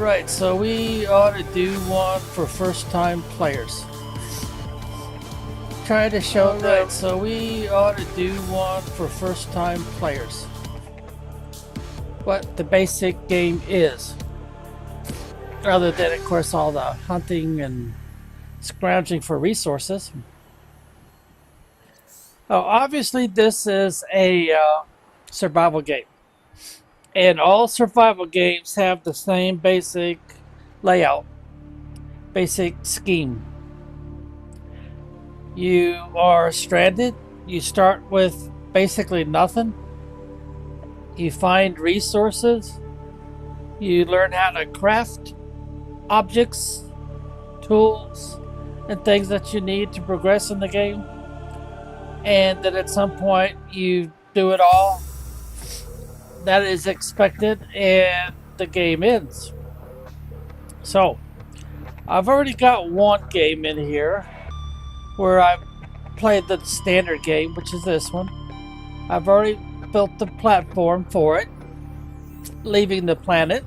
Alright, so we ought to do one for first-time players. Try to show right, so we ought to do one for first-time players. What the basic game is. Other than, of course, all the hunting and scrounging for resources. Oh, obviously this is a survival game. And all survival games have the same basic layout, basic scheme. You are stranded. You start with basically nothing. You find resources. You learn how to craft objects, tools, and things that you need to progress in the game. And then at some point you do it all. That is expected, and the game ends. So, I've already got one game in here where I've played the standard game, which is this one. I've already built the platform for it, leaving the planet.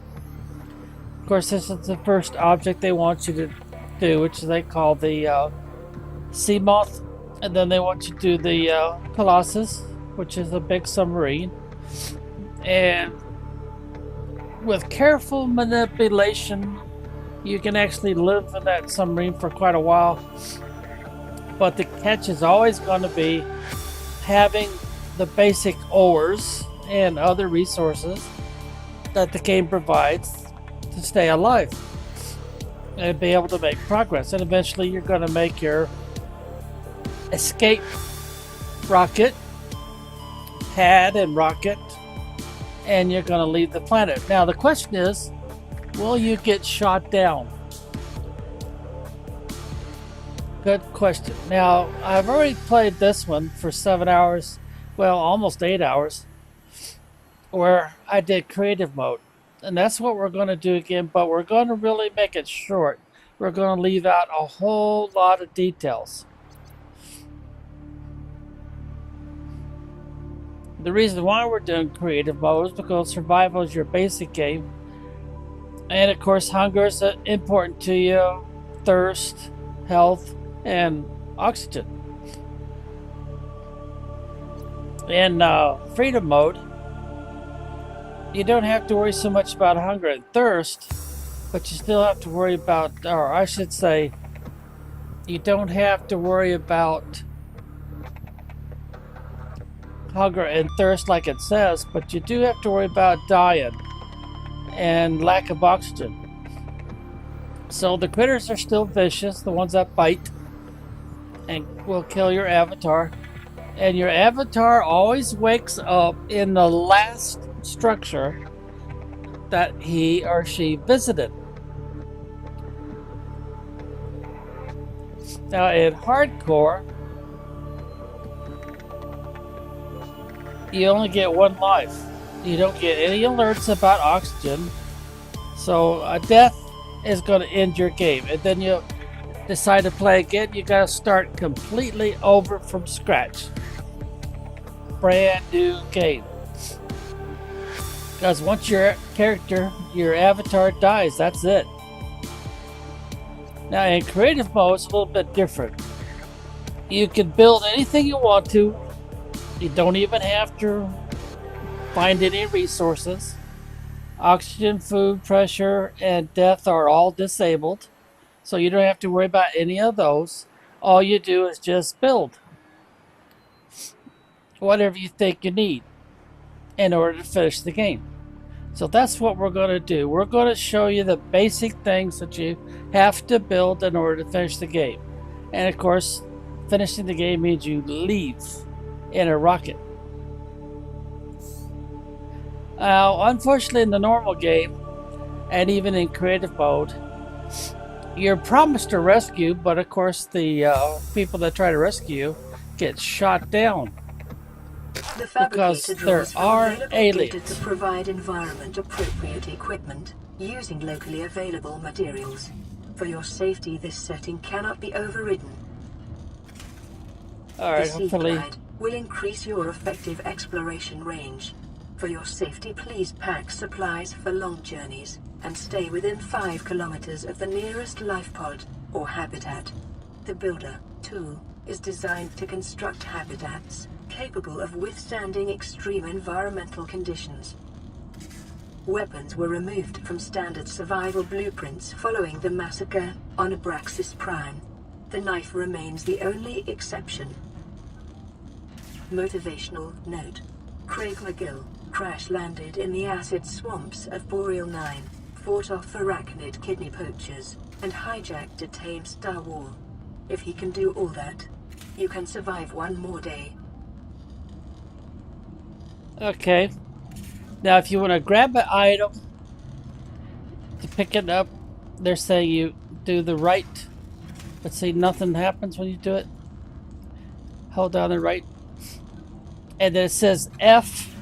Of course, this is the first object they want you to do, which they call the sea moth, and then they want you to do the Colossus, which is a big submarine. And with careful manipulation, you can actually live in that submarine for quite a while. But the catch is always going to be having the basic ores and other resources that the game provides to stay alive and be able to make progress. And eventually you're going to make your escape rocket, pad and rocket, and you're going to leave the planet. Now the question is, will you get shot down? Good question. Now I've already played this one for 7 hours, well almost 8 hours, where I did creative mode, and that's what we're going to do again, but we're going to really make it short. We're going to leave out a whole lot of details. The reason why we're doing creative mode is because survival is your basic game. And of course, hunger is important to you, thirst, health, and oxygen. In freedom mode, you don't have to worry so much about hunger and thirst, but you still have to worry about, or I should say, you don't have to worry about hunger and thirst like it says, but you do have to worry about dying and lack of oxygen. So the critters are still vicious, the ones that bite and will kill your avatar. And your avatar always wakes up in the last structure that he or she visited. Now in hardcore, you only get one life. You don't get any alerts about oxygen. So a death is going to end your game. And then you decide to play again, you got to start completely over from scratch. Brand new game. Because once your character, your avatar dies, that's it. Now in creative mode, it's a little bit different. You can build anything you want to. You don't even have to find any resources. Oxygen, food, pressure, and death are all disabled. So you don't have to worry about any of those. All you do is just build whatever you think you need in order to finish the game. So that's what we're going to do. We're going to show you the basic things that you have to build in order to finish the game. And of course, finishing the game means you leave in a rocket. Unfortunately, in the normal game, and even in creative mode, you're promised to rescue, but of course the people that try to rescue you get shot down because there are aliens. To provide environment appropriate equipment using locally available materials. For your safety, this setting cannot be overridden. All right, hopefully will increase your effective exploration range. For your safety, please pack supplies for long journeys and stay within 5 kilometers of the nearest life pod or habitat. The Builder tool is designed to construct habitats capable of withstanding extreme environmental conditions. Weapons were removed from standard survival blueprints following the massacre on Abraxas Prime. The knife remains the only exception. Motivational note. Craig McGill crash-landed in the acid swamps of Boreal 9, fought off arachnid kidney poachers, and hijacked a tame Star War. If he can do all that, you can survive one more day. Okay. Now, if you want to grab an item to pick it up, they're saying you do the right. Let's see, nothing happens when you do it. Hold down the right. And then it says F.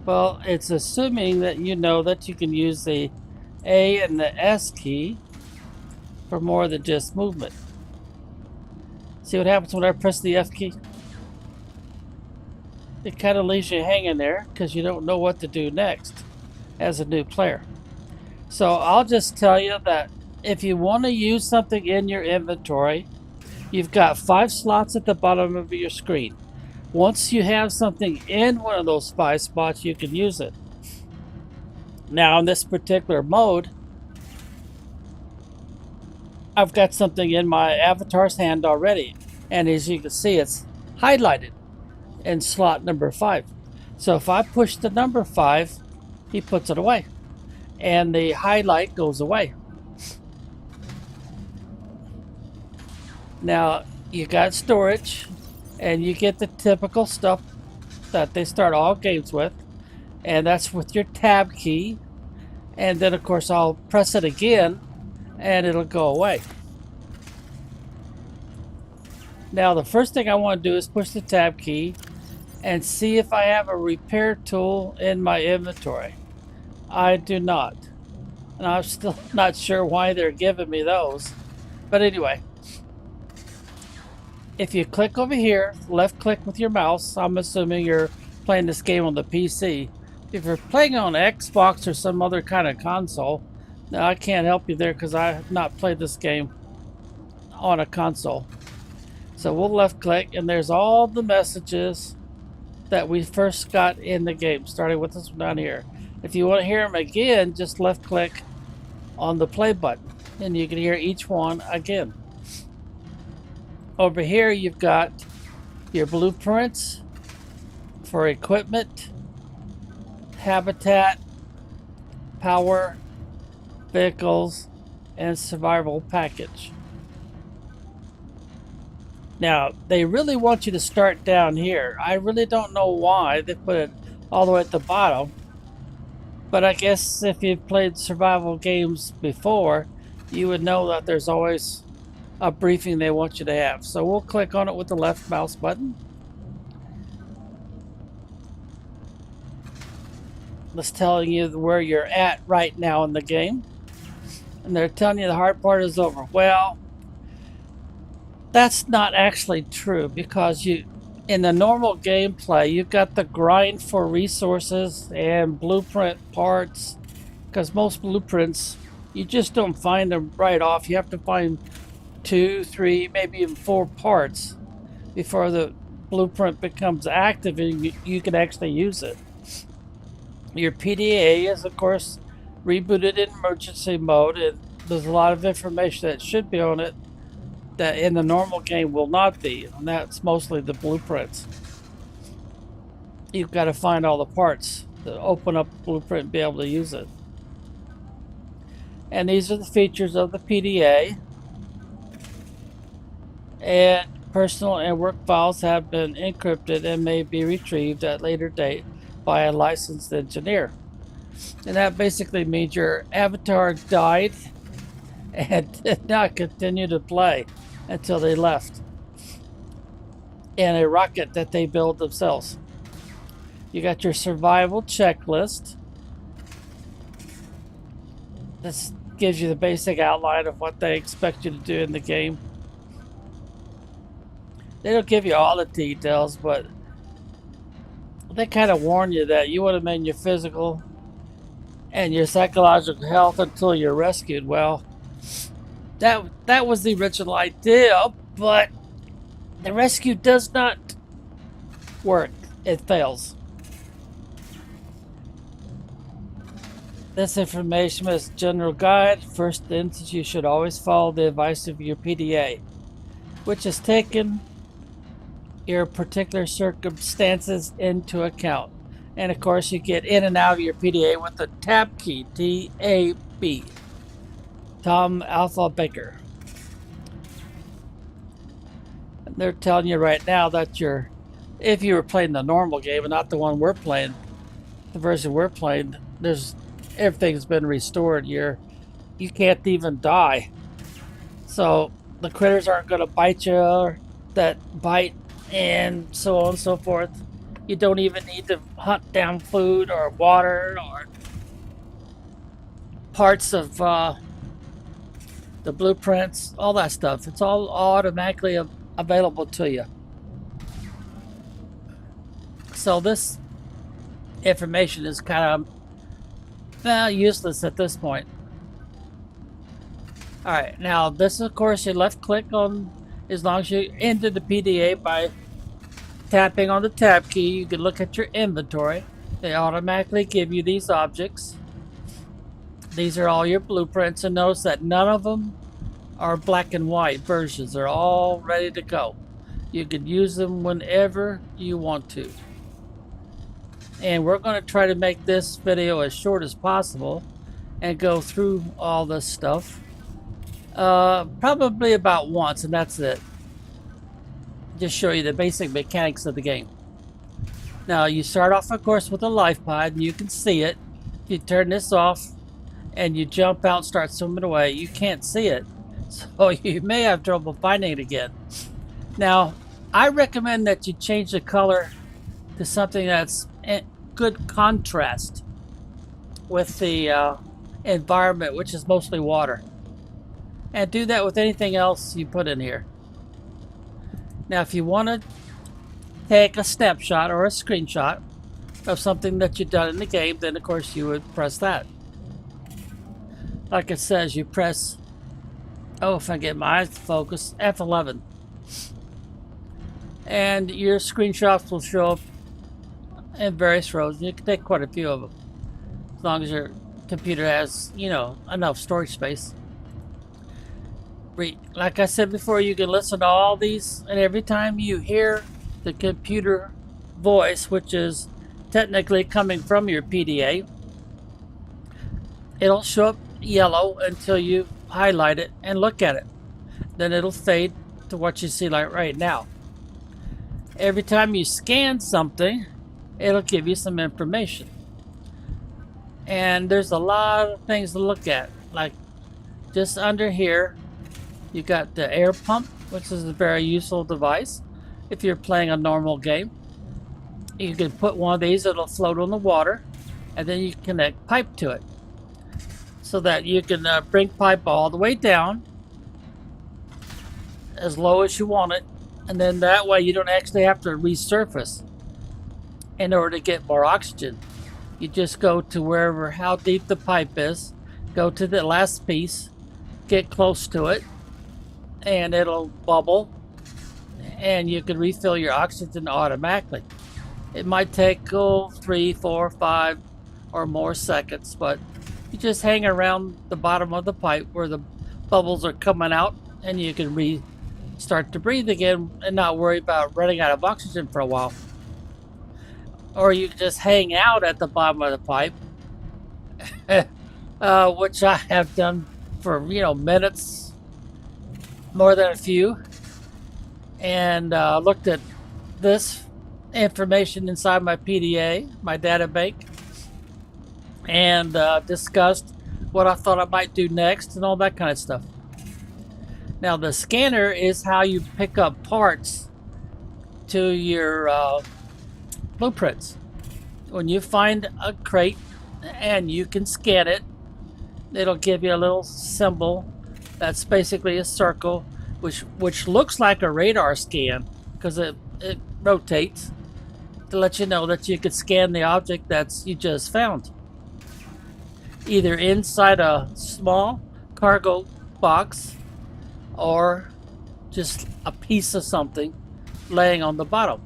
Well, it's assuming that you know that you can use the A and the S key for more than just movement. See what happens when I press the F key? It kind of leaves you hanging there because you don't know what to do next as a new player. So I'll just tell you that if you want to use something in your inventory, you've got 5 slots at the bottom of your screen. Once you have something in one of those 5 spots, you can use it. Now, in this particular mode, I've got something in my avatar's hand already. And as you can see, it's highlighted in slot number 5. So if I push the number 5, he puts it away. And the highlight goes away. Now, you got storage. And you get the typical stuff that they start all games with. And that's with your tab key. And then, of course, I'll press it again. And it'll go away. Now, the first thing I want to do is push the tab key. And see if I have a repair tool in my inventory. I do not. And I'm still not sure why they're giving me those. But anyway. If you click over here, left click with your mouse, I'm assuming you're playing this game on the PC. If you're playing on Xbox or some other kind of console, now I can't help you there because I have not played this game on a console. So we'll left click and there's all the messages that we first got in the game, starting with this one down here. If you want to hear them again, just left click on the play button and you can hear each one again. Over here, you've got your blueprints for equipment, habitat, power, vehicles, and survival package. Now, they really want you to start down here. I really don't know why they put it all the way at the bottom. But I guess if you've played survival games before, you would know that there's always a briefing they want you to have. So we'll click on it with the left mouse button. It's telling you where you're at right now in the game. And they're telling you the hard part is over. Well, that's not actually true because in the normal gameplay, you've got the grind for resources and blueprint parts. Because most blueprints, you just don't find them right off. You have to find 2, 3, maybe even 4 parts before the blueprint becomes active and you can actually use it. Your PDA is, of course, rebooted in emergency mode, and there's a lot of information that should be on it that in the normal game will not be, and that's mostly the blueprints. You've got to find all the parts to open up the blueprint and be able to use it. And these are the features of the PDA. And personal and work files have been encrypted and may be retrieved at a later date by a licensed engineer. And that basically means your avatar died and did not continue to play until they left in a rocket that they built themselves. You got your survival checklist. This gives you the basic outline of what they expect you to do in the game. They don't give you all the details, but they kind of warn you that you want to maintain your physical and your psychological health until you're rescued. Well, that was the original idea, but the rescue does not work. It fails. This information is a general guide. First instance, you should always follow the advice of your PDA, which has taken your particular circumstances into account. And of course, you get in and out of your PDA with the tab key, TAB, Tom Alpha Baker. And they're telling you right now that if you were playing the normal game and not the one we're playing, the version we're playing, everything's been restored. You can't even die. So the critters aren't going to bite you that bite, and so on and so forth. You don't even need to hunt down food or water or parts of the blueprints, all that stuff. It's all automatically available to you. So this information is kind of useless at this point. Alright, now this, of course, you left click on, as long as you enter the PDA by tapping on the tab key, you can look at your inventory. They automatically give you these objects. These are all your blueprints, and notice that none of them are black and white versions. They're all ready to go. You can use them whenever you want to. And we're going to try to make this video as short as possible and go through all this stuff. Probably about once, and that's it. Just show you the basic mechanics of the game. Now, you start off, of course, with a life pod, and you can see it. If you turn this off and you jump out and start swimming away, you can't see it. So you may have trouble finding it again. Now, I recommend that you change the color to something that's good contrast with the environment, which is mostly water. And do that with anything else you put in here. Now, if you want to take a snapshot or a screenshot of something that you've done in the game, then of course you would press that. Like it says, you press, if I get my eyes to focus, F11. And your screenshots will show up in various rows, and you can take quite a few of them, as long as your computer has, enough storage space. Like I said before, you can listen to all these, and every time you hear the computer voice, which is technically coming from your PDA, it'll show up yellow until you highlight it and look at it. Then it'll fade to what you see like right now. Every time you scan something, it'll give you some information. And there's a lot of things to look at. Like just under here, you got the air pump, which is a very useful device. If you're playing a normal game, you can put one of these, it'll float on the water, and then you connect pipe to it. So that you can bring pipe all the way down, as low as you want it, and then that way you don't actually have to resurface in order to get more oxygen. You just go to how deep the pipe is, go to the last piece, get close to it, and it'll bubble, and you can refill your oxygen automatically. It might take 3, 4, 5 or more seconds, but you just hang around the bottom of the pipe where the bubbles are coming out, and you can start to breathe again and not worry about running out of oxygen for a while. Or you can just hang out at the bottom of the pipe, which I have done for minutes, more than a few, and looked at this information inside my PDA, my data bank, and discussed what I thought I might do next and all that kind of stuff. Now, the scanner is how you pick up parts to your blueprints. When you find a crate and you can scan it, it'll give you a little symbol that's basically a circle, which looks like a radar scan because it rotates. to let you know that you could scan the object that's you just found, either inside a small cargo box or just a piece of something laying on the bottom.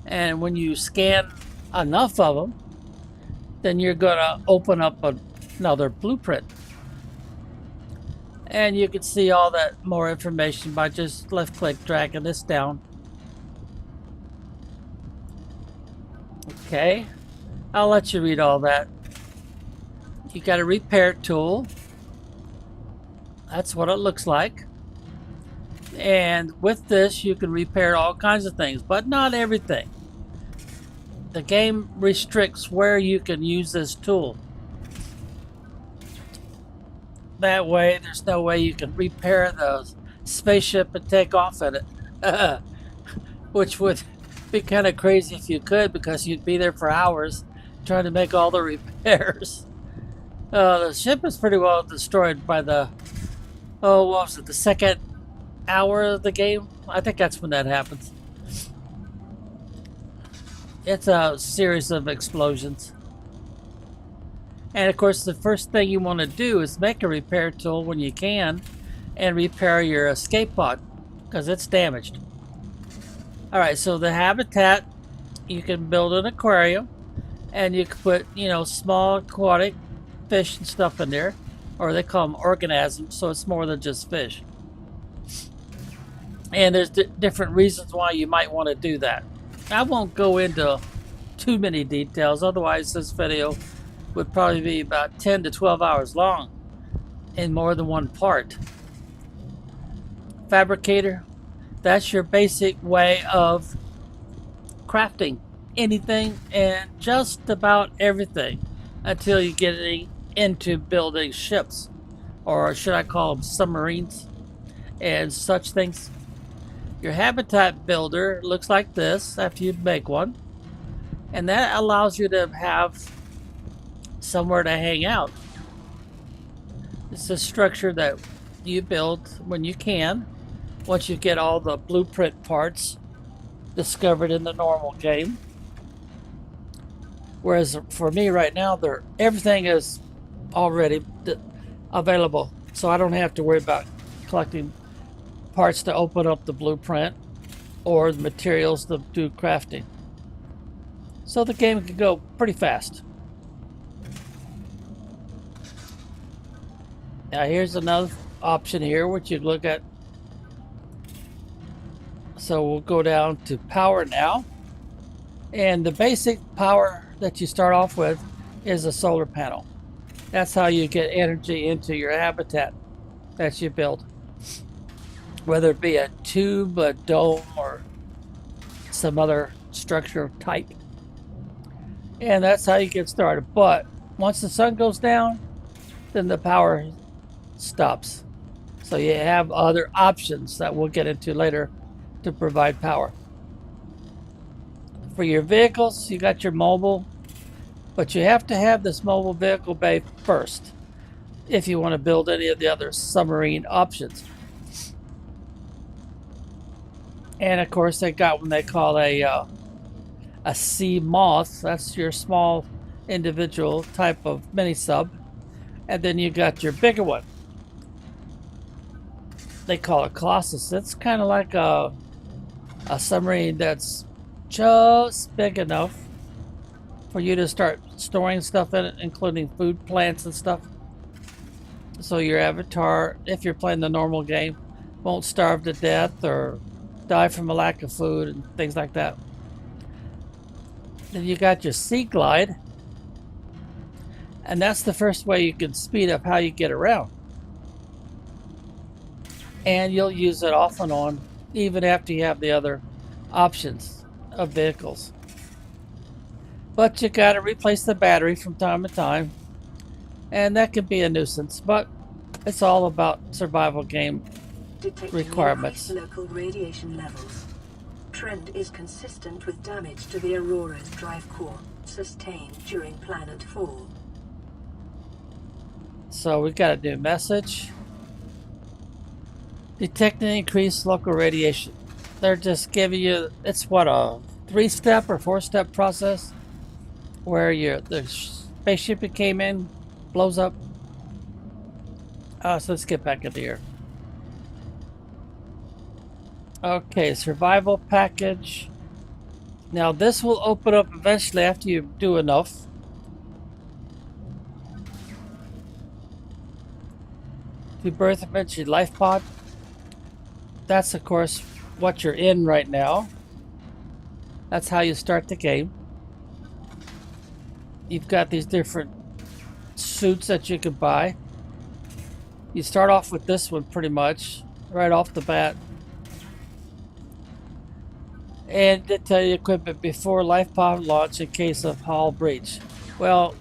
And when you scan enough of them, then you're going to open up another blueprint. And you can see all that more information by just left click dragging this down. Okay, I'll let you read all that. You got a repair tool. That's what it looks like. And with this, you can repair all kinds of things, but not everything. The game restricts where you can use this tool. That way, there's no way you can repair the spaceship and take off in it. Which would be kind of crazy if you could, because you'd be there for hours trying to make all the repairs. The ship is pretty well destroyed by the, what was it, the second hour of the game? I think that's when that happens. It's a series of explosions. And of course, the first thing you want to do is make a repair tool when you can and repair your escape pod, because it's damaged. Alright, so the habitat, you can build an aquarium and you can put, small aquatic fish and stuff in there, or they call them organisms, so it's more than just fish. And there's different reasons why you might want to do that. I won't go into too many details, otherwise this video would probably be about 10 to 12 hours long in more than one part. Fabricator, that's your basic way of crafting anything and just about everything until you get into building ships, or should I call them submarines and such things. Your habitat builder looks like this after you make one, and that allows you to have somewhere to hang out. It's a structure that you build when you can, once you get all the blueprint parts discovered in the normal game. Whereas for me right now, everything is already available, so I don't have to worry about collecting parts to open up the blueprint or the materials to do crafting. So the game can go pretty fast. Now here's another option here, which you look at. So we'll go down to power now. And the basic power that you start off with is a solar panel. That's how you get energy into your habitat that you build. Whether it be a tube, a dome, or some other structure type. And that's how you get started. But once the sun goes down, then the power stops. So you have other options that we'll get into later to provide power. For your vehicles, you got your mobile, but you have to have this mobile vehicle bay first if you want to build any of the other submarine options. And of course, they got what they call a sea moth. That's your small individual type of mini sub. And then you got your bigger one. They call it Colossus. It's kind of like a submarine that's just big enough for you to start storing stuff in it, including food plants and stuff. So your avatar, if you're playing the normal game, won't starve to death or die from a lack of food and things like that. Then you got your Sea Glide, and that's the first way you can speed up how you get around. And you'll use it off and on even after you have the other options of vehicles. But you got to replace the battery from time to time, and that can be a nuisance, but it's all about survival game requirements. Local radiation levels. Trend is consistent with damage to the Aurora's drive core sustained during planet fall. So we got a new message. Detecting increased local radiation. They're just giving you, it's what, a 3-step or 4-step process where the spaceship you came in blows up. So let's get back into here. Okay, survival package. Now this will open up eventually after you do enough. To birth eventually life pod. That's of course what you're in right now. That's how you start the game. You've got these different suits that you can buy. You start off with this one pretty much right off the bat. And they tell you equipment before life pod launch in case of hull breach. Well,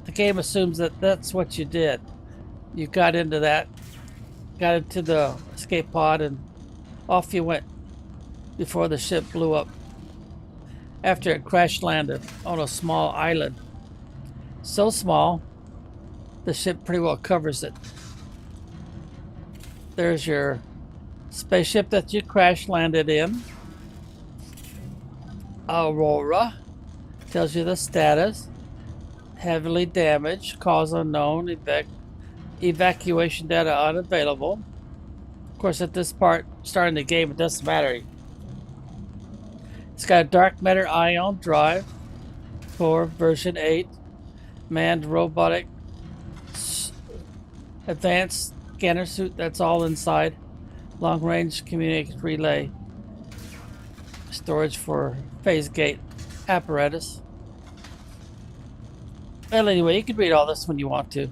the game assumes that that's what you did. You got into that, got into the escape pod, and off you went before the ship blew up. After it crash landed on a small island. So small, the ship pretty well covers it. There's your spaceship that you crash landed in. Aurora tells you the status. Heavily damaged, cause unknown, evacuation data unavailable. Of course, at this part, starting the game, it doesn't matter. It's got a dark matter ion drive for version 8, manned robotic advanced scanner suit, that's all inside. Long range communications relay. Storage for phase gate apparatus. Well, anyway, you can read all this when you want to.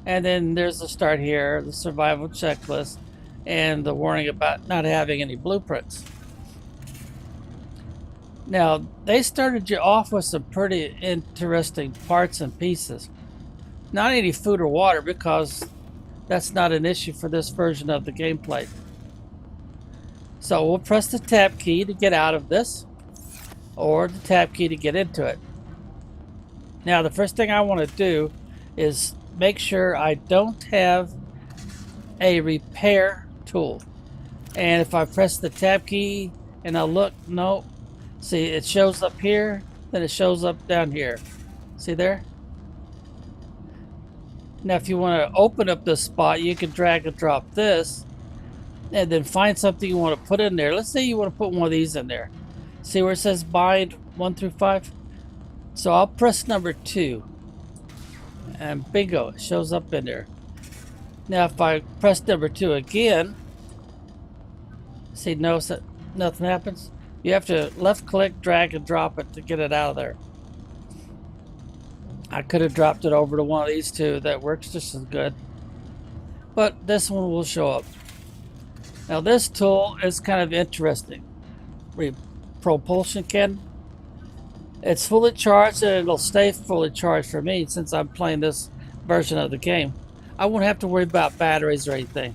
And then there's the start here, the survival checklist, and the warning about not having any blueprints. Now, they started you off with some pretty interesting parts and pieces. Not any food or water, because that's not an issue for this version of the gameplay. So we'll press the tab key to get out of this, or the tab key to get into it. Now, the first thing I want to do is make sure I don't have a repair tool. And if I press the tab key and I look, no. See, it shows up here, then it shows up down here. See there? Now, if you want to open up this spot, you can drag and drop this, and then find something you want to put in there. Let's say you want to put one of these in there. See where it says bind 1 through 5? So I'll press number 2. And bingo, it shows up in there. Now if I press number 2 again, see, notice that nothing happens? You have to left click, drag and drop it to get it out of there. I could have dropped it over to one of these two. That works just as good. But this one will show up. Now this tool is kind of interesting. Propulsion can. It's fully charged and it'll stay fully charged for me since I'm playing this version of the game. I won't have to worry about batteries or anything.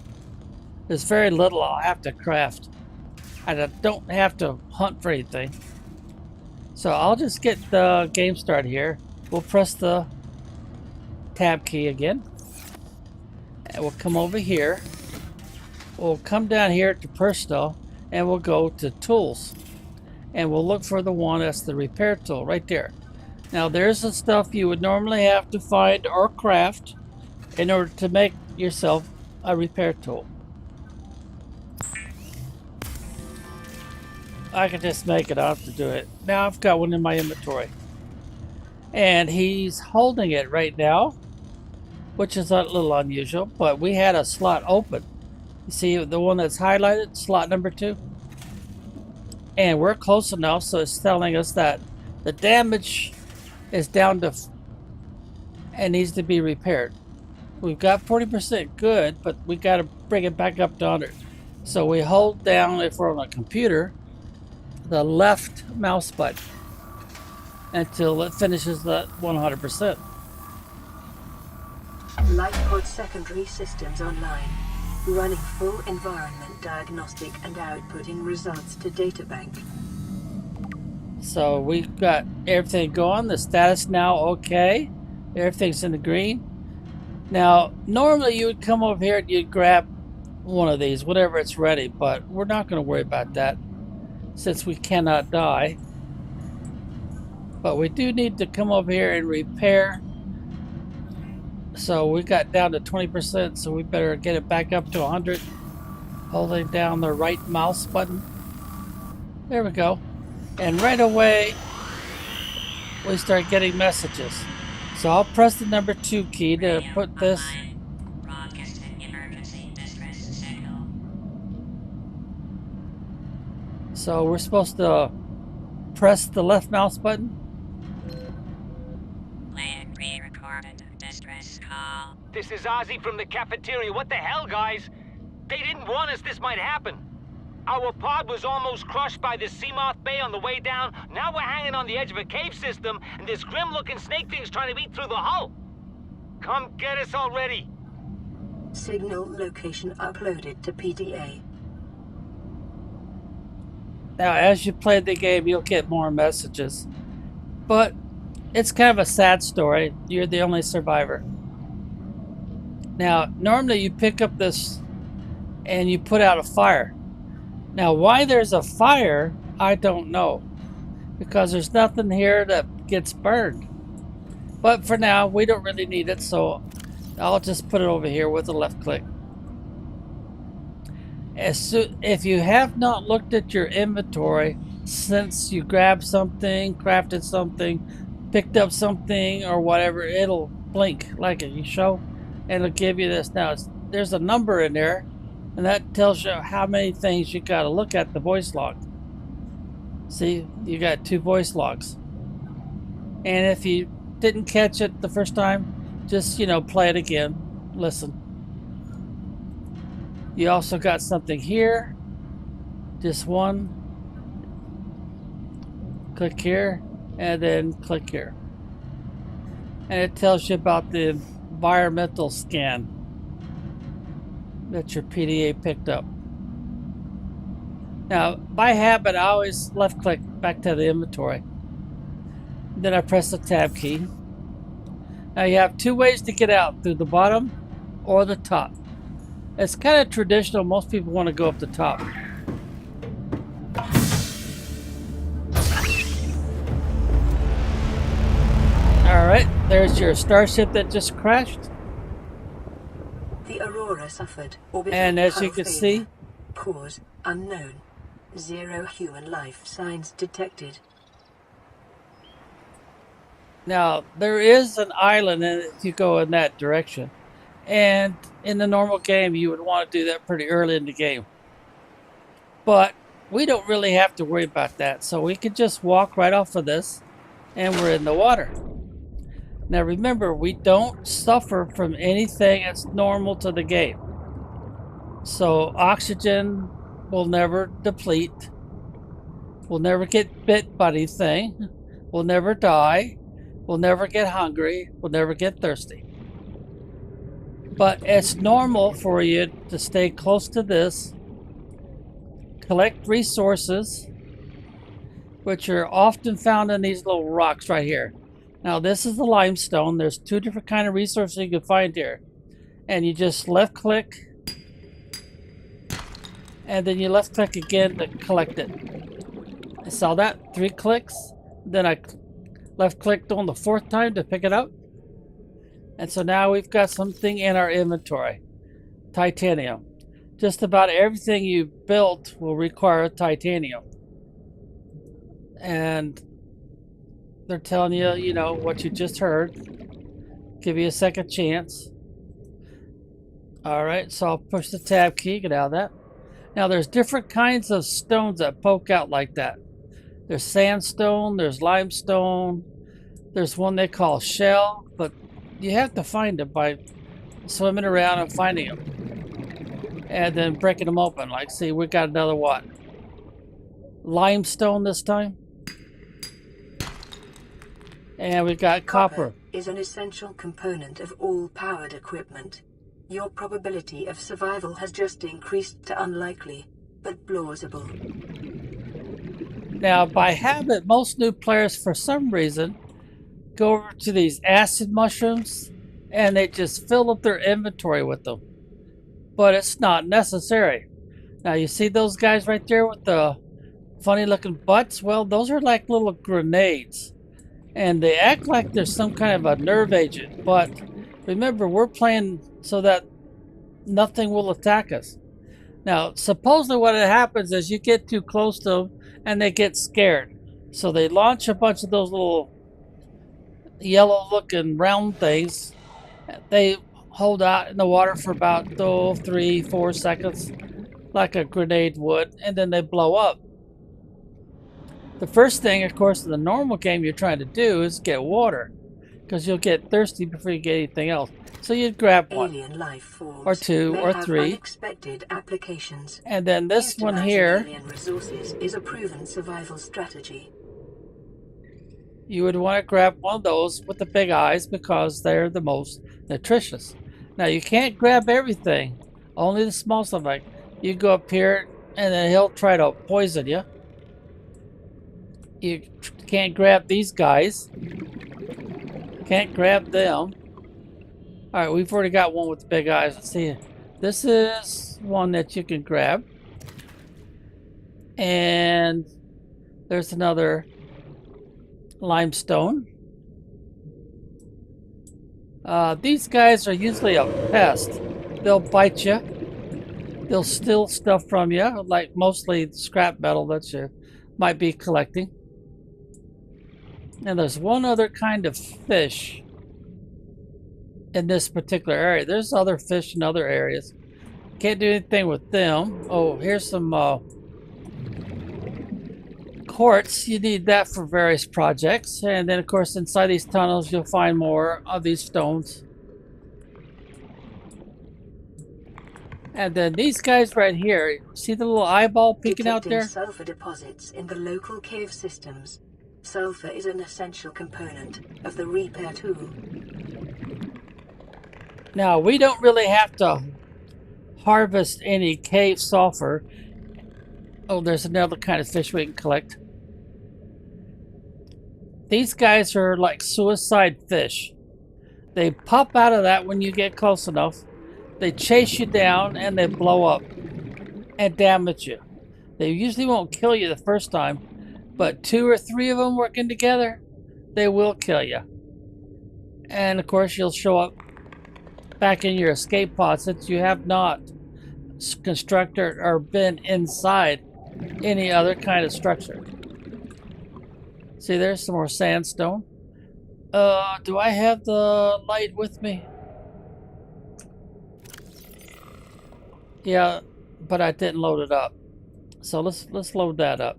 There's very little I'll have to craft. I don't have to hunt for anything. So I'll just get the game started here. We'll press the tab key again. And we'll come over here. We'll come down here to personal and we'll go to tools. And we'll look for the one that's the repair tool right there. Now there's the stuff you would normally have to find or craft in order to make yourself a repair tool. I can just make it, I don't have to do it. Now I've got one in my inventory. And he's holding it right now, which is a little unusual, but we had a slot open. You see the one that's highlighted, slot number 2? And we're close enough, so it's telling us that the damage is down to and needs to be repaired. We've got 40% good, but we got to bring it back up to 100. So we hold down, if we're on a computer, the left mouse button until it finishes the 100%. Lifepod secondary systems online. Running full environment diagnostic and outputting results to databank. So we've got everything going. The status now okay. Everything's in the green. Now, normally you would come over here and you'd grab one of these, whenever it's ready, but we're not going to worry about that since we cannot die. But we do need to come over here and repair. So we got down to 20%, so we better get it back up to 100. Holding down the right mouse button. There we go. And right away, we start getting messages. So I'll press the number 2 key to put this. So we're supposed to press the left mouse button. This is Ozzy from the cafeteria. What the hell, guys? They didn't warn us this might happen. Our pod was almost crushed by this Seamoth Bay on the way down. Now we're hanging on the edge of a cave system, and this grim-looking snake thing's trying to eat through the hull. Come get us already. Signal location uploaded to PDA. Now, as you play the game, you'll get more messages. But it's kind of a sad story. You're the only survivor. Now, normally you pick up this and you put out a fire. Now, why there's a fire, I don't know. Because there's nothing here that gets burned. But for now, we don't really need it, so I'll just put it over here with a left click. If you have not looked at your inventory since you grabbed something, crafted something, picked up something, or whatever, it'll blink like it. You show, and it'll give you this. Now, there's a number in there, and that tells you how many things you got to look at the voice log. See, you got 2 voice logs. And if you didn't catch it the first time, just, play it again. Listen. You also got something here. Just one. Click here, and then click here. And it tells you about the environmental scan that your PDA picked up. Now, by habit, I always left click back to the inventory. Then I press the tab key. Now you have 2 ways to get out, through the bottom or the top. It's kind of traditional. Most people want to go up the top. Alright, there's your starship that just crashed. The Aurora suffered orbital And as you hull can failure. see, Cause unknown. 0 human life signs detected. now there is an island if you go in that direction. And in the normal game, you would want to do that pretty early in the game. But we don't really have to worry about that. So we can just walk right off of this, and we're in the water. Now remember, we don't suffer from anything that's normal to the game. So oxygen will never deplete. We'll never get bit by anything. We'll never die. We'll never get hungry. We'll never get thirsty. But it's normal for you to stay close to this, collect resources, which are often found in these little rocks right here. Now this is the limestone. There's 2 different kind of resources you can find here. And you just left click, and then you left click again to collect it. I saw that, 3 clicks. Then I left clicked on the 4th time to pick it up. And so now we've got something in our inventory. Titanium. Just about everything you built will require titanium. And they're telling you, what you just heard. Give you a second chance. Alright, so I'll push the tab key, get out of that. Now there's different kinds of stones that poke out like that. There's sandstone, there's limestone, there's one they call shell, but you have to find it by swimming around and finding them. And then breaking them open. Like, see, we got another what? Limestone this time. And we got copper. Is an essential component of all powered equipment. Your probability of survival has just increased to unlikely, but plausible. Now, by habit, most new players, for some reason, go over to these acid mushrooms and they just fill up their inventory with them. But it's not necessary. Now, you see those guys right there with the funny looking butts? Well, those are like little grenades. And they act like there's some kind of a nerve agent, but remember, we're playing so that nothing will attack us. Now, supposedly what happens is you get too close to them and they get scared. So they launch a bunch of those little yellow looking round things. They hold out in the water for about 3-4 seconds, like a grenade would, and then they blow up. The first thing, of course, in the normal game you're trying to do is get water, because you'll get thirsty before you get anything else. So you'd grab one, Alien life forms or two, may or have three, unexpected applications. and then this one Utilizing here, alien resources is a proven survival strategy. you would want to grab one of those with the big eyes because they're the most nutritious. Now you can't grab everything, only the small stuff. Like you go up here and then he'll try to poison you. You can't grab these guys. Can't grab them. Alright, we've already got one with the big eyes. Let's see. This is one that you can grab. And there's another limestone. These guys are usually a pest. They'll bite you. They'll steal stuff from you, like mostly scrap metal that you might be collecting. And there's one other kind of fish in this particular area. There's other fish in other areas. Can't do anything with them. Oh, here's some quartz. You need that for various projects. And then, of course, inside these tunnels, you'll find more of these stones. And then these guys right here, see the little eyeball peeking out there? Sulfur deposits in the local cave systems. Sulfur is an essential component of the repair tool. Now, we don't really have to harvest any cave sulfur. Oh, there's another kind of fish we can collect. These guys are like suicide fish. They pop out of that when you get close enough. They chase you down and they blow up and damage you. They usually won't kill you the first time, but 2 or 3 of them working together, they will kill you. And of course, you'll show up back in your escape pod since you have not constructed or been inside any other kind of structure. See, there's some more sandstone. Do I have the light with me? Yeah, but I didn't load it up. So let's load that up.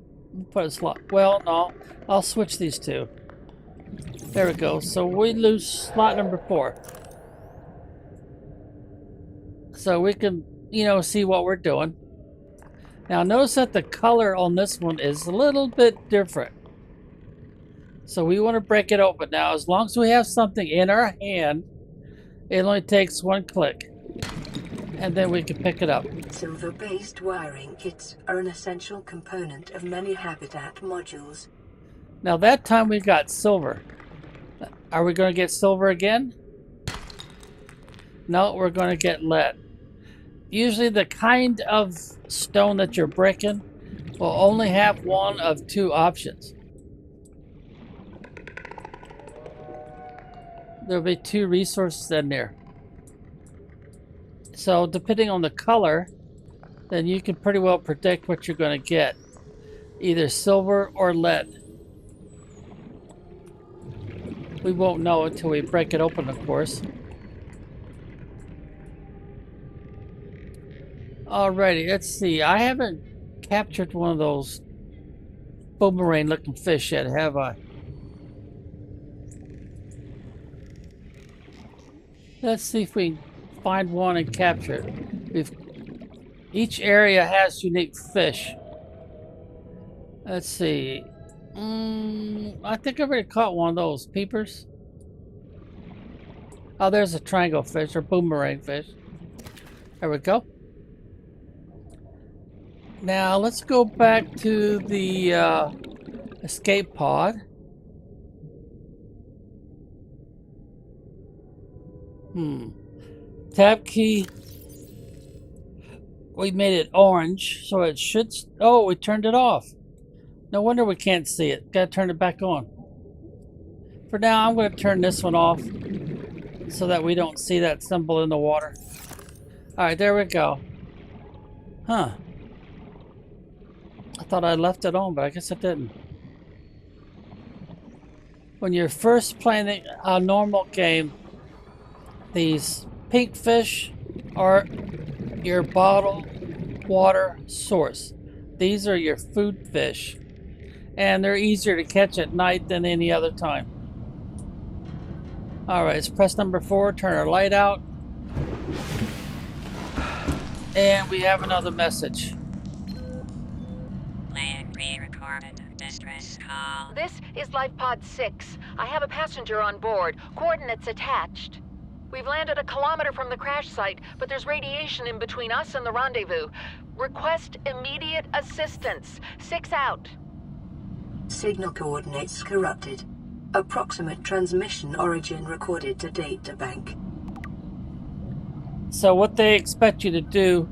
Put a slot. Well, no, I'll switch these two. There we go. So we lose slot number 4. So we can, see what we're doing. Now notice that the color on this one is a little bit different. So we want to break it open. Now, as long as we have something in our hand, it only takes 1 click. And then we can pick it up. Silver-based wiring kits are an essential component of many habitat modules. Now that time we got silver. Are we going to get silver again? No, we're going to get lead. Usually the kind of stone that you're breaking will only have one of 2 options. There'll be 2 resources in there. So depending on the color, then you can pretty well predict what you're going to get. Either silver or lead. We won't know until we break it open, of course. Alrighty, let's see. I haven't captured one of those boomerang looking fish yet, have I? Let's see if we can find one and capture it. Each area has unique fish. Let's see. I think I've already caught one of those peepers. Oh, there's a triangle fish or boomerang fish. There we go. Now let's go back to the escape pod. Tab key. We made it orange, so it should. Oh, we turned it off. No wonder we can't see it. Gotta turn it back on. For now, I'm going to turn this one off so that we don't see that symbol in the water. Alright, there we go. Huh. I thought I left it on, but I guess I didn't. When you're first playing a normal game, these pink fish are your bottled water source. These are your food fish. And they're easier to catch at night than any other time. Alright, let's press number 4, turn our light out. And we have another message. Distress call. This is Life Pod 6. I have a passenger on board. Coordinates attached. We've landed a kilometer from the crash site, but there's radiation in between us and the rendezvous. Request immediate assistance. 6 out. Signal coordinates corrupted. Approximate transmission origin recorded to data bank. So what they expect you to do,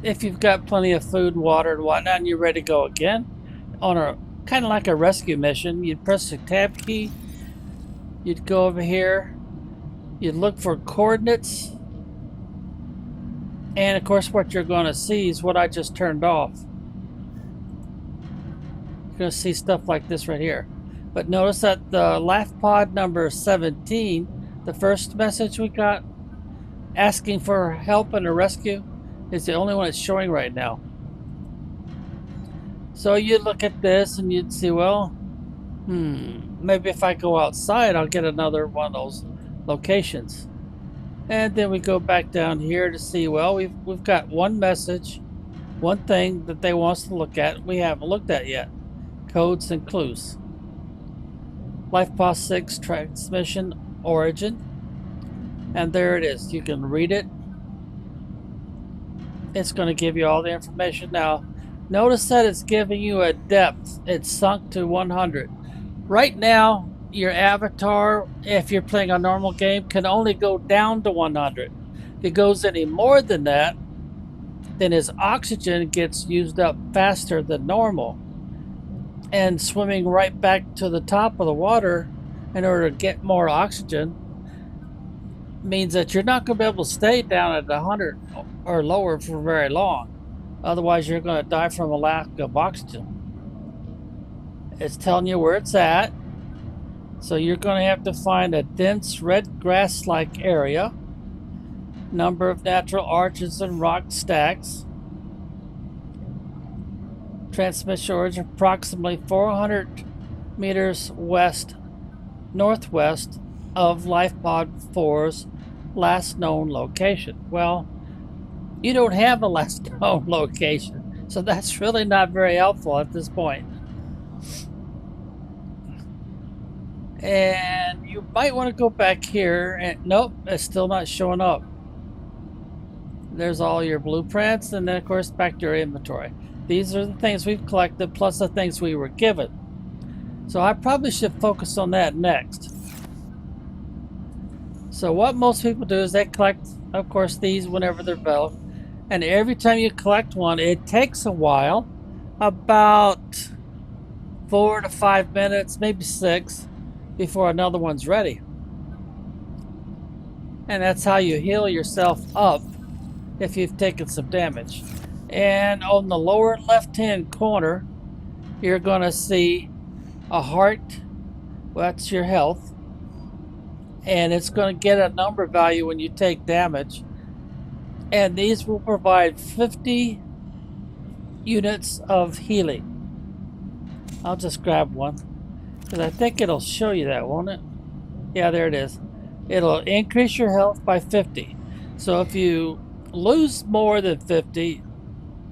if you've got plenty of food, water, and whatnot, and you're ready to go again, on a kind of like a rescue mission, you'd press the tab key, you'd go over here, you'd look for coordinates, and of course what you're going to see is what I just turned off. You're going to see stuff like this right here. But notice that the life pod number 17, the first message we got asking for help and a rescue, is the only one it's showing right now. So you'd look at this and you'd see, well, maybe if I go outside, I'll get another one of those locations. And then we go back down here to see, well, we've got one message, one thing that they want us to look at we haven't looked at yet. Codes and clues. LifePod 6 transmission origin. And there it is. You can read it. It's going to give you all the information. Now, notice that it's giving you a depth. It's sunk to 100. Right now, your avatar, if you're playing a normal game, can only go down to 100. If it goes any more than that, then his oxygen gets used up faster than normal. And swimming right back to the top of the water in order to get more oxygen means that you're not going to be able to stay down at 100 or lower for very long. Otherwise, you're going to die from a lack of oxygen. It's telling you where it's at. So you're going to have to find a dense red grass-like area. Number of natural arches and rock stacks. Transmission origin approximately 400 meters northwest of LifePod 4's last known location. Well, you don't have a last known location, so that's really not very helpful at this point. And you might want to go back here, and nope, it's still not showing up. There's all your blueprints, and then of course back to your inventory. These are the things we've collected plus the things we were given. So I probably should focus on that next. So what most people do is they collect, of course, these whenever they're developed. And every time you collect one, it takes a while, about 4 to 5 minutes, maybe 6, before another one's ready. And that's how you heal yourself up if you've taken some damage. And on the lower left-hand corner, you're going to see a heart. Well, that's your health. And it's going to get a number value when you take damage. And these will provide 50 units of healing. I'll just grab one, because I think it'll show you that, won't it? Yeah, there it is. It'll increase your health by 50. So if you lose more than 50,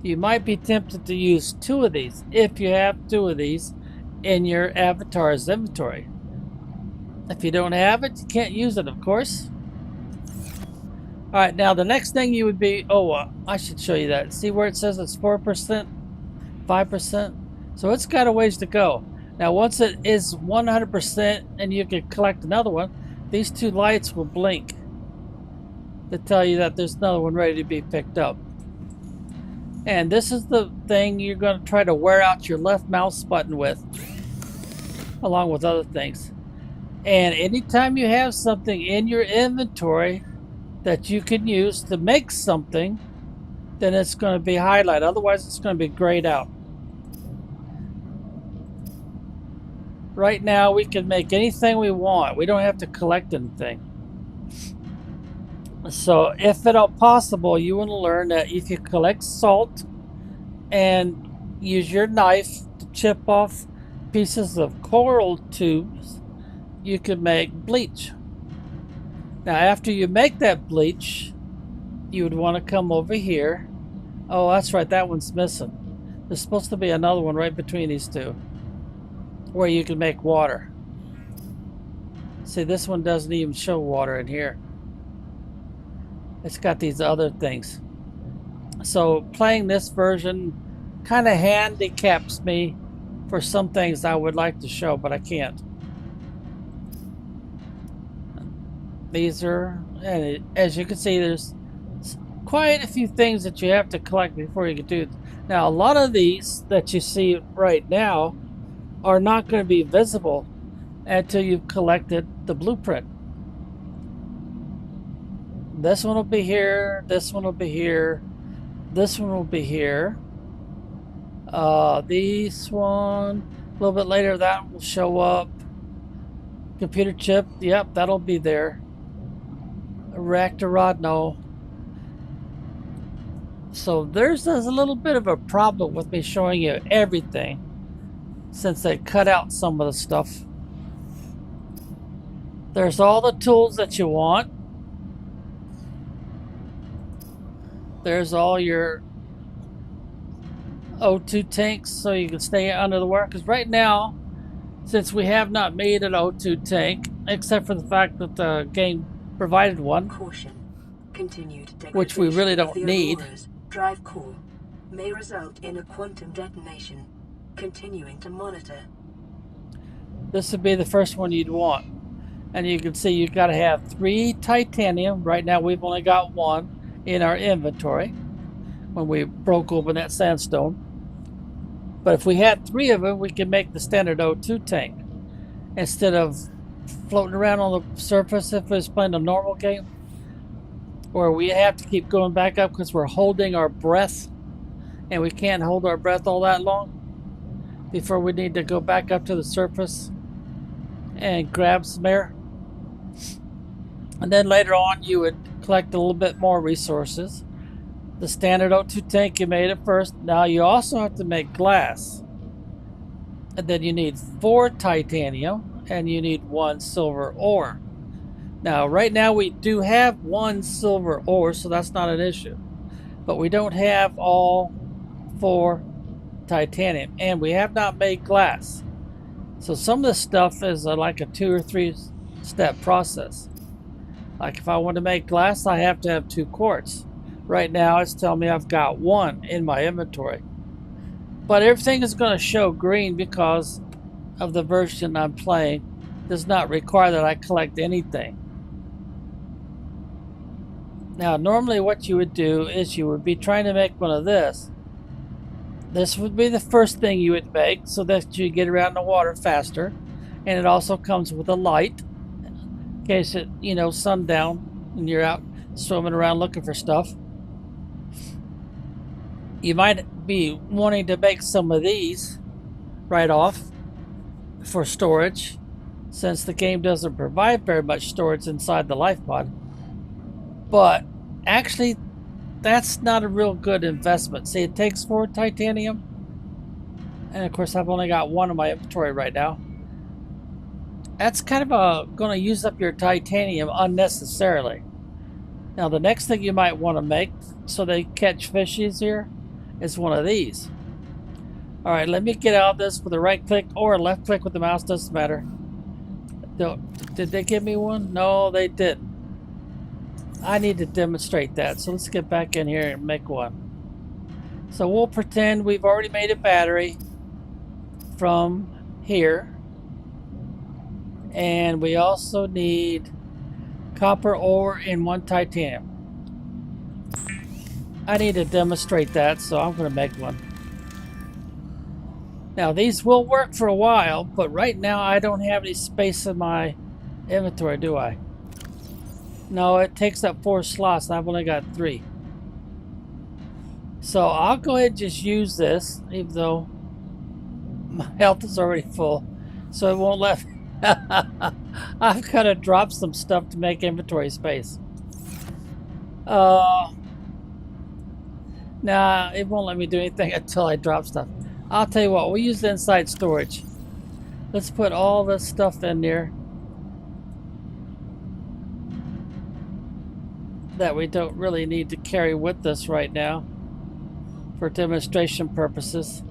you might be tempted to use 2 of these, if you have 2 of these in your avatar's inventory. If you don't have it, you can't use it, of course. Alright, now the next thing you would be... I should show you that. See where it says it's 4%? 5%? So it's got a ways to go. Now once it is 100% and you can collect another one, these 2 lights will blink to tell you that there's another one ready to be picked up. And this is the thing you're going to try to wear out your left mouse button with, along with other things. And anytime you have something in your inventory that you can use to make something, then it's going to be highlighted. Otherwise, it's going to be grayed out. Right now, we can make anything we want. We don't have to collect anything. So, if at all possible, you want to learn that if you collect salt and use your knife to chip off pieces of coral tubes, you can make bleach. Now, after you make that bleach, you would want to come over here. Oh, that's right, that one's missing. There's supposed to be another one right between these two where you can make water. See, this one doesn't even show water in here. It's got these other things. So playing this version kind of handicaps me for some things I would like to show, but I can't. These are, and as you can see, there's quite a few things that you have to collect before you can do it. Now, a lot of these that you see right now are not going to be visible until you've collected the blueprint. This one will be here, this one will be here, this one will be here. This one, a little bit later, that will show up. Computer chip, yep, that'll be there. Reactor rod, no. So there's a little bit of a problem with me showing you everything, since they cut out some of the stuff. There's all the tools that you want. There's all your O2 tanks so you can stay under the water. Because right now, since we have not made an O2 tank, except for the fact that the game provided one, Caution. Continued which we really don't need. Drive core may result in a quantum detonation. Continuing to monitor. This would be the first one you'd want. And you can see you've got to have 3 titanium. Right now we've only got 1 in our inventory when we broke open that sandstone. But if we had 3 of them, we could make the standard O2 tank. Instead of floating around on the surface if it's playing a normal game, where we have to keep going back up because we're holding our breath, and we can't hold our breath all that long before we need to go back up to the surface and grab some air. And then later on you would collect a little bit more resources. The standard O2 tank, you made it first. Now you also have to make glass. And then you need 4 titanium and you need 1 silver ore. Now right now we do have 1 silver ore, so that's not an issue. But we don't have all 4 titanium, and we have not made glass. So some of this stuff is like a 2 or 3 step process. Like if I want to make glass, I have to have 2 quartz. Right now it's telling me I've got 1 in my inventory. But everything is going to show green because of the version I'm playing. Does not require that I collect anything. Now normally what you would do is you would be trying to make one of this. This would be the first thing you would make so that you get around the water faster. And it also comes with a light in case it, sundown and you're out swimming around looking for stuff. You might be wanting to make some of these right off for storage, since the game doesn't provide very much storage inside the life pod. But actually, that's not a real good investment. See, it takes 4 titanium, and of course I've only got 1 in my inventory right now. That's kind of going to use up your titanium unnecessarily. Now the next thing you might want to make so they catch fish easier is one of these. Alright, let me get out of this with a right click or a left click with the mouse, doesn't matter. Did they give me one? No, they didn't. I need to demonstrate that, so let's get back in here and make one. So we'll pretend we've already made a battery from here, and we also need copper ore and 1 titanium. I need to demonstrate that, so I'm going to make one. Now these will work for a while, but right now I don't have any space in my inventory, do I? No, it takes up 4 slots, and I've only got 3. So I'll go ahead and just use this, even though my health is already full. So it won't let me. I've got to drop some stuff to make inventory space. Nah, it won't let me do anything until I drop stuff. I'll tell you what, we'll use the inside storage. Let's put all this stuff in there that we don't really need to carry with us right now for demonstration purposes.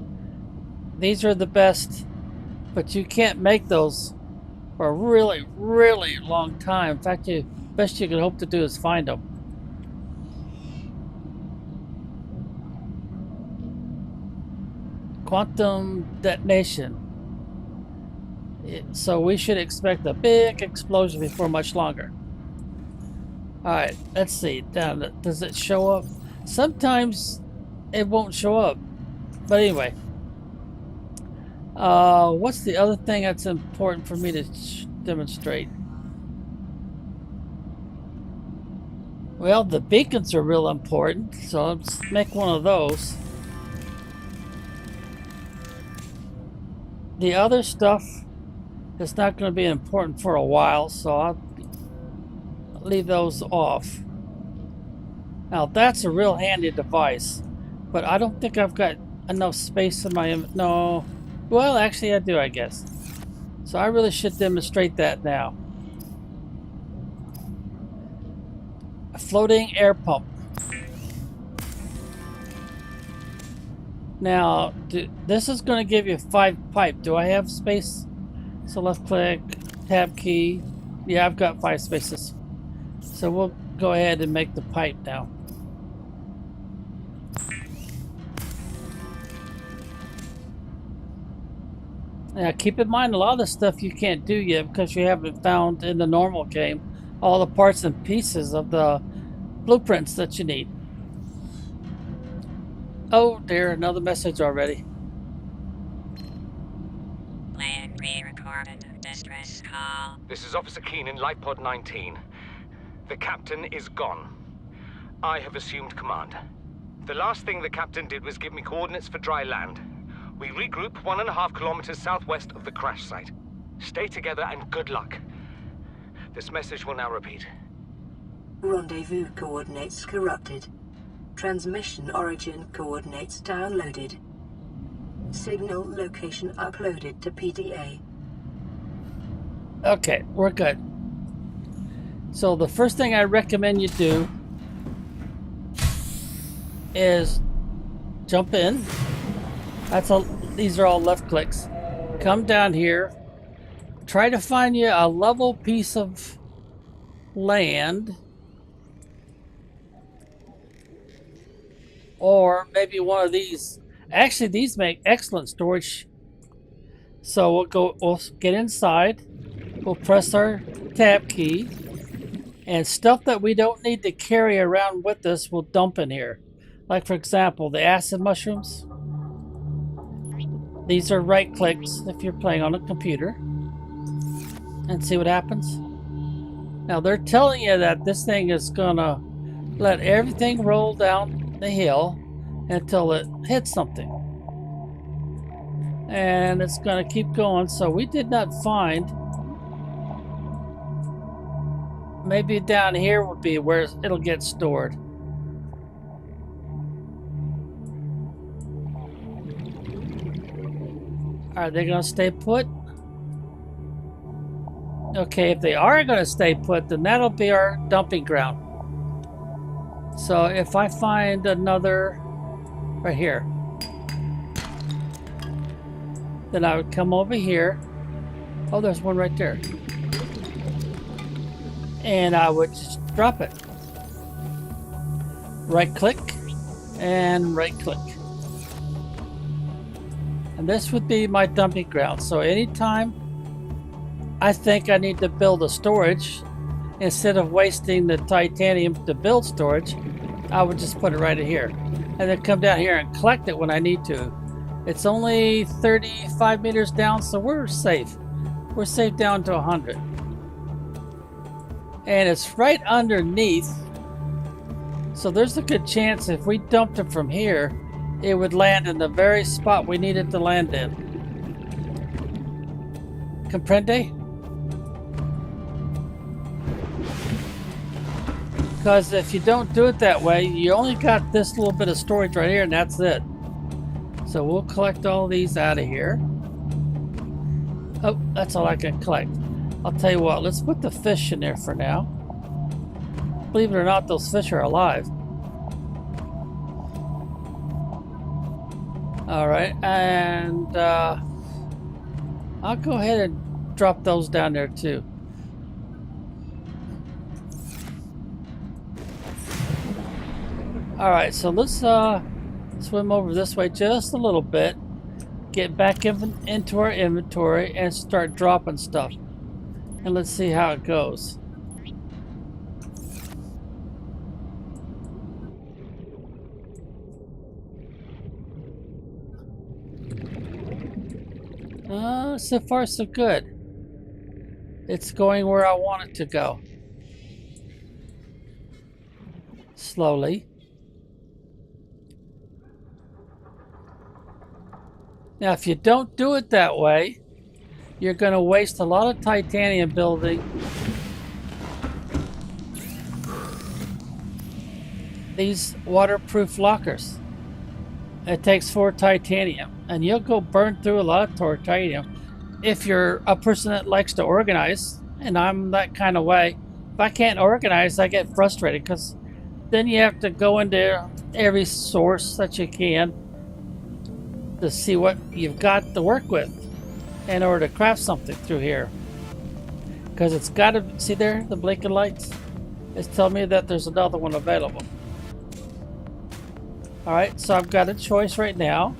These are the best, but you can't make those for a really, really long time. In fact, the best you can hope to do is find them. Quantum detonation. So we should expect a big explosion before much longer. Alright, let's see. Does it show up? Sometimes it won't show up. But anyway. What's the other thing that's important for me to demonstrate? Well, the beacons are real important, so let's make one of those. The other stuff is not going to be important for a while, so I'll leave those off. Now that's a real handy device, but I don't think I've got enough space in my no. Well, actually I do, I guess. So I really should demonstrate that now. A floating air pump. Now, this is going to give you 5 pipe. Do I have space? So left click, tab key. Yeah, I've got 5 spaces. So we'll go ahead and make the pipe now. Now keep in mind, a lot of the stuff you can't do yet because you haven't found in the normal game all the parts and pieces of the blueprints that you need. Oh dear, another message already. Plan pre-recorded distress call. This is Officer Keenan, Lifepod 19. The captain is gone. I have assumed command. The last thing the captain did was give me coordinates for dry land. We regroup 1.5 kilometers southwest of the crash site. Stay together and good luck. This message will now repeat. Rendezvous coordinates corrupted. Transmission origin coordinates downloaded. Signal location uploaded to PDA. Okay, we're good. So the first thing I recommend you do is jump in. These are all left clicks. Come down here. Try to find you a level piece of land. Or maybe one of these. Actually, these make excellent storage. So we'll get inside. We'll press our tab key. And stuff that we don't need to carry around with us, we'll dump in here. Like, for example, the acid mushrooms. These are right clicks if you're playing on a computer. And see what happens. Now they're telling you that this thing is gonna let everything roll down the hill until it hits something. And it's gonna keep going. So we did not find. Maybe down here would be where it'll get stored. Are they going to stay put? Okay, if they are going to stay put, then that'll be our dumping ground. So if I find another right here, then I would come over here. Oh, there's one right there. And I would just drop it. Right click and right click. And this would be my dumping ground. So anytime I think I need to build a storage, instead of wasting the titanium to build storage, I would just put it right in here. And then come down here and collect it when I need to. It's only 35 meters down, so we're safe. We're safe down to 100. And it's right underneath. So there's a good chance if we dumped it from here, it would land in the very spot we need it to land in. Comprende? Because if you don't do it that way, you only got this little bit of storage right here and that's it. So we'll collect all these out of here. Oh, that's all I can collect. I'll tell you what, let's put the fish in there for now. Believe it or not, those fish are alive. Alright, and I'll go ahead and drop those down there too. Alright, so let's swim over this way just a little bit. Get back into our inventory and start dropping stuff. And let's see how it goes. So far so good. It's going where I want it to go. Slowly. Now if you don't do it that way, you're going to waste a lot of titanium building these waterproof lockers. It takes 4 titanium, and you'll go burn through a lot of titanium. If you're a person that likes to organize, and I'm that kind of way, if I can't organize, I get frustrated because then you have to go into every source that you can to see what you've got to work with in order to craft something through here. Because it's got to, see there, the blinking lights? It's telling me that there's another one available. Alright, so I've got a choice right now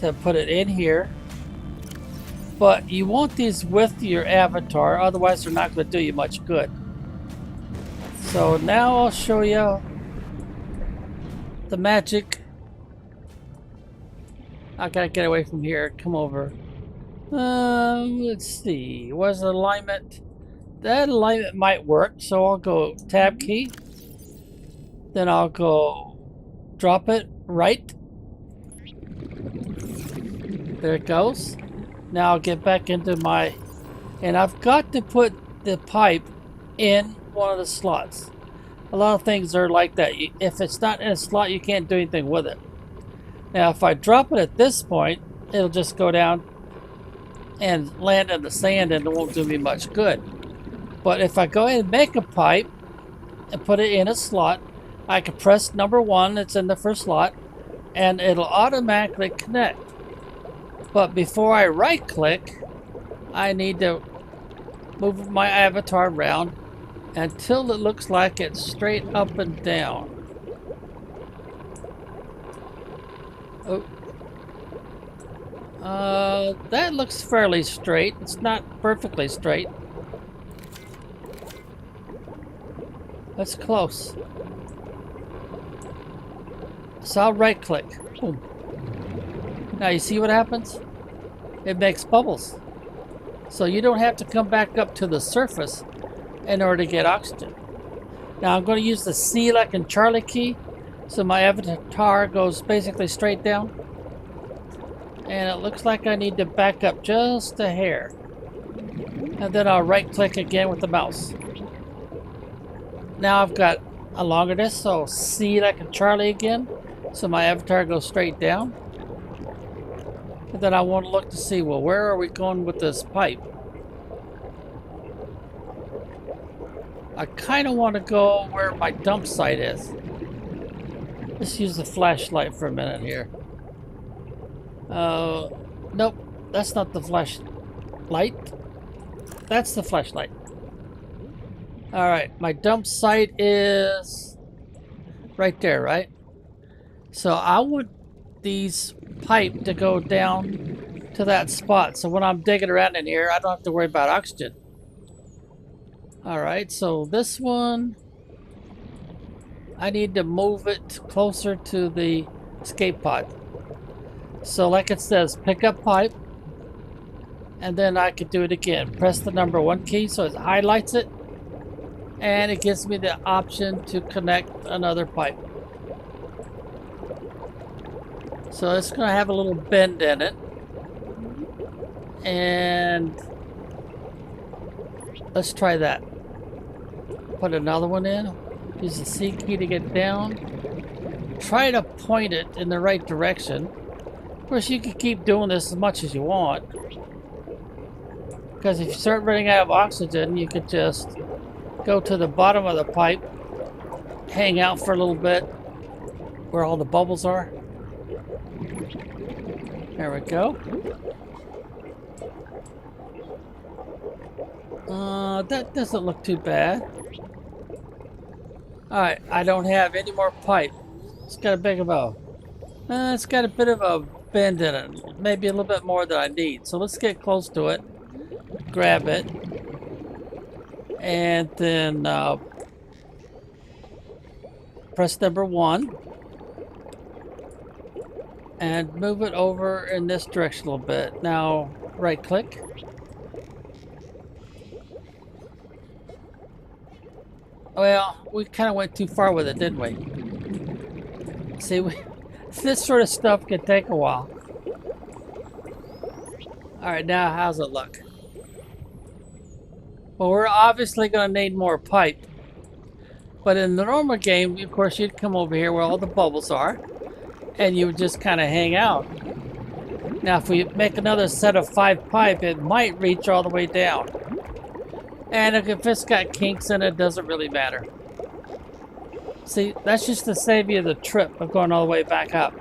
to put it in here. But you want these with your avatar, otherwise they're not going to do you much good. So now I'll show you the magic. I gotta get away from here. Come over. Let's see. What's the alignment? That alignment might work, so I'll go tab key. Then I'll go drop it right. There it goes. Now I'll get back into my, and I've got to put the pipe in one of the slots. A lot of things are like that. If it's not in a slot, you can't do anything with it. Now if I drop it at this point, it'll just go down and land in the sand and it won't do me much good. But if I go ahead and make a pipe and put it in a slot, I can press number 1, it's in the first slot, and it'll automatically connect. But before I right click, I need to move my avatar around until it looks like it's straight up and down. Oh. That looks fairly straight. It's not perfectly straight. That's close. So I'll right click. Boom. Now you see what happens? It makes bubbles. So you don't have to come back up to the surface in order to get oxygen. Now I'm going to use the C like in Charlie key. So my avatar goes basically straight down. And it looks like I need to back up just a hair. And then I'll right click again with the mouse. Now I've got a longer this, so C like in Charlie again. So my avatar goes straight down. And then I want to look to see, well, where are we going with this pipe? I kind of want to go where my dump site is. Let's use the flashlight for a minute here. Nope, that's not the flashlight. That's the flashlight. Alright, my dump site is right there, right? So I want these pipe to go down to that spot. So when I'm digging around in here, I don't have to worry about oxygen. Alright, so this one, I need to move it closer to the escape pod. So like it says, pick up pipe. And then I could do it again. Press the number 1 key so it highlights it. And it gives me the option to connect another pipe. So it's going to have a little bend in it. And let's try that. Put another one in. Use the C key to get down. Try to point it in the right direction. Of course, you can keep doing this as much as you want. Because if you start running out of oxygen, you could just go to the bottom of the pipe, hang out for a little bit where all the bubbles are. There we go. That doesn't look too bad. Alright, I don't have any more pipe. It's got a bit of a bend in it. Maybe a little bit more than I need. So let's get close to it. Grab it. And then press number 1. And move it over in this direction a little bit. Now, right click. Well, we kind of went too far with it, didn't we? See, this sort of stuff can take a while. Alright, now how's it look? Well, we're obviously going to need more pipe. But in the normal game, of course, you'd come over here where all the bubbles are. And you would just kind of hang out. Now, if we make another set of 5 pipe, it might reach all the way down. And if it's got kinks in it, it doesn't really matter. See, that's just to save you the trip of going all the way back up.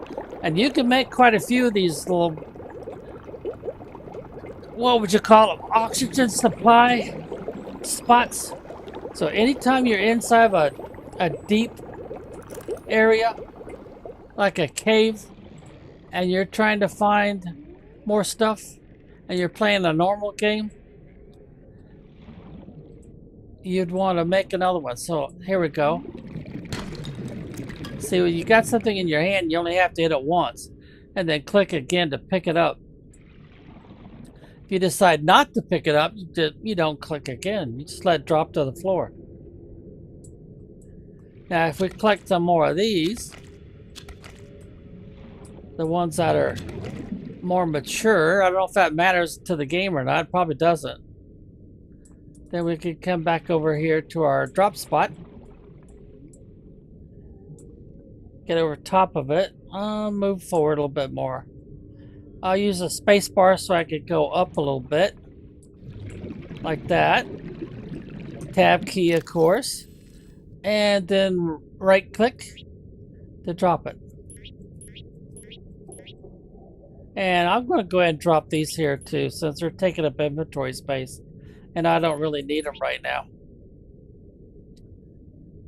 And you can make quite a few of these little, what would you call them? Oxygen supply spots. So anytime you're inside of a deep area, like a cave, and you're trying to find more stuff, and you're playing a normal game, you'd want to make another one. So here we go. See, when you got something in your hand, you only have to hit it once and then click again to pick it up. If you decide not to pick it up, you don't click again. You just let it drop to the floor. Now if we collect some more of these, the ones that are more mature, I don't know if that matters to the game or not. It probably doesn't. Then we can come back over here to our drop spot. Get over top of it. Move forward a little bit more. I'll use a space bar so I could go up a little bit. Like that. Tab key, of course. And then right click to drop it. And I'm going to go ahead and drop these here too, since they're taking up inventory space. And I don't really need them right now.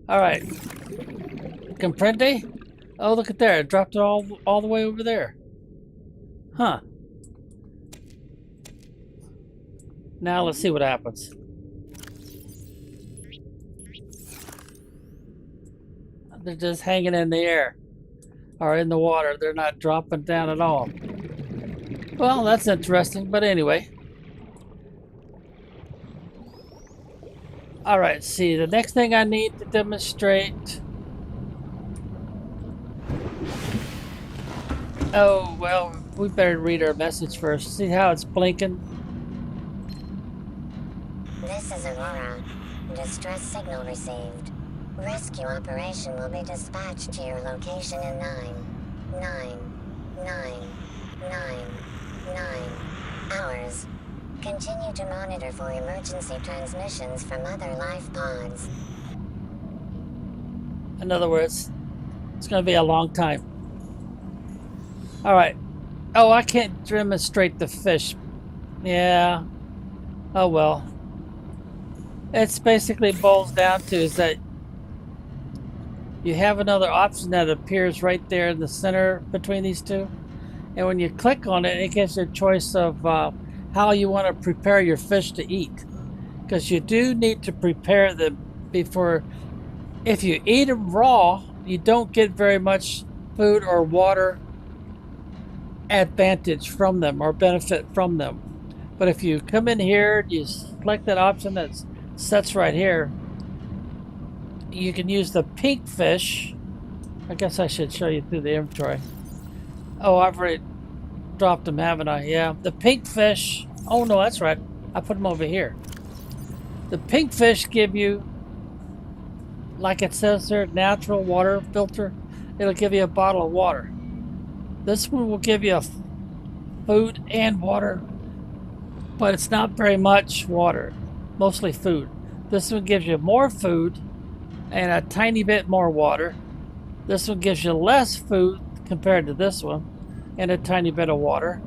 Alright. Comprende? Oh, look at there. It dropped it all the way over there. Huh. Now let's see what happens. They're just hanging in the air. Or in the water. They're not dropping down at all. Well, that's interesting. But anyway. Alright, see, the next thing I need to demonstrate... Oh, well, we better read our message first. See how it's blinking? This is Aurora. Distress signal received. Rescue operation will be dispatched to your location in 9 hours. Continue to monitor for emergency transmissions from other life pods. In other words, it's going to be a long time. Alright. Oh, I can't demonstrate the fish. Yeah. Oh well. It's basically boils down to is that you have another option that appears right there in the center between these two. And when you click on it, it gives you a choice of how you want to prepare your fish to eat. Because you do need to prepare them before... If you eat them raw, you don't get very much food or water advantage from them or benefit from them. But if you come in here, you select that option that sets right here, you can use the pink fish. I guess I should show you through the inventory. Oh, I've already dropped them, haven't I? Yeah, the pink fish. Oh no, that's right. I put them over here. The pink fish give you, like it says there, natural water filter. It'll give you a bottle of water. This one will give you food and water, but it's not very much water, mostly food. This one gives you more food and a tiny bit more water. This one gives you less food compared to this one and a tiny bit of water.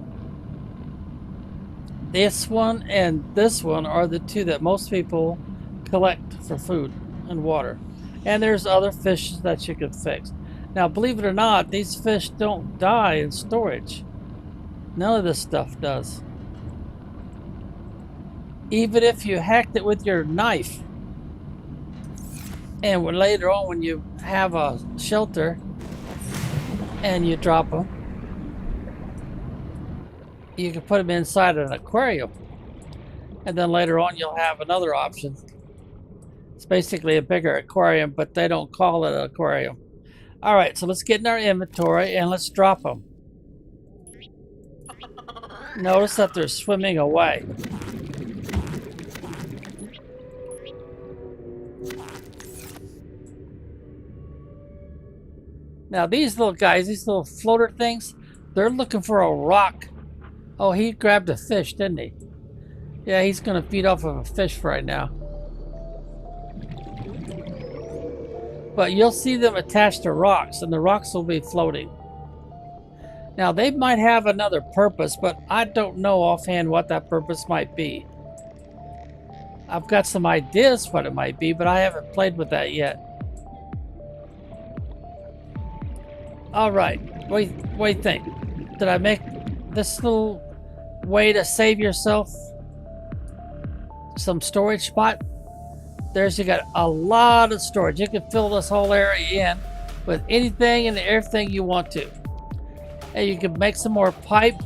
This one and this one are the two that most people collect for food and water. And there's other fish that you can fix. Now, believe it or not, these fish don't die in storage. None of this stuff does. Even if you hacked it with your knife, and later on when you have a shelter and you drop them, you can put them inside an aquarium. And then later on you'll have another option. It's basically a bigger aquarium, but they don't call it an aquarium. All right, so let's get in our inventory and let's drop them. Notice that they're swimming away. Now these little guys, these little floater things, they're looking for a rock. Oh, he grabbed a fish, didn't he? Yeah, he's gonna feed off of a fish right now. But you'll see them attached to rocks, and the rocks will be floating. Now, they might have another purpose, but I don't know offhand what that purpose might be. I've got some ideas what it might be, but I haven't played with that yet. All right, what do you think? Did I make this little way to save yourself some storage spot? You got a lot of storage. You can fill this whole area in with anything and everything you want to. And you can make some more pipe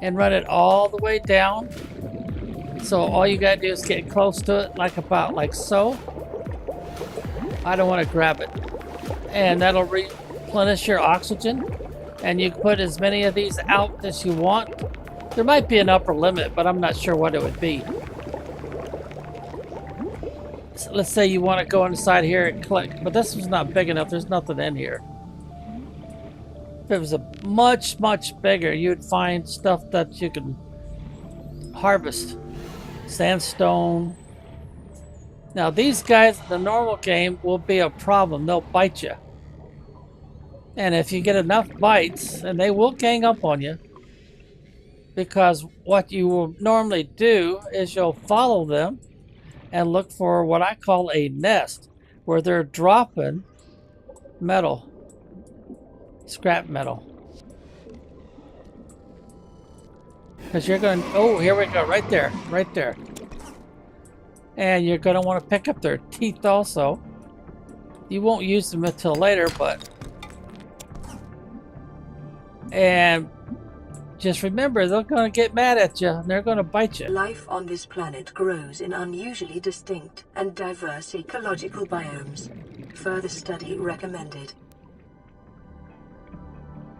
and run it all the way down. So all you gotta do is get close to it, like so. I don't want to grab it. And that'll replenish your oxygen. And you can put as many of these out as you want. There might be an upper limit, but I'm not sure what it would be. So let's say you want to go inside here and collect, but this one's not big enough. There's nothing in here. If it was a much bigger, you'd find stuff that you can harvest. Sandstone. Now these guys in the normal game will be a problem. They'll bite you. And if you get enough bites, and they will gang up on you, because what you will normally do is you'll follow them and look for what I call a nest, where they're dropping metal, scrap metal. Because you're going, oh, here we go, right there. And you're going to want to pick up their teeth also. You won't use them until later, but... And just remember, they're going to get mad at you, and they're going to bite you. Life on this planet grows in unusually distinct and diverse ecological biomes. Further study recommended.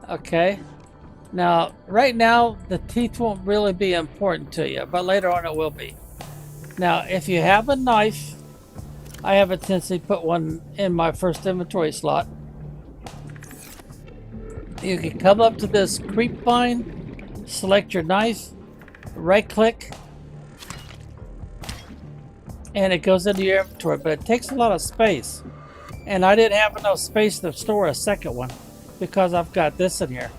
Okay. Now, right now, the teeth won't really be important to you, but later on it will be. Now, if you have a knife, I have a tendency to put one in my first inventory slot. You can come up to this creep vine, select your knife, right click, and it goes into your inventory, but it takes a lot of space. And I didn't have enough space to store a second one because I've got this in here.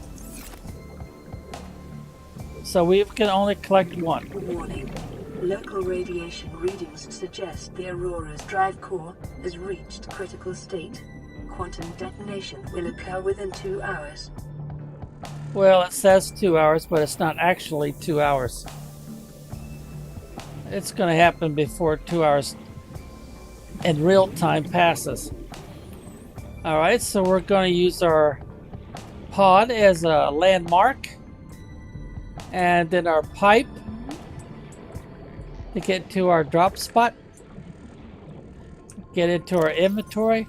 So we can only collect one. Warning. Local radiation readings suggest the Aurora's drive core has reached critical state. Quantum detonation will occur within 2 hours. Well, it says 2 hours, but it's not actually 2 hours. It's going to happen before 2 hours in real time passes. Alright, so we're going to use our pod as a landmark. And then our pipe to get to our drop spot, get into our inventory,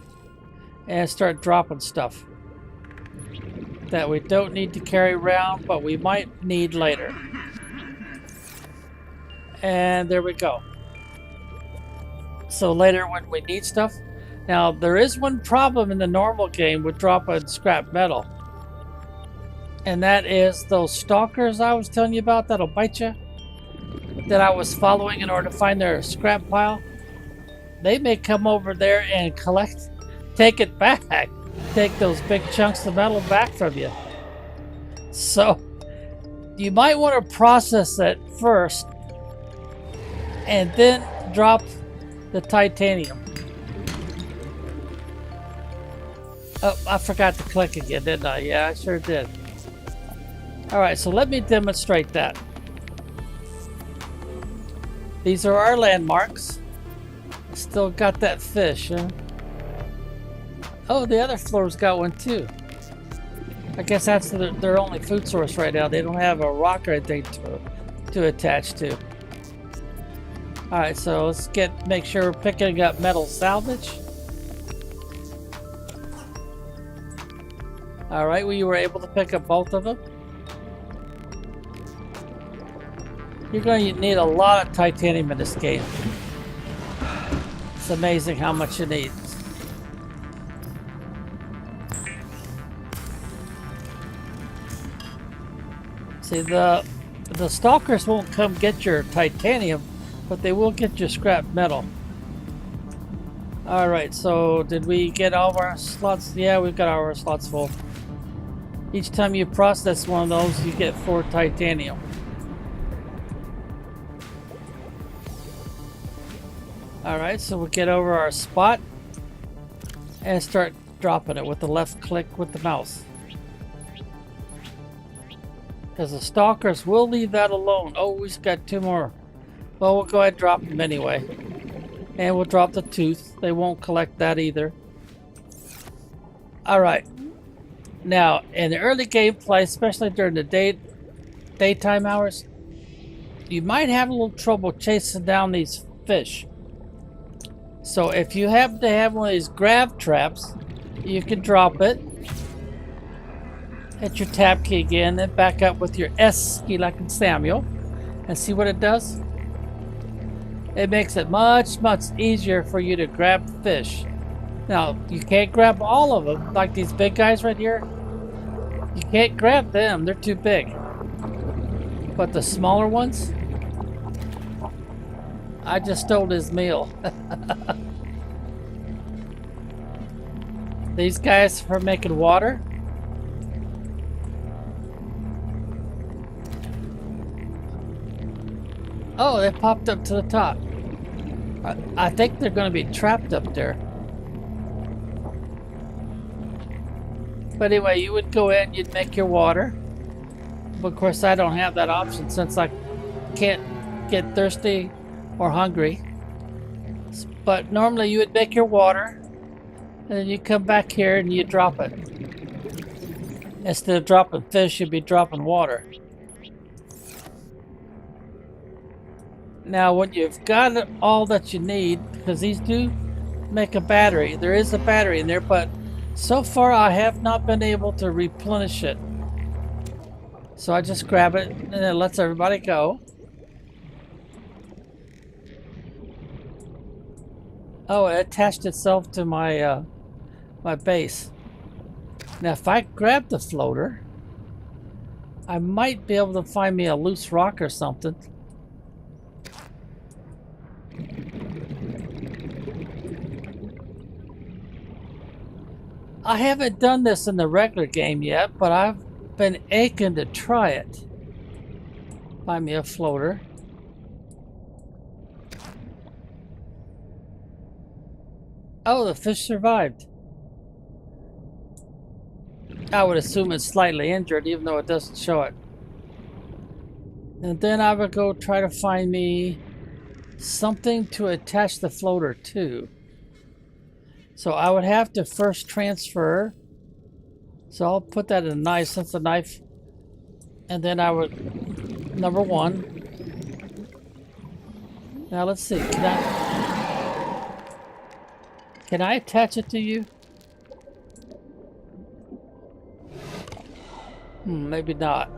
and start dropping stuff that we don't need to carry around, but we might need later. And there we go. So later when we need stuff. Now, there is one problem in the normal game with dropping scrap metal. And that is those stalkers I was telling you about that'll bite you, that I was following in order to find their scrap pile. They may come over there and take it back. Take those big chunks of metal back from you. So, you might want to process it first and then drop the titanium. Oh, I forgot to click again, didn't I? Yeah, I sure did. Alright, so let me demonstrate that. These are our landmarks. Still got that fish, huh? Oh, the other floor's got one too. I guess that's their only food source right now. They don't have a rock or anything to attach to. Alright, so let's make sure we're picking up metal salvage. Alright, we were able to pick up both of them. You're going to need a lot of titanium in this game. It's amazing how much you need. See, the stalkers won't come get your titanium, but they will get your scrap metal. Alright, so did we get all of our slots? Yeah, we've got all our slots full. Each time you process one of those, you get 4 titanium. Alright, so we'll get over our spot and start dropping it with the left click with the mouse. Because the stalkers will leave that alone. Oh, we've got 2 more. Well, we'll go ahead and drop them anyway. And we'll drop the tooth. They won't collect that either. Alright. Now, in the early gameplay, especially during the daytime hours, you might have a little trouble chasing down these fish. So if you happen to have one of these grab traps, you can drop it. Hit your tab key again, then back up with your S key like in Samuel, and see what it does. It makes it much, much easier for you to grab fish. Now, you can't grab all of them, like these big guys right here. You can't grab them, they're too big. But the smaller ones, I just stole his meal. These guys for making water. Oh, they popped up to the top. I think they're going to be trapped up there. But anyway, you would go in, you'd make your water. But of course, I don't have that option since I can't get thirsty or hungry. But normally you would make your water, and then you come back here and you drop it. Instead of dropping fish, you'd be dropping water. Now, when you've got all that you need, because these do make a battery, there is a battery in there, but so far I have not been able to replenish it. So I just grab it and it lets everybody go. Oh, it attached itself to my my base. Now, if I grab the floater, I might be able to find me a loose rock or something. I haven't done this in the regular game yet, but I've been aching to try it. Find me a floater. Oh, the fish survived. I would assume it's slightly injured, even though it doesn't show it. And then I would go try to find me something to attach the floater to. So I would have to first transfer. So I'll put that in a knife, since the knife. And then I would, number 1. Now let's see. Can I attach it to you? Maybe not.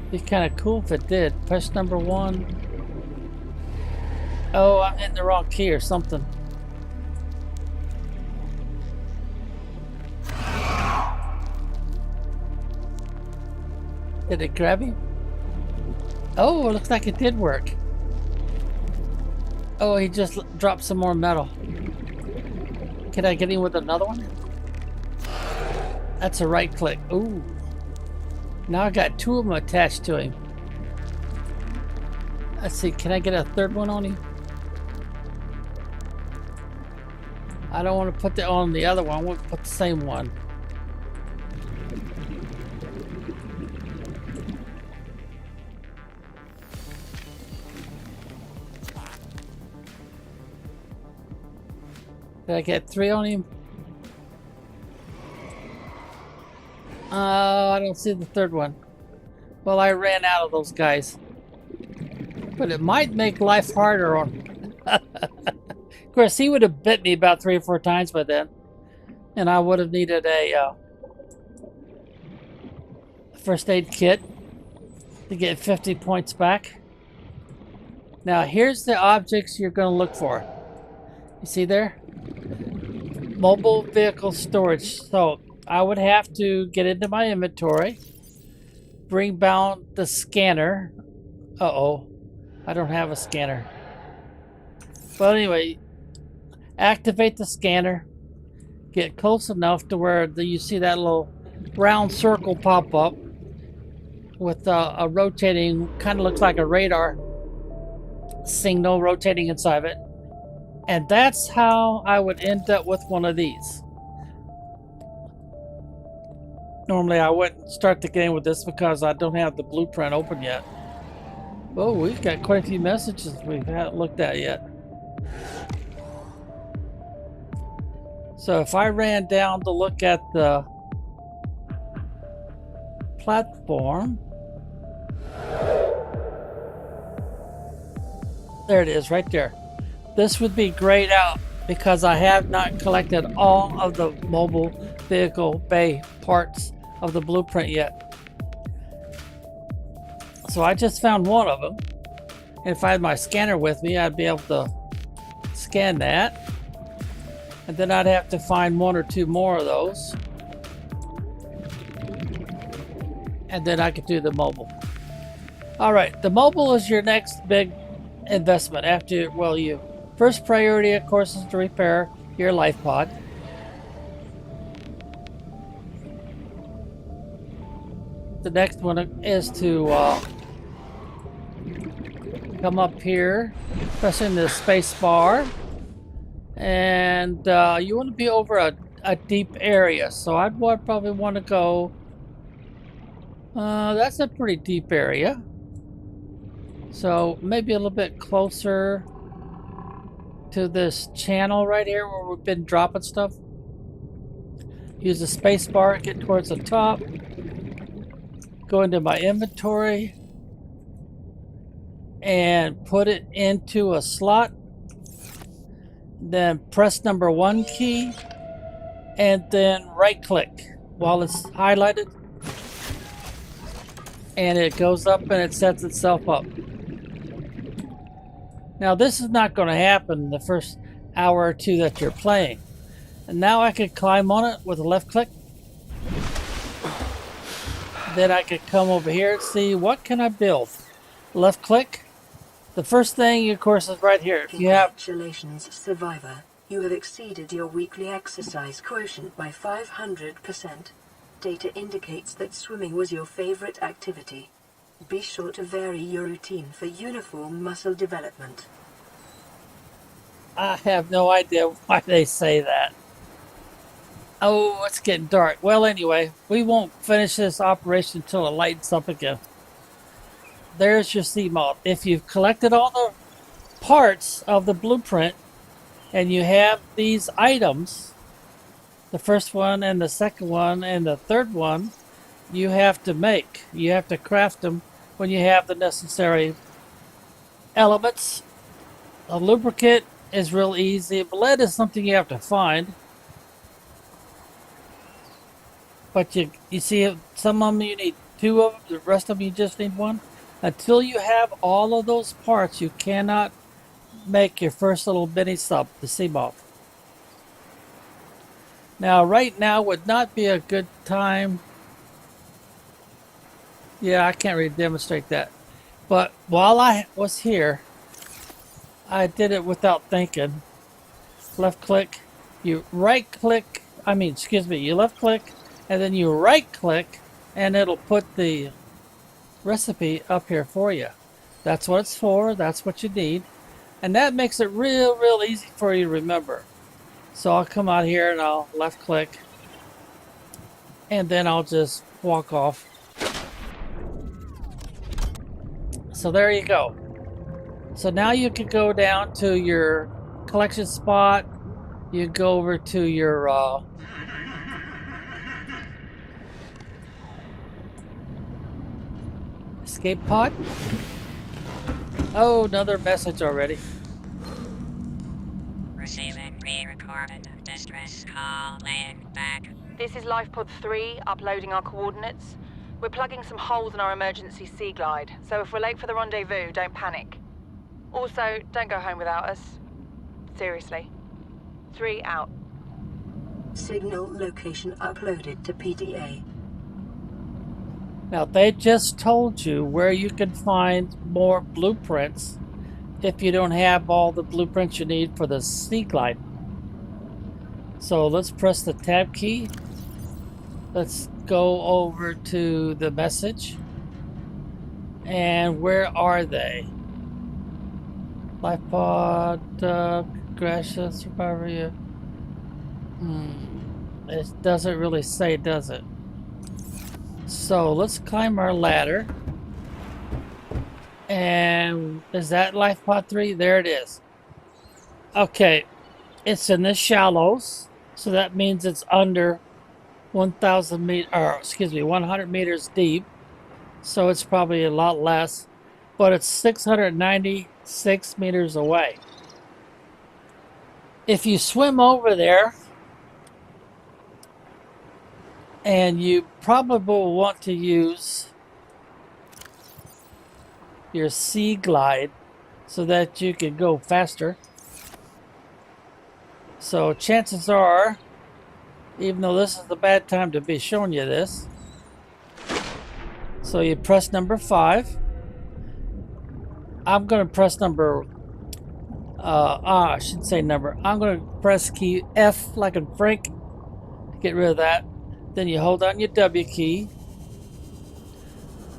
Be kind of cool if it did. Press number 1. Oh, I'm in the wrong key or something. Did it grab you? Oh, it looks like it did work. Oh, he just dropped some more metal. Can I get him with another one? That's a right click. Ooh. Now I got 2 of them attached to him. Let's see, can I get a third one on him? I don't want to put that on the other one. I want to put the same one. Did I get 3 on him? I don't see the third one. Well, I ran out of those guys. But it might make life harder on him. Of course, he would have bit me about 3 or 4 times by then. And I would have needed a first aid kit to get 50 points back. Now, here's the objects you're going to look for. You see there? Mobile vehicle storage. So I would have to get into my inventory, bring down the scanner. Uh-oh, I don't have a scanner. But anyway, activate the scanner, get close enough to where you see that little round circle pop up with a rotating, kind of looks like a radar signal rotating inside of it. And that's how I would end up with one of these. Normally I wouldn't start the game with this because I don't have the blueprint open yet. Oh, we've got quite a few messages we haven't looked at yet. So if I ran down to look at the platform, there it is right there. This would be grayed out because I have not collected all of the mobile vehicle bay parts of the blueprint yet. So I just found one of them. And if I had my scanner with me, I'd be able to scan that. And then I'd have to find 1 or 2 more of those. And then I could do the mobile. All right, the mobile is your next big investment after, well, you first priority, of course, is to repair your life pod. The next one is to come up here, pressing the space bar, and you want to be over a deep area. So I'd probably want to go. That's a pretty deep area. So maybe a little bit closer to this channel right here where we've been dropping stuff. Use the space bar, get towards the top. Go into my inventory and put it into a slot. Then press number 1 key and then right click while it's highlighted. And it goes up and it sets itself up. Now this is not going to happen the first hour or 2 that you're playing. And now I could climb on it with a left click. Then I could come over here and see what can I build. Left click. The first thing, of course, is right here. If you have... Congratulations, Survivor. You have exceeded your weekly exercise quotient by 500%. Data indicates that swimming was your favorite activity. Be sure to vary your routine for uniform muscle development. I have no idea why they say that. Oh, it's getting dark. Well, anyway, we won't finish this operation until it lightens up again. There's your sea moth. If you've collected all the parts of the blueprint and you have these items, the first one and the second one and the third one, you have to make. You have to craft them when you have the necessary elements. A lubricant is real easy. Lead is something you have to find. But you see, some of them you need 2 of them, the rest of them you just need 1. Until you have all of those parts, you cannot make your first little mini sub, the Seamoth. Now, right now would not be a good time. Yeah, I can't really demonstrate that. But while I was here, I did it without thinking. Left click, you right click, you left click, and then you right click, and it'll put the recipe up here for you. That's what it's for, that's what you need. And that makes it real easy for you to remember. So I'll come out here and I'll left click, and then I'll just walk off. So there you go. So now you can go down to your collection spot. You go over to your escape pod. Oh, another message already. Receiving pre-recorded distress call. Laying back. This is LifePod 3, uploading our coordinates. We're plugging some holes in our emergency sea glide, so if we're late for the rendezvous, don't panic. Also, don't go home without us. Seriously. 3 out. Signal location uploaded to PDA. Now, they just told you where you can find more blueprints if you don't have all the blueprints you need for the sea glide. So let's press the tab key. Let's go over to the message. And where are they? Life pod, Gracia, Survivor, yeah. It doesn't really say, does it? So let's climb our ladder. And is that Life Pod 3? There it is. Okay, it's in the shallows, so that means it's under 1,000 meters, or excuse me, 100 meters deep. So it's probably a lot less, but it's 696 meters away. If you swim over there, and you probably will want to use your sea glide so that you can go faster. So chances are, even though this is the bad time to be showing you this, so you press number 5. I'm going to press number, I should say number. I'm going to press key F like in Frank to get rid of that. Then you hold down your W key.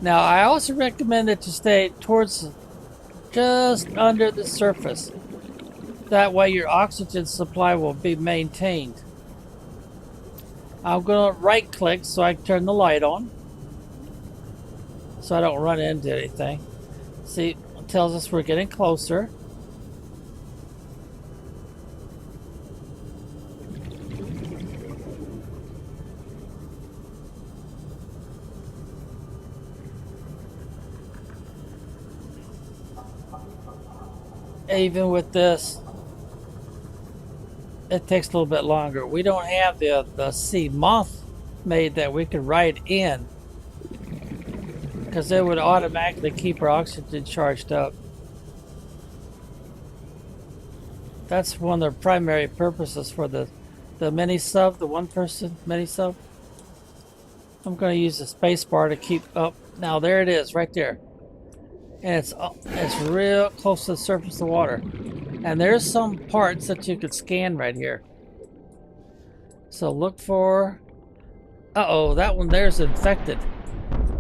Now, I also recommend that you stay towards just under the surface. That way your oxygen supply will be maintained. I'm going to right click so I can turn the light on, so I don't run into anything. See, it tells us we're getting closer. Even with this, it takes a little bit longer. We don't have the sea moth made that we could ride in, because it would automatically keep our oxygen charged up. That's one of the primary purposes for the mini sub, the 1-person mini sub. I'm going to use the space bar to keep up. Now there it is, right there. And it's real close to the surface of the water. And there's some parts that you could scan right here. So look for... Uh-oh, that one there's infected.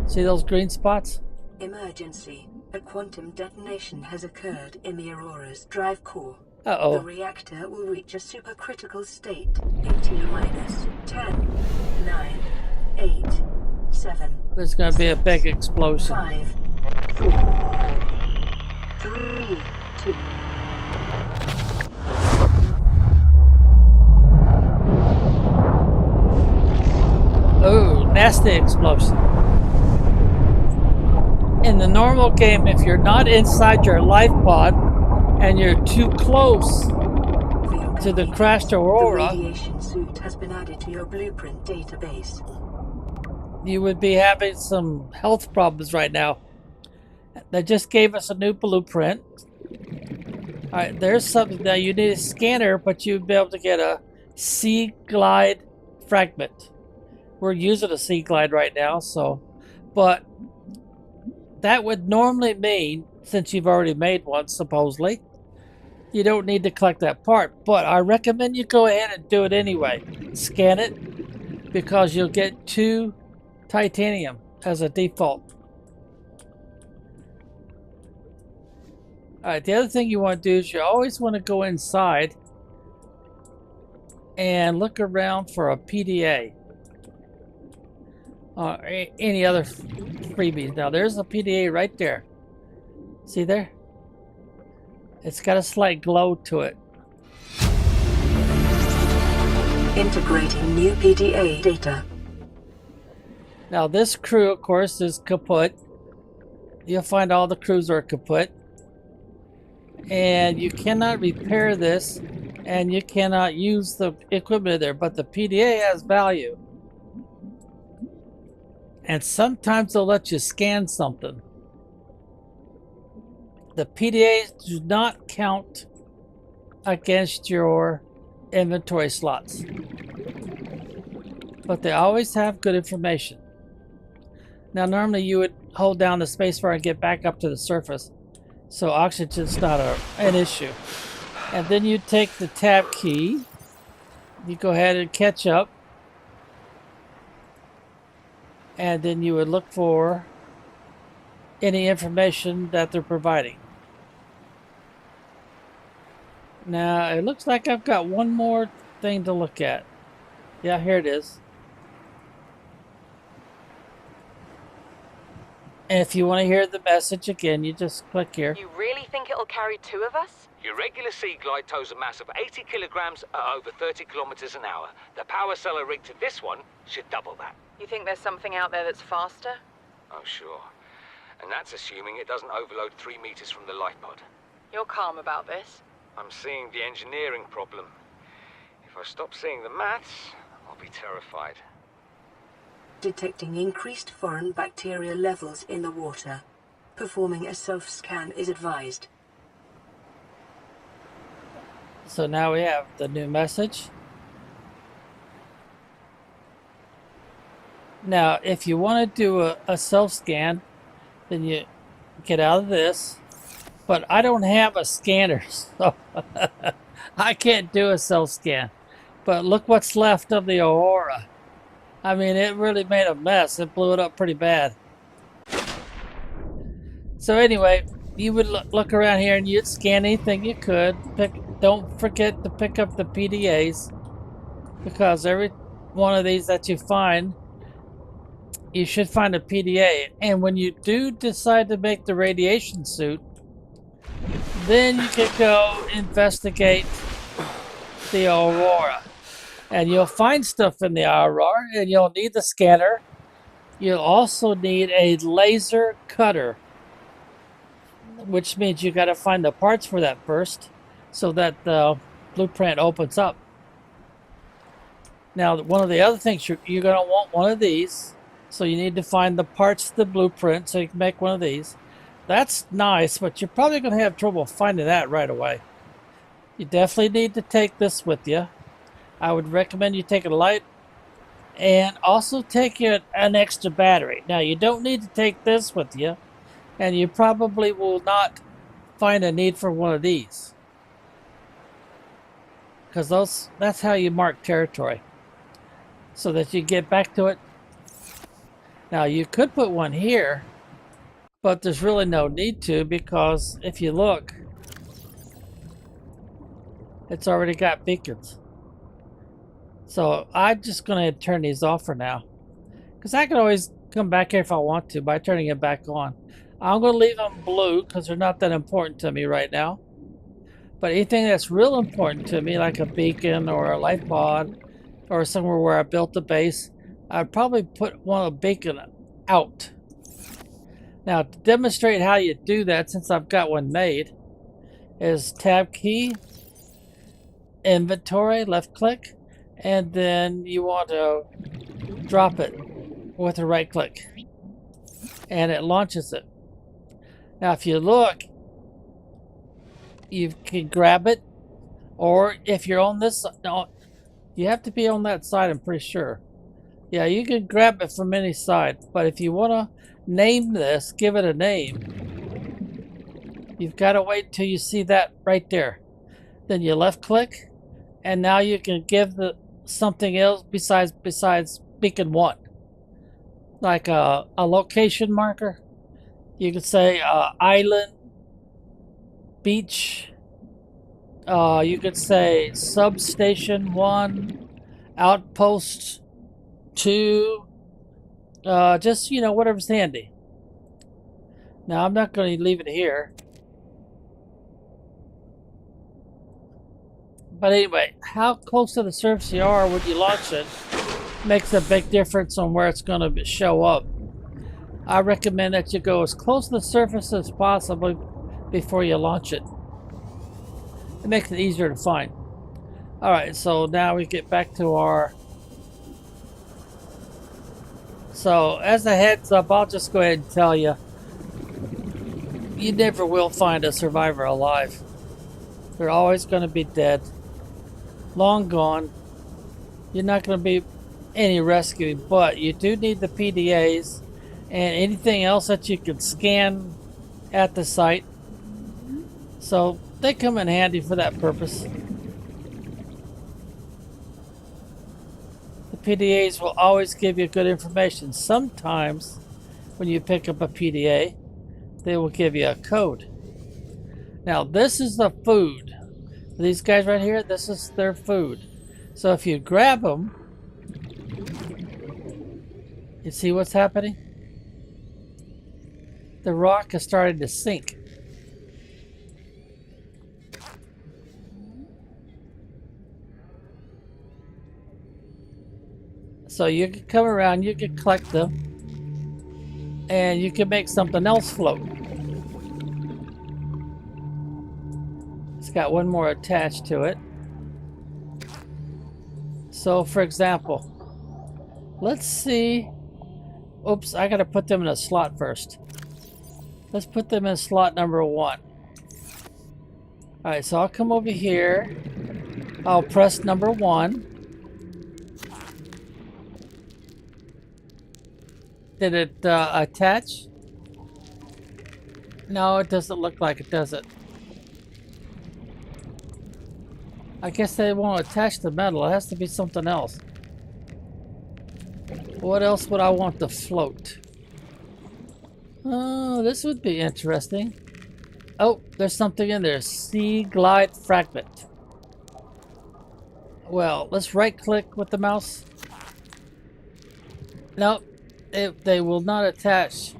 See those green spots? Emergency. A quantum detonation has occurred in the Aurora's drive core. Uh-oh. The reactor will reach a supercritical state in T-minus 10, 9, 8, 7. There's going to be a big explosion. 5, 4, 3, 2. Oh, nasty explosion. in the normal game, if you're not inside your life pod and you're too close to the crashed Aurora, the radiation suit has been added to your blueprint database. you would be having some health problems right now. They just gave us a new blueprint. All right, there's something now. You need a scanner, but you'd be able to get a Sea Glide fragment. We're using a Sea Glide right now, but that would normally mean, since you've already made one, supposedly, you don't need to collect that part. But I recommend you go ahead and do it anyway. Scan it, because you'll get 2 titanium as a default. Alright, the other thing you want to do is you always want to go inside and look around for a PDA. Or any other freebies. Now there's a PDA right there. See there? It's got a slight glow to it. Integrating new PDA data. Now this crew, of course, is kaput. You'll find all the crews are kaput. And you cannot repair this, and you cannot use the equipment there, but the PDA has value. And sometimes they'll let you scan something. The PDAs do not count against your inventory slots, but they always have good information. Now normally you would hold down the spacebar and get back up to the surface, so oxygen's not an issue. And then you take the tab key, you go ahead and catch up, and then you would look for any information that they're providing. Now it looks like I've got one more thing to look at. Yeah, here it is. And if you want to hear the message again, you just click here. You really think it'll carry 2 of us? Your regular Sea Glide tows a mass of 80 kilograms at over 30 kilometers an hour. The power cellar rigged to this one should double that. You think there's something out there that's faster? Oh, sure. And that's assuming it doesn't overload 3 meters from the life pod. You're calm about this? I'm seeing the engineering problem. If I stop seeing the maths, I'll be terrified. Detecting increased foreign bacteria levels in the water. Performing a self-scan is advised. So now we have the new message. Now, if you want to do a self-scan, then you get out of this. But I don't have a scanner, so I can't do a self-scan. But look what's left of the Aurora. I mean, it really made a mess. It blew it up pretty bad. So anyway, you would look around here and you'd scan anything you could. Don't forget to pick up the PDAs, because every one of these that you find, you should find a PDA. And when you do decide to make the radiation suit, then you can go investigate the Aurora. And you'll find stuff in the Aurora, and you'll need the scanner. You'll also need a laser cutter, which means you got to find the parts for that first, so that the blueprint opens up. Now, one of the other things, you're going to want one of these, so you need to find the parts of the blueprint so you can make one of these. That's nice, but you're probably going to have trouble finding that right away. You definitely need to take this with you. I would recommend you take a light, and also take an extra battery. Now, you don't need to take this with you, and you probably will not find a need for one of these, because that's how you mark territory, so that you get back to it. Now, you could put one here, but there's really no need to, because if you look, it's already got beacons. So I'm just going to turn these off for now, because I can always come back here if I want to by turning it back on. I'm going to leave them blue because they're not that important to me right now. But anything that's real important to me, like a beacon or a life pod or somewhere where I built the base, I'd probably put one of the beacon out. Now, to demonstrate how you do that, since I've got one made, is tab key, inventory, left click, and then you want to drop it with a right click, and it launches it. Now, if you look, you can grab it, or if you're on this, no, you have to be on that side, I'm pretty sure. Yeah, you can grab it from any side, but if you want to name this, give it a name, you've got to wait till you see that right there. Then you left click, and now you can give the something else besides beacon 1, like a location marker. You could say island, beach. You could say substation 1, outpost 2. Just, you know, whatever's handy. Now, I'm not going to leave it here. But anyway, how close to the surface you are when you launch it makes a big difference on where it's going to show up. I recommend that you go as close to the surface as possible before you launch it. It makes it easier to find. Alright, so now we get back to our... So, as a heads up, I'll just go ahead and tell you, you never will find a survivor alive. They're always going to be dead. Long gone. You're not going to be any rescuing, but you do need the PDAs and anything else that you can scan at the site. So, they come in handy for that purpose. The PDAs will always give you good information. Sometimes, when you pick up a PDA, they will give you a code. Now, this is the food. These guys right here, this is their food. So if you grab them, you see what's happening? The rock is starting to sink. So you can come around, you can collect them, and you can make something else float. It's got one more attached to it. So for example, let's see. Oops, I gotta put them in a slot first. Let's put them in slot number 1. Alright, so I'll come over here. I'll press number 1. Did it attach? No, it doesn't look like it, does it? I guess they won't attach the metal. It has to be something else. What else would I want to float? Oh, this would be interesting. Oh, there's something in there. Sea glide fragment. Well, let's right click with the mouse. Nope. They will not attach.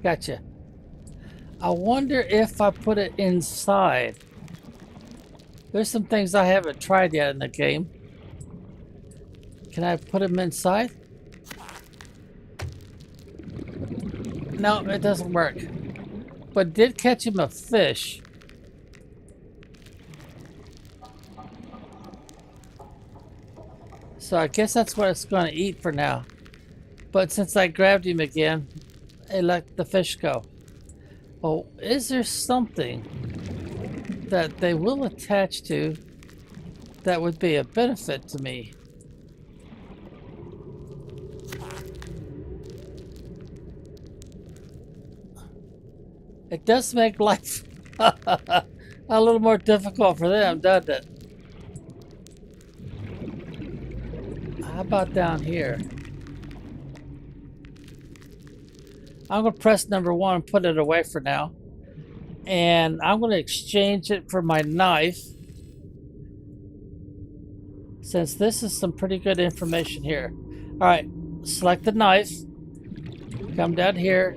Gotcha. I wonder if I put it inside. There's some things I haven't tried yet in the game. Can I put them inside? No, it doesn't work. But did catch him a fish. So I guess that's what it's going to eat for now. But since I grabbed him again, I let the fish go. Oh, is there something that they will attach to that would be a benefit to me? It does make life a little more difficult for them, doesn't it? How about down here? I'm going to press number 1 and put it away for now. And I'm going to exchange it for my knife. Since this is some pretty good information here. Alright, select the knife. Come down here.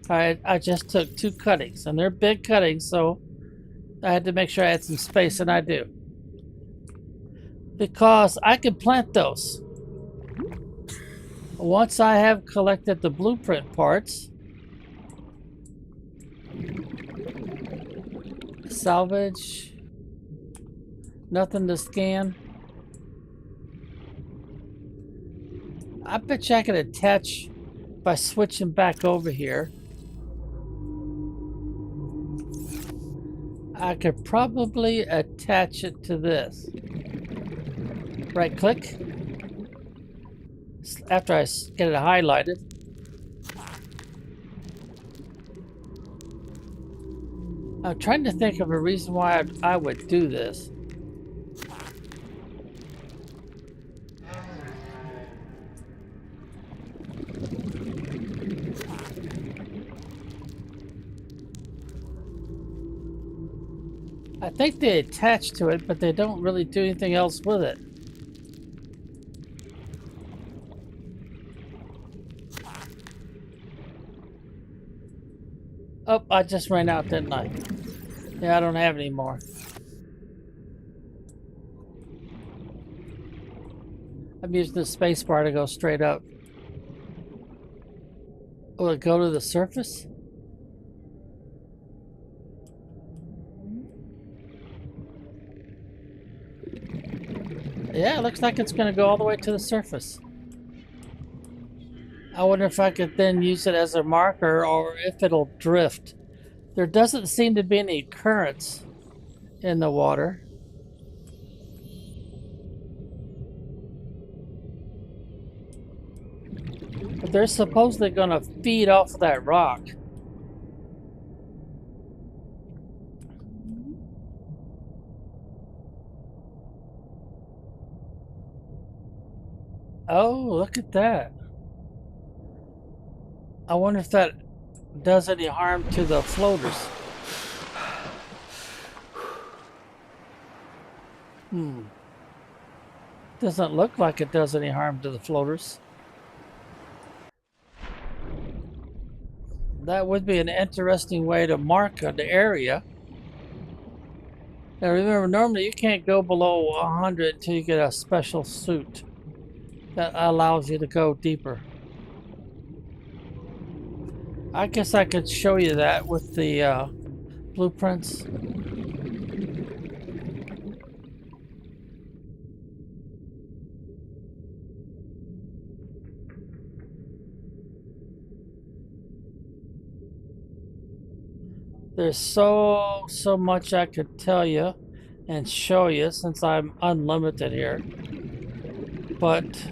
Alright, I just took 2 cuttings. And they're big cuttings, so I had to make sure I had some space, and I do. because I can plant those. Once I have collected the blueprint parts, salvage, nothing to scan. I bet you I could attach by switching back over here. I could probably attach it to this. Right click. After I get it highlighted. I'm trying to think of a reason why I would do this. I think they attach to it, but they don't really do anything else with it. Oh, I just ran out, didn't I? Yeah, I don't have any more. I'm using the space bar to go straight up. Will it go to the surface? Yeah, it looks like it's going to go all the way to the surface. I wonder if I could then use it as a marker or if it'll drift. There doesn't seem to be any currents in the water. But they're supposedly going to feed off of that rock. Oh, look at that. I wonder if that does any harm to the floaters. Doesn't look like it does any harm to the floaters. That would be an interesting way to mark the area. Now remember, normally you can't go below 100 until you get a special suit that allows you to go deeper. I guess I could show you that with the blueprints. There's so much I could tell you and show you since I'm unlimited here. But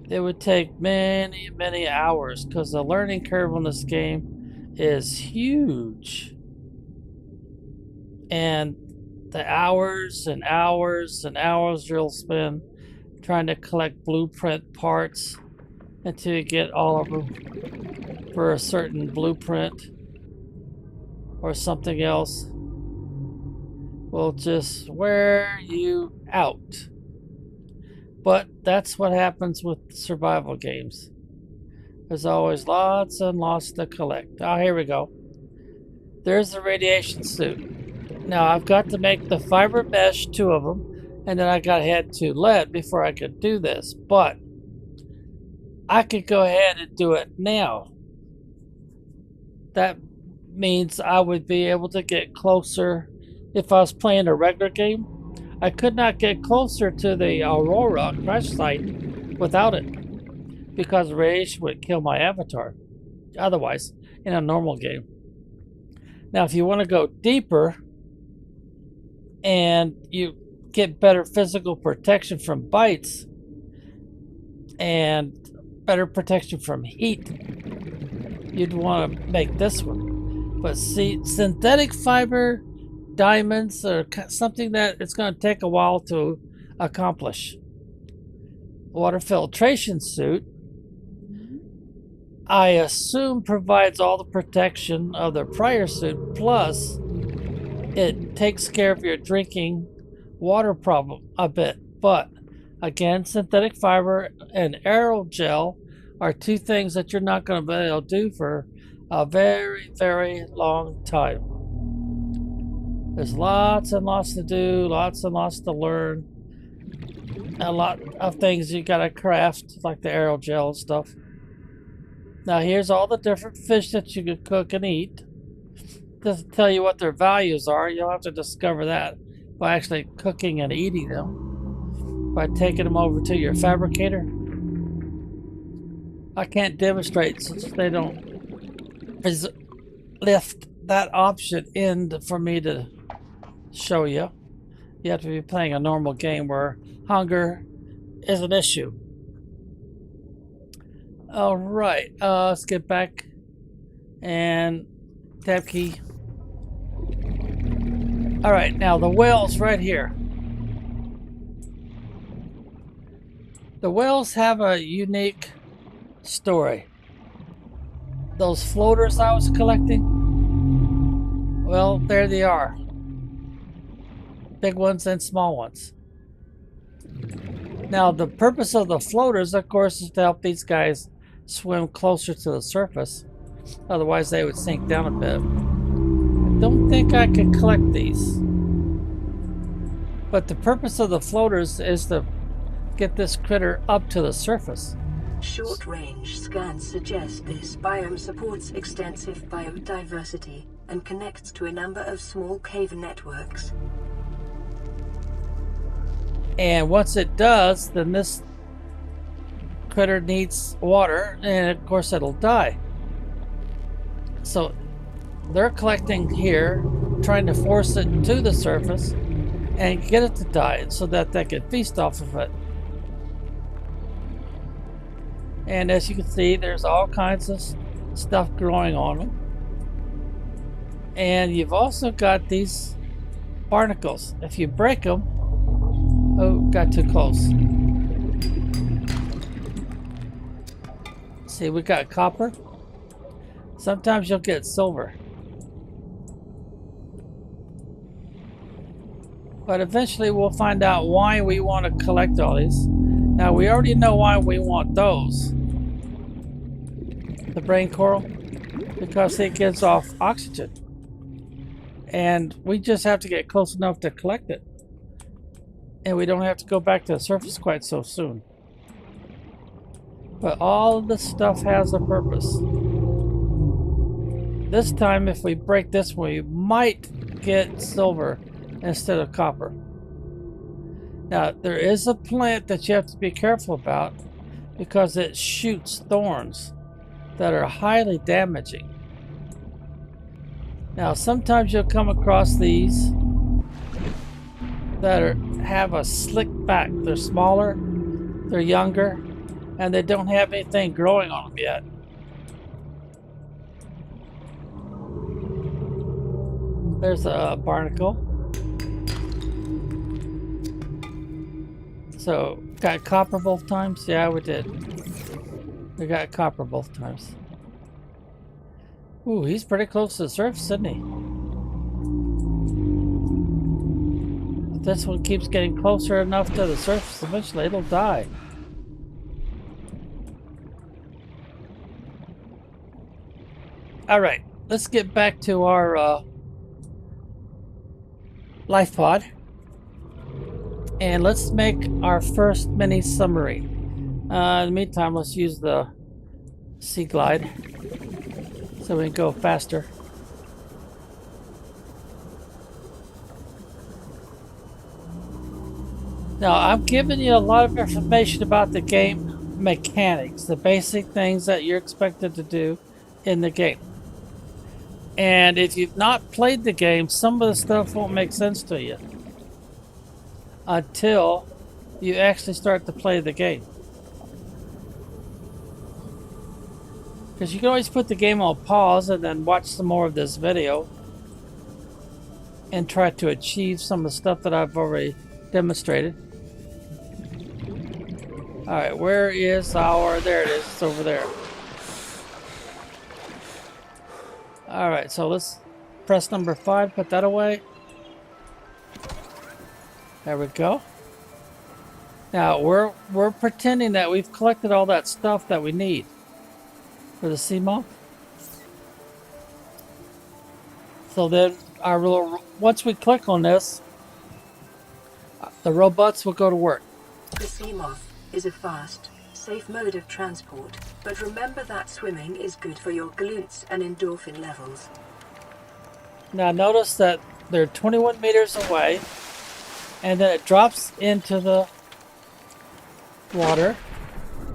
it would take many hours because the learning curve on this game is huge. And the hours and hours and hours you'll spend trying to collect blueprint parts until you get all of them for a certain blueprint or something else will just wear you out. But that's what happens with survival games. There's always lots and lots to collect. Oh, here we go. There's the radiation suit. Now I've got to make the fiber mesh, 2 of them, and then I got to head to lead before I could do this. But I could go ahead and do it now. That means I would be able to get closer. If I was playing a regular game, I could not get closer to the Aurora crash site without it because radiation would kill my avatar otherwise in a normal game. Now if you want to go deeper and you get better physical protection from bites and better protection from heat, you'd want to make this one. But see, synthetic fiber diamonds are something that it's going to take a while to accomplish. Water filtration suit, I assume, provides all the protection of the prior suit, plus it takes care of your drinking water problem a bit. But again, synthetic fiber and aerogel are 2 things that you're not going to be able to do for a very long time. There's lots and lots to do, lots and lots to learn. A lot of things you gotta craft, like the aerogel and stuff. Now here's all the different fish that you can cook and eat. Doesn't tell you what their values are. You'll have to discover that by actually cooking and eating them. By taking them over to your fabricator. I can't demonstrate since they don't lift that option in for me to show you. You have to be playing a normal game where hunger is an issue. All right, let's get back and tab key. All right, now the whales right here. The whales have a unique story. Those floaters I was collecting, well, there they are. Big ones and small ones. Now, the purpose of the floaters, of course, is to help these guys swim closer to the surface. Otherwise, they would sink down a bit. I don't think I can collect these. But the purpose of the floaters is to get this critter up to the surface. Short-range scans suggest this biome supports extensive biodiversity and connects to a number of small cave networks. And once it does, then this critter needs water, and of course it'll die. So they're collecting here, trying to force it to the surface and get it to die so that they can feast off of it. And as you can see, there's all kinds of stuff growing on them. And you've also got these barnacles. If you break them, oh, got too close. See, we got copper. Sometimes you'll get silver. But eventually we'll find out why we want to collect all these. Now, we already know why we want those. The brain coral, because it gives off oxygen. And we just have to get close enough to collect it. And we don't have to go back to the surface quite so soon. But all of this stuff has a purpose. This time, if we break this one, we might get silver instead of copper. Now, there is a plant that you have to be careful about because it shoots thorns that are highly damaging. Now, sometimes you'll come across these that have a slick back. They're smaller, they're younger, and they don't have anything growing on them yet. There's a barnacle. So, got copper both times? Yeah, we did. We got copper both times. Ooh, he's pretty close to the surface, isn't he? If this one keeps getting closer enough to the surface, eventually it'll die. Alright, let's get back to our life pod. And let's make our first mini submarine. In the meantime, let's use the Sea Glide so we can go faster. Now, I'm giving you a lot of information about the game mechanics, the basic things that you're expected to do in the game. And if you've not played the game, some of the stuff won't make sense to you until you actually start to play the game. Because you can always put the game on pause and then watch some more of this video and try to achieve some of the stuff that I've already demonstrated. Alright, where is our... There it is, it's over there. Alright, so let's press number 5, put that away. There we go. Now, we're pretending that we've collected all that stuff that we need for the sea moth. So then, our little... Once we click on this, the robots will go to work. The Seamoth is a fast, safe mode of transport, but remember that swimming is good for your glutes and endorphin levels. Now notice that they're 21 meters away, and then it drops into the water,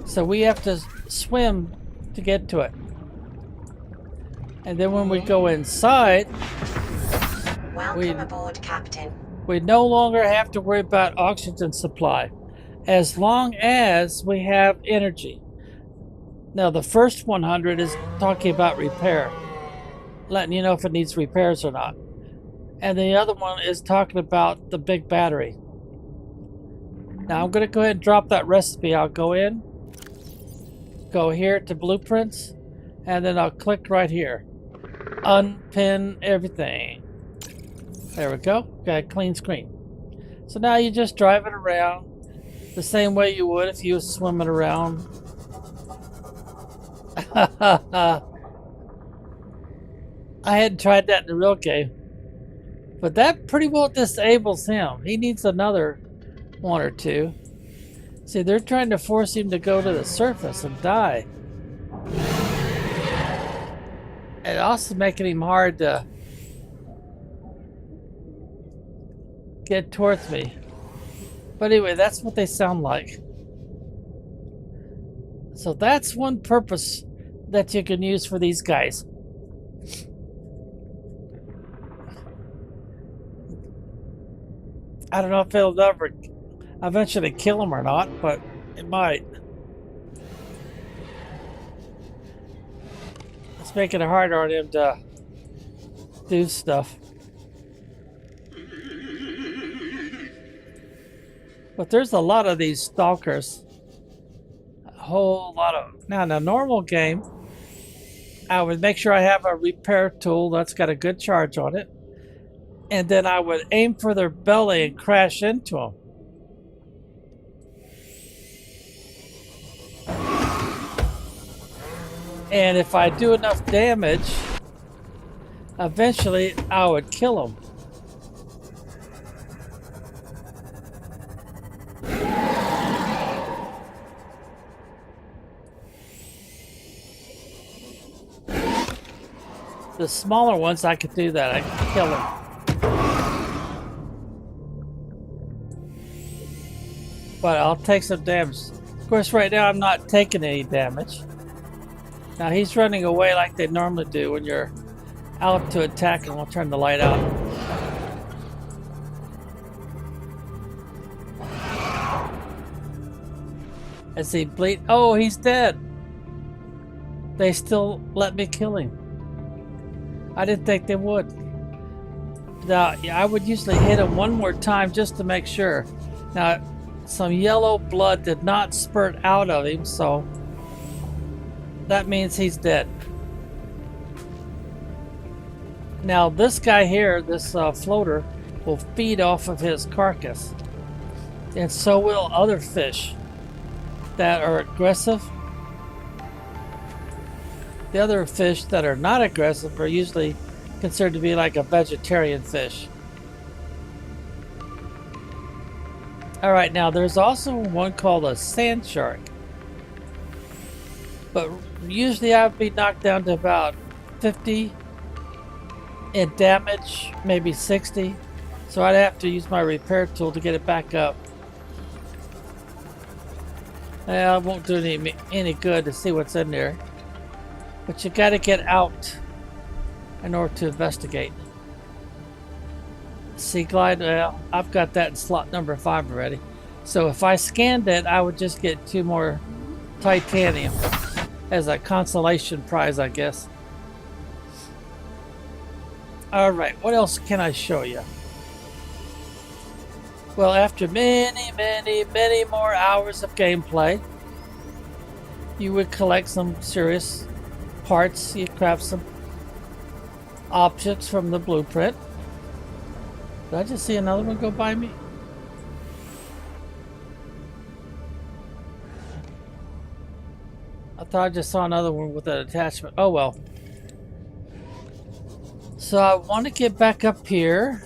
so we have to swim to get to it. And then when we go inside, Welcome aboard, Captain. we no longer have to worry about oxygen supply, as long as we have energy. Now the first 100 is talking about repair, letting you know if it needs repairs or not. And the other one is talking about the big battery. Now I'm going to go ahead and drop that recipe. I'll go in, go here to blueprints, and then I'll click right here. Unpin everything. There we go. Got a clean screen. So now you just drive it around the same way you would if you were swimming around. I hadn't tried that in the real game, but that pretty well disables him. He needs another one or two. See, they're trying to force him to go to the surface and die. And also making him hard to get towards me. But anyway, that's what they sound like. So that's one purpose that you can use for these guys. I don't know if it'll ever eventually kill him or not, but it might. It's making it harder on him to do stuff. But there's a lot of these stalkers. A whole lot of them. Now in a normal game, I would make sure I have a repair tool that's got a good charge on it. And then I would aim for their belly and crash into them. And if I do enough damage, eventually I would kill them. The smaller ones, I could do that. I could kill them. But I'll take some damage. Of course, right now I'm not taking any damage. Now he's running away like they normally do when you're out to attack, and we'll turn the light out. As he bleed. Oh, he's dead. They still let me kill him. I didn't think they would. Now, I would usually hit him one more time just to make sure. Now, some yellow blood did not spurt out of him, so that means he's dead. Now, this guy here, this floater, will feed off of his carcass. And so will other fish that are aggressive. The other fish that are not aggressive are usually considered to be like a vegetarian fish. Alright, now there's also one called a sand shark. But usually I would be knocked down to about 50 in damage, maybe 60. So I'd have to use my repair tool to get it back up. It won't do any good to see what's in there. But you gotta get out in order to investigate. Sea glide, well, I've got that in slot number 5 already. So if I scanned it, I would just get 2 more titanium as a consolation prize, I guess. Alright, what else can I show you? Well, after many more hours of gameplay, you would collect some serious parts. You craft some objects from the blueprint. Did I just see another one go by me? I thought I just saw another one with an attachment. Oh well. So I want to get back up here.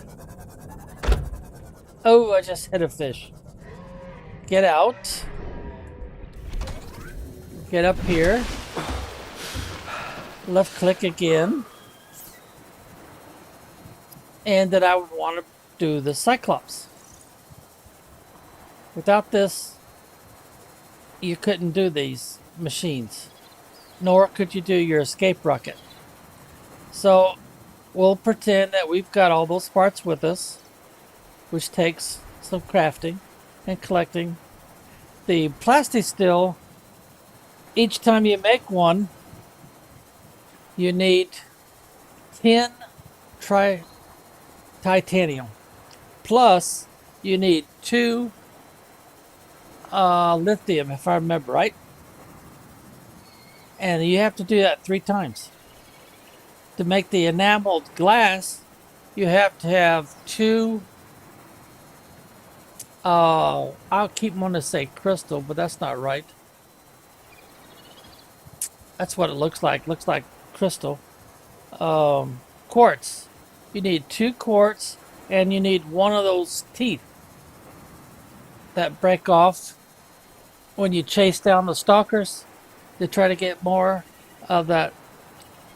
Oh, I just hit a fish. get out. Get up here. Left click again. And then I would want to do the Cyclops. Without this, you couldn't do these machines. Nor could you do your escape rocket. So we'll pretend that we've got all those parts with us, which takes some crafting and collecting. The plastic still, each time you make one, you need 10 titanium. Plus, you need 2 lithium, if I remember right. And you have to do that 3 times. To make the enameled glass, you have to have 2, I'll keep wanting to say crystal, but that's not right. That's what it looks like. Looks like crystal. Quartz. You need 2 quartz, and you need 1 of those teeth that break off when you chase down the stalkers to try to get more of that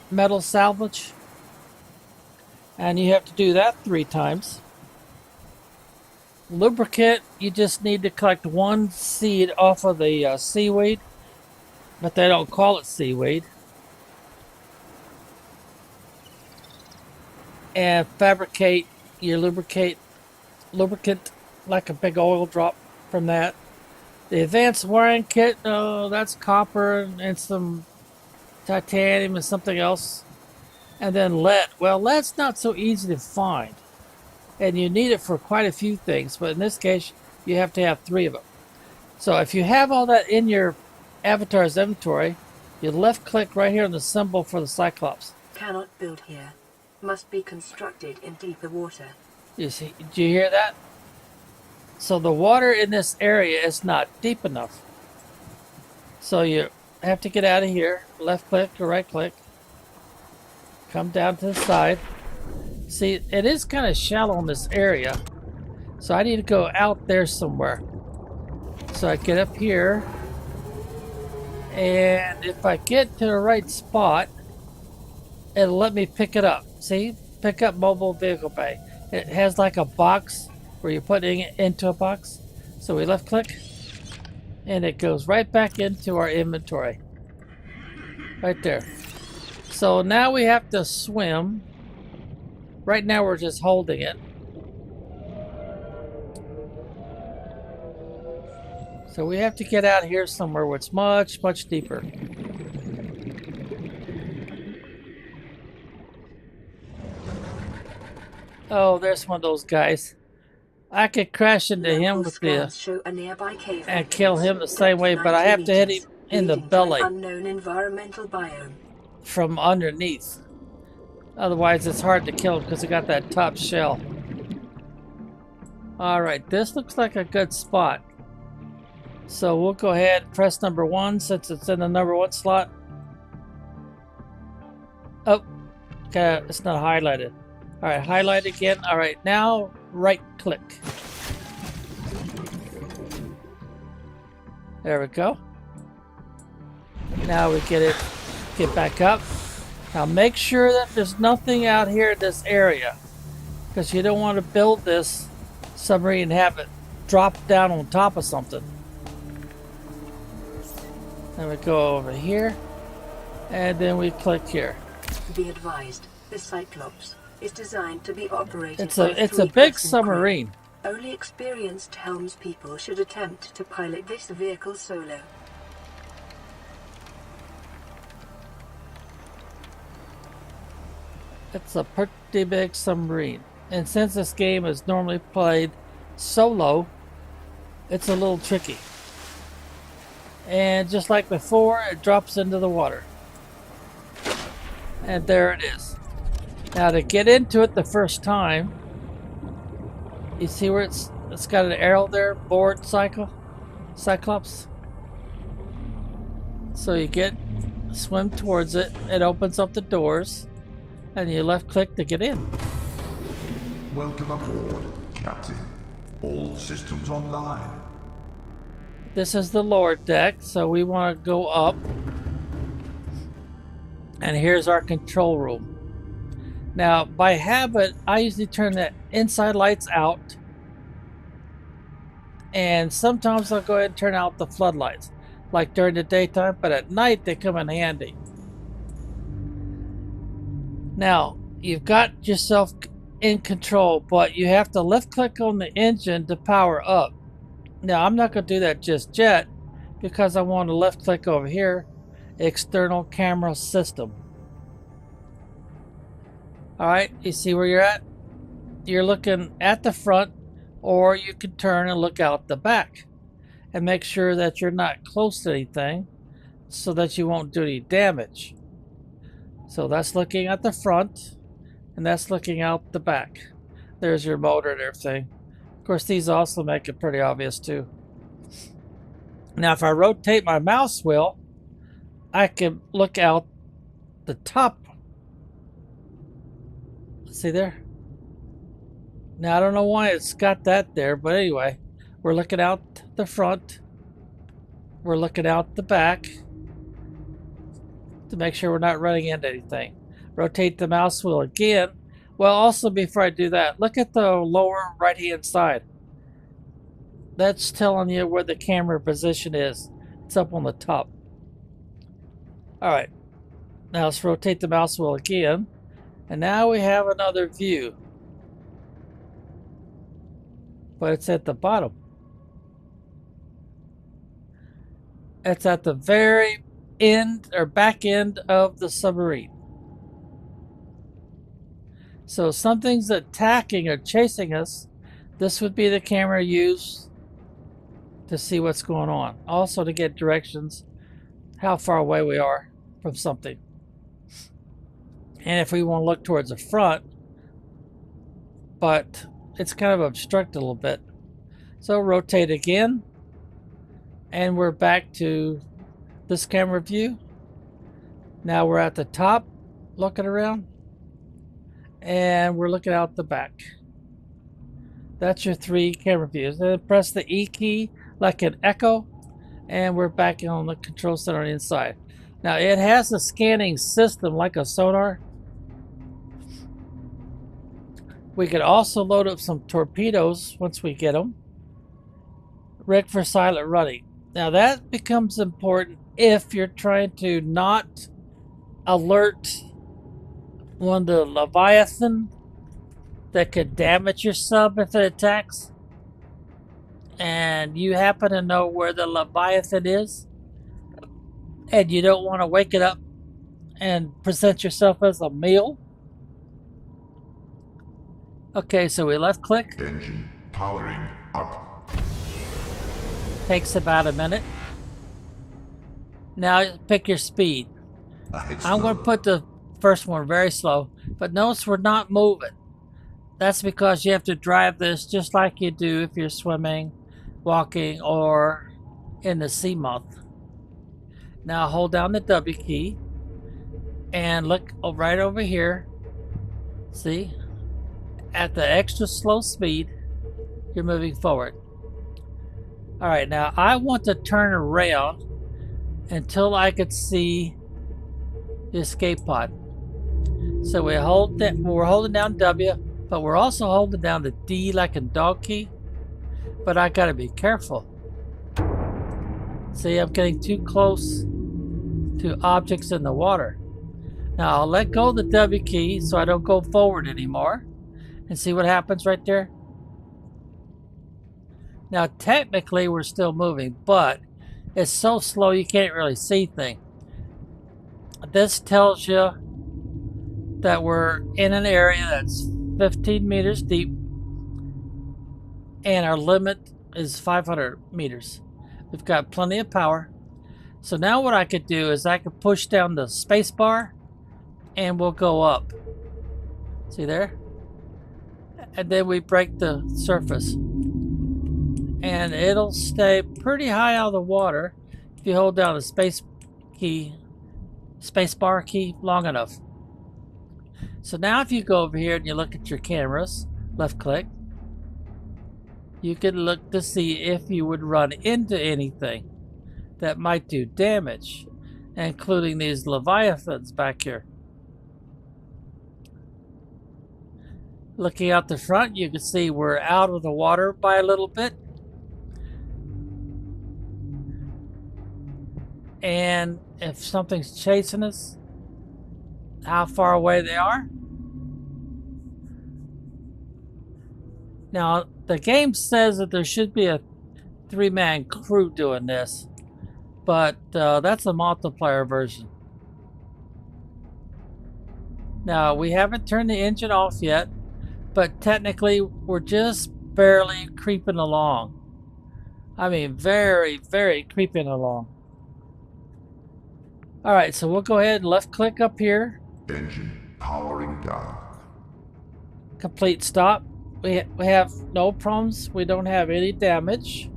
metal salvage. And you have to do that 3 times. Lubricant, you just need to collect 1 seed off of the seaweed, but they don't call it seaweed. And fabricate your lubricant like a big oil drop from that. The advanced wiring kit, that's copper and some titanium and something else. And then lead. Well, lead's not so easy to find. And you need it for quite a few things, but in this case, you have to have 3 of them. So if you have all that in your avatar's inventory, you left click right here on the symbol for the Cyclops. Cannot build here. Must be constructed in deeper water. You see, do you hear that? So the water in this area is not deep enough. So you have to get out of here, left click or right click. Come down to the side. See, it is kind of shallow in this area. So I need to go out there somewhere. So I get up here. And if I get to the right spot, it'll let me pick it up. See? Pick up mobile vehicle bay. It has like a box where you're putting it into a box. So we left click. And it goes right back into our inventory. Right there. So now we have to swim. Right now we're just holding it. So we have to get out here somewhere where it's much, much deeper. Oh, there's one of those guys. I could crash into him with the and kill him the same way, but I have to hit him in the belly unknown environmental biome from underneath. Otherwise, it's hard to kill because he got that top shell. Alright, this looks like a good spot. So we'll go ahead and press number 1 since it's in the number 1 slot. Oh, okay, it's not highlighted. Alright, highlight again. Alright, now right click. There we go. Now we get back up. Now make sure that there's nothing out here in this area, because you don't want to build this submarine and have it drop down on top of something. Then we go over here, and then we click here. Be advised, the Cyclops is designed to be operated. It's a big submarine. Crew. Only experienced helmspeople should attempt to pilot this vehicle solo. It's a pretty big submarine. And since this game is normally played solo, it's a little tricky. And just like before, it drops into the water. And there it is. Now to get into it the first time, you see where it's got an arrow there, board Cyclops. So you swim towards it, it opens up the doors, and you left click to get in. Welcome aboard, Captain. All systems online. This is the lower deck, so we want to go up. And here's our control room. Now, by habit, I usually turn the inside lights out. And sometimes I'll go ahead and turn out the floodlights, like during the daytime, but at night they come in handy. Now, you've got yourself in control, but you have to left click on the engine to power up. Now, I'm not going to do that just yet because I want to left click over here, external camera system. All right, you see where you're at? You're looking at the front, or you can turn and look out the back and make sure that you're not close to anything so that you won't do any damage. So that's looking at the front, and that's looking out the back. There's your motor and everything. Of course, these also make it pretty obvious too. Now, if I rotate my mouse wheel, I can look out the top. See there? Now, I don't know why it's got that there, but anyway, we're looking out the front. We're looking out the back to make sure we're not running into anything. Rotate the mouse wheel again. Well, also before I do that, look at the lower right-hand side. That's telling you where the camera position is. It's up on the top. All right. Now let's rotate the mouse wheel again. And now we have another view. But it's at the bottom. It's at the very end or back end of the submarine. So if something's attacking or chasing us, this would be the camera used to see what's going on. Also to get directions, how far away we are from something. And if we want to look towards the front, but it's kind of obstructed a little bit. So rotate again, and we're back to this camera view. Now we're at the top, looking around, and we're looking out the back. That's your 3 camera views. Then press the E key like an echo, and we're back on the control center on the inside. Now it has a scanning system like a sonar. We could also load up some torpedoes once we get them. Rig for silent running. Now that becomes important if you're trying to not alert one of the Leviathan that could damage your sub if it attacks. And you happen to know where the Leviathan is. And you don't want to wake it up and present yourself as a meal. Okay, so we left click. Engine powering up. Takes about a minute. Now pick your speed. I'm going to put the first one very slow, but notice we're not moving. That's because you have to drive this just like you do if you're swimming, walking, or in the sea moth. Now hold down the W key and look right over here. See? At the extra slow speed, you're moving forward. Alright, now I want to turn around until I could see the escape pod. So we're holding down W, but we're also holding down the D like a dog key. But I gotta be careful. See, I'm getting too close to objects in the water. Now I'll let go of the W key so I don't go forward anymore. And see what happens right there? Now technically we're still moving, but it's so slow you can't really see things. This tells you that we're in an area that's 15 meters deep and our limit is 500 meters. We've got plenty of power. So now what I could do is I could push down the space bar and we'll go up. See there? And then we break the surface. And it'll stay pretty high out of the water if you hold down the space bar key long enough. So now if you go over here and you look at your cameras, left click, you can look to see if you would run into anything that might do damage, including these leviathans back here. Looking out the front, you can see we're out of the water by a little bit. And if something's chasing us, how far away they are. Now, the game says that there should be a 3-man crew doing this, but that's a multiplayer version. Now, we haven't turned the engine off yet, but technically we're just barely creeping along. I mean, very, very creeping along. All right, so we'll go ahead and left click up here. Engine powering down. Complete stop. We have no problems. We don't have any damage.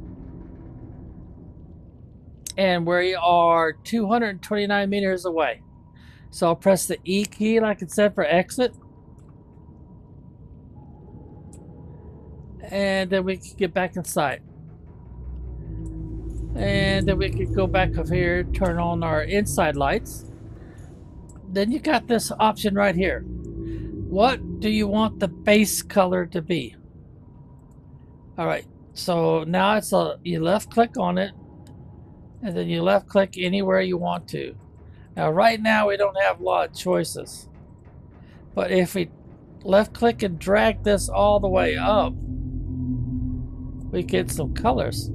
And we are 229 meters away. So I'll press the E key like it said for exit. And then we can get back inside. And then we can go back up here, turn on our inside lights. Then you got this option right here. What do you want the base color to be? All right, so now you left click on it, and then you left click anywhere you want to. Now right now we don't have a lot of choices, but if we left click and drag this all the way up, we get some colors.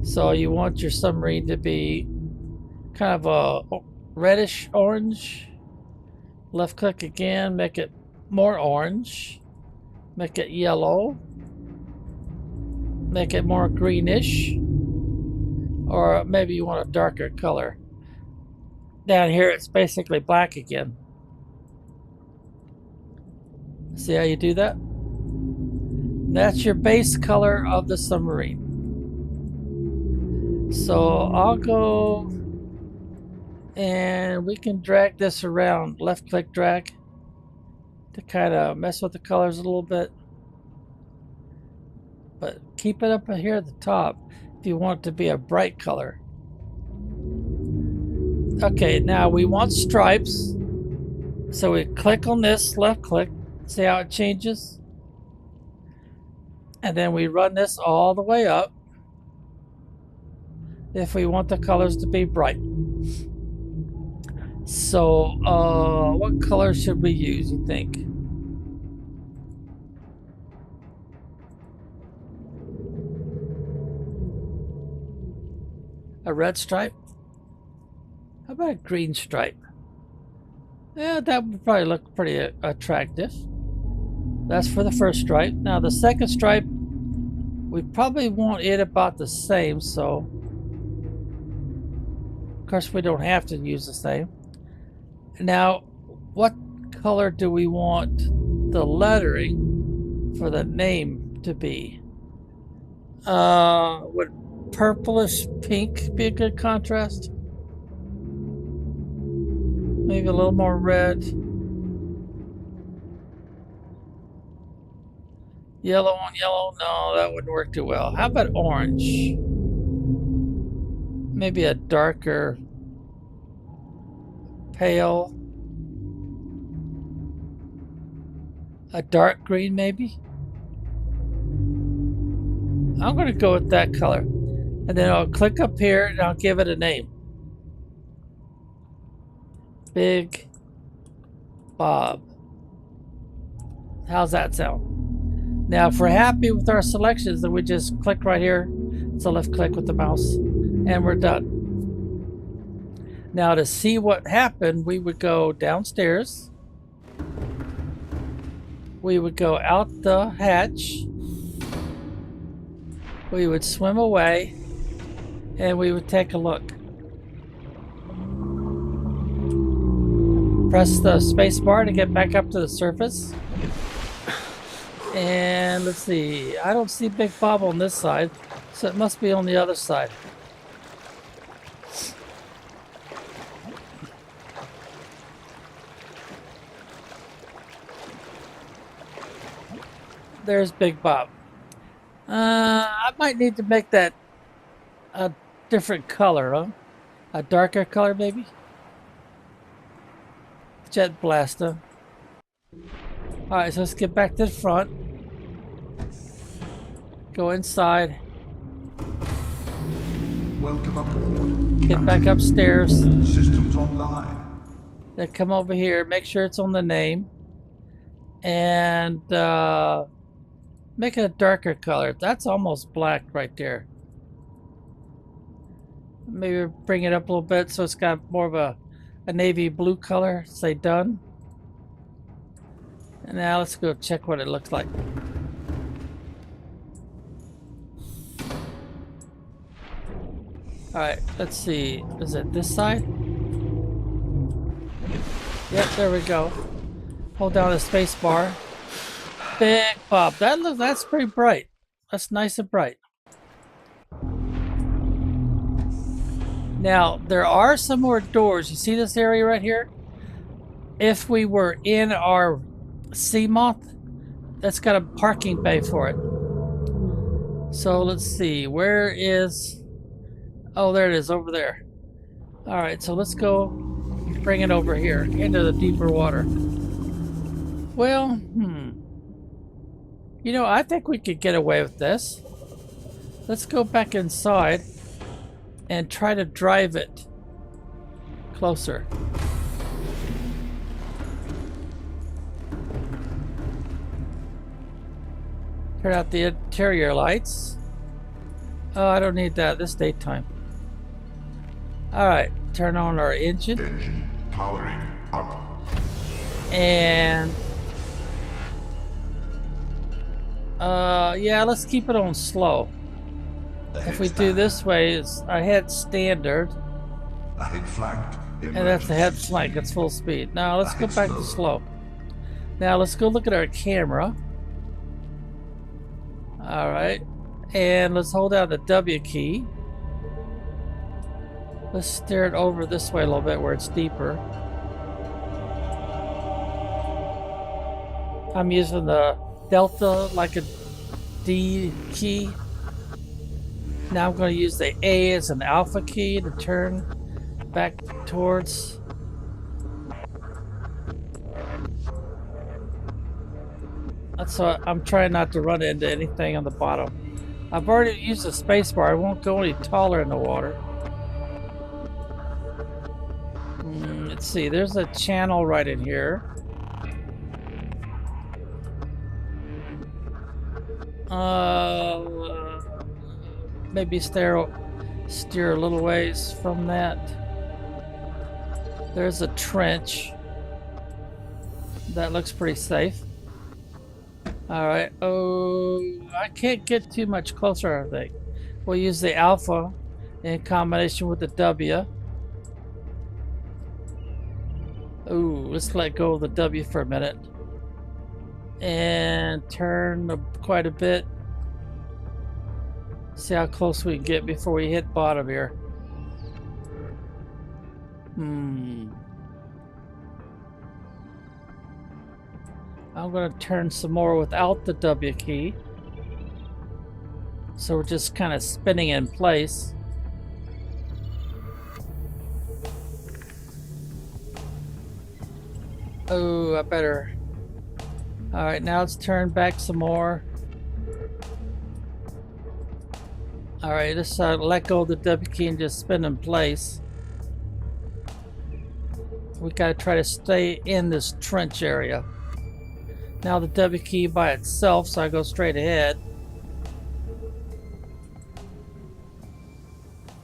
So you want your submarine to be kind of a reddish orange. Left click again, make it more orange, make it yellow, make it more greenish, or maybe you want a darker color. Down here it's basically black again. See how you do that? That's your base color of the submarine. So I'll go and we can drag this around, left click drag, to kind of mess with the colors a little bit. But keep it up here at the top if you want it to be a bright color. Okay, now we want stripes. So we click on this, left click, see how it changes? And then we run this all the way up if we want the colors to be bright. So, what color should we use, you think? A red stripe? How about a green stripe? Yeah, that would probably look pretty attractive. That's for the first stripe. Now, the second stripe, we probably want it about the same, so... Of course, we don't have to use the same. Now, what color do we want the lettering for the name to be? Would purplish pink be a good contrast? Maybe a little more red. Yellow on yellow? No, that wouldn't work too well. How about orange? Maybe a darker pale. A dark green, maybe? I'm going to go with that color. And then I'll click up here and I'll give it a name. Big Bob. How's that sound? Now, if we're happy with our selections, then we just click right here. So left click with the mouse and we're done. Now, to see what happened, we would go downstairs. We would go out the hatch. We would swim away and we would take a look. Press the space bar to get back up to the surface. And let's see, I don't see Big Bob on this side, so it must be on the other side. There's Big Bob. I might need to make that a different color, huh? A darker color, maybe? Jet blaster. Alright, so let's get back to the front. Go inside. Welcome aboard. Get back upstairs. Systems online. Then come over here. Make sure it's on the name. And make it a darker color. That's almost black right there. Maybe bring it up a little bit so it's got more of a navy blue color. Say done. And now let's go check what it looks like. Alright, let's see. Is it this side? Yep, there we go. Hold down the space bar. Big pop. That's pretty bright. That's nice and bright. Now, there are some more doors. You see this area right here? If we were in our Seamoth, that's got a parking bay for it. So let's see. Where is... Oh, there it is, over there. Alright, so let's go bring it over here into the deeper water. Well, you know, I think we could get away with this. Let's go back inside and try to drive it closer. Turn out the interior lights. Oh, I don't need that. This daytime. Alright, turn on our engine. Engine powering up. And yeah, let's keep it on slow. If we do this way, it's ahead standard. Ahead flank. And that's the head flank, it's full speed. Now let's go back to slow. Now let's go look at our camera. Alright. And let's hold down the W key. Let's steer it over this way a little bit where it's deeper. I'm using the Delta like a D key. Now I'm going to use the A as an alpha key to turn back towards. That's what I'm trying not to run into anything on the bottom. I've already used the space bar. I won't go any taller in the water. Let's see. There's a channel right in here. Maybe steer a little ways from that. There's a trench. That looks pretty safe. Alright. Oh, I can't get too much closer, I think. We'll use the alpha in combination with the W. Ooh, let's let go of the W for a minute. And turn quite a bit. See how close we can get before we hit bottom here. I'm going to turn some more without the W key. So we're just kind of spinning in place. Oh, I better... Alright, now let's turn back some more. Alright, let's let go of the W key and just spin in place. We gotta try to stay in this trench area. Now the W key by itself, so I go straight ahead.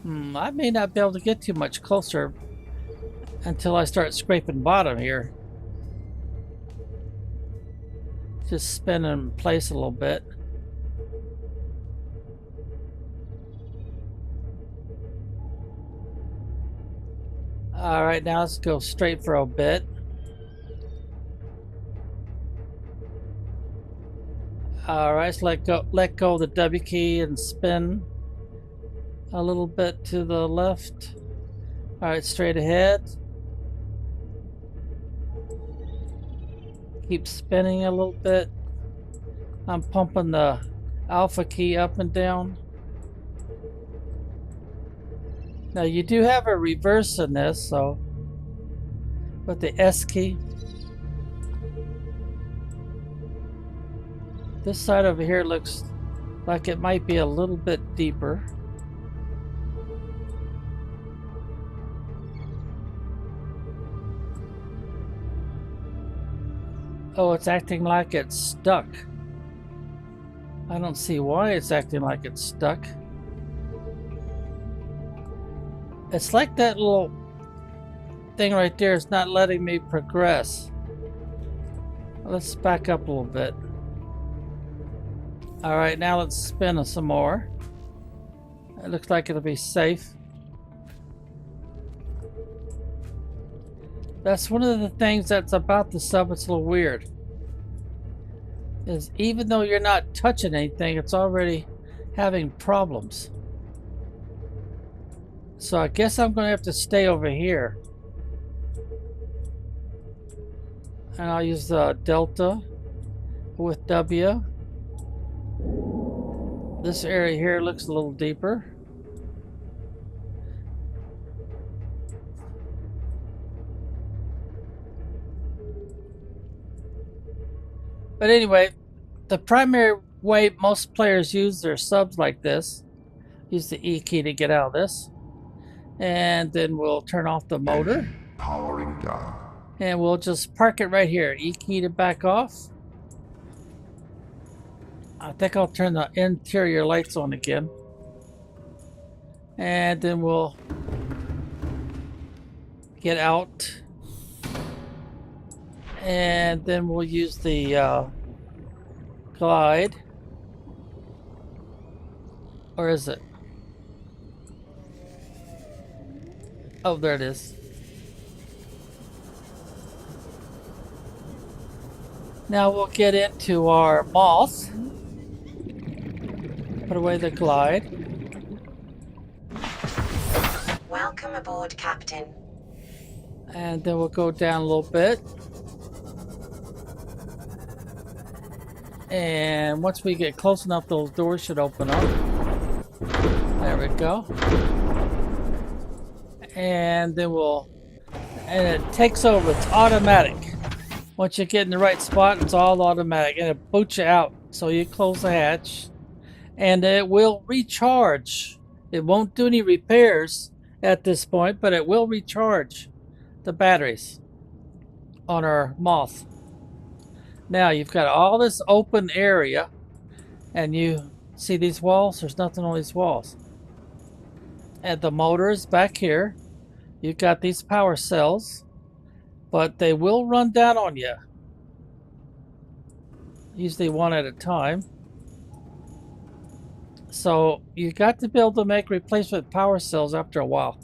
I may not be able to get too much closer until I start scraping bottom here. Just spin in place a little bit. Alright, now let's go straight for a bit. Alright, let's let go of the W key and spin a little bit to the left. Alright, straight ahead. Keep spinning a little bit. I'm pumping the Alpha key up and down. Now you do have a reverse in this, so with the S key. This side over here looks like it might be a little bit deeper. Oh, it's acting like it's stuck. I don't see why it's acting like it's stuck. It's like that little thing right there is not letting me progress. Let's back up a little bit. Alright, now let's spin some more. It looks like it'll be safe. That's one of the things that's about the sub it's a little weird. Is even though you're not touching anything, it's already having problems. So I guess I'm going to have to stay over here. And I'll use the delta with W. This area here looks a little deeper. But anyway, the primary way most players use their subs like this, use the E key to get out of this. And then we'll turn off the motor. Powering down. And we'll just park it right here. E key to back off. I think I'll turn the interior lights on again. And then we'll get out. And then we'll use the glide. Or is it? Oh, there it is. Now we'll get into our moth. Put away the glide. Welcome aboard, Captain. And then we'll go down a little bit. And once we get close enough, those doors should open up. There we go. And then and it takes over. It's automatic. Once you get in the right spot, it's all automatic. And it boots you out. So you close the hatch. And it will recharge. It won't do any repairs at this point, but it will recharge the batteries on our moth. Now you've got all this open area, and you see these walls? There's nothing on these walls. And the motor is back here. You've got these power cells, but they will run down on you. Usually one at a time. So you got to be able to make replacement power cells after a while.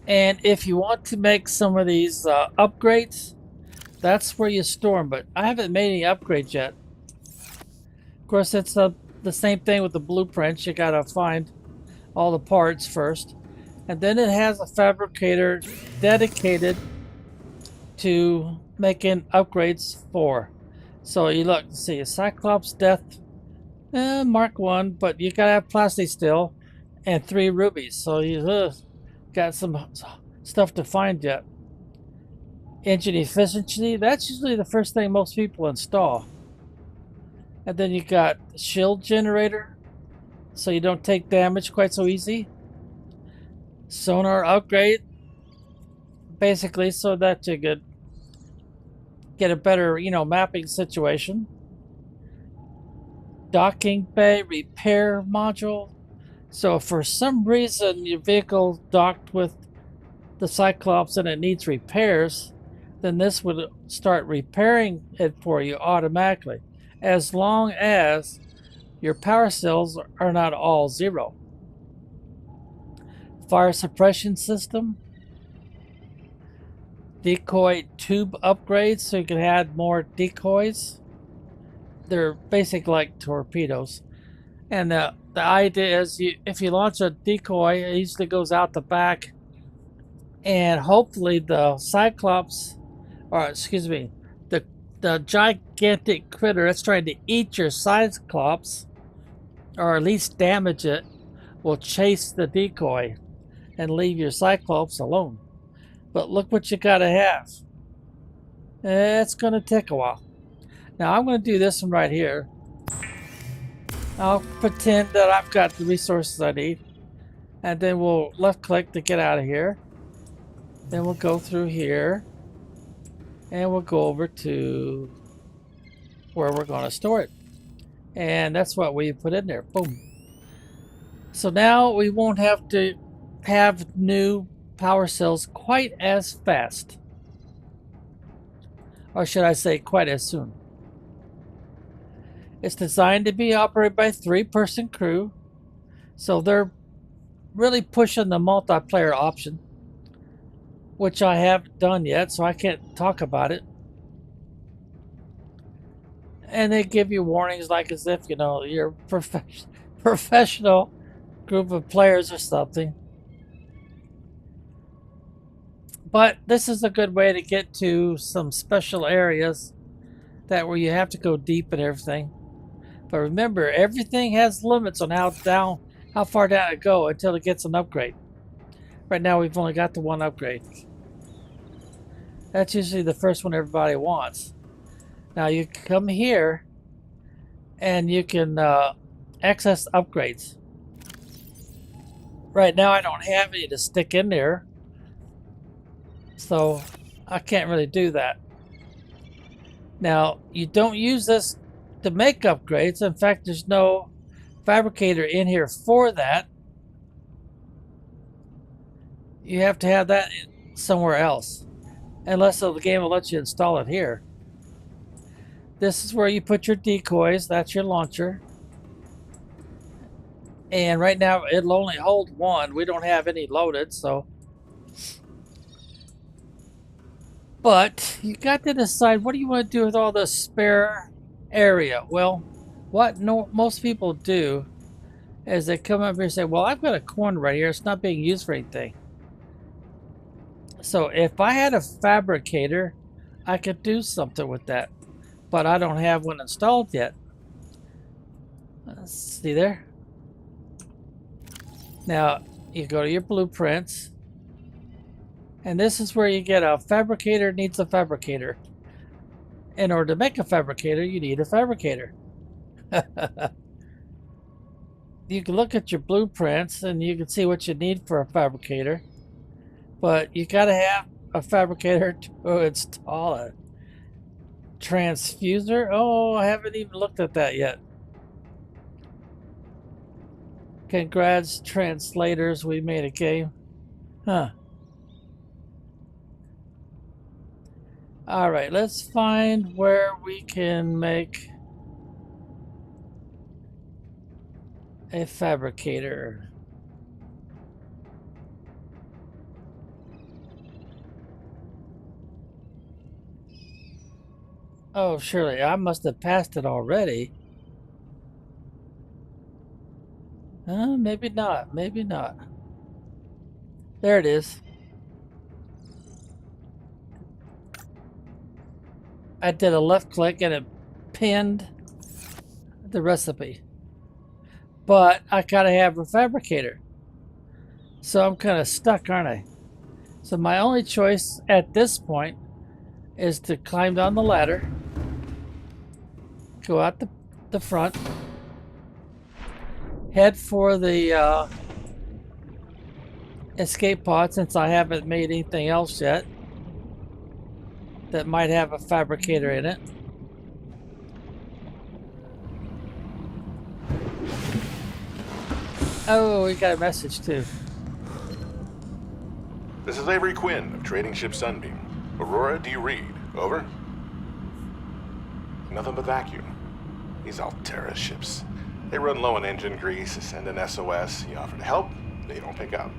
And if you want to make some of these upgrades, that's where you store them. But I haven't made any upgrades yet. Of course, it's the same thing with the blueprints. You got to find all the parts first. And then it has a fabricator dedicated to making upgrades for. So you look, see, a Cyclops Death Mark 1, but you gotta have plastic still and 3 rubies. So you got some stuff to find yet. Engine efficiency, that's usually the first thing most people install. And then you got shield generator, so you don't take damage quite so easy. Sonar upgrade, basically so that you could get a better, mapping situation. Docking bay repair module. So if for some reason your vehicle docked with the Cyclops and it needs repairs, then this would start repairing it for you automatically, as long as your power cells are not all 0. Fire suppression system. Decoy tube upgrades, so you can add more decoys. They're basic like torpedoes. And the idea is if you launch a decoy, it usually goes out the back. And hopefully the Cyclops, or excuse me, the the gigantic critter that's trying to eat your Cyclops, or at least damage it, will chase the decoy and leave your Cyclops alone. But look what you gotta have. It's gonna take a while. Now I'm gonna do this one right here. I'll pretend that I've got the resources I need, and then we'll left click to get out of here. Then we'll go through here, and we'll go over to where we're going to store it. And that's what we put in there. Boom. So now we won't have to have new power cells quite as fast. Or should I say quite as soon. It's designed to be operated by a 3-person crew. So they're really pushing the multiplayer option, which I haven't done yet, so I can't talk about it. And they give you warnings like as if, you know, you're a professional group of players or something. But this is a good way to get to some special areas that where you have to go deep and everything. But remember, everything has limits on how far down it go until it gets an upgrade. Right now we've only got the one upgrade. That's usually the first one everybody wants. Now you come here and you can access upgrades. Right now I don't have any to stick in there, so I can't really do that. Now you don't use this to make upgrades. In fact, there's no fabricator in here for that. You have to have that somewhere else. Unless the game will let you install it here. This is where you put your decoys. That's your launcher. And right now it'll only hold one. We don't have any loaded, so. But you got to decide, what do you want to do with all this spare area? Well, what most people do is they come up here and say, well, I've got a corner right here. It's not being used for anything. So if I had a fabricator, I could do something with that. But I don't have one installed yet. See there? Now, you go to your blueprints. And this is where you get a fabricator needs a fabricator. In order to make a fabricator, you need a fabricator. You can look at your blueprints and you can see what you need for a fabricator. But you gotta have a fabricator to install a transfuser. Oh, I haven't even looked at that yet. Congrats, translators, we made a game. Huh. Alright, let's find where we can make a fabricator. Oh, surely I must have passed it already. Maybe not. Maybe not. There it is. I did a left click and it pinned the recipe. But I gotta have a fabricator. So I'm kind of stuck, aren't I? So my only choice at this point is to climb down the ladder, go out the front, head for the escape pod, since I haven't made anything else yet that might have a fabricator in it. Oh, we got a message too. This is Avery Quinn of Trading Ship Sunbeam. Aurora, do you read? Over? Nothing but vacuum. These Altera ships. They run low on engine grease, send an SOS, you offer to help, they don't pick up.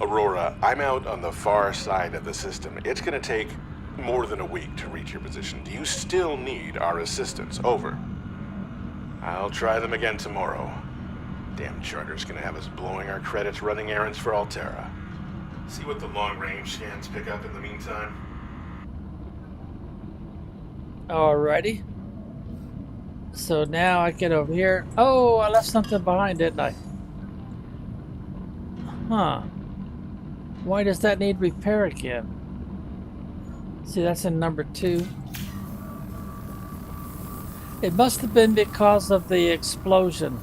Aurora, I'm out on the far side of the system. It's gonna take more than a week to reach your position. Do you still need our assistance? Over. I'll try them again tomorrow. Damn charter's gonna have us blowing our credits running errands for Altera. See what the long-range scans pick up in the meantime. Alrighty. So now I get over here. Oh, I left something behind, didn't I? Huh. Why does that need repair again? See, that's in number 2. It must have been because of the explosion.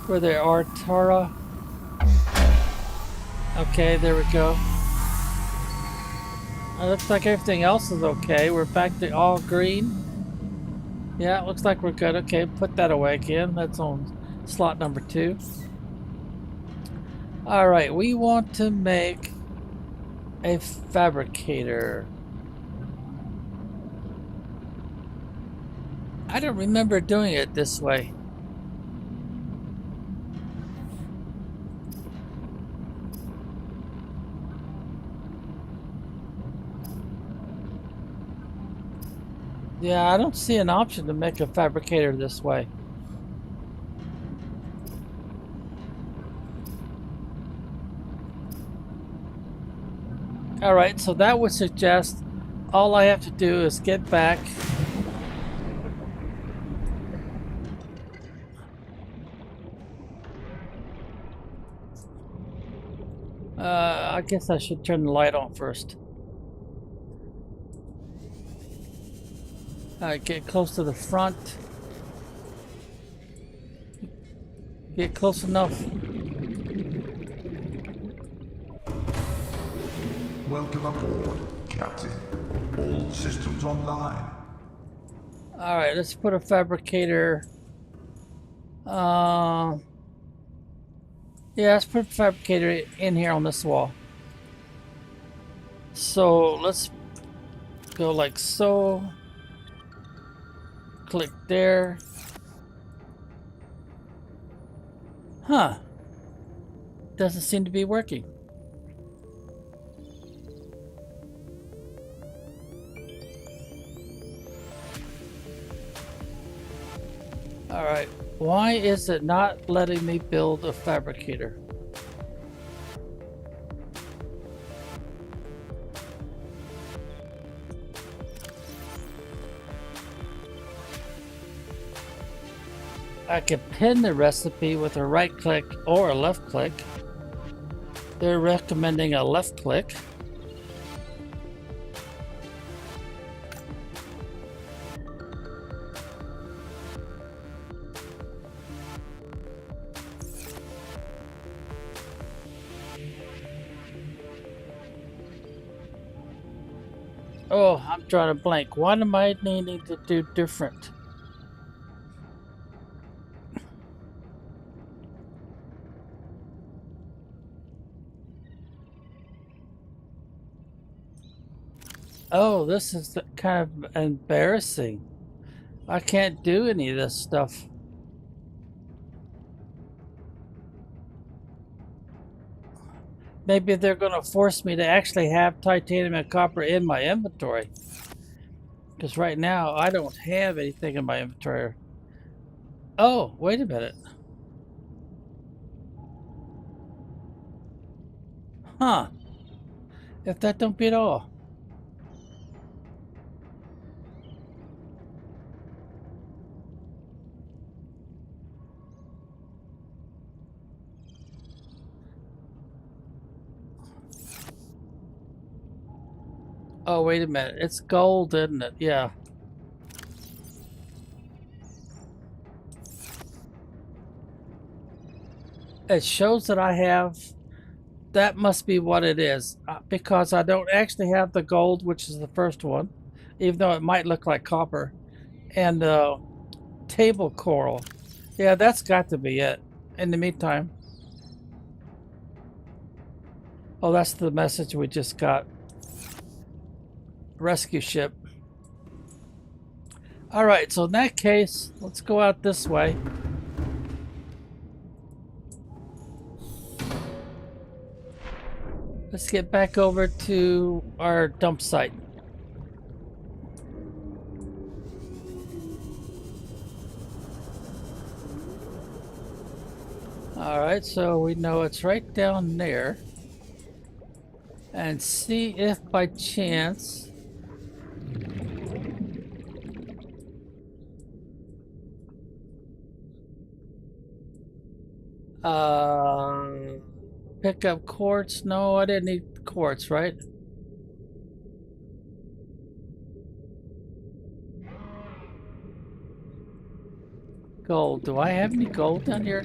Where there are Tara. Okay, there we go. It looks like everything else is okay. We're back to all green. Yeah, it looks like we're good. Okay, put that away again. That's on slot number 2. Alright, we want to make a fabricator. I don't remember doing it this way. Yeah, I don't see an option to make a fabricator this way. Alright, so that would suggest all I have to do is get back. I guess I should turn the light on first. Alright, get close to the front. Get close enough. Welcome aboard, Captain. All systems online. Alright, let's put a fabricator. Yeah, let's put a fabricator in here on this wall. So let's go like so. Click there. Huh. Doesn't seem to be working. Alright, why is it not letting me build a fabricator? I can pin the recipe with a right click or a left click. They're recommending a left click. Oh, I'm drawing a blank. What am I needing to do different? Oh, this is kind of embarrassing. I can't do any of this stuff. Maybe they're going to force me to actually have titanium and copper in my inventory. Because right now, I don't have anything in my inventory. Oh, wait a minute. Huh. If that don't beat all. Oh, wait a minute. It's gold, isn't it? Yeah. It shows that I have... That must be what it is. Because I don't actually have the gold, which is the first one. Even though it might look like copper. And table coral. Yeah, that's got to be it. In the meantime. Oh, that's the message we just got. Rescue ship. Alright, so in that case, let's go out this way. Let's get back over to our dump site. Alright, so we know it's right down there. And see if by chance Pick up quartz. No, I didn't need quartz, right? Gold. Do I have any gold down here?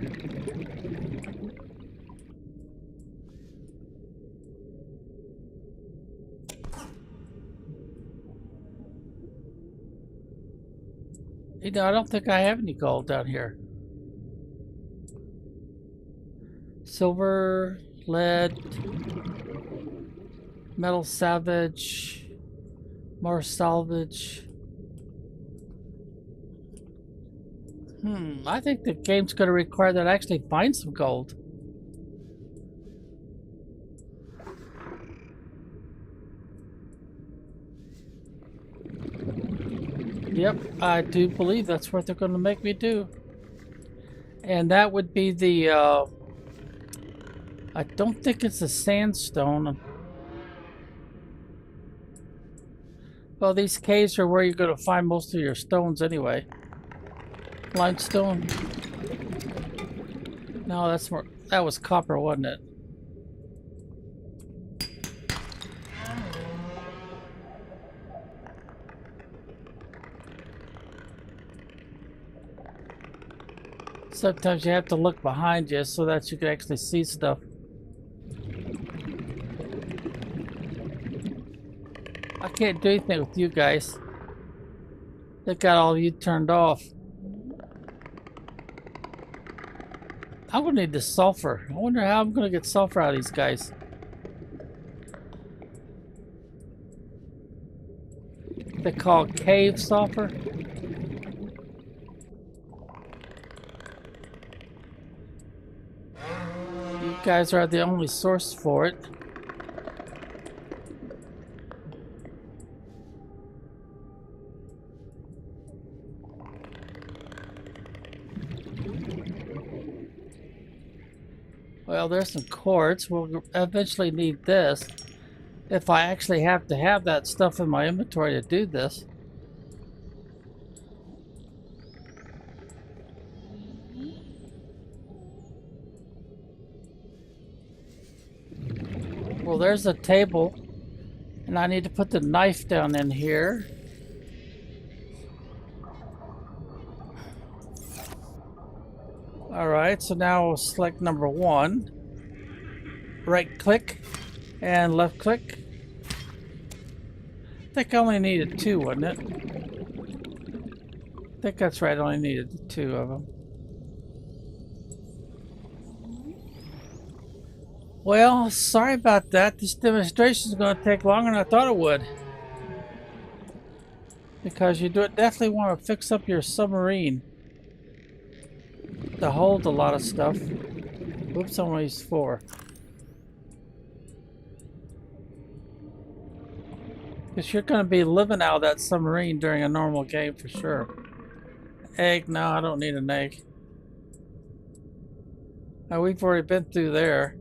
You know, I don't think I have any gold down here. Silver, lead, metal salvage, more salvage. I think the game's going to require that I actually find some gold. Yep, I do believe that's what they're going to make me do. And that would be the, I don't think it's a sandstone. Well, these caves are where you're going to find most of your stones anyway. Limestone. No, that's more, that was copper, wasn't it? Sometimes you have to look behind you so that you can actually see stuff. I can't do anything with you guys. They got all you turned off. I'm gonna need the sulfur. I wonder how I'm gonna get sulfur out of these guys. They call it cave sulfur. You guys are the only source for it. Well, there's some quartz. We'll eventually need this. If I actually have to have that stuff in my inventory to do this. Well, there's a table. And I need to put the knife down in here. Alright, so now we'll select number 1. Right click and left click. I think I only needed 2, wasn't it? I think that's right, I only needed 2 of them. Well, sorry about that. This demonstration is going to take longer than I thought it would. Because you definitely want to fix up your submarine to hold a lot of stuff. Oops, I only used 4. Because you're going to be living out of that submarine during a normal game for sure. Egg? No, I don't need an egg. Oh, we've already been through there.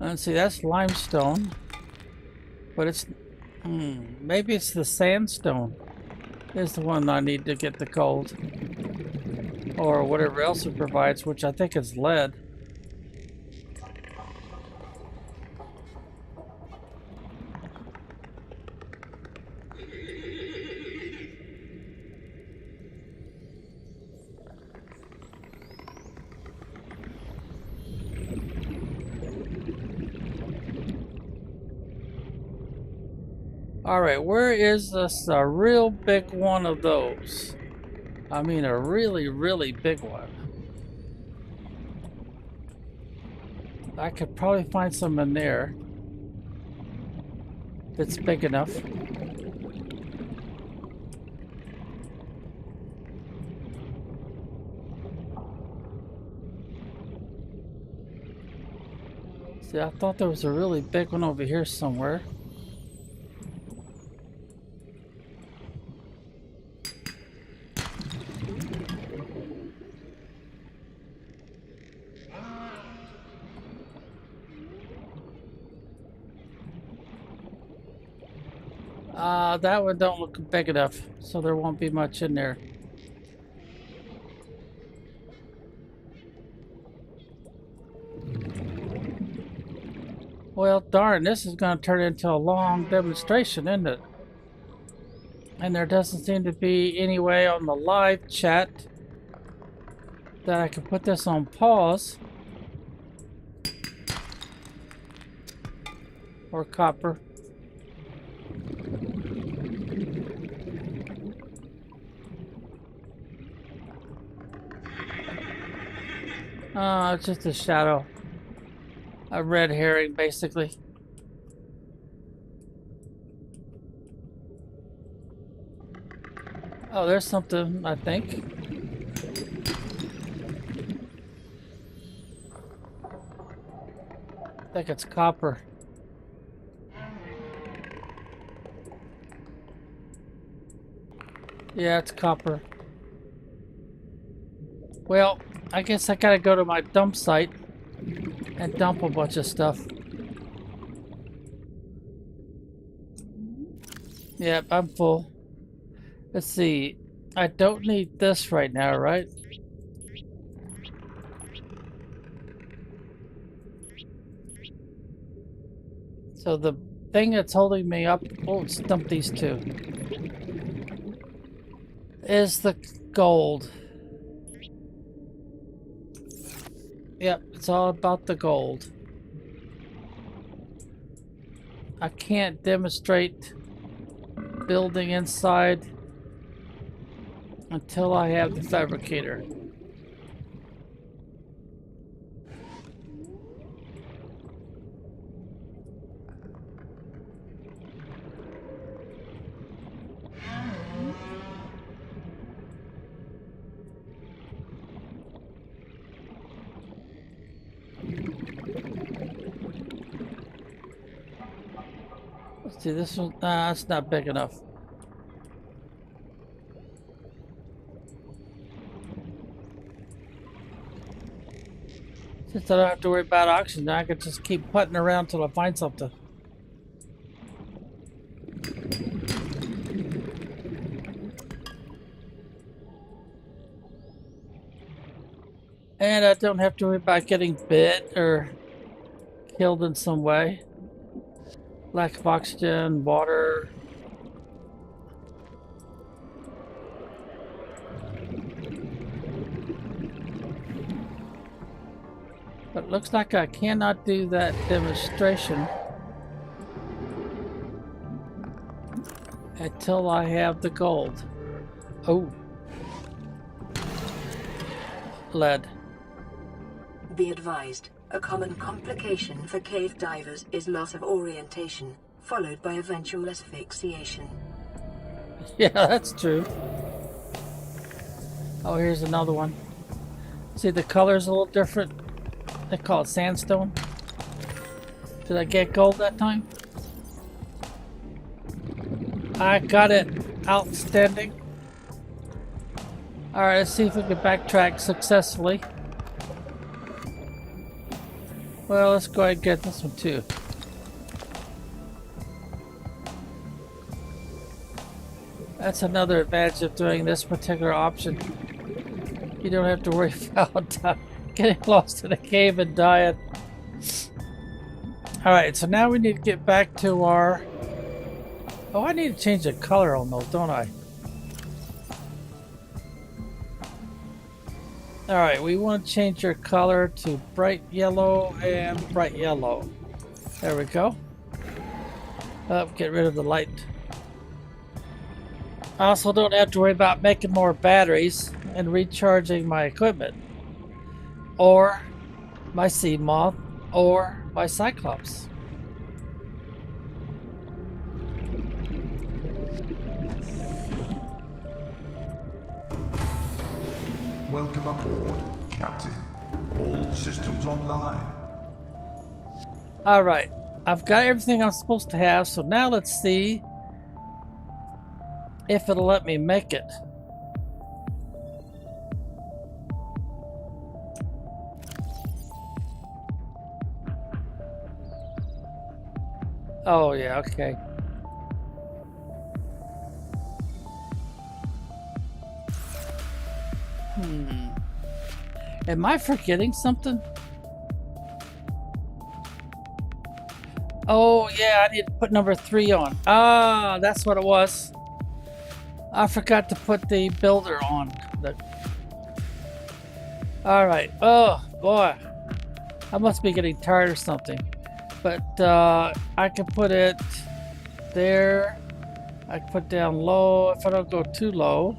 And see, that's limestone, but it's maybe it's the sandstone is the one I need to get the gold or whatever else it provides, which I think is lead. Alright, where is this a real big one of those? I mean a really, really big one. I could probably find some in there. If it's big enough. See, I thought there was a really big one over here somewhere. That one don't look big enough, so there won't be much in there. Well, darn, this is going to turn into a long demonstration, isn't it? And there doesn't seem to be any way on the live chat that I can put this on pause. Or copper. It's just a shadow. A red herring, basically. Oh, there's something, I think. I think it's copper. Yeah, it's copper. Well, I guess I gotta go to my dump site and dump a bunch of stuff. Yep, I'm full. Let's see. I don't need this right now, right? So the thing that's holding me up, oh, let's dump these two, is the gold. Yep, it's all about the gold. I can't demonstrate building inside until I have the fabricator. Let's see, this one, that's not big enough. Since I don't have to worry about oxygen, I can just keep putting around till I find something. And I don't have to worry about getting bit or killed in some way. Lack of oxygen, water. But it looks like I cannot do that demonstration until I have the gold. Oh. Lead. Be advised, a common complication for cave divers is loss of orientation, followed by eventual asphyxiation. Yeah, that's true. Oh, here's another one. See, the color's a little different. They call it sandstone. Did I get gold that time? I got it. Outstanding. Alright, let's see if we can backtrack successfully. Well, let's go ahead and get this one too. That's another advantage of doing this particular option. You don't have to worry about getting lost in a cave and dying. Alright, so now we need to get back to our... Oh, I need to change the color on those, don't I? Alright, we want to change your color to bright yellow and bright yellow. There we go. Get rid of the light. I also don't have to worry about making more batteries and recharging my equipment. Or my sea moth, or my cyclops. Welcome aboard, Captain. All systems online. Alright, I've got everything I'm supposed to have, so now let's see if it'll let me make it. Oh yeah, okay. Am I forgetting something? Oh, yeah, I need to put number 3 on. Ah, that's what it was. I forgot to put the builder on. Alright. Oh, boy. I must be getting tired or something. But I can put it there. I can put down low if I don't go too low.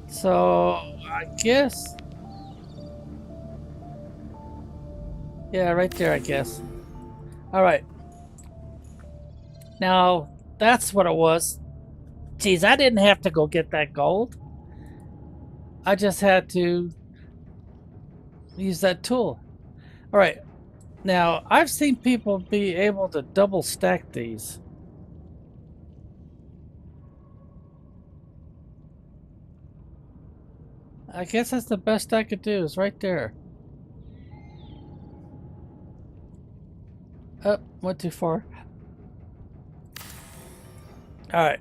So, I guess... Yeah, right there, I guess. Alright. Now, that's what it was. Geez, I didn't have to go get that gold. I just had to use that tool. Alright. Now, I've seen people be able to double stack these. I guess that's the best I could do, is right there. Oh, went too far. Alright.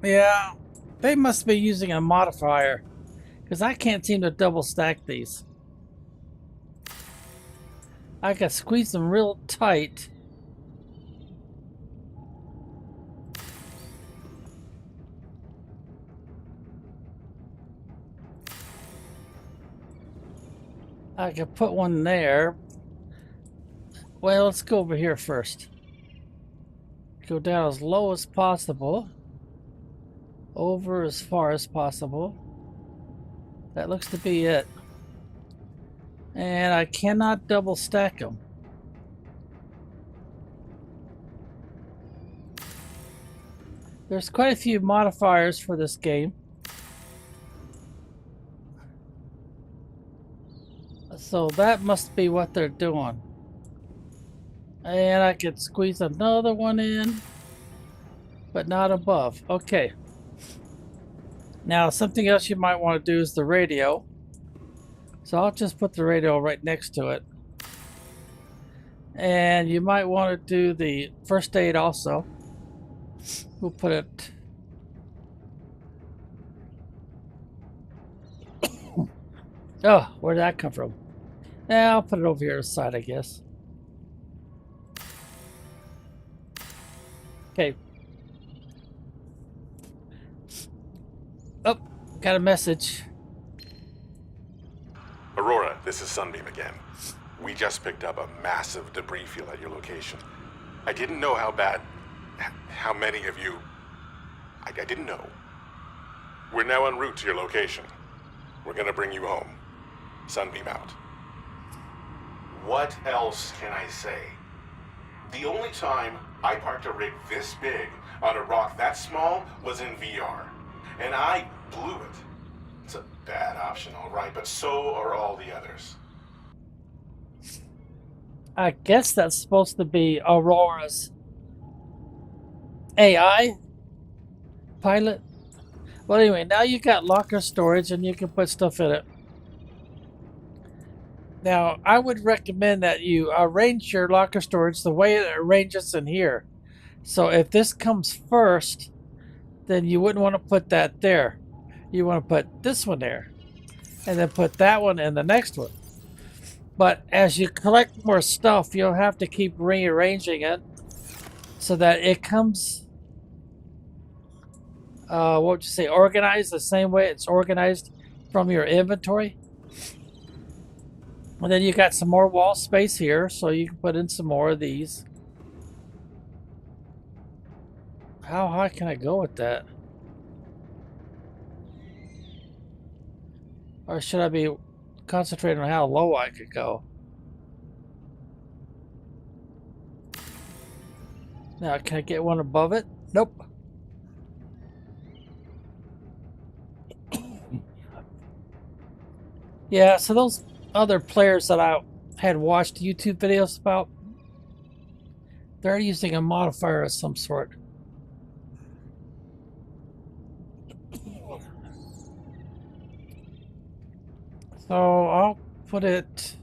Yeah, they must be using a modifier, because I can't seem to double stack these. I can squeeze them real tight. I can put one there. Well, let's go over here first. Go down as low as possible. Over as far as possible. That looks to be it. And I cannot double stack them. There's quite a few modifiers for this game. So that must be what they're doing. And I could squeeze another one in, but not above. Okay. Now, something else you might want to do is the radio. So I'll just put the radio right next to it. And you might want to do the first aid also. We'll put it... Oh, where did that come from? Yeah, I'll put it over here to the side, I guess. Okay. Oh, got a message. Aurora, this is Sunbeam again. We just picked up a massive debris field at your location. I didn't know how many of you... I didn't know. We're now en route to your location. We're gonna bring you home. Sunbeam out. What else can I say? The only time I parked a rig this big on a rock that small was in VR. And I blew it. It's a bad option, all right, but so are all the others. I guess that's supposed to be Aurora's AI pilot. Well, anyway, now you got locker storage and you can put stuff in it. Now, I would recommend that you arrange your locker storage the way it arranges in here. So if this comes first, then you wouldn't want to put that there. You want to put this one there. And then put that one in the next one. But as you collect more stuff, you'll have to keep rearranging it so that it comes, what would you say, organized the same way it's organized from your inventory. And then you got some more wall space here, so you can put in some more of these. How high can I go with that? Or should I be concentrating on how low I could go? Now, can I get one above it? Nope. Yeah, so those other players that I had watched YouTube videos about, they're using a modifier of some sort. So I'll put it...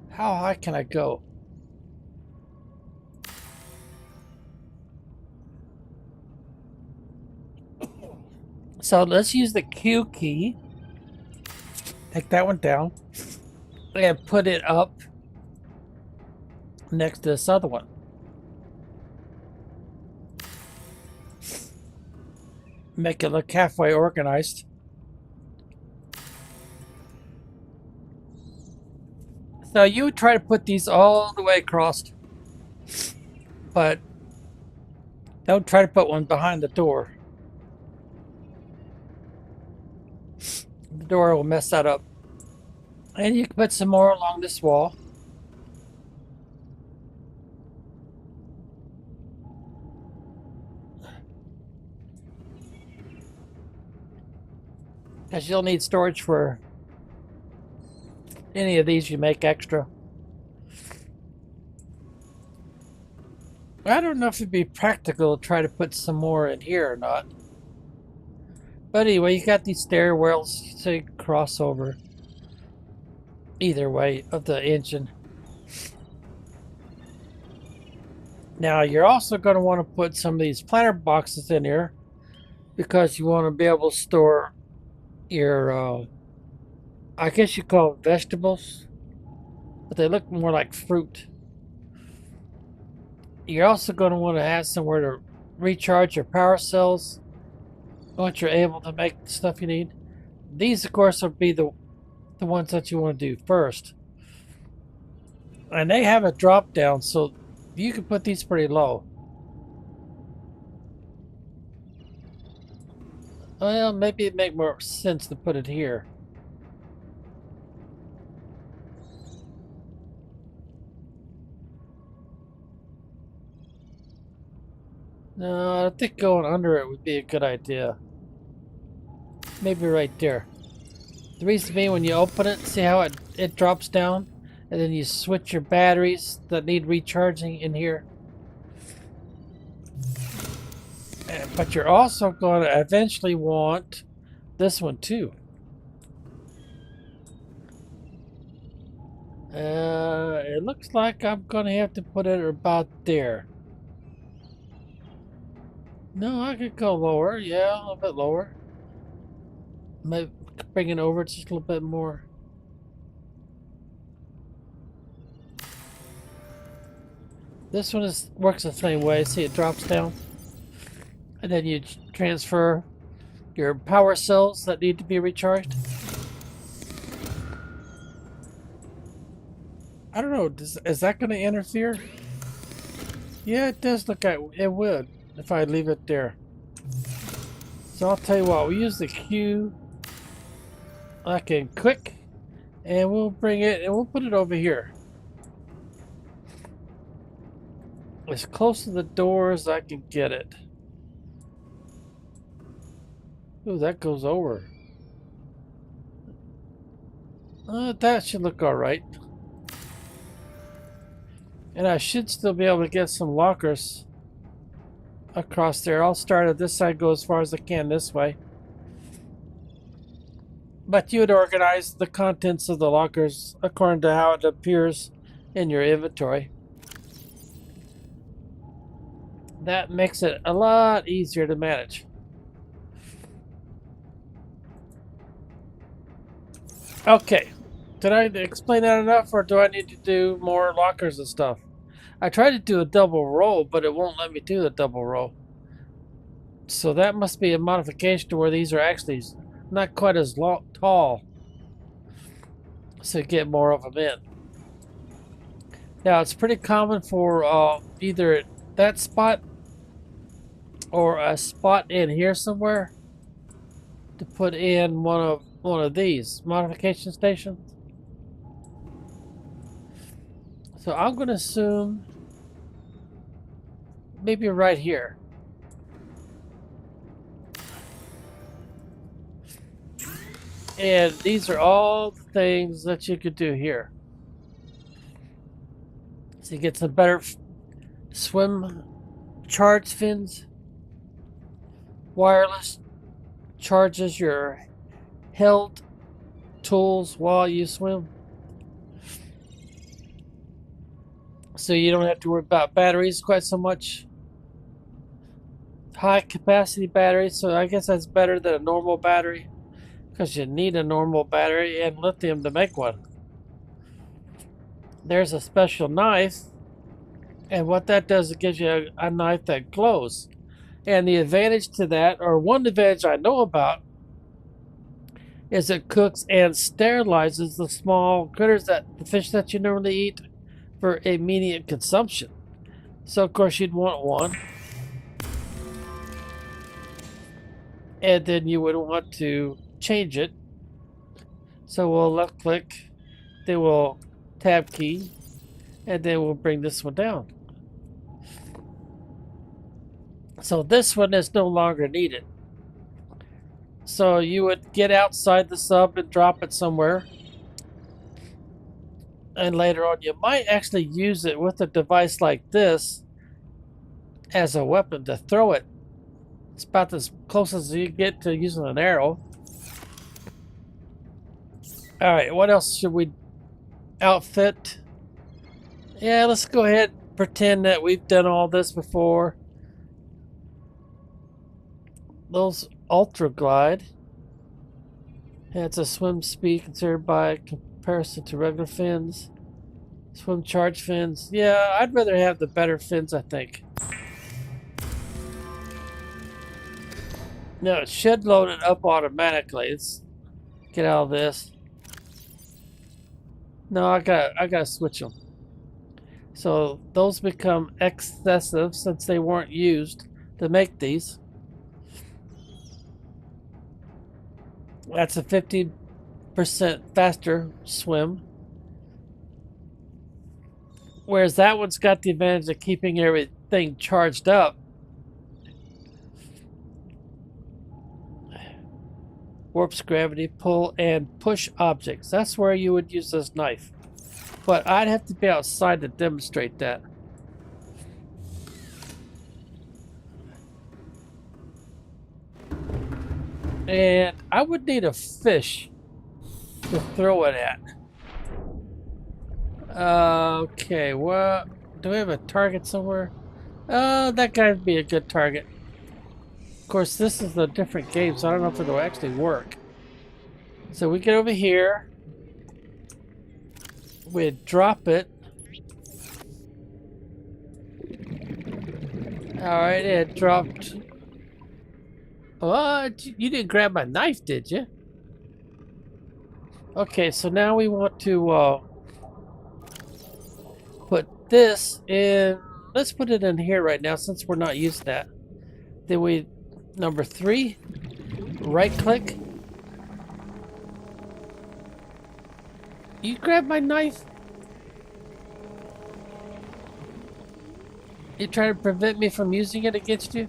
How high can I go? So let's use the Q key. Take that one down and put it up next to this other one. Make it look halfway organized. So you would try to put these all the way across, but don't try to put one behind the door. The door will mess that up. And you can put some more along this wall. Because you'll need storage for any of these you make extra. I don't know if it'd be practical to try to put some more in here or not. But anyway, you got these stairwells to cross over either way of the engine. Now you're also going to want to put some of these planter boxes in here because you want to be able to store your, I guess you call it vegetables, but they look more like fruit. You're also going to want to have somewhere to recharge your power cells once you're able to make the stuff you need. These, of course, will be the ones that you want to do first. And they have a drop down, so you can put these pretty low. Well, maybe it'd make more sense to put it here. No, I think going under it would be a good idea. Maybe right there. The reason being, when you open it, see how it drops down? And then you switch your batteries that need recharging in here. But you're also going to eventually want this one too. It looks like I'm going to have to put it about there. No, I could go lower. Yeah, a little bit lower. Maybe bring it over just a little bit more. This one works the same way. See, it drops down. And then you transfer your power cells that need to be recharged. I don't know, is that going to interfere? Yeah, it does look like it would if I leave it there. So I'll tell you what, we use the Q like in quick, and we'll bring it and we'll put it over here. As close to the door as I can get it. Ooh, that goes over. That should look alright. And I should still be able to get some lockers across there. I'll start at this side, go as far as I can this way. But you would organize the contents of the lockers according to how it appears in your inventory. That makes it a lot easier to manage. Okay, did I explain that enough, or do I need to do more lockers and stuff? I tried to do a double row, but it won't let me do the double row. So that must be a modification to where these are actually not quite as tall. So you get more of them in. Now it's pretty common for either that spot or a spot in here somewhere to put in one of these modification stations. So I'm going to assume maybe right here. And these are all the things that you could do here. So you get some better swim charge fins. Wireless charges your held tools while you swim. So you don't have to worry about batteries quite so much. high capacity battery, so I guess that's better than a normal battery because you need a normal battery and lithium to make one. There's a special knife, and what that does, it gives you a knife that glows. And the advantage to that, or one advantage I know about, is it cooks and sterilizes the small critters, that the fish that you normally eat, for immediate consumption. So of course you'd want one, and then you would want to change it. So we'll left click, then we'll tab key, and then we'll bring this one down. So this one is no longer needed. So you would get outside the sub and drop it somewhere. And later on you might actually use it with a device like this as a weapon to throw it. It's about as close as you get to using an arrow. Alright, what else should we outfit? Yeah, let's go ahead and pretend that we've done all this before. Those Ultra Glide. It's a swim speed considered by comparison to regular fins. Swim charge fins. Yeah, I'd rather have the better fins, I think. No, it should load it up automatically. Let's get out of this. No, I gotta switch them. So those become excessive since they weren't used to make these. That's a 50% faster swim. Whereas that one's got the advantage of keeping everything charged up. Warps, gravity, pull, and push objects. That's where you would use this knife. But I'd have to be outside to demonstrate that. And I would need a fish to throw it at. Okay, well, do we have a target somewhere? That guy would be a good target. Of course, this is a different game, so I don't know if it'll actually work. So we get over here. We drop it. Alright, it dropped. What? You didn't grab my knife, did you? Okay, so now we want to put this in. Let's put it in here right now since we're not using that. Then we, number 3, right click. You grab my knife? You trying to prevent me from using it against you?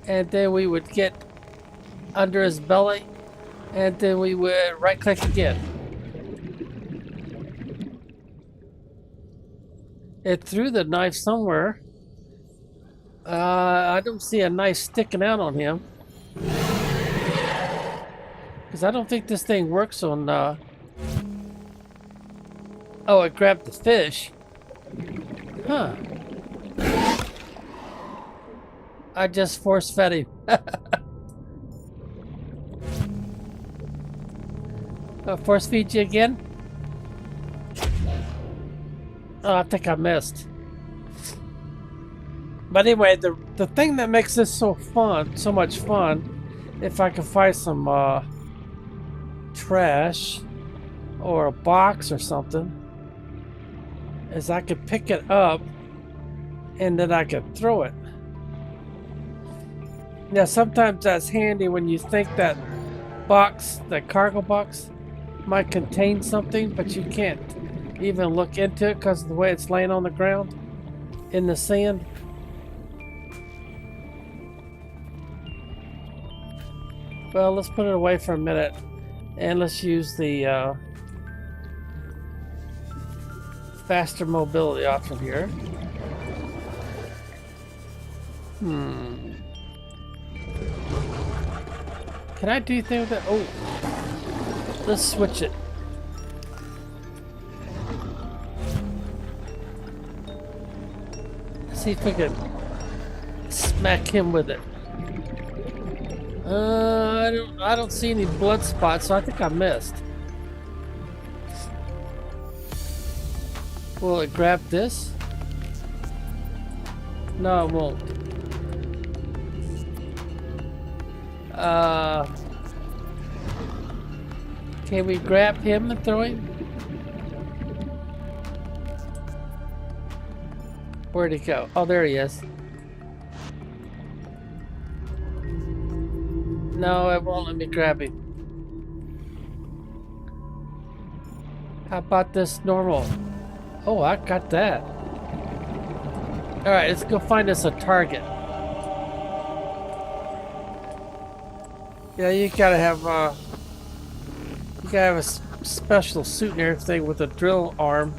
And then we would get under his belly, and then we would right click again. It threw the knife somewhere. I don't see a knife sticking out on him. Because I don't think this thing works on... Oh, it grabbed the fish. Huh. I just force fed him. Force feed you again? Oh, I think I missed. But anyway, the thing that makes this so fun, so much fun, if I can find some trash or a box or something, is I could pick it up and then I could throw it. Now sometimes that's handy when you think that box, that cargo box, might contain something, but you can't even look into it because of the way it's laying on the ground in the sand. Well, let's put it away for a minute and let's use the faster mobility option here. Can I do anything with that? Oh, let's switch it. See if we can smack him with it. I don't see any blood spots, so I think I missed. Will it grab this? No, it won't. Can we grab him and throw him? Where'd he go? Oh, there he is. No, it won't let me grab him. How about this normal? Oh, I got that. Alright, let's go find us a target. Yeah, you gotta have a special suit and everything with a drill arm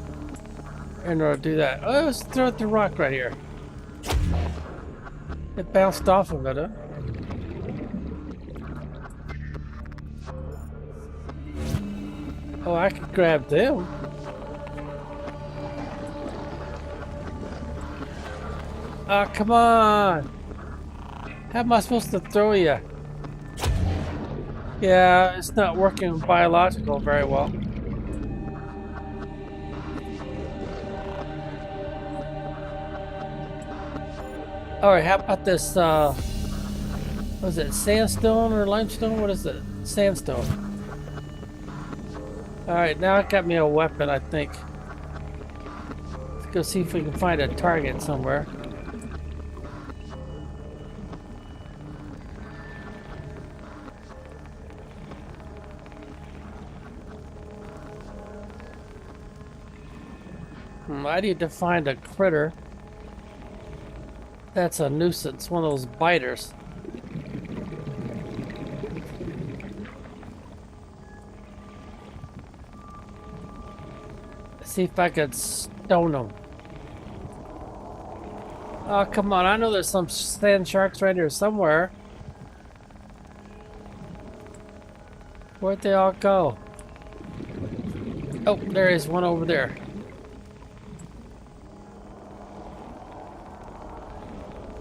in order to do that. Oh, let's throw the rock right here. It bounced off of it, huh? Oh, I could grab them. Ah, come on! How am I supposed to throw you? Yeah, it's not working with biological very well. Alright, how about this, what is it, sandstone or limestone? What is it? Sandstone. Alright, now it got me a weapon, I think. Let's go see if we can find a target somewhere. I need to find a critter that's a nuisance, one of those biters. See if I could stone them. Oh, come on. I know there's some sand sharks right here somewhere. Where'd they all go? Oh, there is one over there.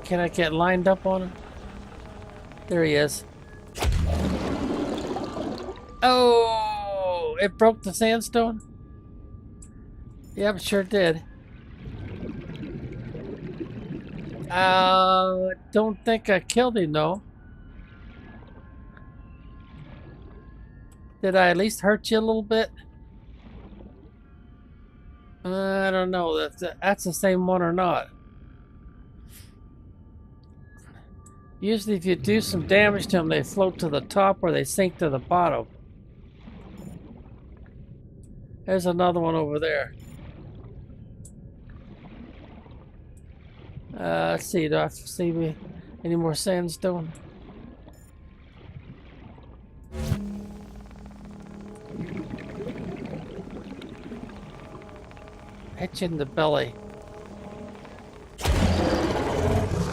Can I get lined up on him? There he is. Oh, it broke the sandstone? Yep, sure did. Don't think I killed him though. Did I at least hurt you a little bit? I don't know. That's the same one or not. Usually if you do some damage to them, they float to the top or they sink to the bottom. There's another one over there. Let's see, do I see any more sandstone? Hit you in the belly.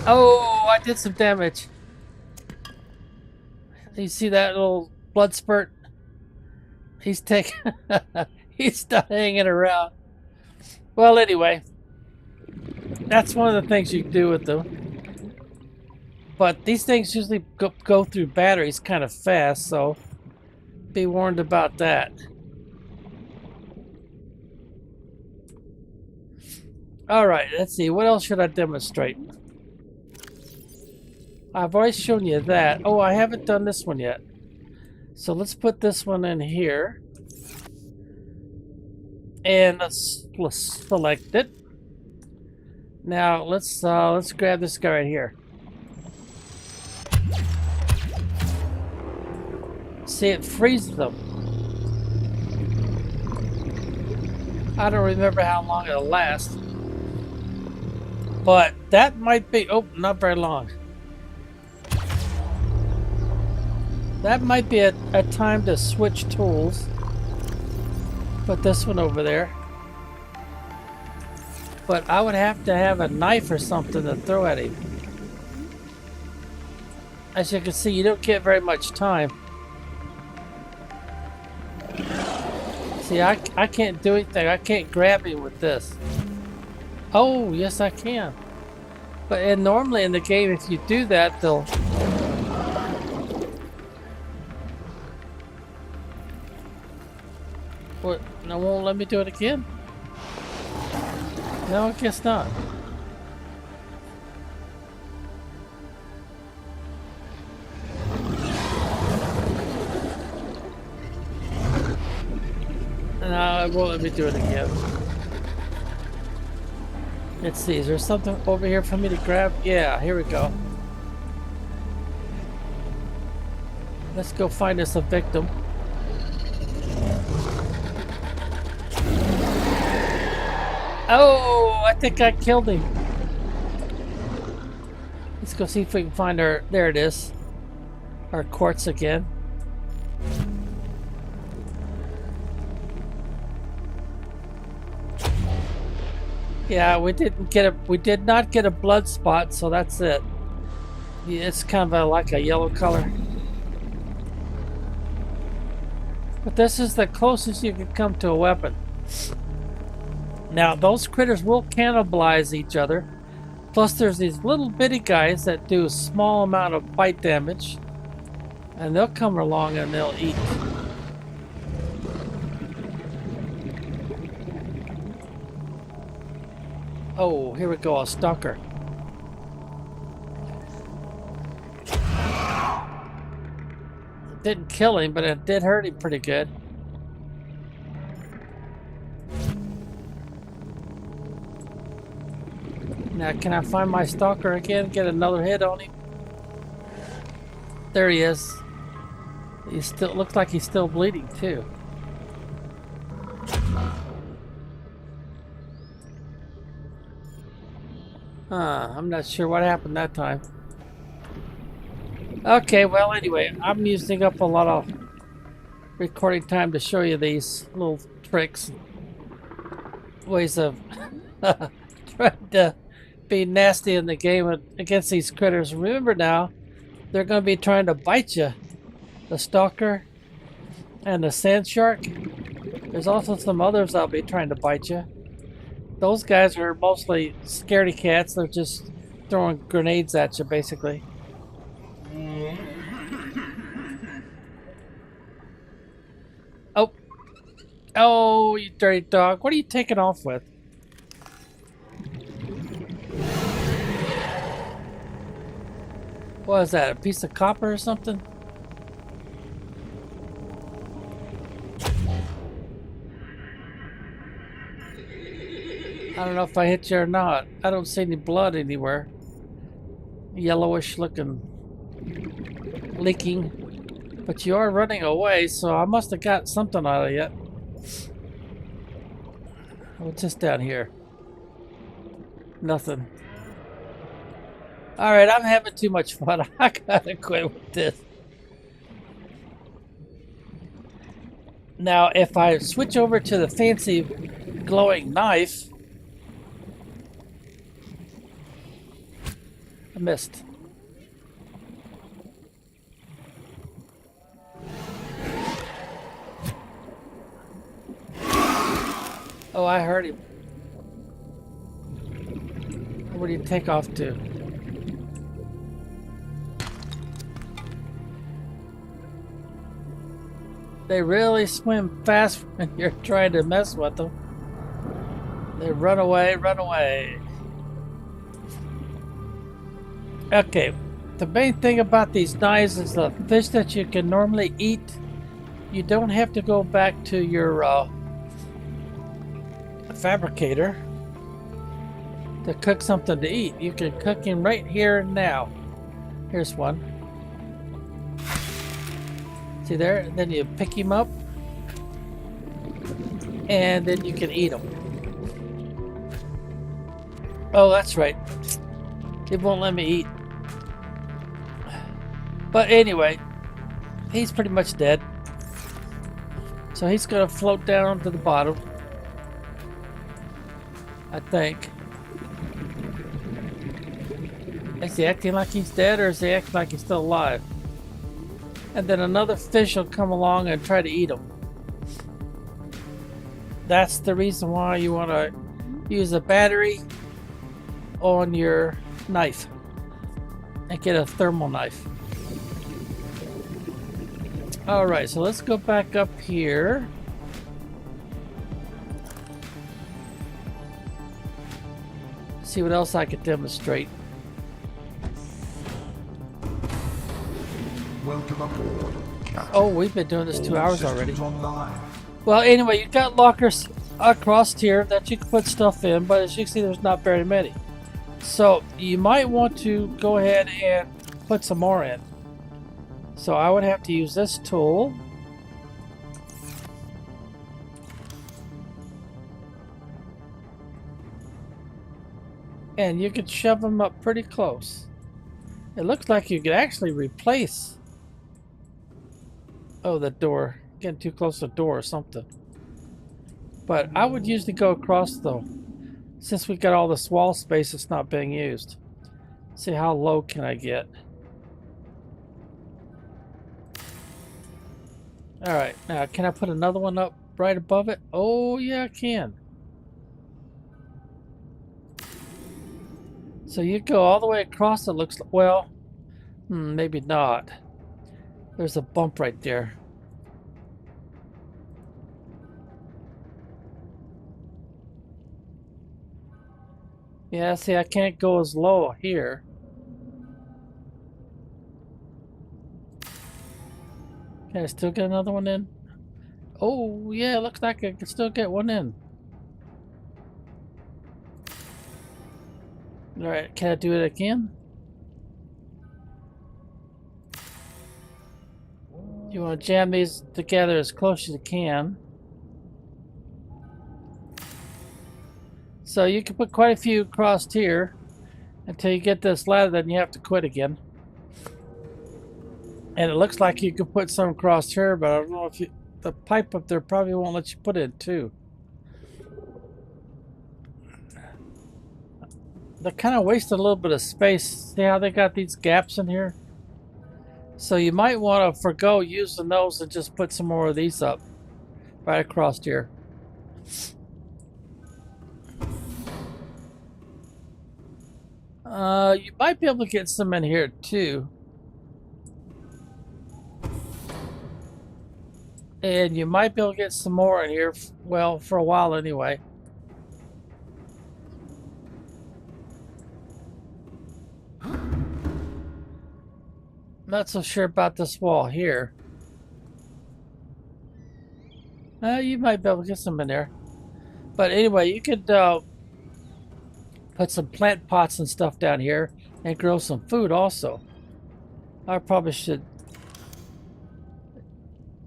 Oh, I did some damage. You see that little blood spurt? He's taking... He's not hanging around. Well, anyway. That's one of the things you can do with them. But these things usually go through batteries kind of fast, so be warned about that. Alright, let's see. What else should I demonstrate? I've already shown you that. Oh, I haven't done this one yet. So let's put this one in here. And let's select it. Now let's grab this guy right here. See, it freezes them. I don't remember how long it'll last. But that might be, oh, not very long. That might be a time to switch tools. Put this one over there. But I would have to have a knife or something to throw at him. As you can see, you don't get very much time. See, I can't do anything. I can't grab him with this. Oh, yes I can. But normally in the game, if you do that, they'll... What? No, won't let me do it again? No, I guess not. No, it won't let me do it again. Let's see, is there something over here for me to grab? Yeah, here we go. Let's go find us a victim. Oh, I think I killed him. Let's go see if we can find our... There it is. Our quartz again. Yeah, we did not get a blood spot, so that's it. Yeah, it's kind of like a yellow color. But this is the closest you can come to a weapon. Now, those critters will cannibalize each other. Plus, there's these little bitty guys that do a small amount of bite damage. And they'll come along and they'll eat. Oh, here we go, a stalker. It didn't kill him, but it did hurt him pretty good. Now, can I find my stalker again? Get another hit on him? There he is. He still looks like he's still bleeding too. I'm not sure what happened that time. Okay, well anyway, I'm using up a lot of recording time to show you these little tricks, ways of trying to be nasty in the game against these critters. Remember now, they're going to be trying to bite you. The stalker and the sand shark. There's also some others that'll be trying to bite you. Those guys are mostly scaredy cats. They're just throwing grenades at you, basically. Oh. Oh, you dirty dog. What are you taking off with? What is that? A piece of copper or something? I don't know if I hit you or not. I don't see any blood anywhere. Yellowish looking, leaking. But you are running away, so I must have got something out of you. What's this down here? Nothing. Alright, I'm having too much fun. I gotta quit with this. Now, if I switch over to the fancy glowing knife... I missed. Oh, I heard him. Where do you take off to? They really swim fast when you're trying to mess with them. They run away, run away. Okay, the main thing about these knives is the fish that you can normally eat. You don't have to go back to your fabricator to cook something to eat. You can cook him right here and now. Here's one. See there? And then you pick him up and then you can eat him. Oh, that's right. It won't let me eat. But anyway, he's pretty much dead. So he's going to float down to the bottom. I think. Is he acting like he's dead or is he acting like he's still alive? And then another fish will come along and try to eat him. That's the reason why you want to use a battery on your knife and get a thermal knife. All right, so let's go back up here. See what else I could demonstrate. Welcome aboard, Captain. Oh, we've been doing this 2 All hours already. systems online. Well, anyway, you've got lockers across here that you can put stuff in, but as you can see, there's not very many. So you might want to go ahead and put some more in. So I would have to use this tool. And you could shove them up pretty close. It looks like you could actually replace... Oh, the door. Getting too close to the door or something. But I would usually go across though. Since we've got all this wall space that's not being used. See, how low can I get? Alright, now can I put another one up right above it? Oh yeah, I can. So you go all the way across, it looks like, well, maybe not. There's a bump right there. Yeah, see, I can't go as low here. Can I still get another one in? Oh, yeah, looks like I can still get one in. Alright, can I do it again? You want to jam these together as close as you can. So you can put quite a few across here until you get this ladder, then you have to quit again. And it looks like you could put some across here, but I don't know if you... The pipe up there probably won't let you put it in two. They kind of wasted a little bit of space. See how they got these gaps in here? So you might want to forgo using those and just put some more of these up right across here. You might be able to get some in here too. And you might be able to get some more in here, well, for a while anyway. Not so sure about this wall here. You might be able to get some in there. But anyway, you could put some plant pots and stuff down here and grow some food also. I probably should.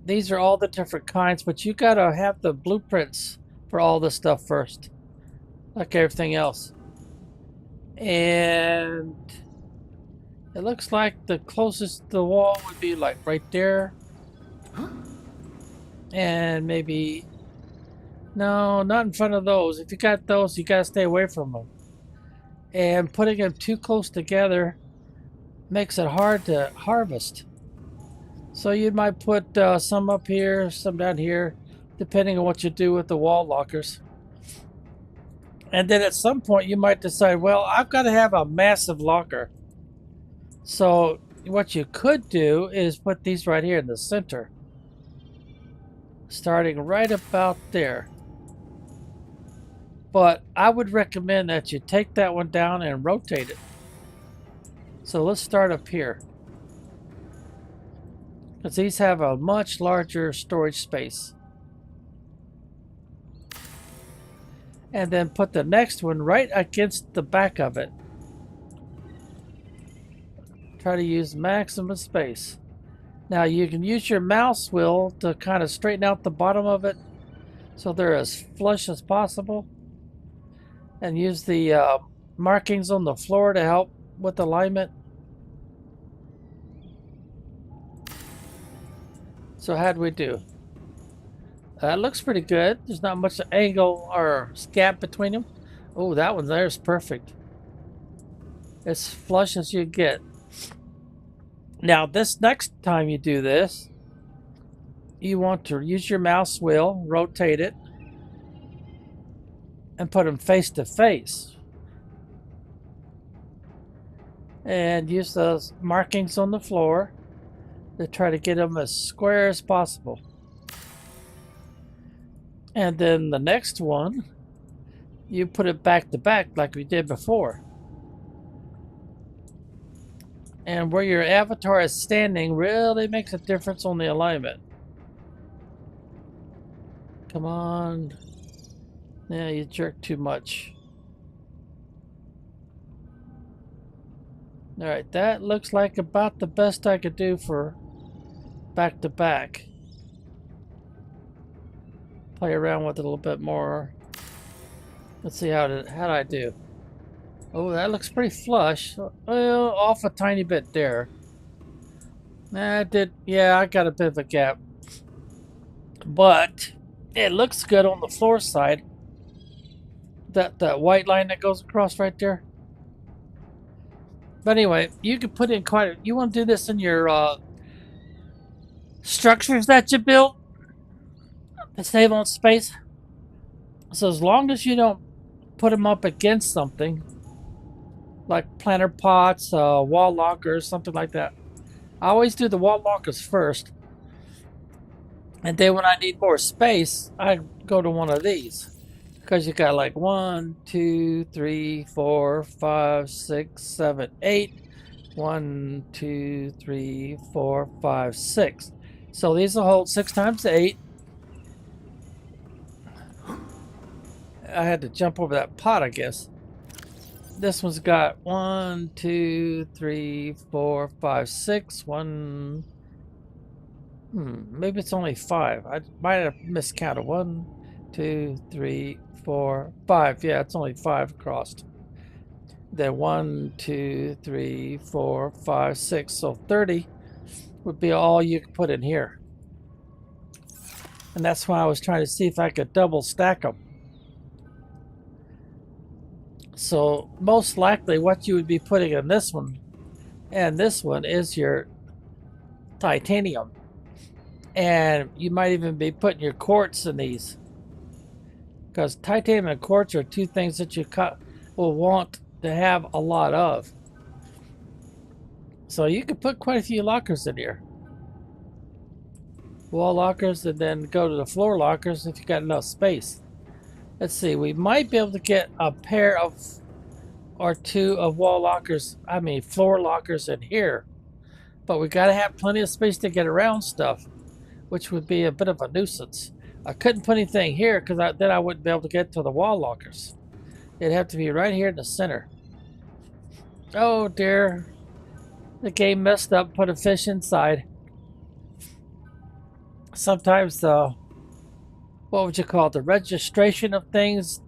These are all the different kinds, but you gotta have the blueprints for all this stuff first, like everything else. And it looks like the closest to the wall would be like right there. And maybe, no, not in front of those. If you got those, you gotta stay away from them. And putting them too close together makes it hard to harvest. So you might put some up here, some down here, depending on what you do with the wall lockers. And then at some point you might decide, well, I've got to have a massive locker. So what you could do is put these right here in the center. Starting right about there. But I would recommend that you take that one down and rotate it. So let's start up here. Because these have a much larger storage space. And then put the next one right against the back of it. Try to use maximum space. Now you can use your mouse wheel to kind of straighten out the bottom of it so they're as flush as possible. And use the markings on the floor to help with alignment. So how'd we do? That looks pretty good. There's not much angle or gap between them. Oh, that one there is perfect. As flush as you get. Now, this next time you do this, you want to use your mouse wheel, rotate it, and put them face to face. and use those markings on the floor to try to get them as square as possible. And then the next one, you put it back to back like we did before. And where your avatar is standing really makes a difference on the alignment. Come on. Yeah, you jerk too much. Alright, that looks like about the best I could do for back to back. Play around with it a little bit more. Let's see how did I do. Oh, that looks pretty flush. Well, off a tiny bit there. Nah, yeah, I got a bit of a gap. But it looks good on the floor side. That white line that goes across right there. But anyway, you can put in you want to do this in your structures that you build to save on space. So as long as you don't put them up against something, like planter pots, wall lockers, something like that. I always do the wall lockers first. And then when I need more space, I go to one of these. Because you got like 1, 2, 3, 4, 5, 6, 7, 8. 1, 2, 3, 4, 5, 6. So these will hold 6 times 8. I had to jump over that pot, I guess. This one's got 1, 2, 3, 4, 5, 6. 1. Maybe it's only 5. I might have miscounted. 1, 2, 3, 4, 5. Yeah, it's only 5 crossed. Then 1, 2, 3, 4, 5, 6. So 30 would be all you could put in here. And that's why I was trying to see if I could double stack them. So most likely what you would be putting in this one and this one is your titanium. And you might even be putting your quartz in these. Because titanium and quartz are two things that you will want to have a lot of. So you could put quite a few lockers in here. Wall lockers, and then go to the floor lockers if you got enough space. Let's see, we might be able to get a pair of or two of floor lockers in here. But we got to have plenty of space to get around stuff, which would be a bit of a nuisance. I couldn't put anything here because then I wouldn't be able to get to the wall lockers. It'd have to be right here in the center. Oh dear. The game messed up, put a fish inside. Sometimes what would you call it? The registration of things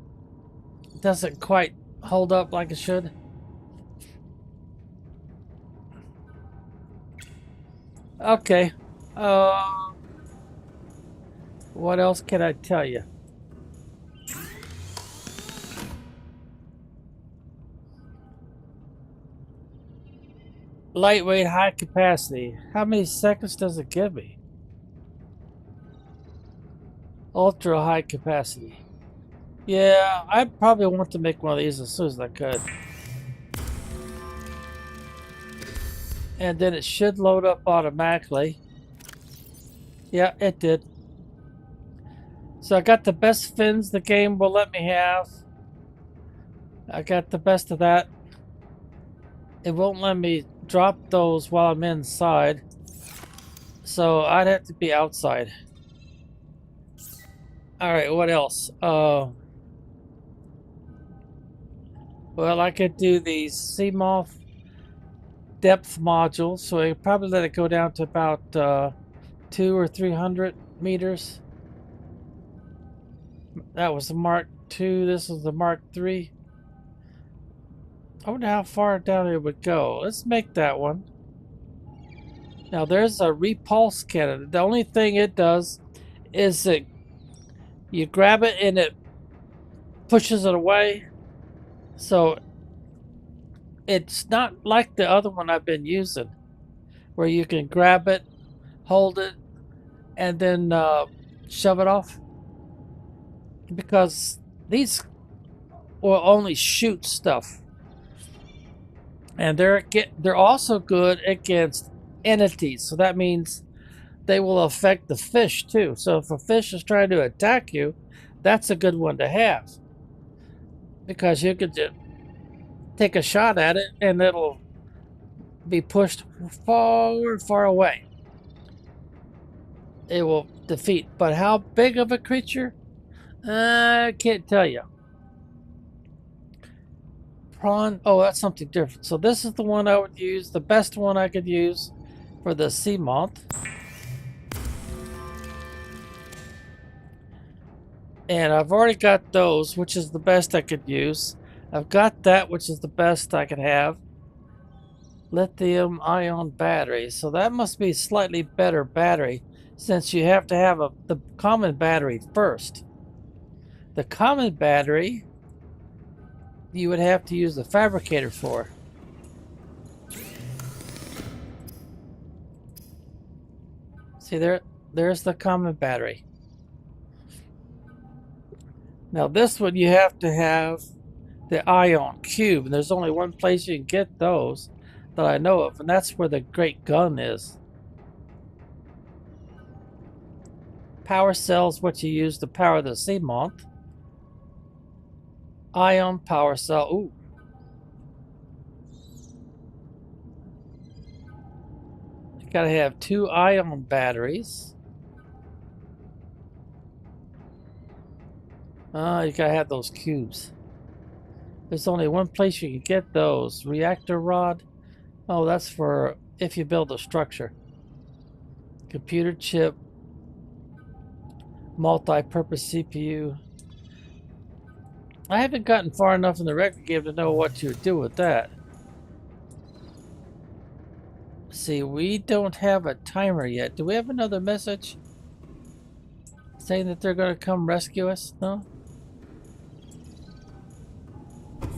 doesn't quite hold up like it should. Okay. What else can I tell you? Lightweight, high capacity. How many seconds does it give me? Ultra high capacity. Yeah, I probably want to make one of these as soon as I could. And then it should load up automatically. Yeah, it did. So I got the best fins the game will let me have. I got the best of that. It won't let me drop those while I'm inside. So I'd have to be outside. Alright, what else? Well, I could do the Seamoth depth module, so I probably let it go down to about 200 or 300 meters. That was the Mark II, this is the Mark III. I wonder how far down it would go. Let's make that one. Now there's a repulse cannon. The only thing it does is that you grab it and it pushes it away. So it's not like the other one I've been using, where you can grab it, hold it, and then shove it off. Because these will only shoot stuff. And they're also good against entities. So that means they will affect the fish too. So if a fish is trying to attack you, that's a good one to have, because you could just take a shot at it and it'll be pushed far, far away. It will defeat. But how big of a creature? I can't tell you. Prawn. Oh, that's something different. So this is the one I would use. The best one I could use for the sea moth. And I've already got those, which is the best I could use. I've got that, which is the best I could have. Lithium ion battery. So that must be a slightly better battery, since you have to have the common battery first. The common battery, you would have to use the fabricator for. See, there's the common battery. Now this one you have to have the ion cube, and there's only one place you can get those that I know of, and that's where the great gun is. Power cells, what you use to power the sea moth. Ion power cell. Ooh. You gotta have 2 ion batteries. You gotta have those cubes. There's only one place you can get those. Reactor rod. Oh, that's for if you build a structure. Computer chip. Multi-purpose CPU. I haven't gotten far enough in the record game to know what you would do with that. See, we don't have a timer yet. Do we have another message saying that they're going to come rescue us? No?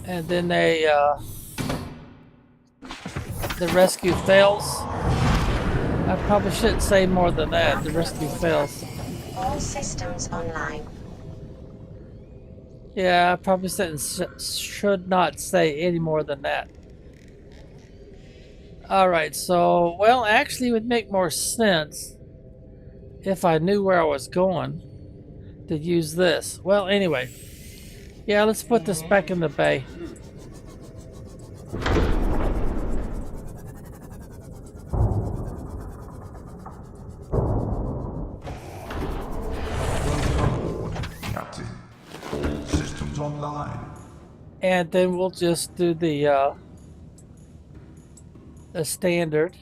And then the rescue fails. I probably shouldn't say more than that. The rescue fails. All systems online. Yeah, I probably should not say any more than that. Alright, so, well, actually it would make more sense if I knew where I was going to use this. Well, anyway. Yeah, let's put this back in the bay. Captain. All systems online. And then we'll just do the standard.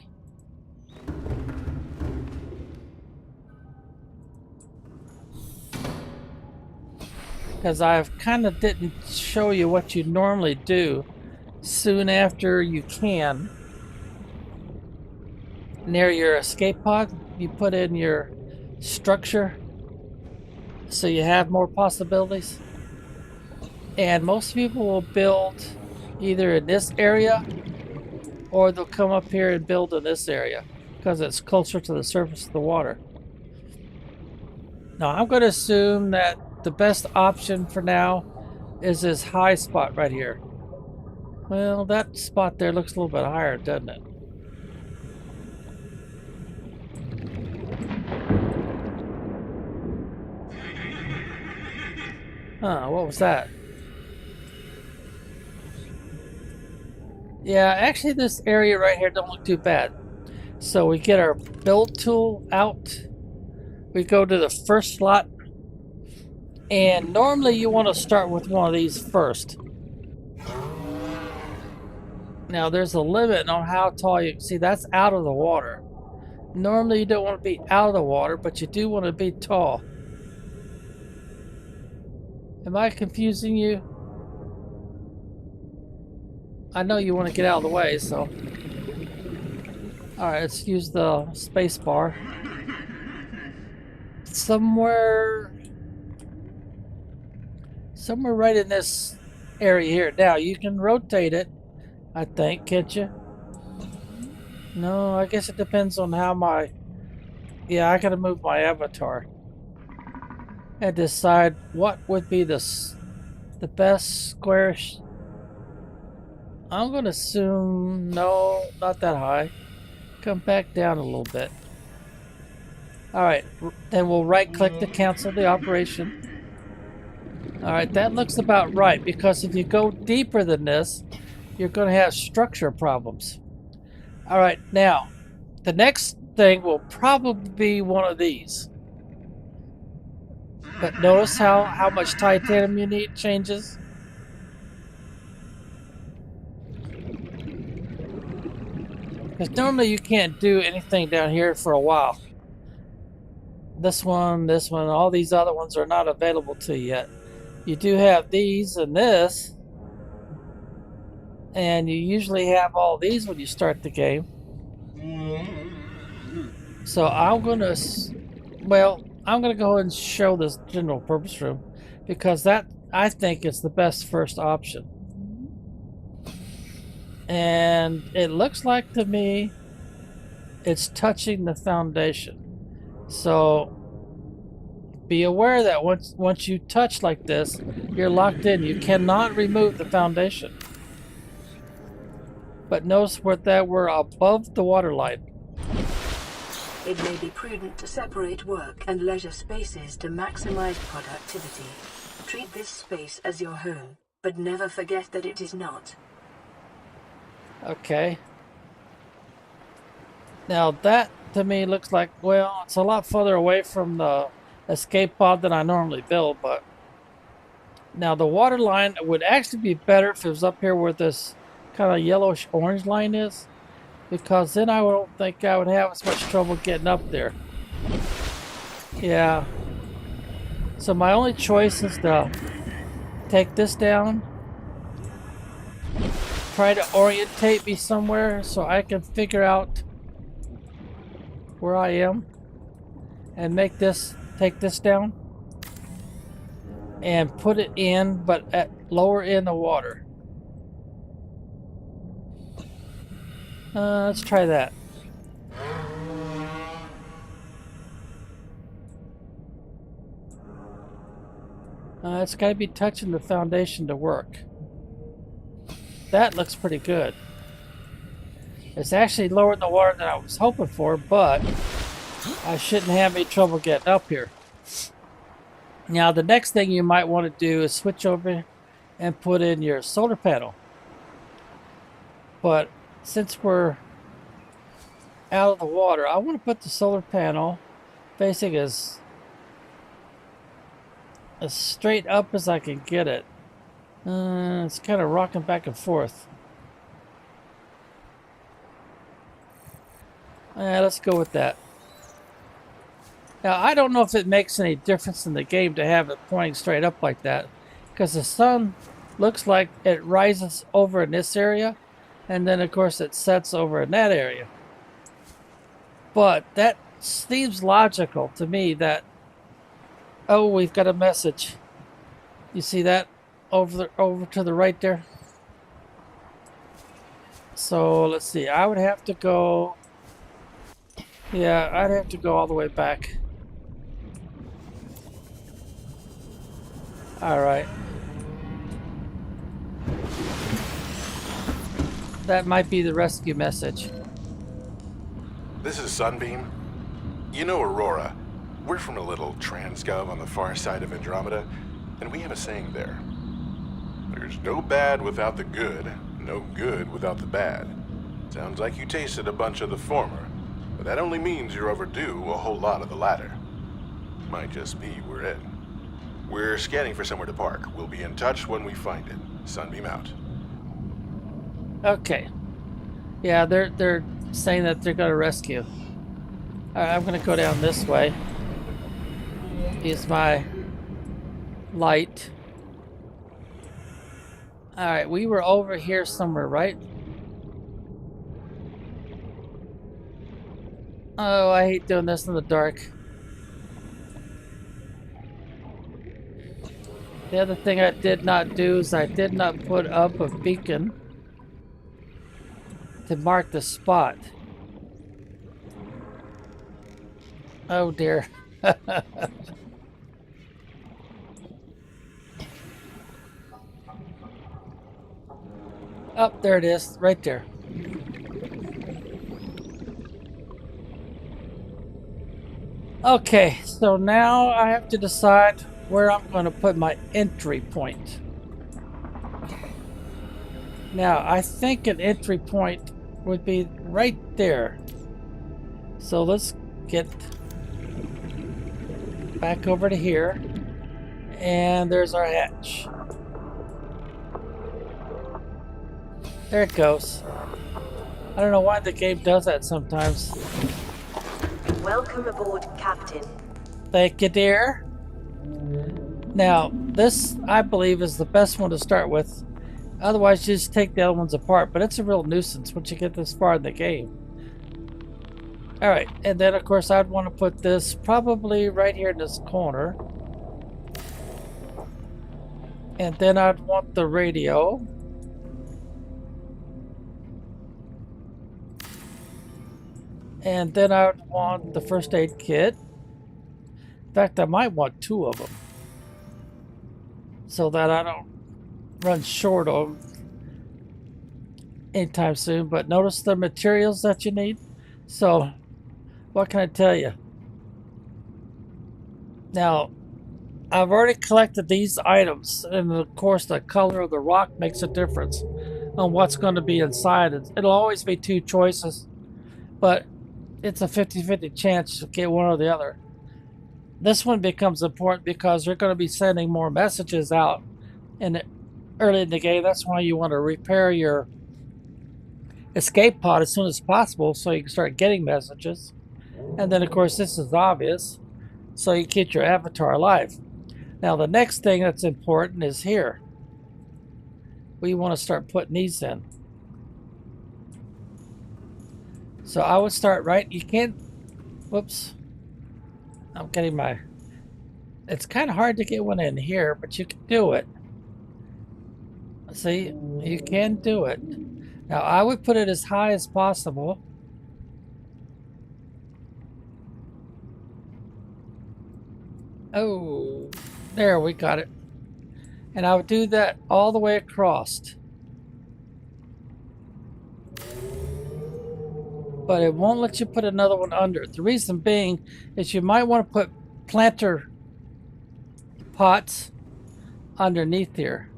Because I've kind of didn't show you what you normally do soon after you can. Near your escape pod, you put in your structure so you have more possibilities. And most people will build either in this area or they'll come up here and build in this area because it's closer to the surface of the water. Now I'm going to assume that the best option for now is this high spot right here. Well, that spot there looks a little bit higher, doesn't it? Huh, what was that? Yeah, actually this area right here don't look too bad. So we get our build tool out. We go to the first slot. And normally you want to start with one of these first. Now there's a limit on how tall you can see. That's out of the water. Normally you don't want to be out of the water, but you do want to be tall. Am I confusing you? I know you want to get out of the way, so. Alright, let's use the space bar. Somewhere right in this area here. Now, you can rotate it, I think, can't you? No, I guess it depends on how my... Yeah, I gotta move my avatar. And decide what would be the best square... I'm going to assume, no, not that high. Come back down a little bit. Alright, then we'll right-click to cancel the operation. Alright, that looks about right, because if you go deeper than this, you're going to have structure problems. Alright, now, the next thing will probably be one of these. But notice how much titanium you need changes? Because normally you can't do anything down here for a while. This one, all these other ones are not available to you yet. You do have these and this. And you usually have all these when you start the game. So I'm going to, well, I'm going to go ahead and show this general purpose room. Because that, I think, is the best first option. And it looks like to me it's touching the foundation. So be aware that once you touch like this, you're locked in. You cannot remove the foundation. But notice that we're above the water line. It may be prudent to separate work and leisure spaces to maximize productivity. Treat this space as your home, but never forget that it is not. Okay. Now that to me looks like, well, it's a lot further away from the escape pod than I normally build, but now the water line would actually be better if it was up here where this kind of yellowish orange line is, because then I don't think I would have as much trouble getting up there. Yeah. So my only choice is to take this down, try to orientate me somewhere so I can figure out where I am, and take this down and put it in, but at lower in the water. Let's try that. It's got to be touching the foundation to work. That looks pretty good. It's actually lower in the water than I was hoping for, but I shouldn't have any trouble getting up here. Now, the next thing you might want to do is switch over and put in your solar panel. But since we're out of the water, I want to put the solar panel facing as straight up as I can get it. It's kind of rocking back and forth. Let's go with that. Now, I don't know if it makes any difference in the game to have it pointing straight up like that, because the sun looks like it rises over in this area, and then of course it sets over in that area. But that seems logical to me that, oh, we've got a message. You see that over to the right there? So let's see, I would have to go, yeah, I'd have to go all the way back. Alright. That might be the rescue message. This is Sunbeam. You know Aurora. We're from a little transgov on the far side of Andromeda, and we have a saying there. There's no bad without the good, no good without the bad. Sounds like you tasted a bunch of the former, but that only means you're overdue a whole lot of the latter. Might just be we're in. We're scanning for somewhere to park. We'll be in touch when we find it. Sunbeam out. Okay. Yeah, they're saying that they're going to rescue. Alright, I'm going to go down this way. Use my light. Alright, we were over here somewhere, right? Oh, I hate doing this in the dark. The other thing I did not do is I did not put up a beacon to mark the spot. Oh dear. Oh, there it is, right there. Okay, so now I have to decide where I'm going to put my entry point. Now, I think an entry point would be right there. So let's get back over to here. And there's our hatch. There it goes. I don't know why the game does that sometimes. Welcome aboard, Captain. Thank you, dear. Now, this, I believe, is the best one to start with. Otherwise, you just take the other ones apart. But it's a real nuisance once you get this far in the game. Alright, and then, of course, I'd want to put this probably right here in this corner. And then I'd want the radio. And then I would want the first aid kit. In fact, I might want 2 of them. So that I don't run short of them anytime soon. But notice the materials that you need. So, what can I tell you? Now, I've already collected these items. And of course, the color of the rock makes a difference on what's going to be inside. It'll always be 2 choices. But it's a 50-50 chance to get one or the other. This one becomes important because they're going to be sending more messages out early in the game. That's why you want to repair your escape pod as soon as possible so you can start getting messages. And then, of course, this is obvious, so you keep your avatar alive. Now, the next thing that's important is here. We want to start putting these in. So I would start right. You can't. Whoops. I'm getting my. It's kind of hard to get one in here, but you can do it. See, you can do it. Now I would put it as high as possible. Oh, there we got it. And I would do that all the way across. But it won't let you put another one under it. The reason being is you might want to put planter pots underneath here.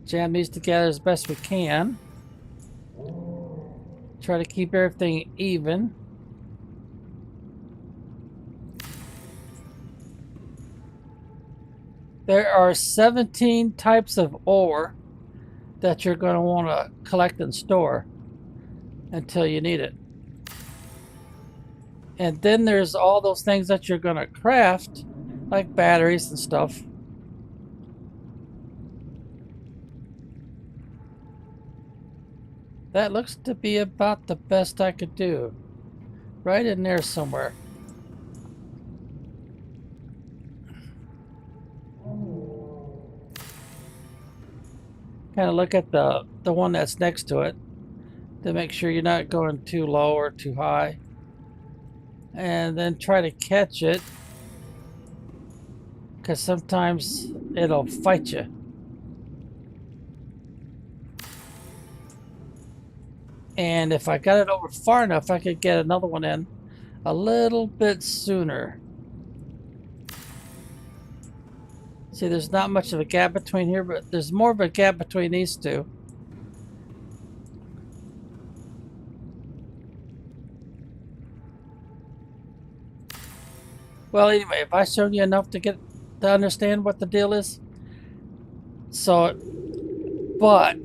Jam these together as best we can. Try to keep everything even. There are 17 types of ore that you're going to want to collect and store until you need it. And then there's all those things that you're going to craft, like batteries and stuff. That looks to be about the best I could do. Right in there somewhere. Kind of look at the one that's next to it to make sure you're not going too low or too high. And then try to catch it, because sometimes it'll fight you. And if I got it over far enough, I could get another one in a little bit sooner. See, there's not much of a gap between here, but there's more of a gap between these two. Well, anyway, if I showed you enough to understand what the deal is. So, but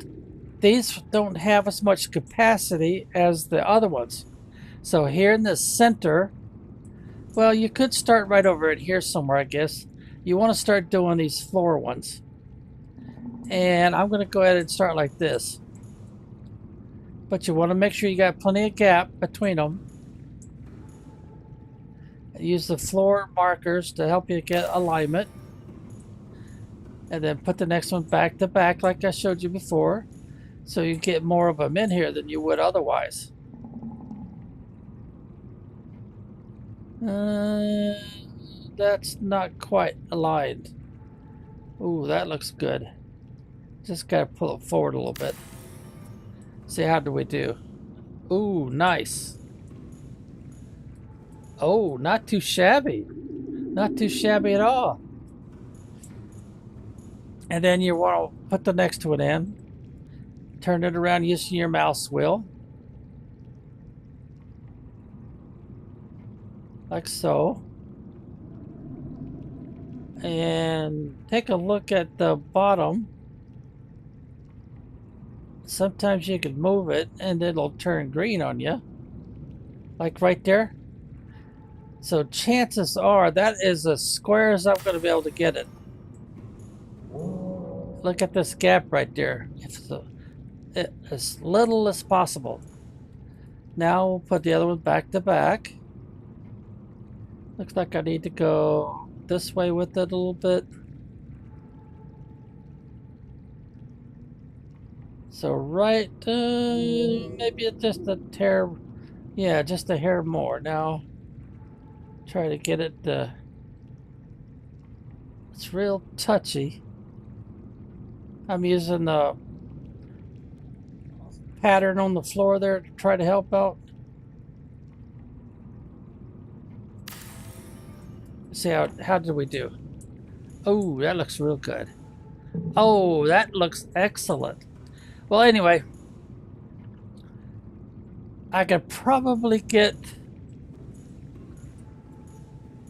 these don't have as much capacity as the other ones. So here in the center, well, you could start right over it here somewhere, I guess. You want to start doing these floor ones. And I'm going to go ahead and start like this. But you want to make sure you got plenty of gap between them. Use the floor markers to help you get alignment. And then put the next one back to back like I showed you before. So you get more of them in here than you would otherwise. That's not quite aligned. Ooh, that looks good. Just gotta pull it forward a little bit. See, how do we do? Ooh, nice. Oh, not too shabby. Not too shabby at all. And then you want to put the next one in. Turn it around using your mouse wheel. Like so. And take a look at the bottom. Sometimes you can move it and it'll turn green on you. Like right there. So chances are that is as square as I'm going to be able to get it. Look at this gap right there. As little as possible. Now we'll put the other one back to back. Looks like I need to go this way with it a little bit. So right, maybe it's just a hair, yeah, just a hair more. Now try to get it it's real touchy. I'm using the pattern on the floor there to try to help out. See how did we do? Oh, that looks real good. Oh, that looks excellent. Well, anyway, I could probably get,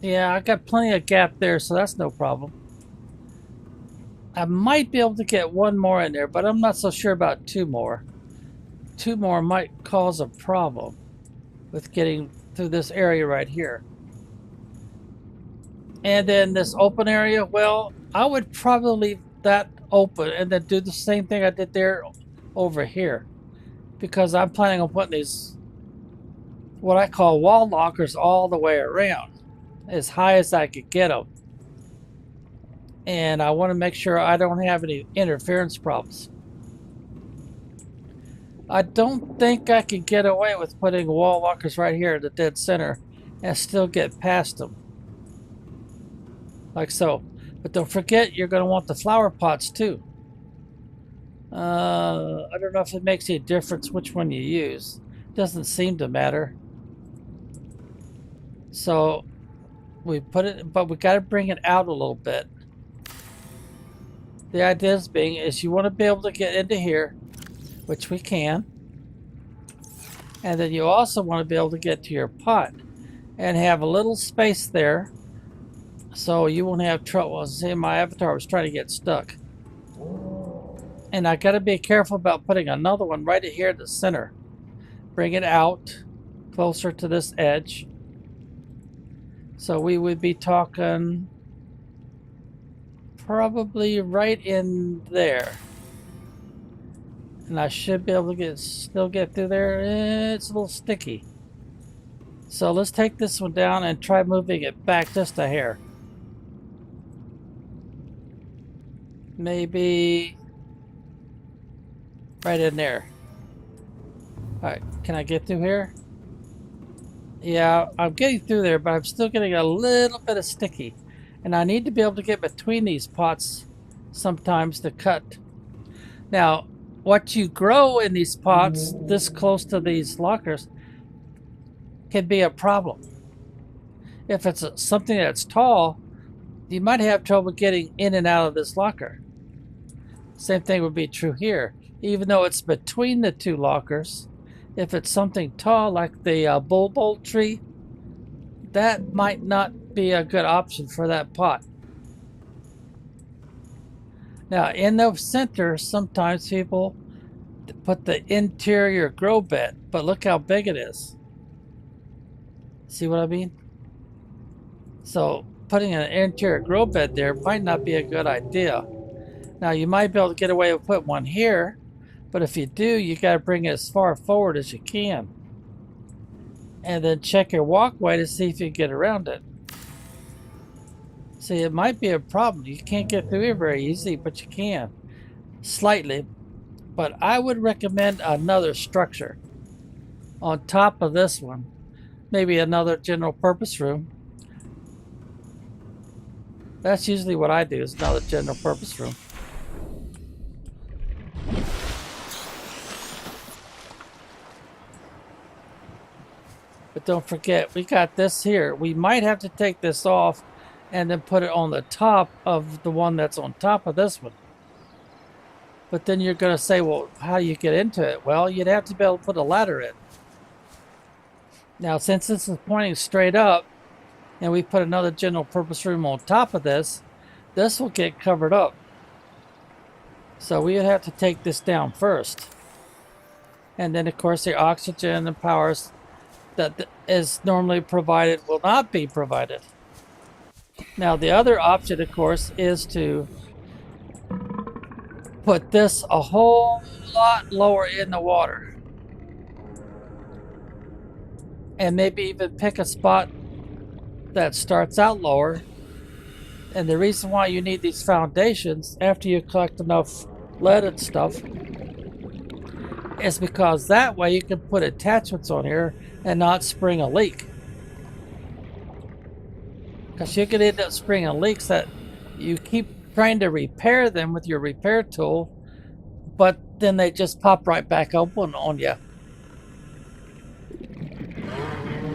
yeah, I got plenty of gap there, so that's no problem. I might be able to get one more in there, but I'm not so sure about two more. Two more might cause a problem with getting through this area right here. And then this open area, well, I would probably leave that open and then do the same thing I did there over here. Because I'm planning on putting these, what I call wall lockers, all the way around. As high as I could get them. And I want to make sure I don't have any interference problems. I don't think I can get away with putting wall lockers right here at the dead center and still get past them. Like so. But don't forget, you're going to want the flower pots too. I don't know if it makes any difference which one you use. Doesn't seem to matter. So we put it, but we got to bring it out a little bit. The idea is you want to be able to get into here, which we can. And then you also want to be able to get to your pot and have a little space there so you won't have trouble. See, my avatar was trying to get stuck. And I got to be careful about putting another one right here at the center. Bring it out closer to this edge. So we would be talking probably right in there. And I should be able to still get through there. It's a little sticky. So let's take this one down and try moving it back just a hair. Maybe right in there. Alright, can I get through here? Yeah, I'm getting through there, but I'm still getting a little bit of sticky. And I need to be able to get between these pots sometimes to cut. Now, what you grow in these pots this close to these lockers can be a problem. If it's something that's tall, you might have trouble getting in and out of this locker. Same thing would be true here. Even though it's between the two lockers, if it's something tall like the bulbul tree, that might not be a good option for that pot. Now, in the center, sometimes people put the interior grow bed, but look how big it is. See what I mean? So, putting an interior grow bed there might not be a good idea. Now, you might be able to get away with putting one here, but if you do, you got to bring it as far forward as you can. And then check your walkway to see if you can get around it. See, it might be a problem. You can't get through here very easy, but you can. Slightly. But I would recommend another structure on top of this one. Maybe another general purpose room. That's usually what I do. It's not a general purpose room. But don't forget, we got this here. We might have to take this off and then put it on the top of the one that's on top of this one. But then you're going to say, well, how do you get into it? Well, you'd have to be able to put a ladder in. Now, since this is pointing straight up, and we put another general purpose room on top of this, this will get covered up. So we would have to take this down first. And then, of course, the oxygen and powers that is normally provided will not be provided. Now, the other option, of course, is to put this a whole lot lower in the water. And maybe even pick a spot that starts out lower. And the reason why you need these foundations after you collect enough lead and stuff is because that way you can put attachments on here and not spring a leak. Because you can end up springing leaks that you keep trying to repair them with your repair tool, but then they just pop right back open on you.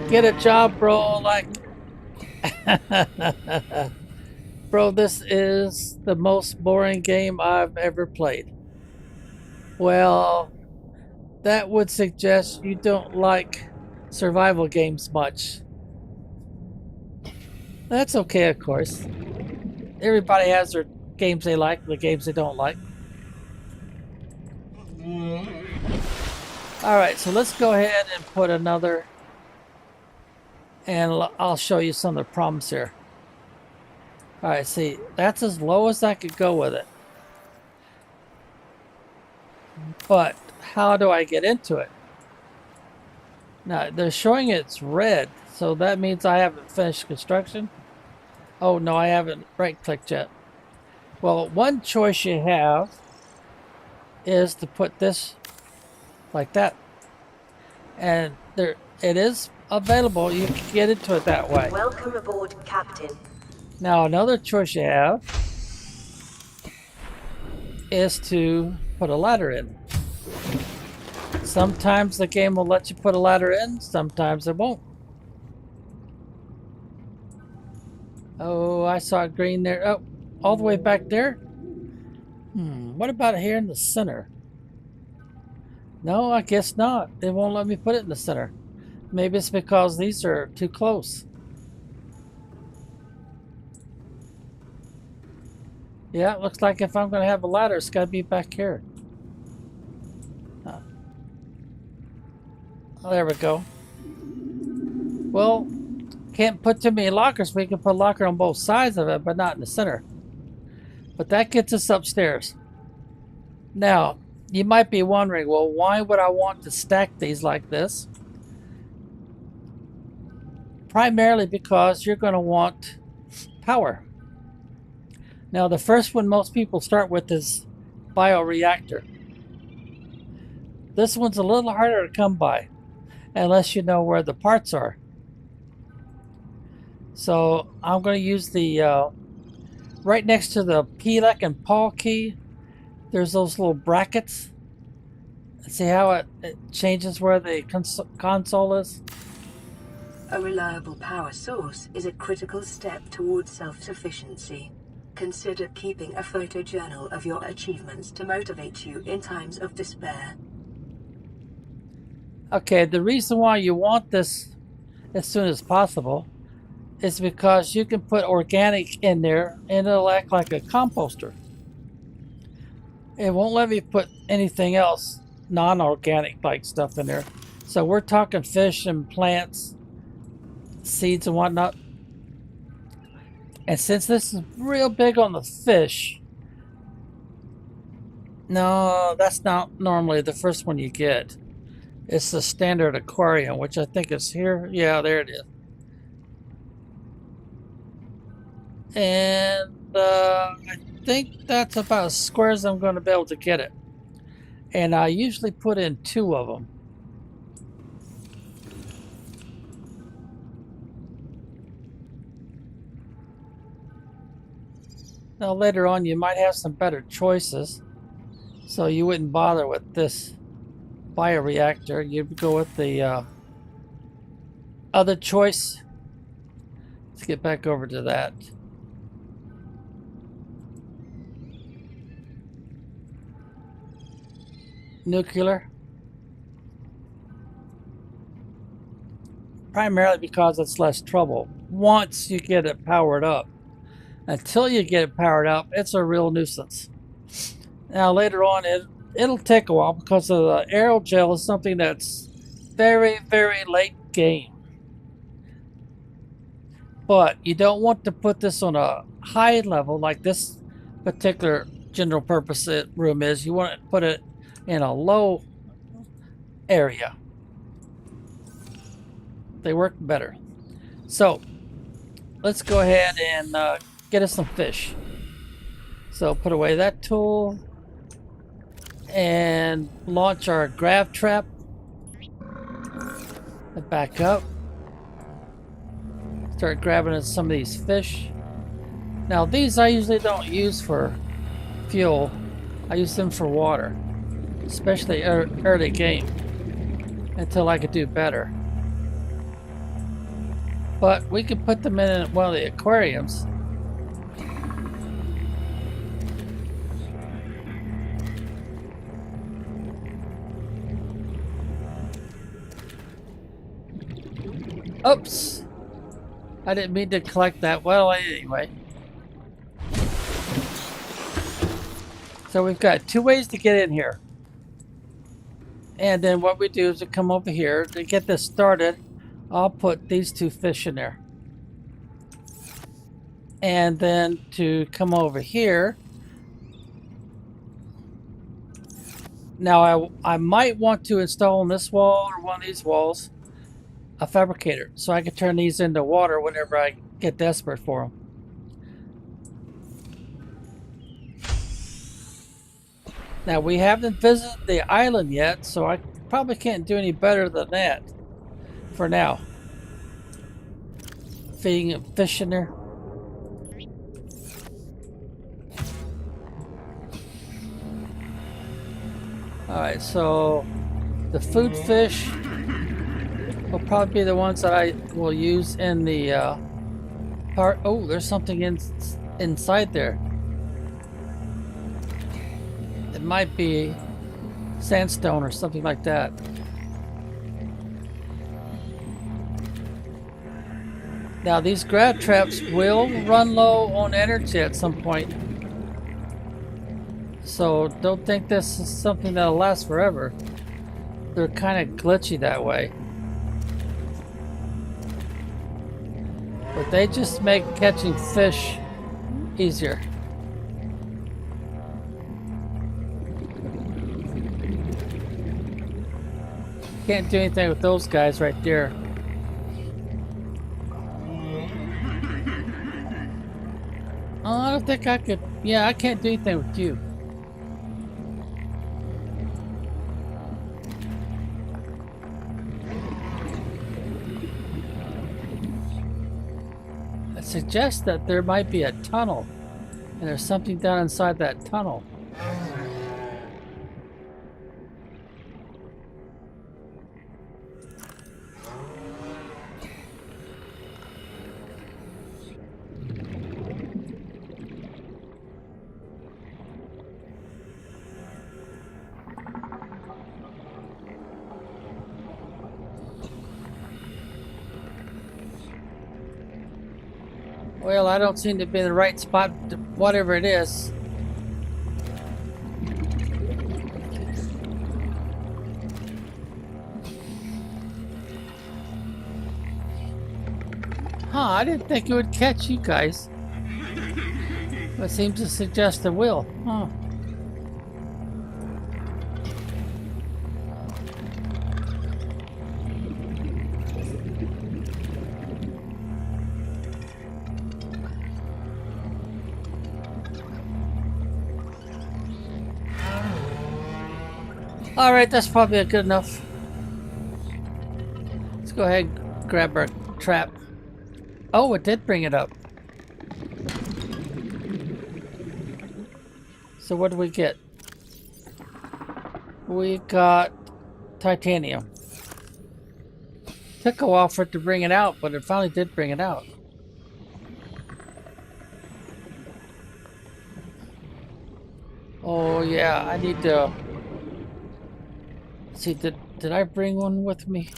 Get a job, bro. Like, bro, this is the most boring game I've ever played. Well, that would suggest you don't like survival games much. That's okay, of course. Everybody has their games they like, the games they don't like. Alright, so let's go ahead and put another, and I'll show you some of the problems here. Alright, see, that's as low as I could go with it. But how do I get into it? Now, they're showing it's red, so that means I haven't finished construction. Oh, no, I haven't right-clicked yet. Well, one choice you have is to put this like that. And there, it is available. You can get into it that way. Welcome aboard, Captain. Now, another choice you have is to put a ladder in. Sometimes the game will let you put a ladder in, sometimes it won't. Oh, I saw green there. Oh, all the way back there? What about here in the center? No, I guess not. They won't let me put it in the center. Maybe it's because these are too close. Yeah, it looks like if I'm going to have a ladder, it's got to be back here. Oh, there we go. Well, can't put too many lockers. We can put a locker on both sides of it, but not in the center. But that gets us upstairs. Now, you might be wondering, well, why would I want to stack these like this? Primarily because you're going to want power. Now, the first one most people start with is bioreactor. This one's a little harder to come by, unless you know where the parts are. So I'm going to use the, right next to the PLEC and PAL key, there's those little brackets. See how it changes where the console is? A reliable power source is a critical step towards self-sufficiency. Consider keeping a photojournal of your achievements to motivate you in times of despair. Okay, the reason why you want this as soon as possible is because you can put organic in there and it'll act like a composter. It won't let me put anything else non-organic like stuff in there. So we're talking fish and plants, seeds and whatnot. And since this is real big on the fish, no, that's not normally the first one you get. It's the standard aquarium, which I think is here. Yeah, there it is. And I think that's about as square as I'm going to be able to get it. And I usually put in 2 of them. Now later on you might have some better choices, so you wouldn't bother with this bioreactor. You'd go with the other choice. Let's get back over to that. Nuclear. Primarily because it's less trouble once you get it powered up. Until you get it powered up, it's a real nuisance. Now later on it'll take a while because of the aerogel is something that's very, very late game. But you don't want to put this on a high level like this particular general purpose room is. You want to put it in a low area. They work better. So let's go ahead and get us some fish. So put away that tool and launch our grab trap. And back up. Start grabbing some of these fish. Now these I usually don't use for fuel. I use them for water, especially early game, until I could do better. But we could put them in one of the aquariums. Oops! I didn't mean to collect that. Well, anyway. So we've got two ways to get in here. And then what we do is to come over here. To get this started, I'll put these two fish in there. And then to come over here. Now I might want to install on this wall or one of these walls a fabricator, so I can turn these into water whenever I get desperate for them. Now we haven't visited the island yet, so I probably can't do any better than that for now. Feeding fish in there. Alright, so the food fish will probably be the ones that I will use in the part. Oh, there's something inside there. It might be sandstone or something like that. Now these grab traps will run low on energy at some point. So don't think this is something that'll last forever. They're kind of glitchy that way. But they just make catching fish easier. Can't do anything with those guys right there. Oh, I don't think I could. Yeah, I can't do anything with you. I suggest that there might be a tunnel, and there's something down inside that tunnel. Well, I don't seem to be in the right spot, whatever it is. Huh, I didn't think it would catch you guys. It seems to suggest it will. Huh. Alright, that's probably good enough. Let's go ahead and grab our trap. Oh, it did bring it up. So what do we get? We got titanium. Took a while for it to bring it out, but it finally did bring it out. Oh yeah, I need to see. Did I bring one with me?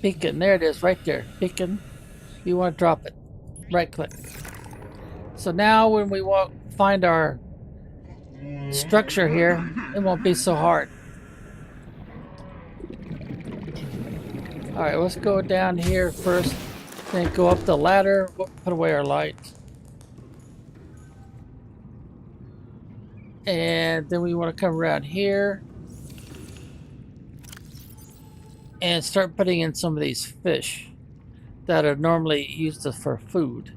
Beacon, there it is, right there. Beacon. You want to drop it. Right click. So now when we find our structure here, it won't be so hard. Alright, let's go down here first, then go up the ladder, put away our lights. And then we want to come around here and start putting in some of these fish that are normally used for food.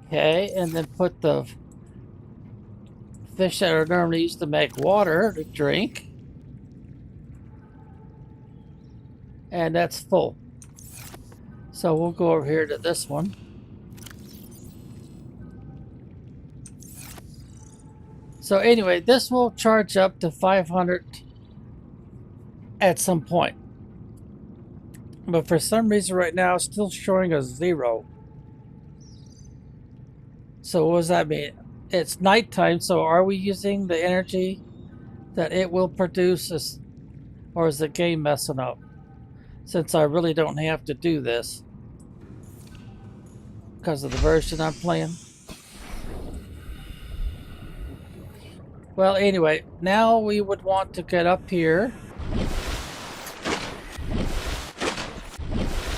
Okay, and then put the fish that are normally used to make water to drink. And that's full. So we'll go over here to this one. So anyway, this will charge up to 500 at some point. But for some reason right now, it's still showing a 0. So what does that mean? It's nighttime, so are we using the energy that it will produce, or is the game messing up? Since I really don't have to do this because of the version I'm playing. Well, anyway, now we would want to get up here.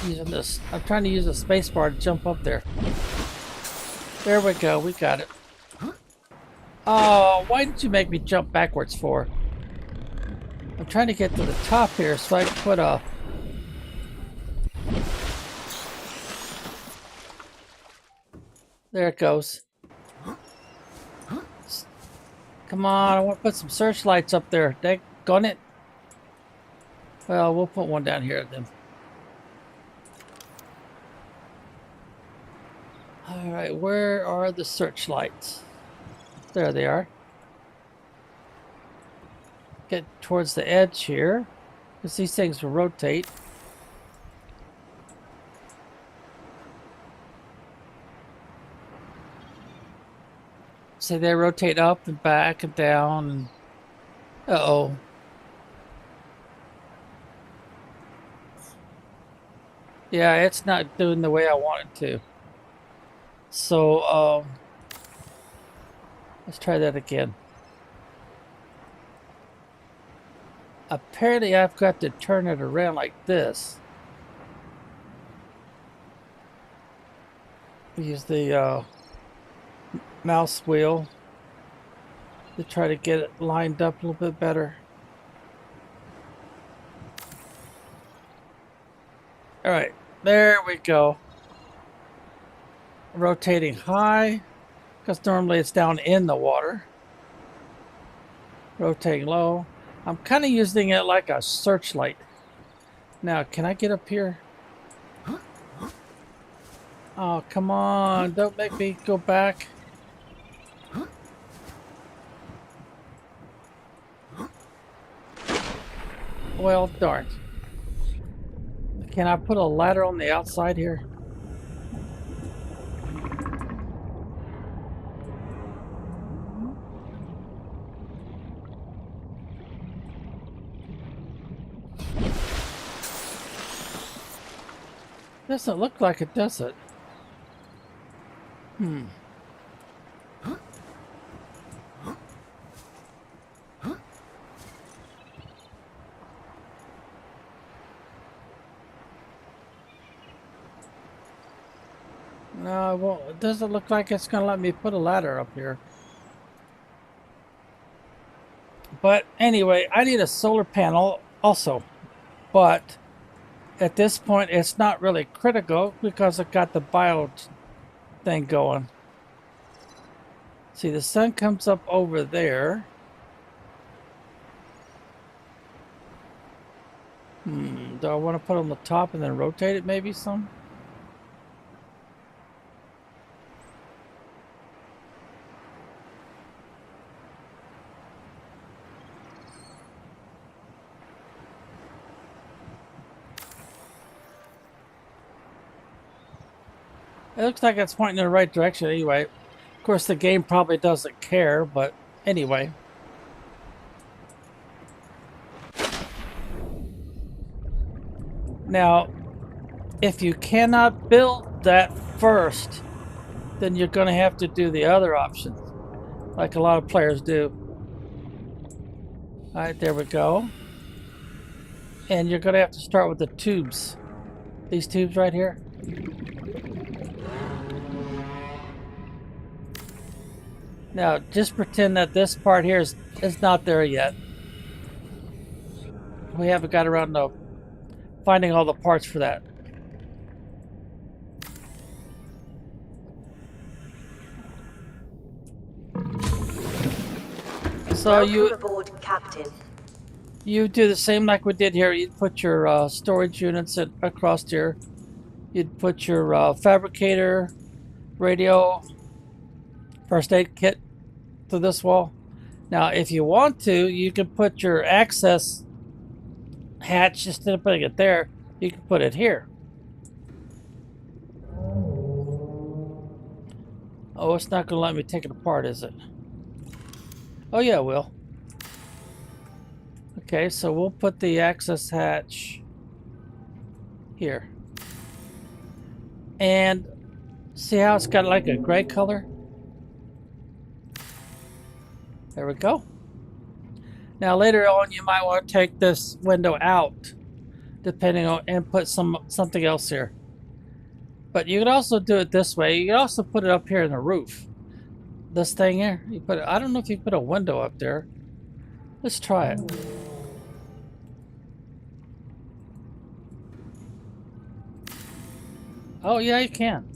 Using this, I'm trying to use a space bar to jump up there. There we go, we got it. Oh, why did you make me jump backwards for? I'm trying to get to the top here so I can put a... There it goes. Come on, I want to put some searchlights up there. Daggone it. Well, we'll put one down here then. Alright, where are the searchlights? There they are. Get towards the edge here, because these things will rotate. See, they rotate up and back and down. And... Uh-oh. Yeah, it's not doing the way I want it to. So, let's try that again. Apparently, I've got to turn it around like this. Use the mouse wheel to try to get it lined up a little bit better. All right, there we go. Rotating high, because normally it's down in the water. Rotating low. I'm kind of using it like a searchlight. Now, can I get up here? Oh, come on. Don't make me go back. Well, darn. Can I put a ladder on the outside here? Doesn't look like it, does it? No, well, it doesn't look like it's going to let me put a ladder up here. But anyway, I need a solar panel also. But at this point, it's not really critical because I've got the bio thing going. See, the sun comes up over there. Do I want to put it on the top and then rotate it maybe some? It looks like it's pointing in the right direction anyway. Of course, the game probably doesn't care, but anyway. Now, if you cannot build that first, then you're going to have to do the other options, like a lot of players do. All right, there we go. And you're going to have to start with the tubes. These tubes right here. Now, just pretend that this part here is not there yet. We haven't got around to finding all the parts for that. So Welcome aboard, Captain. you do the same like we did here. You'd put your storage units across here. You'd put your fabricator, radio, first aid kit to this wall. Now, if you want to, you can put your access hatch, instead of putting it there, you can put it here. Oh, it's not going to let me take it apart, is it? Oh, yeah, it will. Okay, so we'll put the access hatch here. And see how it's got like a gray color? There we go. Now later on you might want to take this window out, depending on, and put something else here. But you can also do it this way. You can also put it up here in the roof. This thing here, you put it, I don't know if you put a window up there. Let's try it. Oh yeah, you can.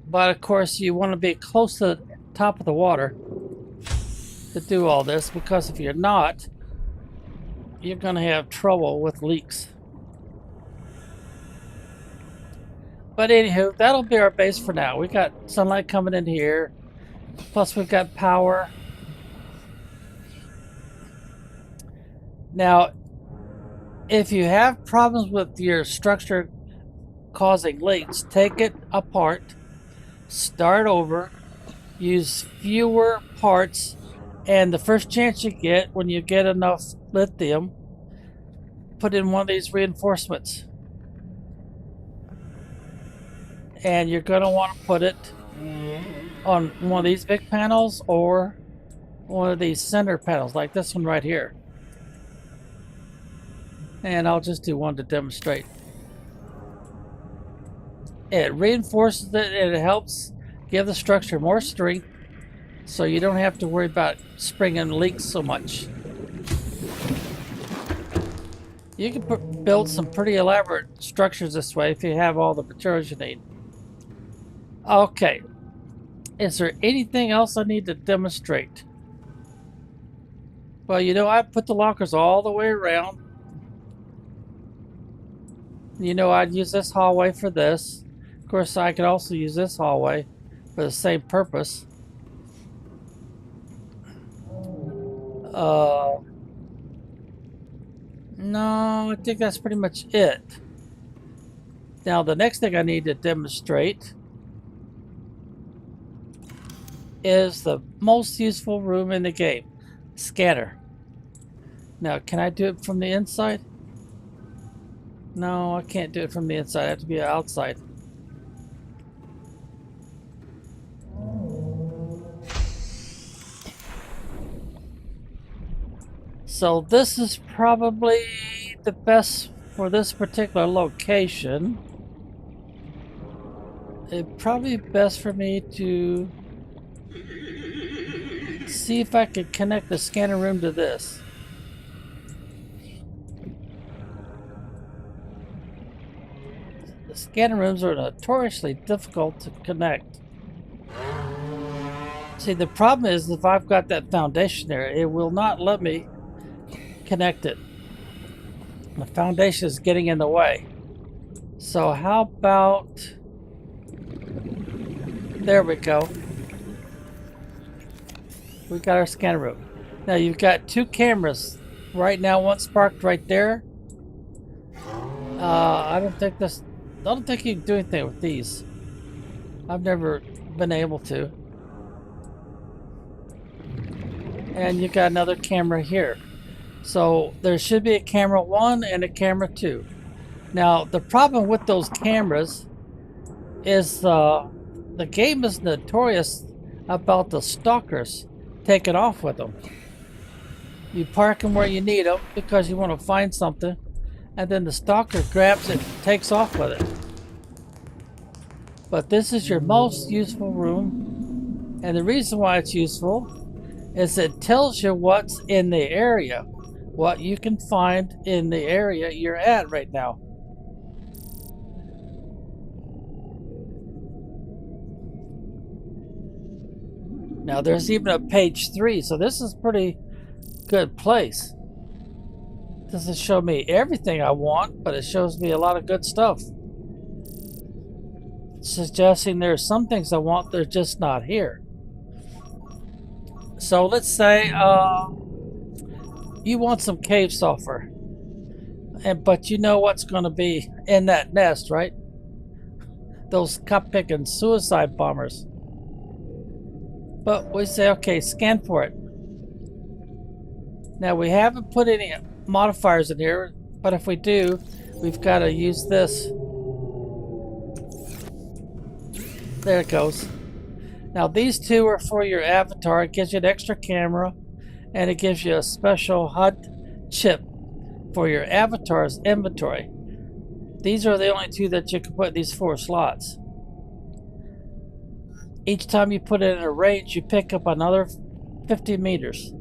But of course you want to be close to the top of the water to do all this, because if you're not, you're going to have trouble with leaks. But anywho, that'll be our base for now. We got sunlight coming in here, plus we've got power. Now, if you have problems with your structure causing leaks, take it apart, start over, use fewer parts, and the first chance you get, when you get enough lithium, put in one of these reinforcements. And you're going to want to put it on one of these big panels or one of these center panels, like this one right here. And I'll just do one to demonstrate. It reinforces it and it helps give the structure more strength, so you don't have to worry about springing leaks so much. You can build some pretty elaborate structures this way if you have all the materials you need. Okay, is there anything else I need to demonstrate? Well, you know, I put the lockers all the way around. You know, I'd use this hallway for this. Of course, I could also use this hallway for the same purpose. No, I think that's pretty much it. Now, the next thing I need to demonstrate is the most useful room in the game, scanner. Now, can I do it from the inside? No, I can't do it from the inside. I have to be outside. So this is probably the best for this particular location. It'd probably be best for me to see if I could connect the scanner room to this. The scanner rooms are notoriously difficult to connect. See, the problem is if I've got that foundation there, it will not let me connected. The foundation is getting in the way. So how about... There we go. We got our scanner room. Now you've got 2 cameras. Right now, one's parked right there. I don't think you can do anything with these. I've never been able to. And you got another camera here. So there should be a camera 1 and a camera 2. Now the problem with those cameras is the game is notorious about the stalkers taking off with them. You park them where you need them because you want to find something, and then the stalker grabs it and takes off with it. But this is your most useful room, and the reason why it's useful is it tells you what's in the area, what you can find in the area you're at right now. Now there's even a page 3, so this is a pretty good place. It doesn't show me everything I want, but it shows me a lot of good stuff. Suggesting there's some things I want, they're just not here. So let's say you want some cave sulfur, but you know what's going to be in that nest, right? Those cup-picking suicide bombers. But we say, okay, scan for it. Now we haven't put any modifiers in here, but if we do, we've got to use this. There it goes. Now these 2 are for your avatar. It gives you an extra camera, and it gives you a special HUD chip for your avatar's inventory. These are the only 2 that you can put in these 4 slots. Each time you put it in a range, you pick up another 50 meters.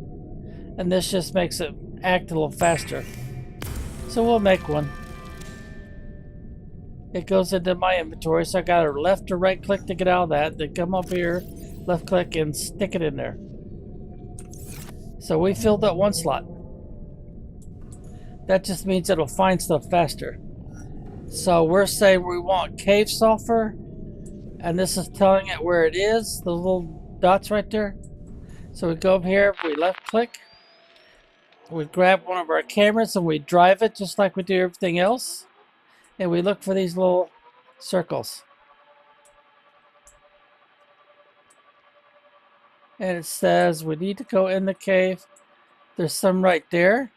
And this just makes it act a little faster. So we'll make one. It goes into my inventory, so I got to left or right click to get out of that. Then come up here, left click, and stick it in there. So we filled up 1 slot. That just means it'll find stuff faster. So we're saying we want cave sulfur, and this is telling it where it is, the little dots right there. So we go up here, we left click, we grab one of our cameras and we drive it just like we do everything else, and we look for these little circles. And it says we need to go in the cave. There's some right there,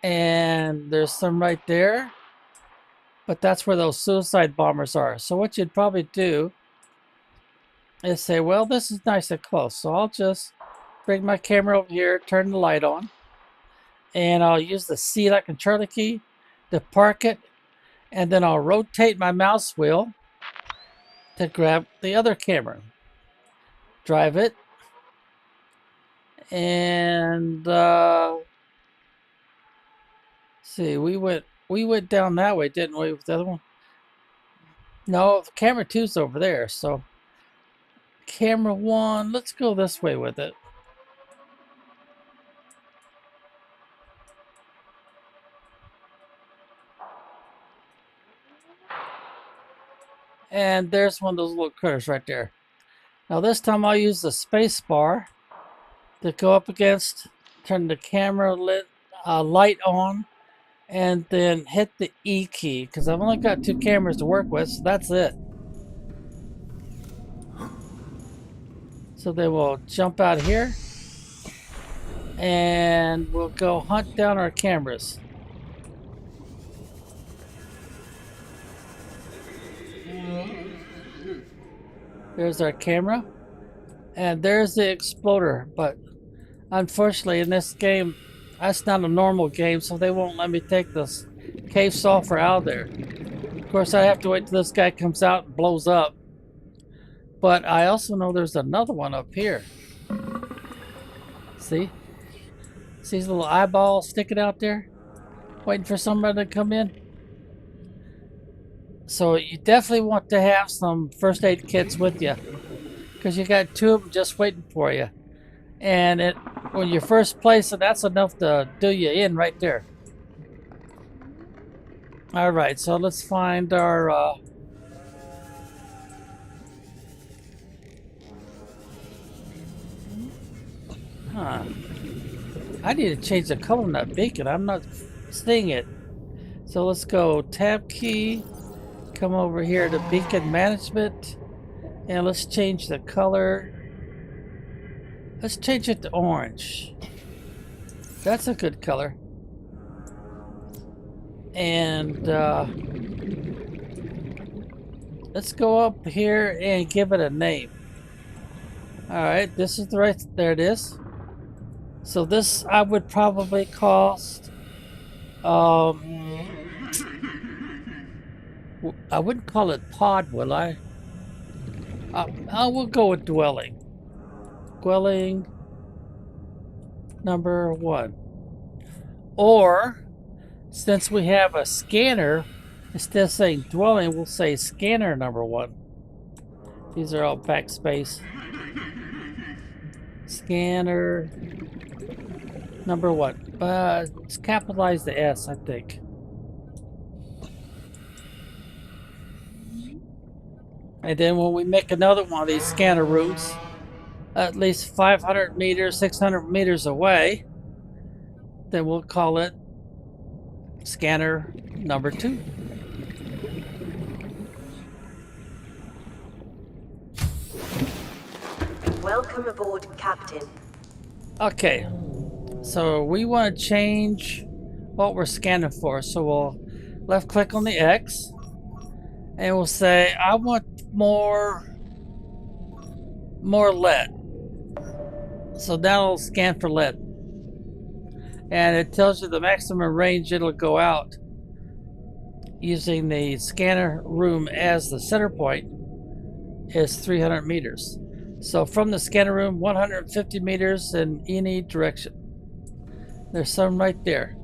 and there's some right there. But that's where those suicide bombers are. So what you'd probably do is say, well, this is nice and close. So I'll just bring my camera over here, turn the light on, and I'll use the C like in Charlie key to park it, and then I'll rotate my mouse wheel to grab the other camera. Drive it, and see, we went down that way, didn't we, with the other one? No, camera 2's over there, so camera 1, let's go this way with it. And there's one of those little critters right there. Now this time I'll use the space bar to go up against, turn the camera light on, and then hit the E key, because I've only got 2 cameras to work with, so that's it. So then we'll jump out here, and we'll go hunt down our cameras. There's our camera, and there's the exploder, but unfortunately in this game, that's not a normal game, so they won't let me take this cave sulfur out of there. Of course, I have to wait till this guy comes out and blows up. But I also know there's another one up here. See? See his little eyeball sticking out there? Waiting for somebody to come in? So you definitely want to have some first aid kits with you, because you got 2 of them just waiting for you. And when you first place it, that's enough to do you in right there. All right, so let's find our I need to change the color on that beacon. I'm not seeing it. So let's go tab key, come over here to beacon management, and let's change the color. Let's change it to orange. That's a good color. And let's go up here and give it a name. All right, this is the right, there it is. So this I would probably cost, I wouldn't call it pod, will I? I will go with dwelling. Dwelling number 1. Or, since we have a scanner, instead of saying dwelling, we'll say scanner number 1. These are all backspace. Scanner number 1. Let's capitalize the S, I think. And then when we make another one of these scanner rooms, at least 500 meters, 600 meters away, then we'll call it scanner number 2. Welcome aboard, Captain. Okay, so we want to change what we're scanning for. So we'll left click on the X and we'll say, I want more lead. So that'll scan for lead. And it tells you the maximum range it'll go out using the scanner room as the center point is 300 meters. So from the scanner room, 150 meters in any direction. There's some right there.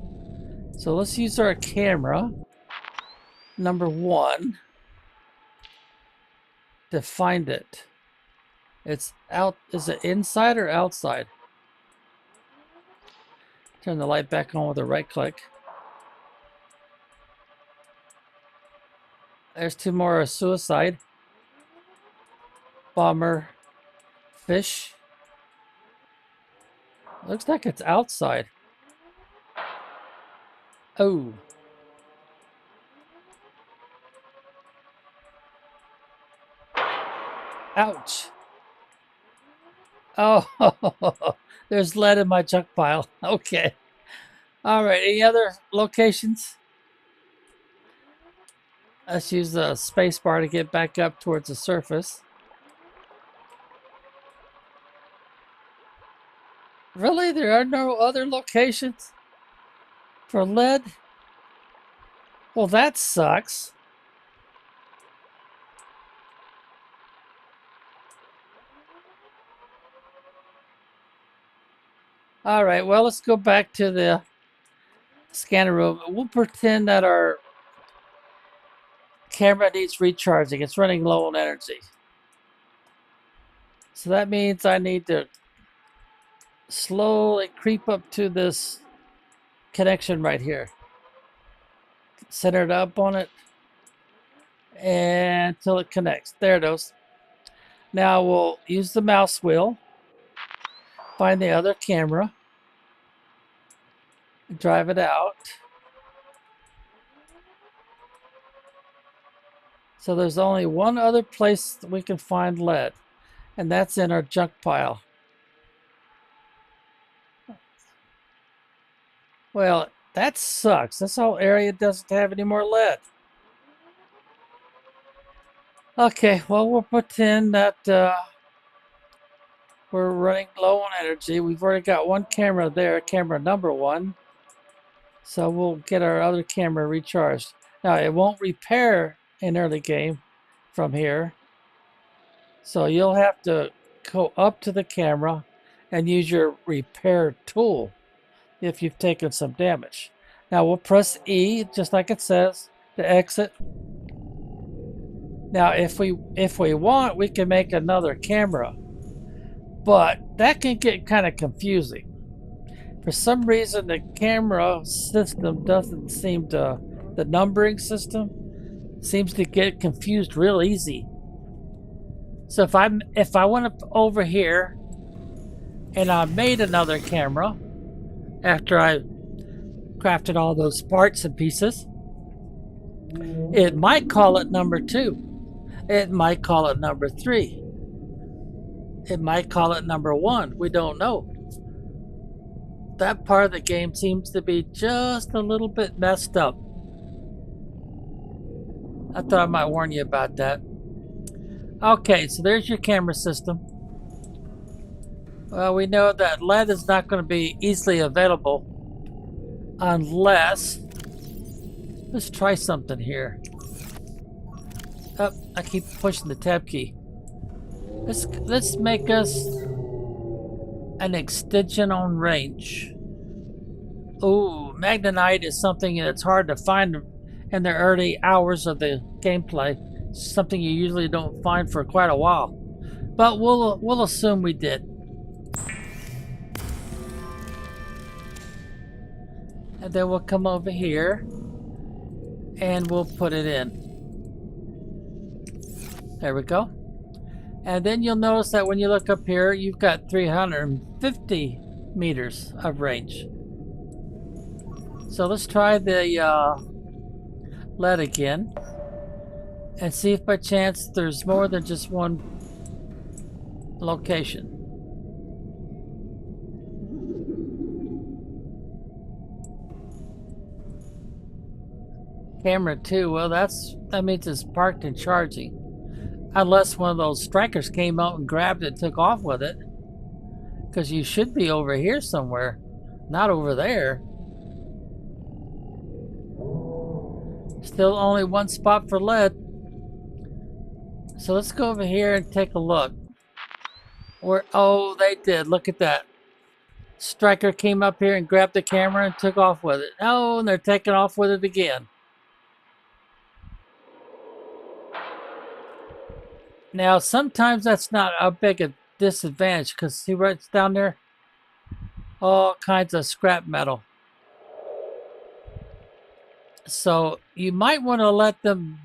So let's use our camera, number 1, to find it. It's out, is it inside or outside? Turn the light back on with a right click. There's 2 more suicide. Bomber. Fish. Looks like it's outside. Oh. Ouch. Oh, there's lead in my junk pile. Okay. All right. Any other locations? Let's use the space bar to get back up towards the surface. Really? There are no other locations for lead? Well, that sucks. All right, well, let's go back to the scanner room. We'll pretend that our camera needs recharging. It's running low on energy. So that means I need to slowly creep up to this connection right here. Center it up on it until it connects. There it goes. Now we'll use the mouse wheel, find the other camera, drive it out. So there's only one other place that we can find lead, and that's in our junk pile. Well, that sucks. This whole area doesn't have any more lead. Okay, well, we'll pretend that we're running low on energy. We've already got one camera there, camera number 1. So we'll get our other camera recharged. Now, it won't repair in early game from here. So you'll have to go up to the camera and use your repair tool if you've taken some damage. Now we'll press E, just like it says, to exit. Now if we want, we can make another camera. But that can get kind of confusing. For some reason, the camera system doesn't seem to, the numbering system seems to get confused real easy. So if I went up over here and I made another camera after I crafted all those parts and pieces, it might call it number 2. It might call it number 3. It might call it number 1. We don't know. That part of the game seems to be just a little bit messed up. I thought I might warn you about that. Okay, so there's your camera system. Well, we know that lead is not going to be easily available unless... Let's try something here. Oh, I keep pushing the tab key. Let's make us an extension on range. Ooh, Magnetite is something that's hard to find in the early hours of the gameplay. Something you usually don't find for quite a while. But we'll assume we did. And then we'll come over here and we'll put it in. There we go. And then you'll notice that when you look up here, you've got 350 meters of range. So let's try the lead again and see if by chance there's more than just one location. Camera 2, well that means it's parked and charging. Unless one of those strikers came out and grabbed it and took off with it. Because you should be over here somewhere, not over there. Still only one spot for lead. So let's go over here and take a look. Oh, they did. Look at that. Striker came up here and grabbed the camera and took off with it. Oh, and they're taking off with it again. Now, sometimes that's not a big a disadvantage because see right down there? All kinds of scrap metal. So you might want to let them,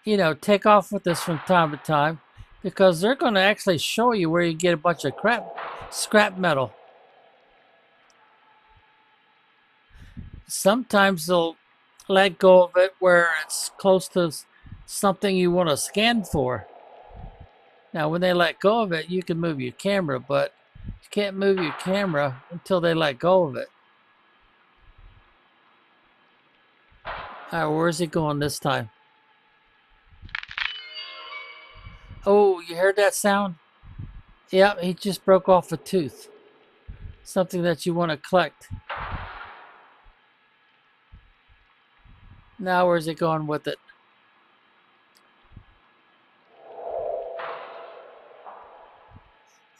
you know, take off with this from time to time because they're going to actually show you where you get a bunch of scrap metal. Sometimes they'll let go of it where it's close to something you want to scan for. Now, when they let go of it, you can move your camera, but you can't move your camera until they let go of it. All right, where's he going this time? Oh, you heard that sound? Yep, he just broke off a tooth. Something that you want to collect. Now, where's he going with it?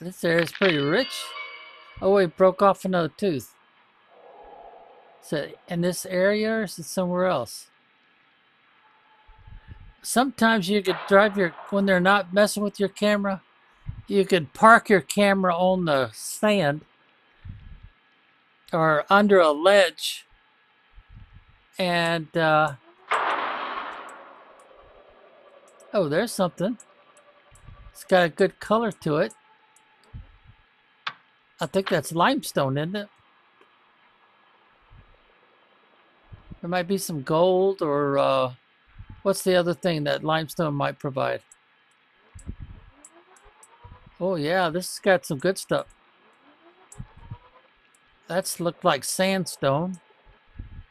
This area is pretty rich. Oh, he broke off another tooth. So, in this area or is it somewhere else? Sometimes you could drive when they're not messing with your camera, you could park your camera on the sand or under a ledge and, oh, there's something. It's got a good color to it. I think that's limestone, isn't it? There might be some gold or what's the other thing that limestone might provide? Oh yeah, this has got some good stuff. That's looked like sandstone.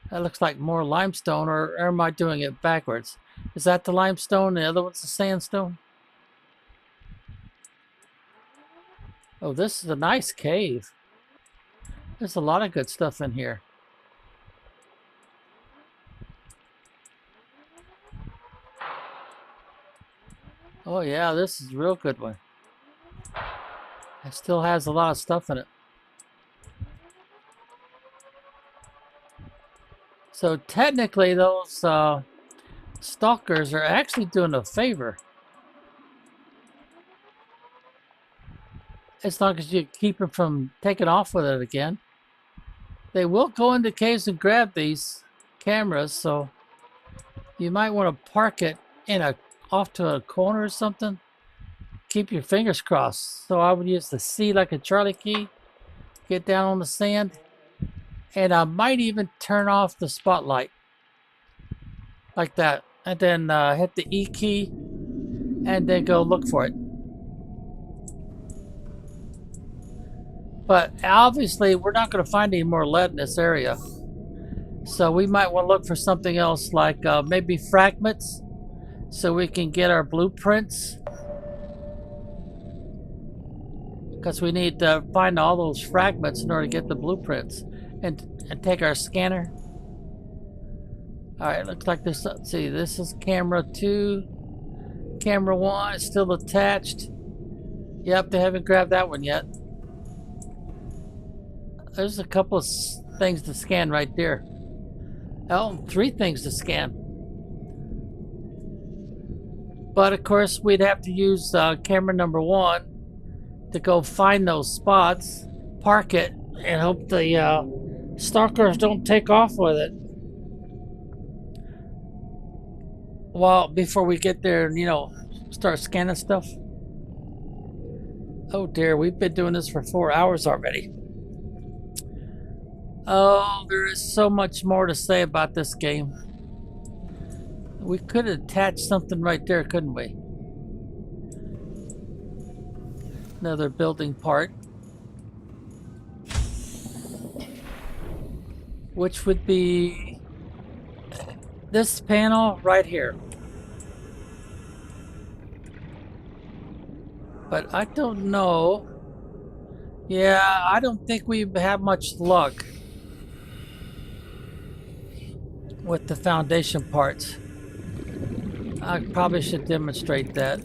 That looks like more limestone, or am I doing it backwards? Is that the limestone? The other one's the sandstone? Oh, this is a nice cave. There's a lot of good stuff in here. Oh yeah, this is a real good one. It still has a lot of stuff in it. So technically those stalkers are actually doing a favor. as long as you keep them from taking off with it again. They will go into caves and grab these cameras, so you might want to park it in off to a corner or something. Keep your fingers crossed. So I would use the C like a Charlie key. Get down on the sand. And I might even turn off the spotlight. Like that. And then hit the E key. And then go look for it. But obviously we're not going to find any more lead in this area. So we might want to look for something else like maybe fragments. So we can get our blueprints. Because we need to find all those fragments in order to get the blueprints and take our scanner. Alright, looks like this. Let's see, this is camera 2. Camera 1 is still attached. Yep, they haven't grabbed that one yet. There's a couple of things to scan right there. Oh, 3 things to scan. But of course, we'd have to use camera number 1 to go find those spots, park it, and hope the stalkers don't take off with it. Well, before we get there and, start scanning stuff. Oh dear, we've been doing this for 4 hours already. Oh, there is so much more to say about this game. We could attach something right there, couldn't we? Another building part. Which would be this panel right here. But I don't know. Yeah, I don't think we have much luck with the foundation parts. I probably should demonstrate that.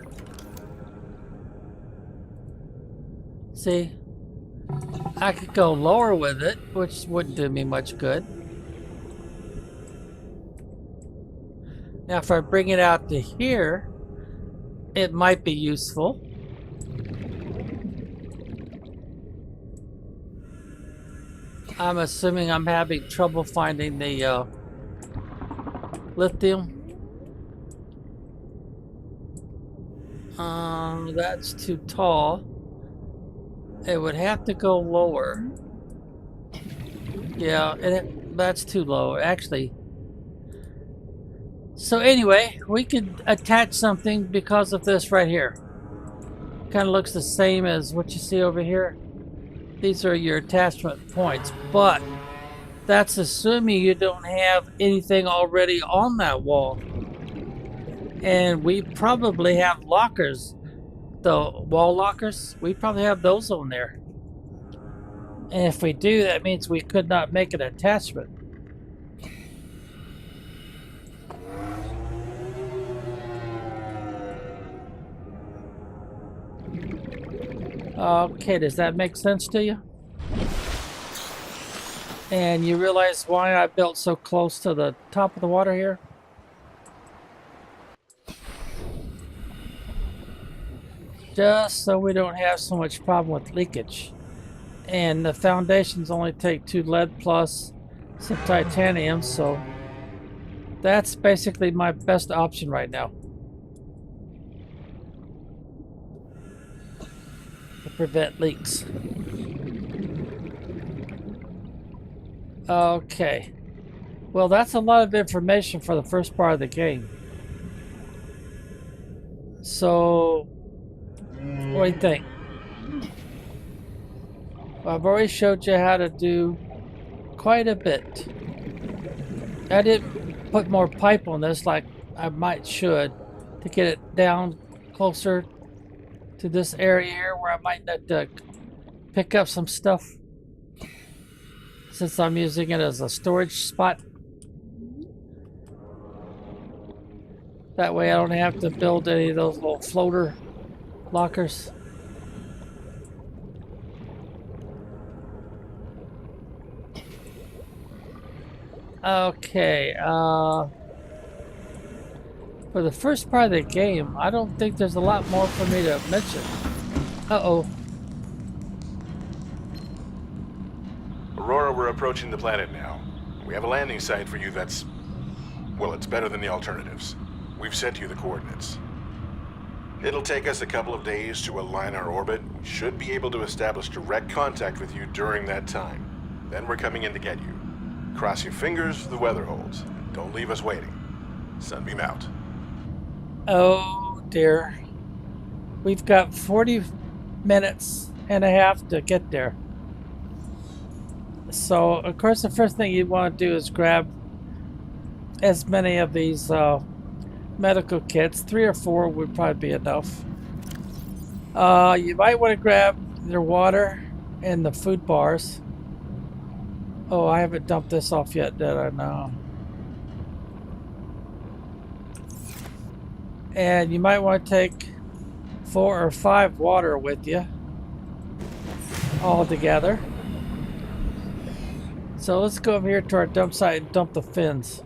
See, I could go lower with it, which wouldn't do me much good. Now, if I bring it out to here, it might be useful. I'm assuming I'm having trouble finding the lithium. That's too tall. It would have to go lower. Yeah, and that's too low, actually. So anyway, we could attach something because of this right here. Kind of looks the same as what you see over here. These are your attachment points, but that's assuming you don't have anything already on that wall. And we probably have lockers. The wall lockers, we probably have those on there. And if we do, that means we could not make an attachment. Okay, does that make sense to you? And you realize why I built so close to the top of the water here? Just so we don't have so much problem with leakage. And the foundations only take 2 lead plus some titanium, so that's basically my best option right now to prevent leaks. Okay. Well, that's a lot of information for the first part of the game. So, what do you think? Well, I've already showed you how to do quite a bit. I didn't put more pipe on this like I should to get it down closer to this area here where I might need to pick up some stuff since I'm using it as a storage spot. That way I don't have to build any of those little floater lockers. Okay, for the first part of the game, I don't think there's a lot more for me to mention. Uh-oh. we're approaching the planet now. We have a landing site for you that's... well, it's better than the alternatives. We've sent you the coordinates. It'll take us a couple of days to align our orbit. We should be able to establish direct contact with you during that time. Then we're coming in to get you. Cross your fingers the weather holds. Don't leave us waiting. Sunbeam out. Oh dear. We've got 40 minutes and a half to get there. So, of course, the first thing you want to do is grab as many of these medical kits. 3 or 4 would probably be enough. You might want to grab their water and the food bars. Oh, I haven't dumped this off yet, did I? No. And you might want to take 4 or 5 water with you all together. So let's go over here to our dump site and dump the fins.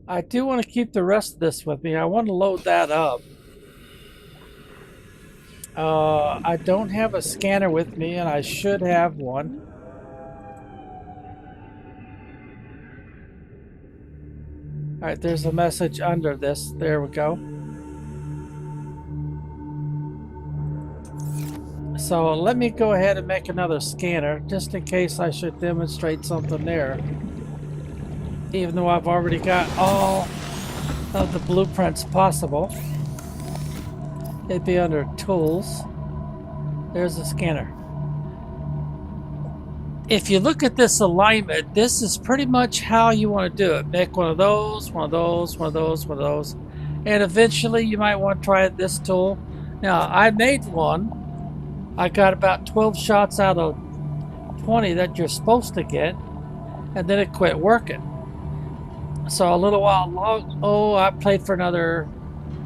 I do want to keep the rest of this with me. I want to load that up. I don't have a scanner with me, and I should have one. Alright, there's a message under this. There we go. So let me go ahead and make another scanner, just in case I should demonstrate something there. Even though I've already got all of the blueprints possible. It'd be under Tools. There's a scanner. If you look at this alignment, this is pretty much how you want to do it. Make one of those, one of those, one of those, one of those. And eventually you might want to try this tool. Now, I made one. I got about 12 shots out of 20 that you're supposed to get. And then it quit working. So a little while long, I played for another,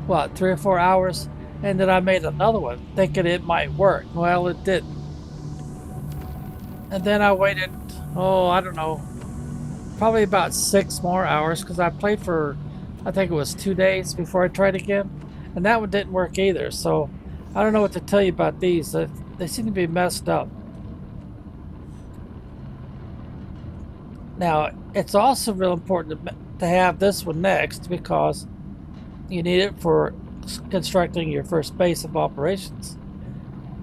what, 3 or 4 hours. And then I made another one, thinking it might work. Well, it didn't. And then I waited, I don't know, probably about 6 more hours, because I played for, I think it was 2 days before I tried again. And that one didn't work either. So I don't know what to tell you about these. They seem to be messed up. Now, it's also real important to have this one next, because you need it for constructing your first base of operations.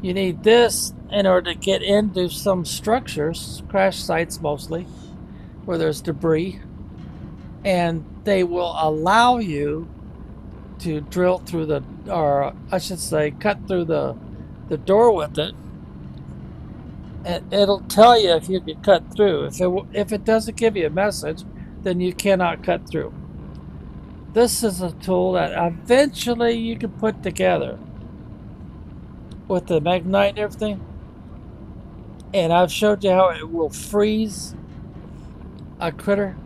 You need this in order to get into some structures, crash sites mostly, where there's debris, and they will allow you to drill through the, or I should say, cut through the door with it. And it'll tell you if you can cut through. If it doesn't give you a message, then you cannot cut through. This is a tool that eventually you can put together with the magnite and everything. And I've showed you how it will freeze a critter,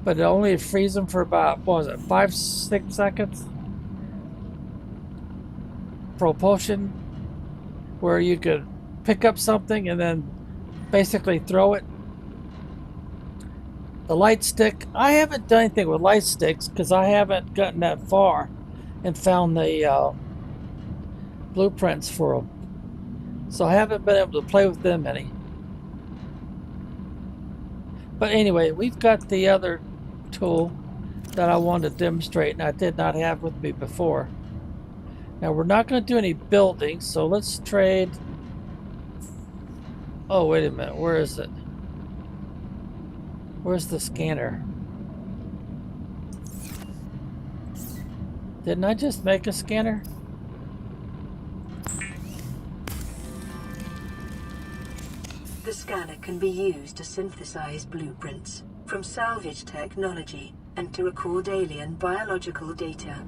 but it only freezes them for about, 5-6 seconds? Propulsion, where you could pick up something and then basically throw it. The light stick, I haven't done anything with light sticks because I haven't gotten that far and found the blueprints for them. So I haven't been able to play with them any. But anyway, we've got the other tool that I wanted to demonstrate and I did not have with me before. Now we're not going to do any building, so let's trade. Oh, wait a minute, where is it? Where's the scanner? Didn't I just make a scanner? The scanner can be used to synthesize blueprints from salvage technology and to record alien biological data.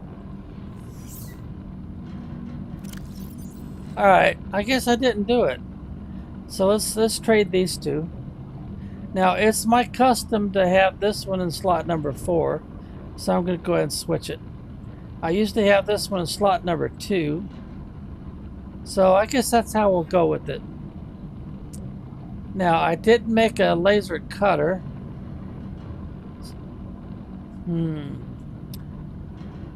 Alright, I guess I didn't do it. So let's trade these two. Now it's my custom to have this one in slot number 4, so I'm going to go ahead and switch it. I usually have this one in slot number 2, so I guess that's how we'll go with it. Now I did make a laser cutter.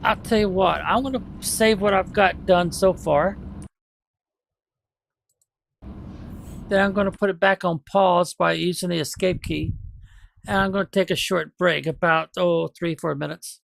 I'll tell you what, I'm going to save what I've got done so far. Then I'm going to put it back on pause by using the escape key. And I'm going to take a short break, about 3-4 minutes.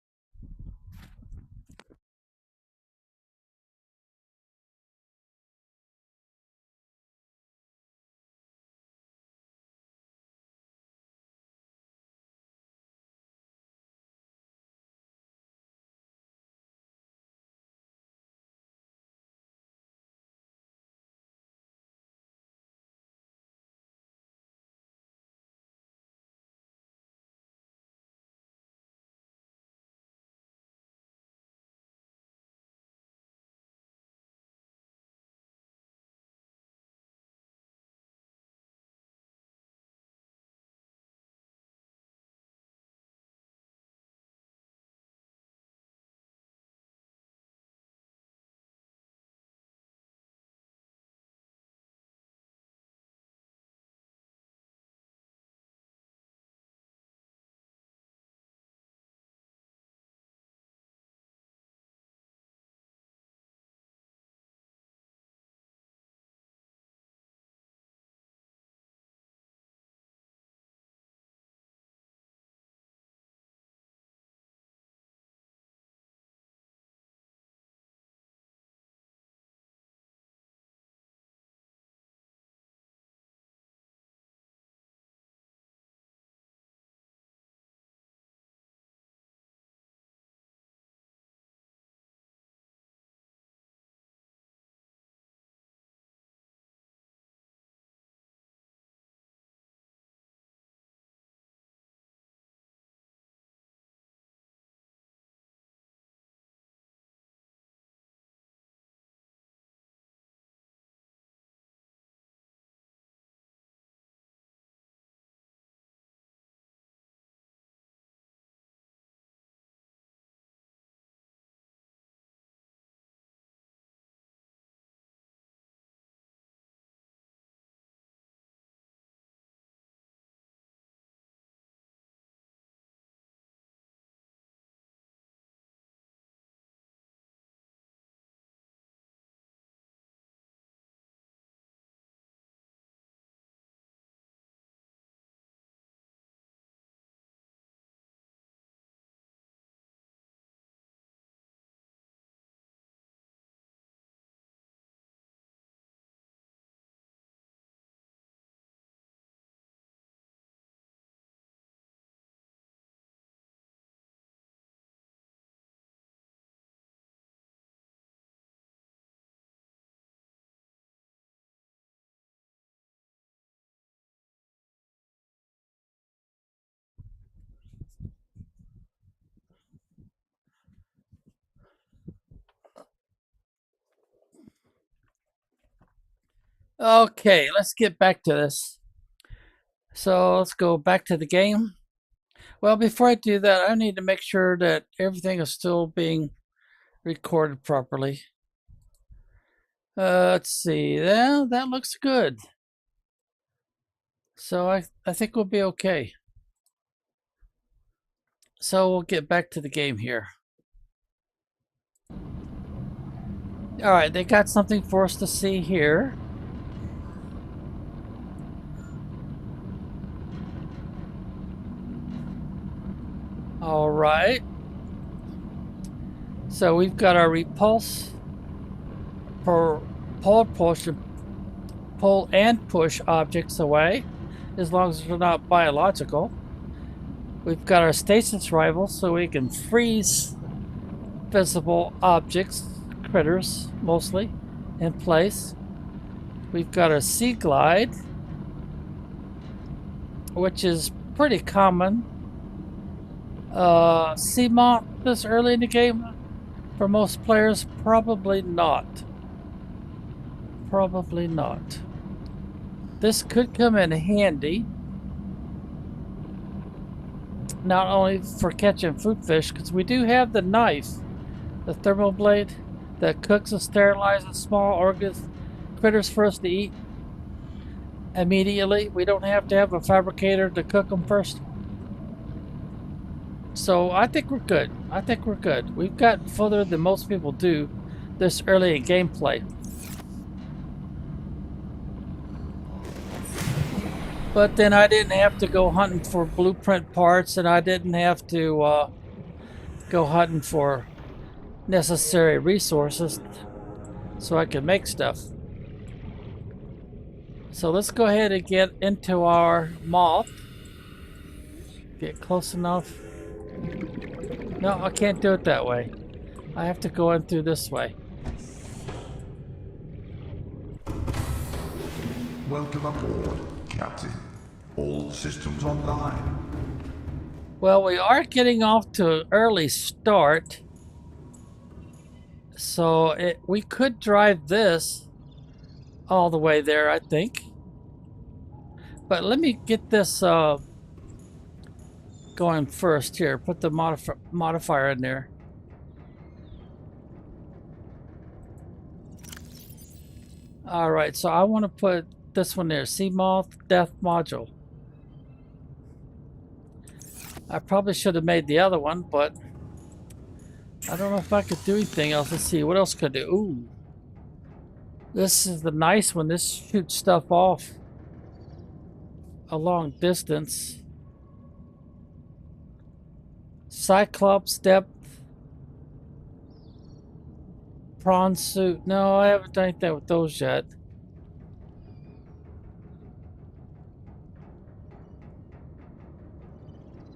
Okay, let's get back to this. So let's go back to the game. Well, before I do that, I need to make sure that everything is still being recorded properly. Let's see. Yeah, that looks good. So I think we'll be okay. So we'll get back to the game here. All right, they got something for us to see here. All right. So we've got our repulse, pull and push objects away, as long as they're not biological. We've got our stasis rifle, so we can freeze visible objects, critters mostly, in place. We've got our sea glide, which is pretty common. Sea moth this early in the game, for most players, probably not. Probably not. This could come in handy, not only for catching food fish, because we do have the knife, the thermal blade, that cooks and sterilizes small critters for us to eat immediately. We don't have to have a fabricator to cook them first. So I think we're good. I think we're good. We've gotten further than most people do this early in gameplay. But then I didn't have to go hunting for blueprint parts, and I didn't have to go hunting for necessary resources so I can make stuff. So let's go ahead and get into our moth. Get close enough. No, I can't do it that way. I have to go in through this way. Welcome aboard, Captain. All systems online. Well, we are getting off to an early start. So we could drive this all the way there, I think. But let me get this going first here. Put the modifier in there. All right, so I want to put this one there. Sea Moth Death Module. I probably should have made the other one, but I don't know if I could do anything else. Let's see, what else could I do? Ooh. This is the nice one. This shoots stuff off a long distance. Cyclops depth. Prawn suit. No, I haven't done anything with those yet.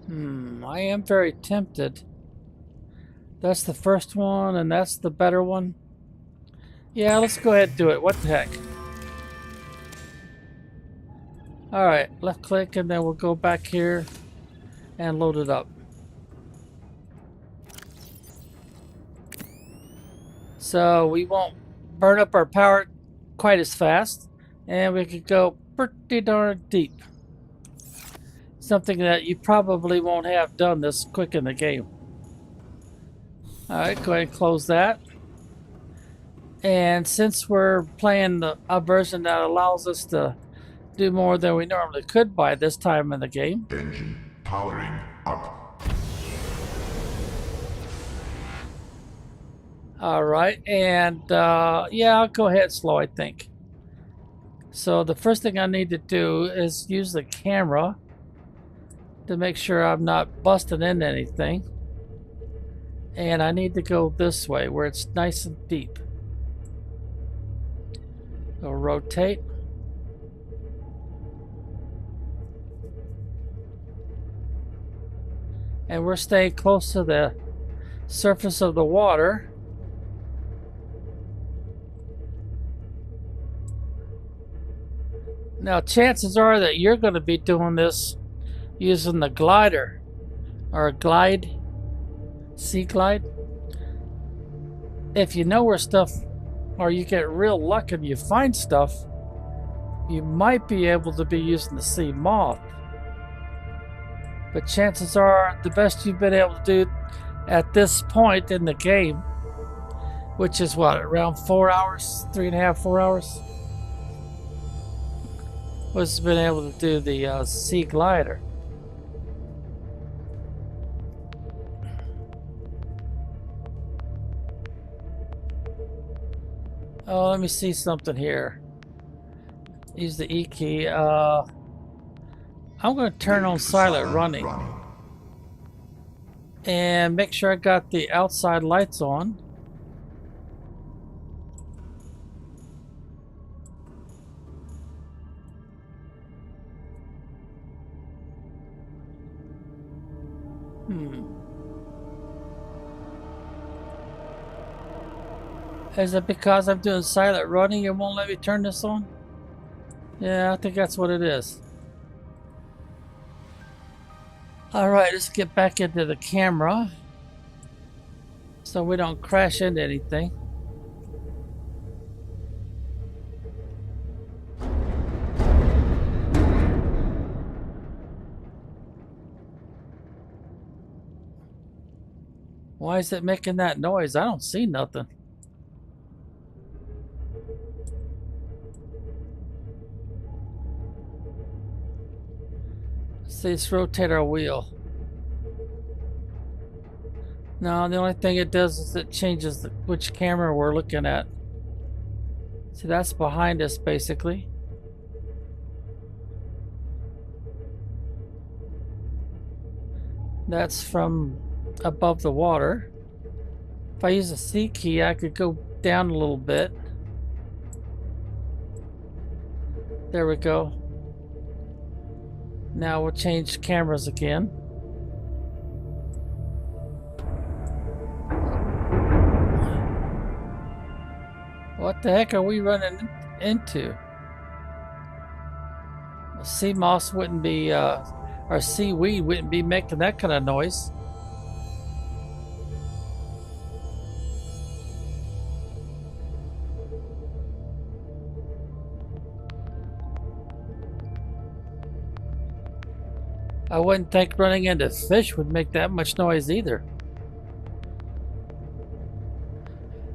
I am very tempted. That's the first one, and that's the better one. Yeah, let's go ahead and do it. What the heck? Alright, left click, and then we'll go back here and load it up. So we won't burn up our power quite as fast, and we could go pretty darn deep. Something that you probably won't have done this quick in the game. Alright, go ahead and close that. And since we're playing a version that allows us to do more than we normally could by this time in the game. Engine powering up. Alright, and yeah, I'll go ahead slow, I think. So the first thing I need to do is use the camera to make sure I'm not busting into anything. And I need to go this way where it's nice and deep. Go rotate. And we're staying close to the surface of the water. Now, chances are that you're going to be doing this using the glider or glide, sea glide. If you know where stuff, or you get real luck and you find stuff, you might be able to be using the Sea Moth. But chances are the best you've been able to do at this point in the game, which is what, around 4 hours, 3.5, 4 hours, was been able to do the sea glider. Oh, let me see something here. Use the E key. I'm going to turn on silent running. And make sure I got the outside lights on. Is it because I'm doing silent running it won't let me turn this on? Yeah, I think that's what it is. Alright, let's get back into the camera so we don't crash into anything. Why is it making that noise? I don't see nothing. Let's rotate our wheel. No, the only thing it does is it changes which camera we're looking at. See, that's behind us, basically. That's from above the water. If I use a C key, I could go down a little bit. There we go. Now we'll change cameras again. What the heck are we running into? Sea moss wouldn't be, or seaweed wouldn't be making that kind of noise. I wouldn't think running into fish would make that much noise either.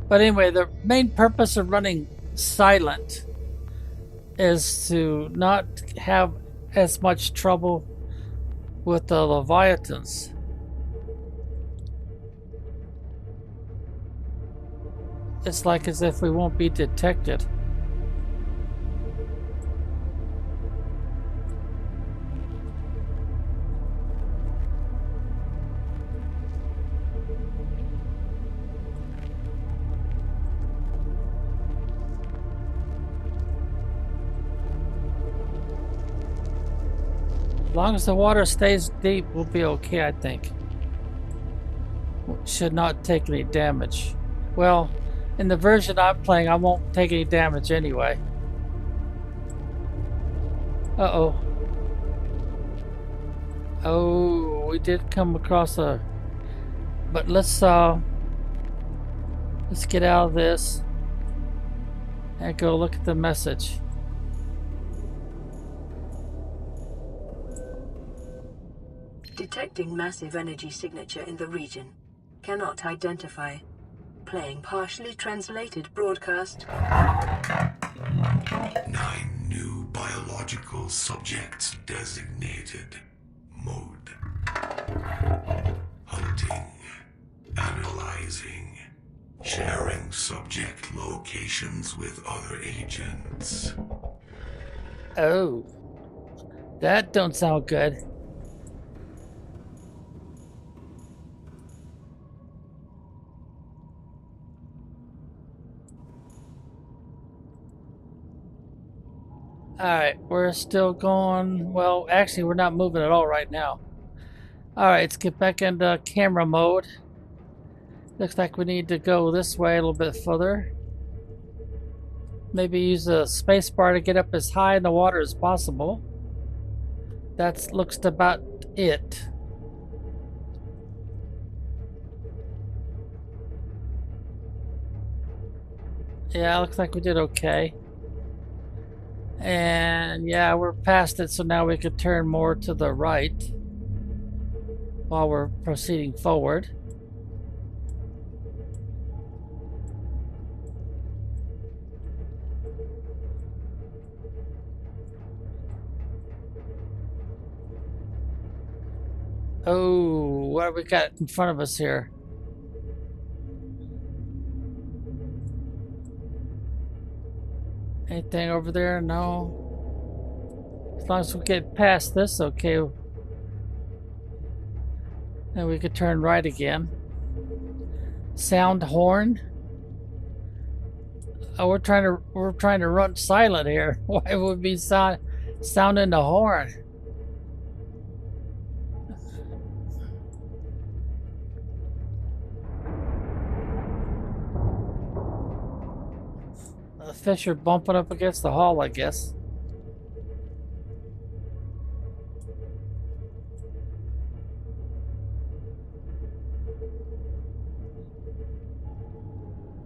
But anyway, the main purpose of running silent is to not have as much trouble with the Leviathans. It's like as if we won't be detected. As long as the water stays deep, we'll be okay, I think. Should not take any damage. Well, in the version I'm playing, I won't take any damage anyway. Uh-oh. Oh, we did come across a... But let's get out of this and go look at the message. Detecting massive energy signature in the region. Cannot identify. Playing partially translated broadcast. 9 new biological subjects designated. Mode. Hunting. Analyzing. Sharing subject locations with other agents. Oh. That don't sound good. Alright, we're still going. Well, actually, we're not moving at all right now. Alright, let's get back into camera mode. Looks like we need to go this way a little bit further. Maybe use a space bar to get up as high in the water as possible. That looks about it. Yeah, looks like we did okay. And yeah, we're past it, so now we could turn more to the right while we're proceeding forward. Oh, what have we got in front of us here? Anything over there? No. As long as we get past this, okay. Then we could turn right again. Sound horn. Oh, we're trying to run silent here. Why would we be sounding the horn? The fish are bumping up against the hull, I guess.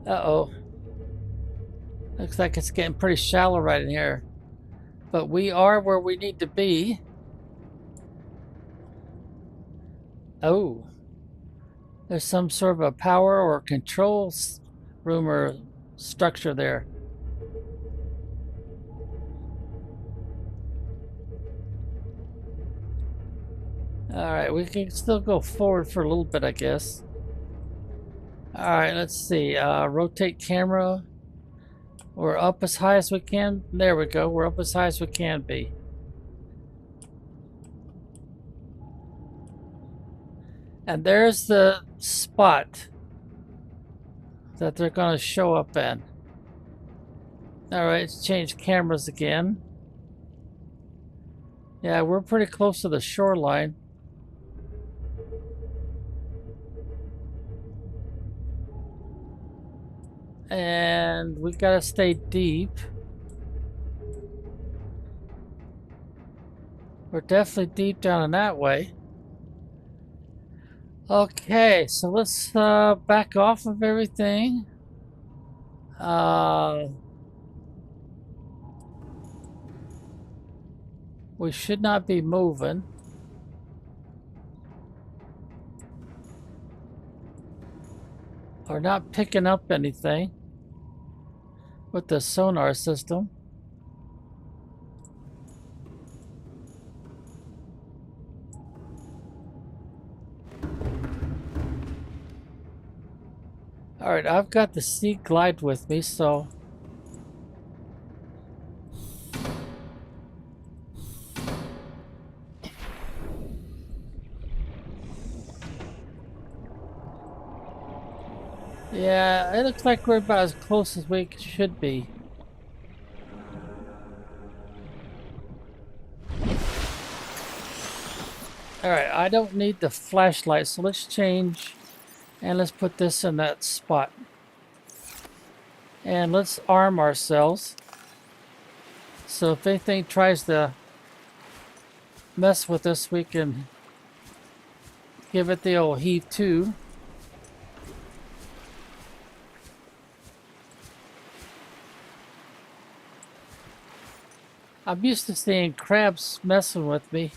Uh-oh. Looks like it's getting pretty shallow right in here. But we are where we need to be. Oh. There's some sort of a power or control room or structure there. Alright, we can still go forward for a little bit, I guess. All right, let's see. Rotate camera. We're up as high as we can. There we go. We're up as high as we can be. And there's the spot that they're going to show up in. All right, let's change cameras again. Yeah, we're pretty close to the shoreline. And we gotta stay deep. We're definitely deep down in that way. Okay, so let's back off of everything. We should not be moving. Or not picking up anything with the sonar system. Alright, I've got the Sea Glide with me, so... Yeah, it looks like we're about as close as we should be. Alright, I don't need the flashlight, so let's change and let's put this in that spot. And let's arm ourselves. So if anything tries to mess with us, we can give it the old heave to. I'm used to seeing crabs messing with me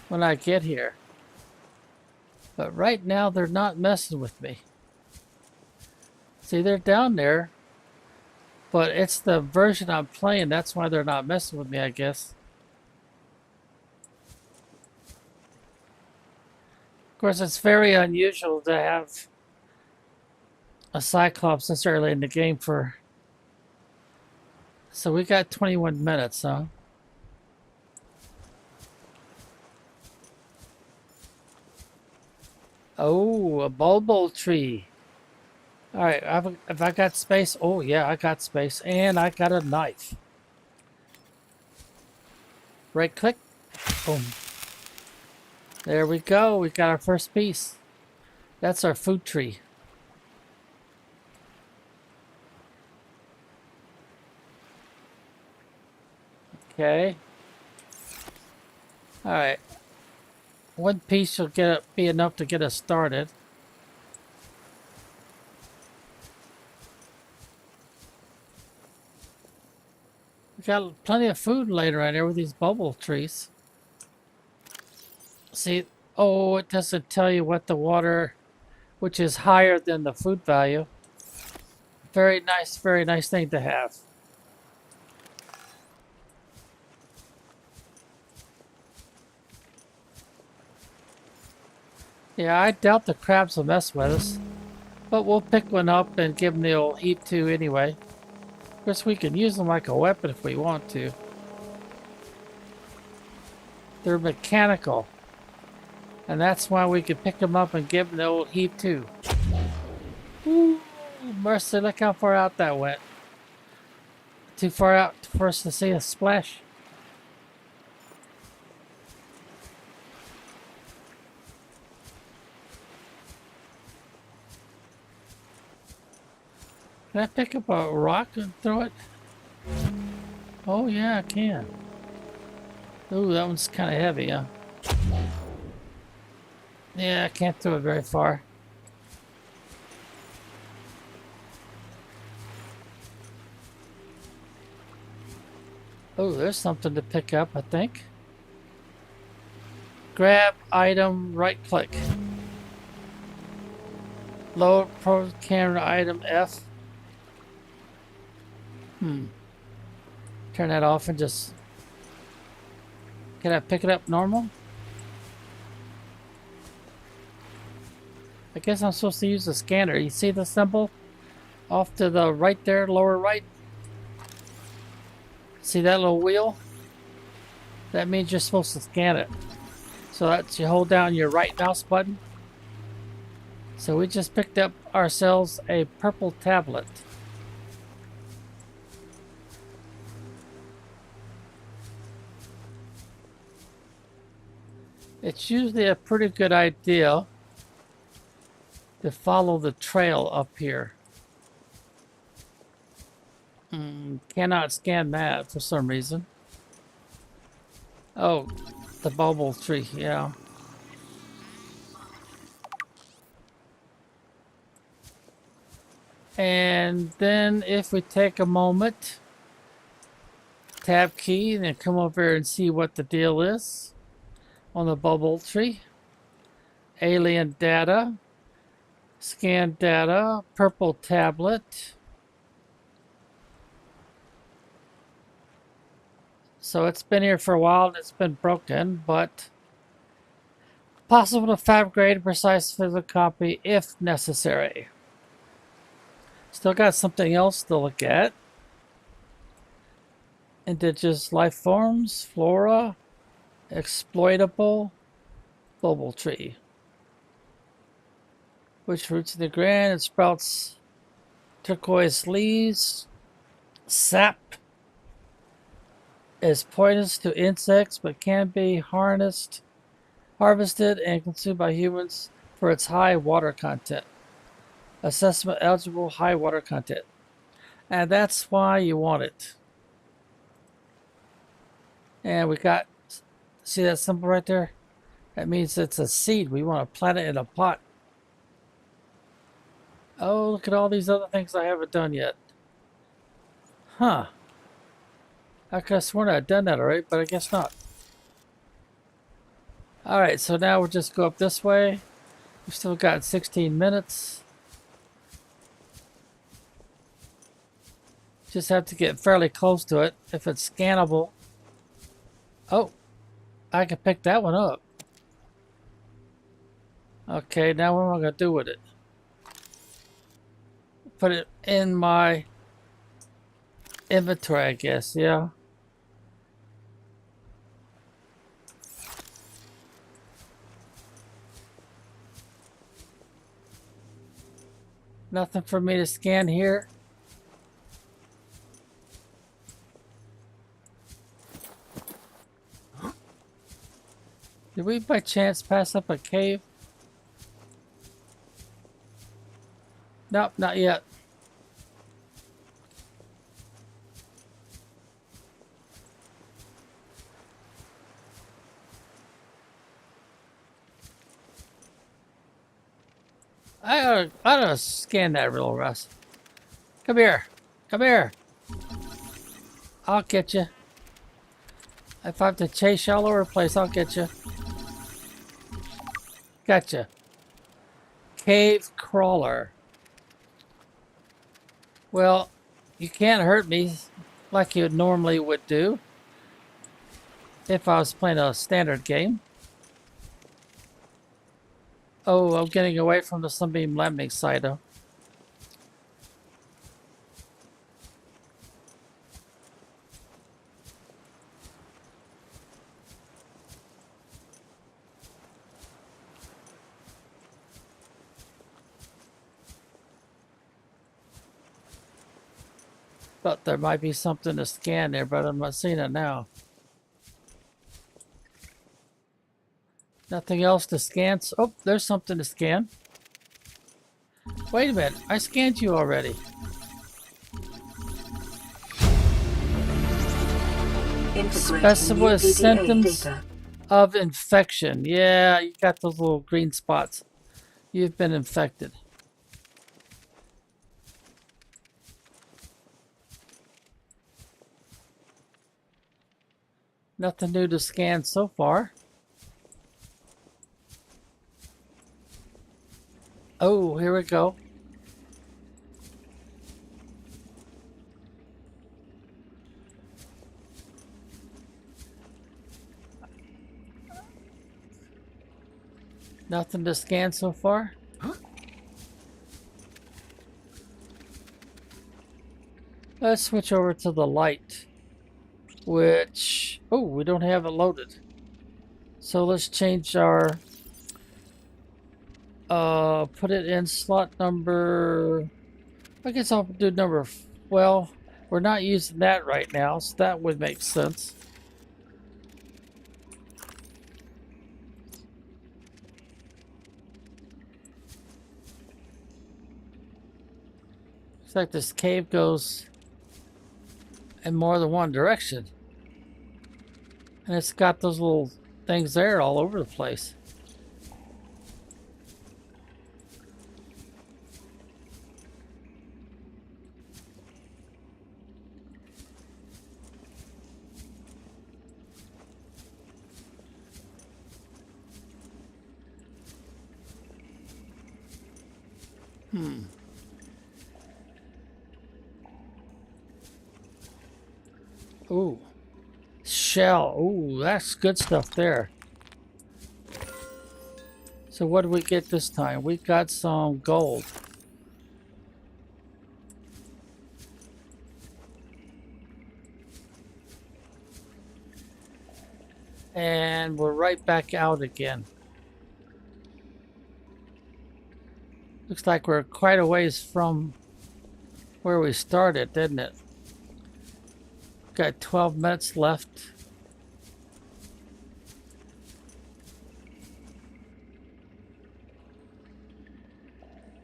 when I get here. But right now they're not messing with me. See, they're down there. But it's the version I'm playing, that's why they're not messing with me, I guess. Of course, it's very unusual to have a Cyclops this early in the game for... So we got 21 minutes, huh? Oh, a bulbul tree. Alright, have I got space? Oh, yeah, I got space. And I got a knife. Right click. Boom. There we go. We got our first piece. That's our food tree. Okay. Alright. One piece will be enough to get us started. We got plenty of food later right here with these bubble trees. See, oh, it doesn't tell you what the water, which is higher than the food value. Very nice thing to have. Yeah, I doubt the crabs will mess with us. But we'll pick one up and give them the old heat to anyway. Of course, we can use them like a weapon if we want to. They're mechanical. And that's why we can pick them up and give them the old heat too. Ooh, mercy, look how far out that went. Too far out for us to see a splash. Can I pick up a rock and throw it? Oh yeah, I can. Ooh, that one's kind of heavy, huh? Yeah, I can't throw it very far. Oh, there's something to pick up, I think. Grab item, right click. Lower pro camera item F. Turn that off and just... Can I pick it up normal? I guess I'm supposed to use the scanner. You see the symbol off to the right there, lower right? See that little wheel? That means you're supposed to scan it. So that's you hold down your right mouse button. So we just picked up ourselves a purple tablet. It's usually a pretty good idea to follow the trail up here. Cannot scan that for some reason. Oh, the bubble tree, yeah. And then if we take a moment, tab key, and then come over here and see what the deal is on the bubble tree. Alien data, scan data, purple tablet. So it's been here for a while and it's been broken, but possible to fabricate a precise physical copy if necessary. Still got something else to look at. Indigenous life forms, flora, exploitable, bubble tree. Which roots in the ground, it sprouts turquoise leaves, sap. Is poisonous to insects but can be harvested and consumed by humans for its high water content. Assessment eligible high water content. And that's why you want it. And we got, see that symbol right there? That means it's a seed. We want to plant it in a pot. Oh, look at all these other things I haven't done yet. Huh. I could have sworn I'd done that already, but I guess not. Alright, so now we'll just go up this way. We've still got 16 minutes. Just have to get fairly close to it if it's scannable. Oh, I can pick that one up. Okay, now what am I going to do with it? Put it in my inventory, I guess, yeah. Nothing for me to scan here. Did we by chance pass up a cave? Nope, not yet. I gotta scan that real Russ. Come here. Come here. I'll get you. If I have to chase you all over the place, I'll get you. Gotcha. Cave crawler. Well, you can't hurt me like you normally would do if I was playing a standard game. Oh, I'm getting away from the sunbeam landing site, though. But there might be something to scan there, but I'm not seeing it now. Nothing else to scan. Oh, there's something to scan. Wait a minute, I scanned you already. Specimen symptoms of infection. Yeah, you got those little green spots. You've been infected. Nothing new to scan so far. Oh, here we go. Nothing to scan so far. Let's switch over to the light, which, oh, we don't have it loaded. So let's change our, put it in slot number, I guess I'll do number, well, we're not using that right now, so that would make sense. Looks like this cave goes in more than one direction. And it's got those little things there all over the place. Ooh. Shell. Ooh, that's good stuff there. So what did we get this time? We got some gold. And we're right back out again. Looks like we're quite a ways from where we started, didn't it? Got 12 minutes left.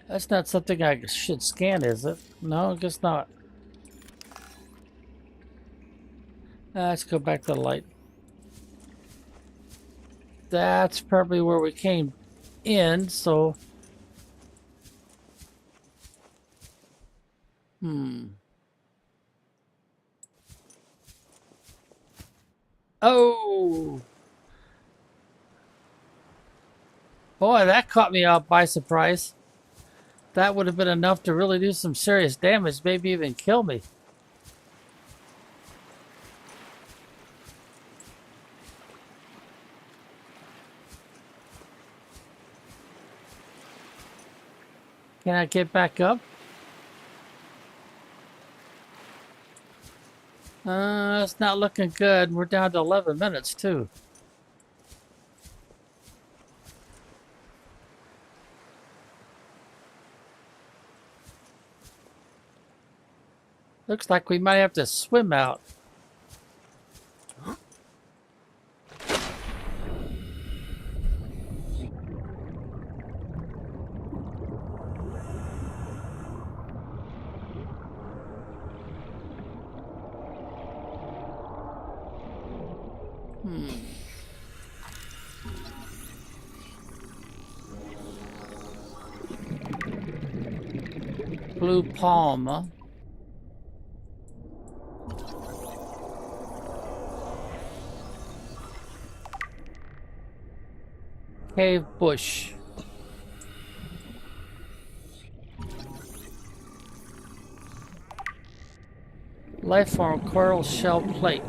That's not something I should scan, is it? No, I guess not. Let's go back to the light. That's probably where we came in, so... Oh! Boy, that caught me off by surprise. That would have been enough to really do some serious damage, maybe even kill me. Can I get back up? It's not looking good. We're down to 11 minutes, too. Looks like we might have to swim out. Blue palm, huh? Cave bush. Life form coral shell plate.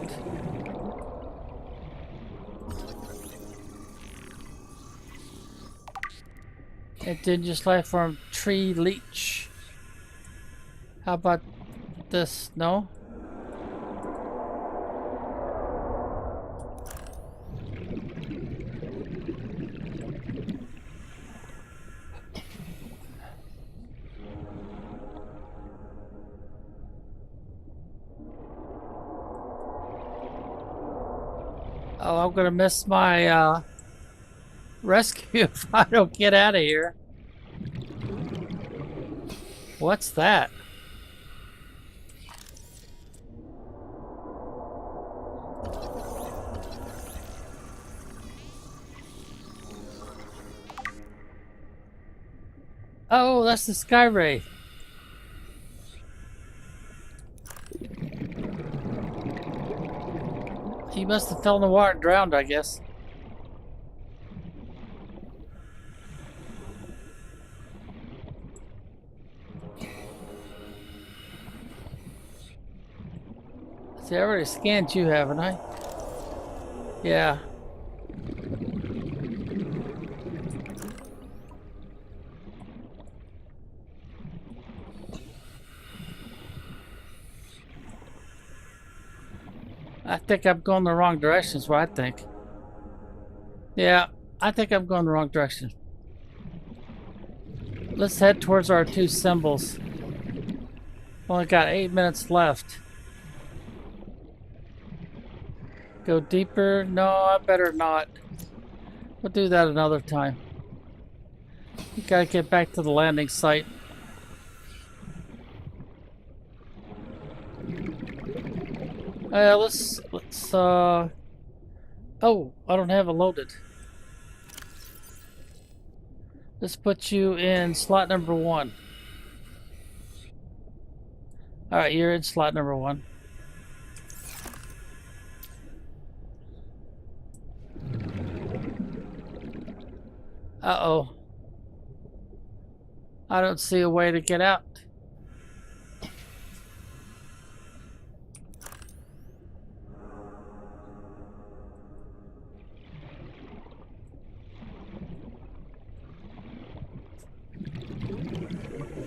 Indigenous life form tree leech. How about this? No? Oh, I'm gonna miss my rescue if I don't get out of here. What's that? Oh, that's the sky ray. He must have fell in the water and drowned, I guess. See, I already scanned you, haven't I? Yeah. I think I'm going the wrong direction is what I think. Yeah, I think I'm going the wrong direction. Let's head towards our 2 symbols. Only got 8 minutes left. Go deeper? No, I better not. We'll do that another time. We gotta get back to the landing site. Let's oh, I don't have it loaded. Let's put you in slot number 1. Alright, you're in slot number 1. Uh-oh. I don't see a way to get out.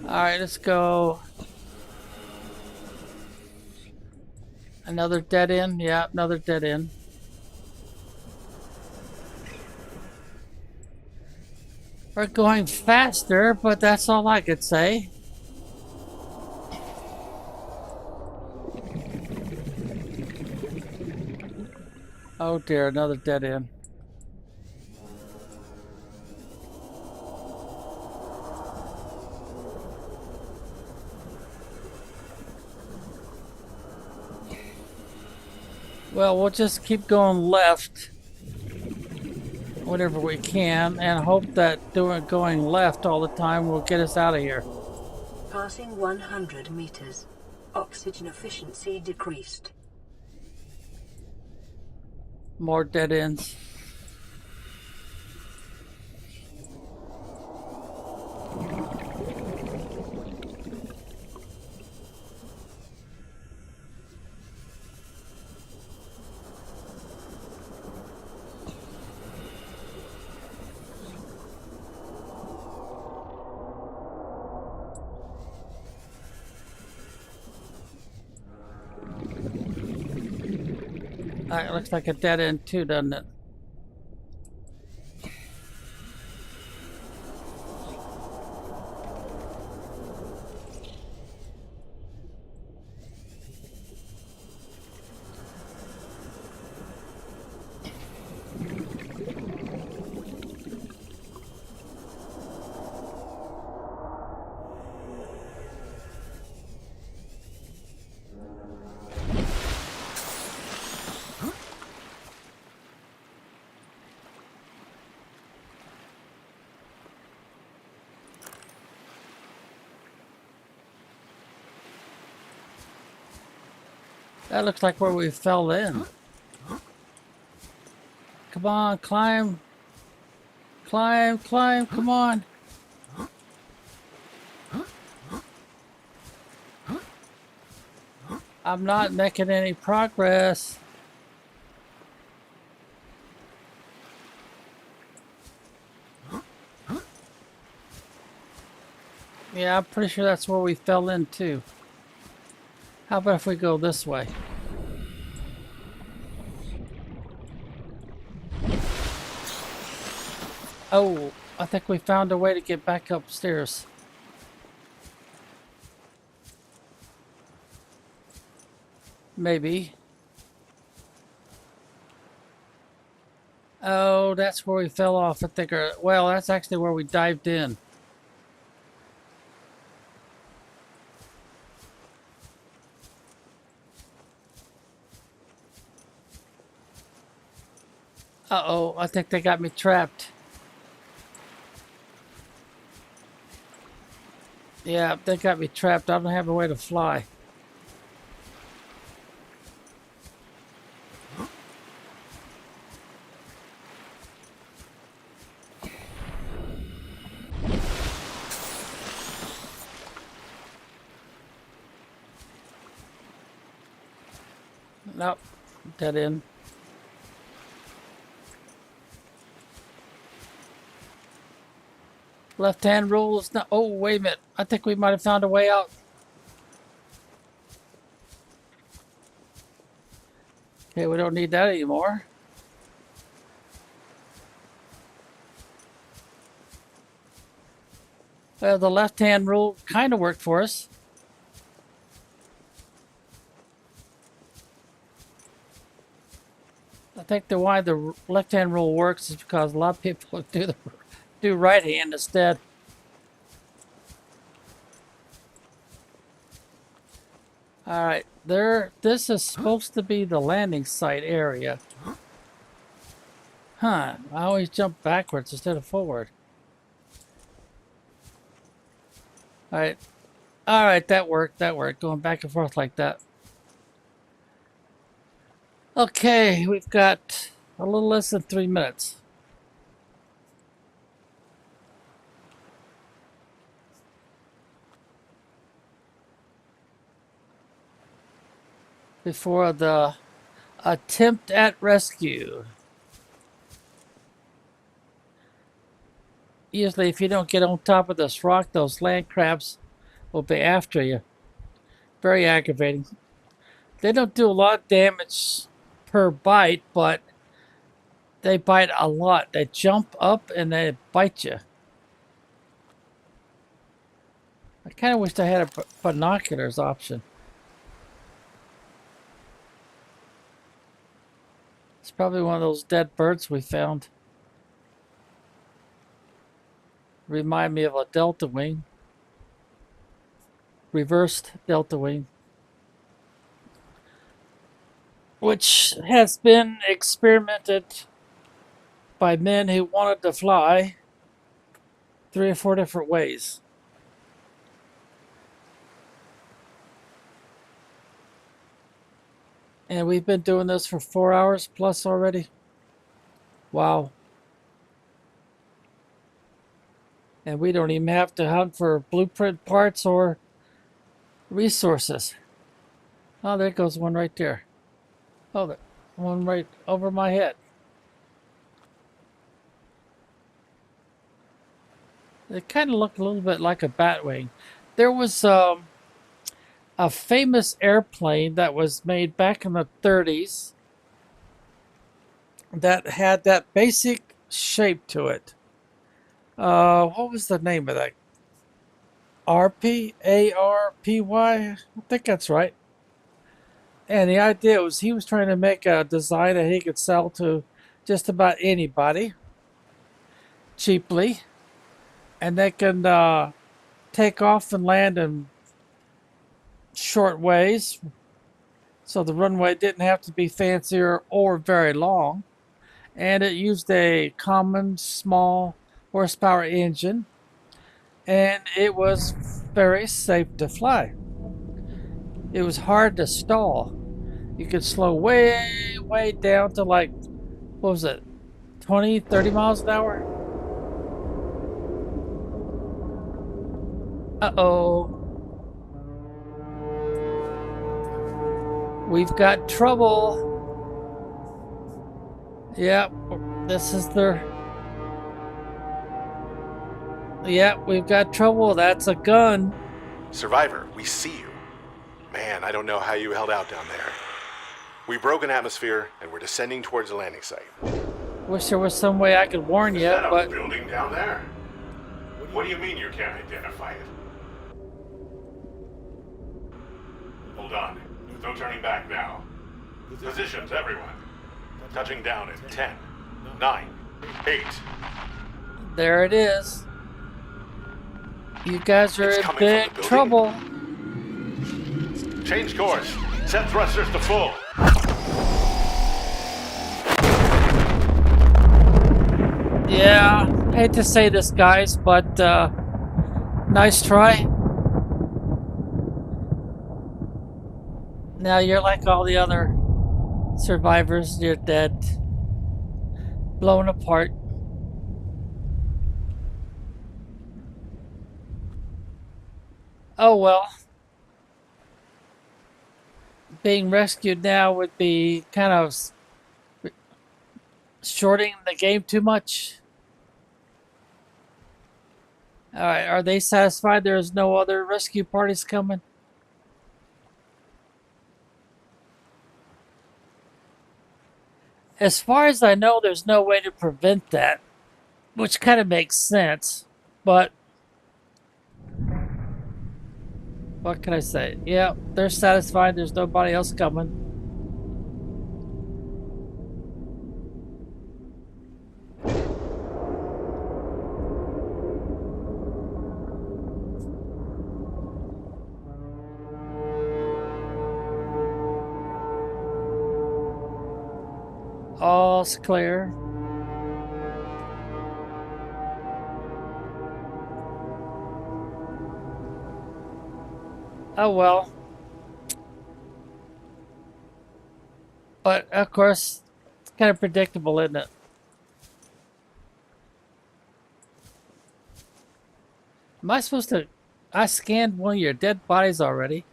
Alright, let's go. Another dead end? Yeah, another dead end. We're going faster, but that's all I could say. Oh dear, another dead end. Well, we'll just keep going left whenever we can and hope that going left all the time will get us out of here. Passing 100 meters. Oxygen efficiency decreased. More dead ends. It looks like a dead end too, doesn't it? That looks like where we fell in. Come on, climb. Climb, climb, come on. I'm not making any progress. Yeah, I'm pretty sure that's where we fell into. How about if we go this way? Oh, I think we found a way to get back upstairs. Maybe. Oh, that's where we fell off, I think. Well, that's actually where we dived in. Uh-oh, I think they got me trapped. Yeah, they got me trapped. I don't have a way to fly. Nope, dead end. Left-hand rule is not... Oh, wait a minute. I think we might have found a way out. Okay, we don't need that anymore. Well, the left-hand rule kind of worked for us. I think the why the left-hand rule works is because a lot of people do right-hand instead. All right, this is supposed to be the landing site area. Huh, I always jump backwards instead of forward. All right, that worked, going back and forth like that. Okay, we've got a little less than 3 minutes. Before the attempt at rescue. Usually if you don't get on top of this rock, those land crabs will be after you. Very aggravating. They don't do a lot of damage per bite, but they bite a lot. They jump up and they bite you. I kind of wish I had a binoculars option. It's probably one of those dead birds we found. Remind me of a delta wing. Reversed delta wing. Which has been experimented by men who wanted to fly 3 or 4 different ways. And we've been doing this for 4 hours plus already. Wow. And we don't even have to hunt for blueprint parts or resources. Oh, there goes one right there. Oh, the one right over my head. They kind of look a little bit like a batwing. There was a famous airplane that was made back in the 30s that had that basic shape to it. What was the name of that? ARPY? I think that's right. And the idea was he was trying to make a design that he could sell to just about anybody cheaply. And they can take off and land in short ways. So the runway didn't have to be fancier or very long. And it used a common small horsepower engine. And it was very safe to fly. It was hard to stall. You could slow way down to like, what was it, 20, 30 miles an hour? Uh-oh. We've got trouble. Yep, this is their... Yep, we've got trouble. That's a gun. Survivor, we see you. Man, I don't know how you held out down there. We broke an atmosphere, and we're descending towards the landing site. Wish there was some way I could warn you, Is that but... a building down there? What do you mean you can't identify it? Hold on. No turning back now. Positions, everyone. Touching down in 10, 9, 8. There it is. You guys are It's in coming big from the trouble. Change course. Set thrusters to full. Yeah, hate to say this, guys, but nice try. Now you're like all the other survivors. You're dead. Blown apart. Oh well. Being rescued now would be kind of shorting the game too much. Alright, are they satisfied there's no other rescue parties coming? As far as I know, there's no way to prevent that, which kind of makes sense. But what can I say? Yeah, they're satisfied. There's nobody else coming. All's clear. Oh well. But of course, it's kind of predictable, isn't it? Am I supposed to? I scanned one of your dead bodies already.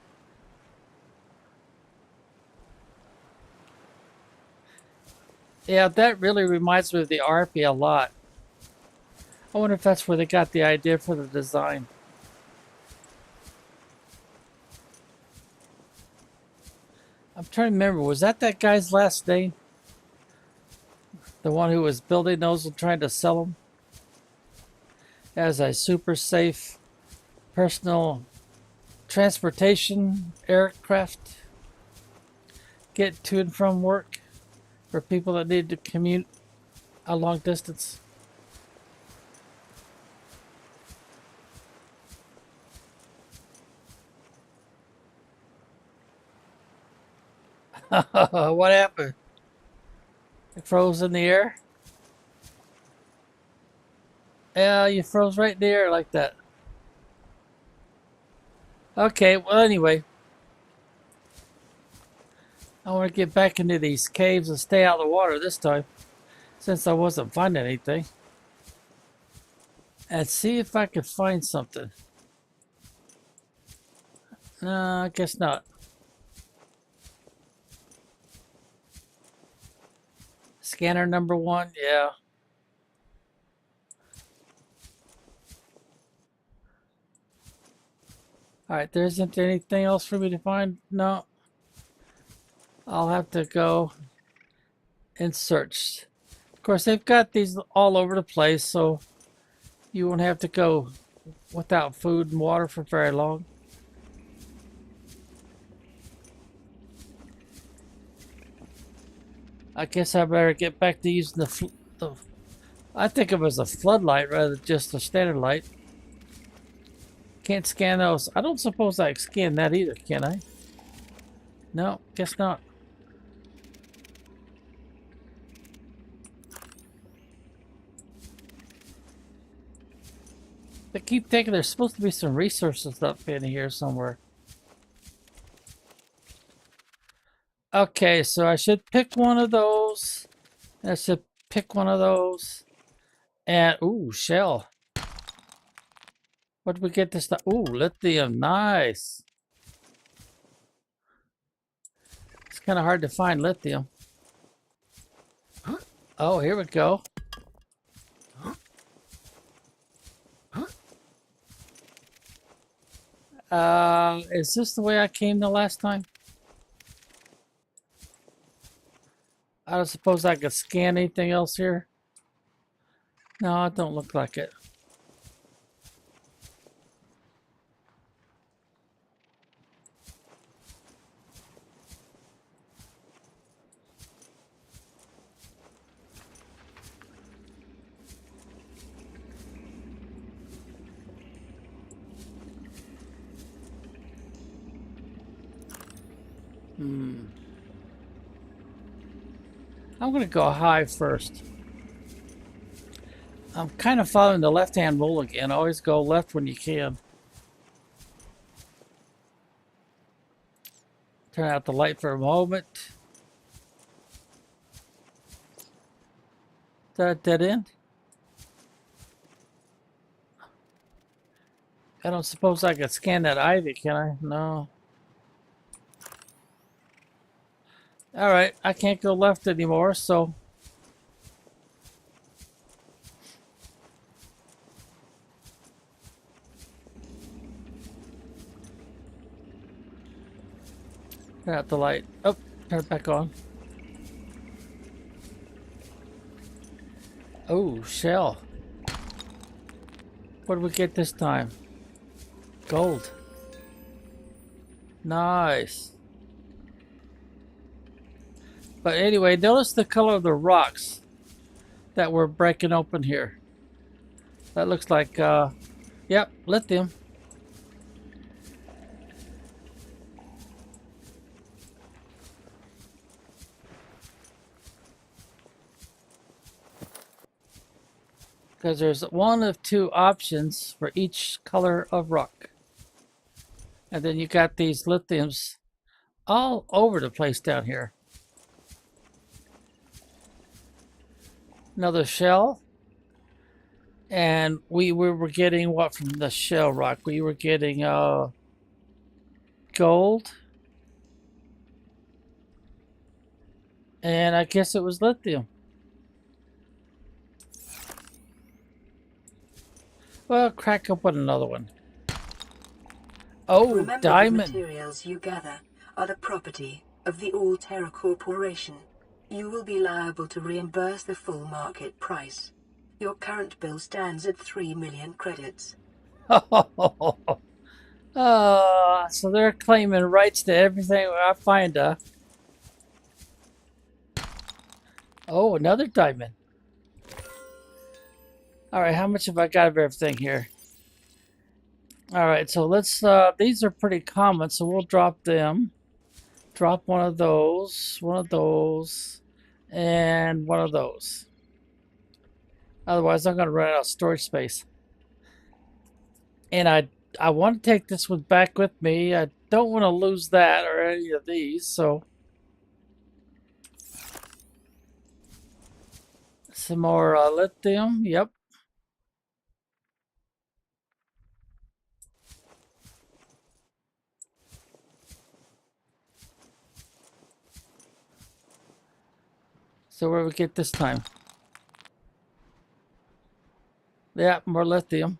Yeah, that really reminds me of the RP a lot. I wonder if that's where they got the idea for the design. I'm trying to remember, was that guy's last name? The one who was building those and trying to sell them as a super safe personal transportation aircraft. Get to and from work for people that need to commute a long distance. What happened? It froze in the air? Yeah, you froze right in the air like that. Okay, well anyway. I want to get back into these caves and stay out of the water this time, since I wasn't finding anything. And see if I could find something. No, I guess not. Scanner number 1, yeah. Alright, there isn't anything else for me to find? No. I'll have to go and search. Of course, they've got these all over the place, so you won't have to go without food and water for very long. I guess I better get back to using the I think of it as a floodlight rather than just a standard light. Can't scan those. I don't suppose I can scan that either, can I? No, guess not. They keep thinking there's supposed to be some resources up in here somewhere. Okay, so I should pick one of those. I should pick one of those. And, ooh, shell. What did we get this time? Ooh, lithium. Nice. It's kind of hard to find lithium. Oh, here we go. Is this the way I came the last time? I don't suppose I could scan anything else here. No, it don't look like it. I'm going to go high first. I'm kind of following the left-hand rule again. Always go left when you can. Turn out the light for a moment. Is that a dead end? I don't suppose I could scan that ivy, can I? No. Alright, I can't go left anymore, so... Turn out the light. Oh, turn it back on. Oh, shell. What did we get this time? Gold. Nice. But anyway, notice the color of the rocks that we're breaking open here. That looks like, yep, lithium. Because there's one of two options for each color of rock. And then you got these lithiums all over the place down here. Another shell. And we were getting what from the shell rock? We were getting gold. And I guess it was lithium. Well, crack up with another one. Oh, Remember, diamond. the materials you gather are the property of the All Terra Corporation. You will be liable to reimburse the full market price. Your current bill stands at 3 million credits. So they're claiming rights to everything I find. Oh, another diamond. All right, how much have I got of everything here? All right, so let's, these are pretty common, so we'll drop them. Drop one of those, and one of those. Otherwise, I'm going to run out of storage space. And I want to take this one back with me. I don't want to lose that or any of these, so. Some more lithium, yep. So where do we get this time? Yeah, more lithium.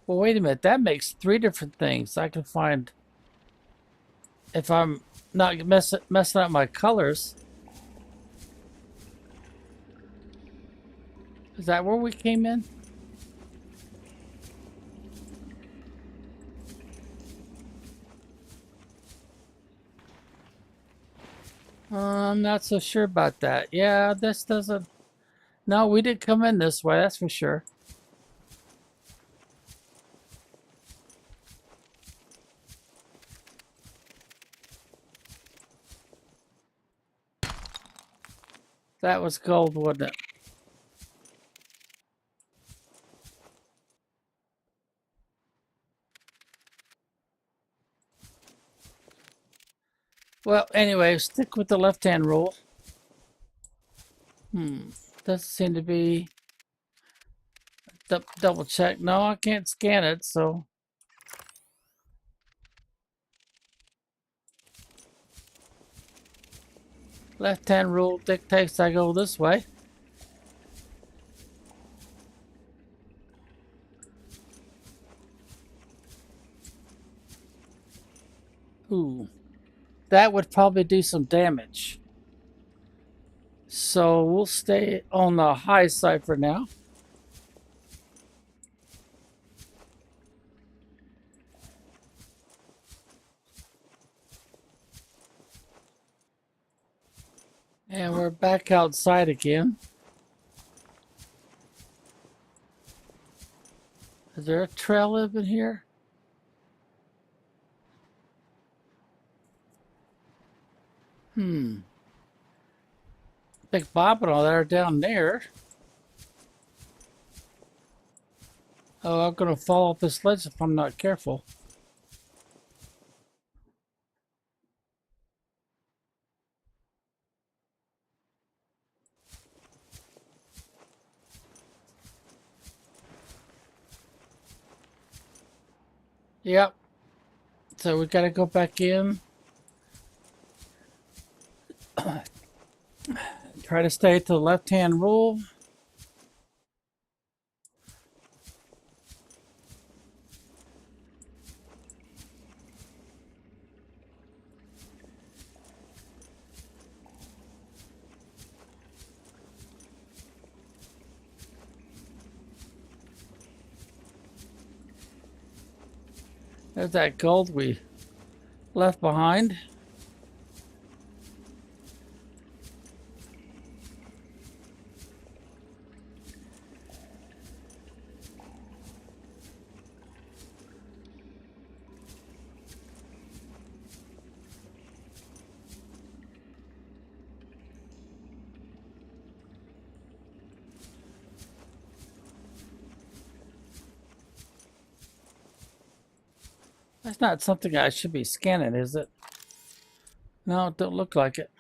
Well, wait a minute. That makes 3 different things I can find if I'm not messing up my colors. Is that where we came in? I'm not so sure about that. Yeah, this doesn't... No, we didn't come in this way, that's for sure. That was gold, wasn't it? Well, anyway, stick with the left-hand rule. Doesn't seem to be... Double check. No, I can't scan it, so... Left-hand rule dictates I go this way. Ooh. That would probably do some damage. So we'll stay on the high side for now. And we're back outside again. Is there a trail up in here? Big Bob and all that are down there. Oh, I'm gonna fall off this ledge if I'm not careful. Yep. So we gotta go back in. Try to stay to the left-hand rule. There's that gold we left behind. That's not something I should be scanning, is it? No, it don't look like it.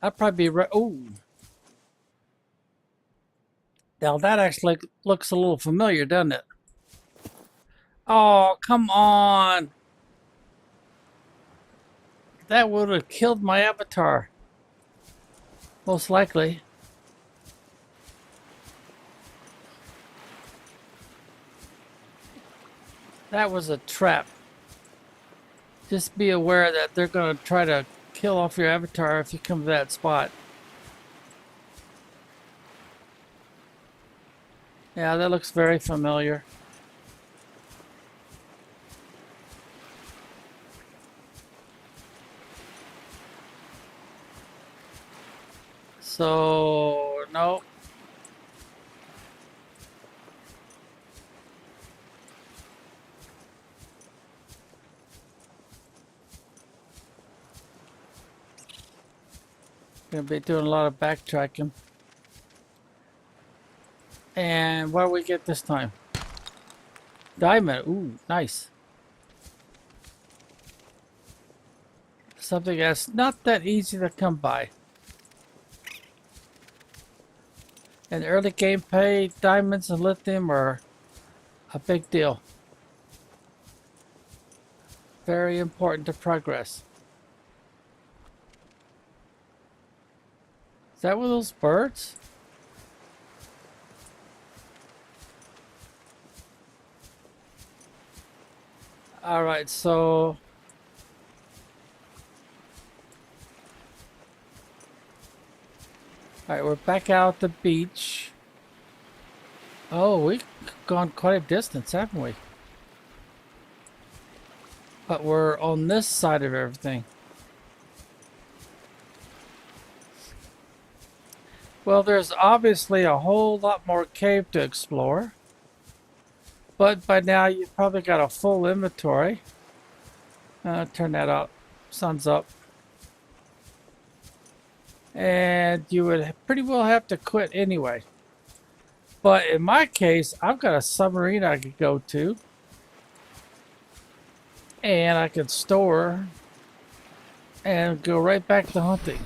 I'd probably be right. Ooh. Now that actually looks a little familiar, doesn't it? Oh, come on. That would have killed my avatar. Most likely. That was a trap. Just be aware that they're going to try to kill off your avatar if you come to that spot. Yeah, that looks very familiar. So, no. Gonna be doing a lot of backtracking. And what do we get this time? Diamond. Ooh, nice. Something that's not that easy to come by. In early gameplay, diamonds and lithium are a big deal. Very important to progress. Is that one of those birds? Alright, so... Alright, we're back out the beach. Oh, we've gone quite a distance, haven't we? But we're on this side of everything. Well, there's obviously a whole lot more cave to explore. But by now you've probably got a full inventory. Turn that up. Sun's up. And you would pretty well have to quit anyway. But in my case, I've got a submarine I could go to. And I could store and go right back to hunting.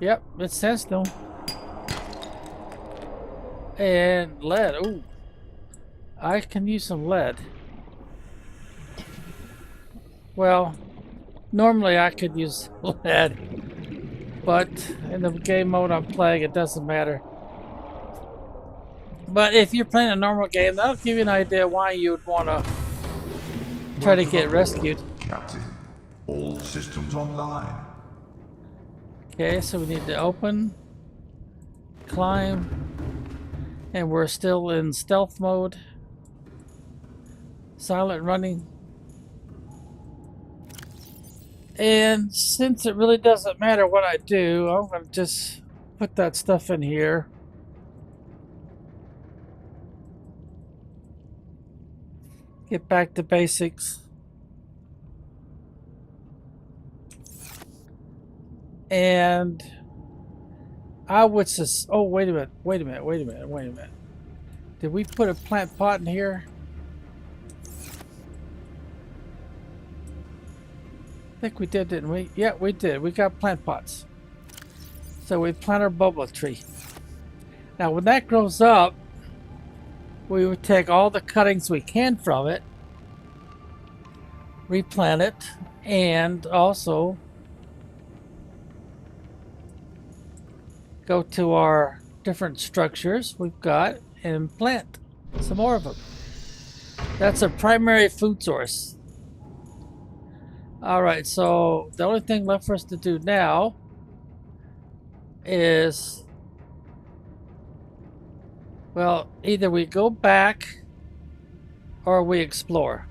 Yep, it's sandstone. And lead. Ooh. I can use some lead. Well, normally I could use lead. But in the game mode I'm playing, it doesn't matter. But if you're playing a normal game, that'll give you an idea why you would want to try to get rescued. Captain, all systems online. Okay, so we need to open, climb, and we're still in stealth mode. Silent running. And since it really doesn't matter what I do, I'm going to just put that stuff in here. Get back to basics. And I would oh, wait a minute. Did we put a plant pot in here? I think we did, didn't we? Yeah, we did. We got plant pots. So we plant our boba tree. Now when that grows up, we would take all the cuttings we can from it, replant it, and also go to our different structures we've got and plant some more of them. That's a primary food source. Alright, so the only thing left for us to do now is, well, either we go back or we explore.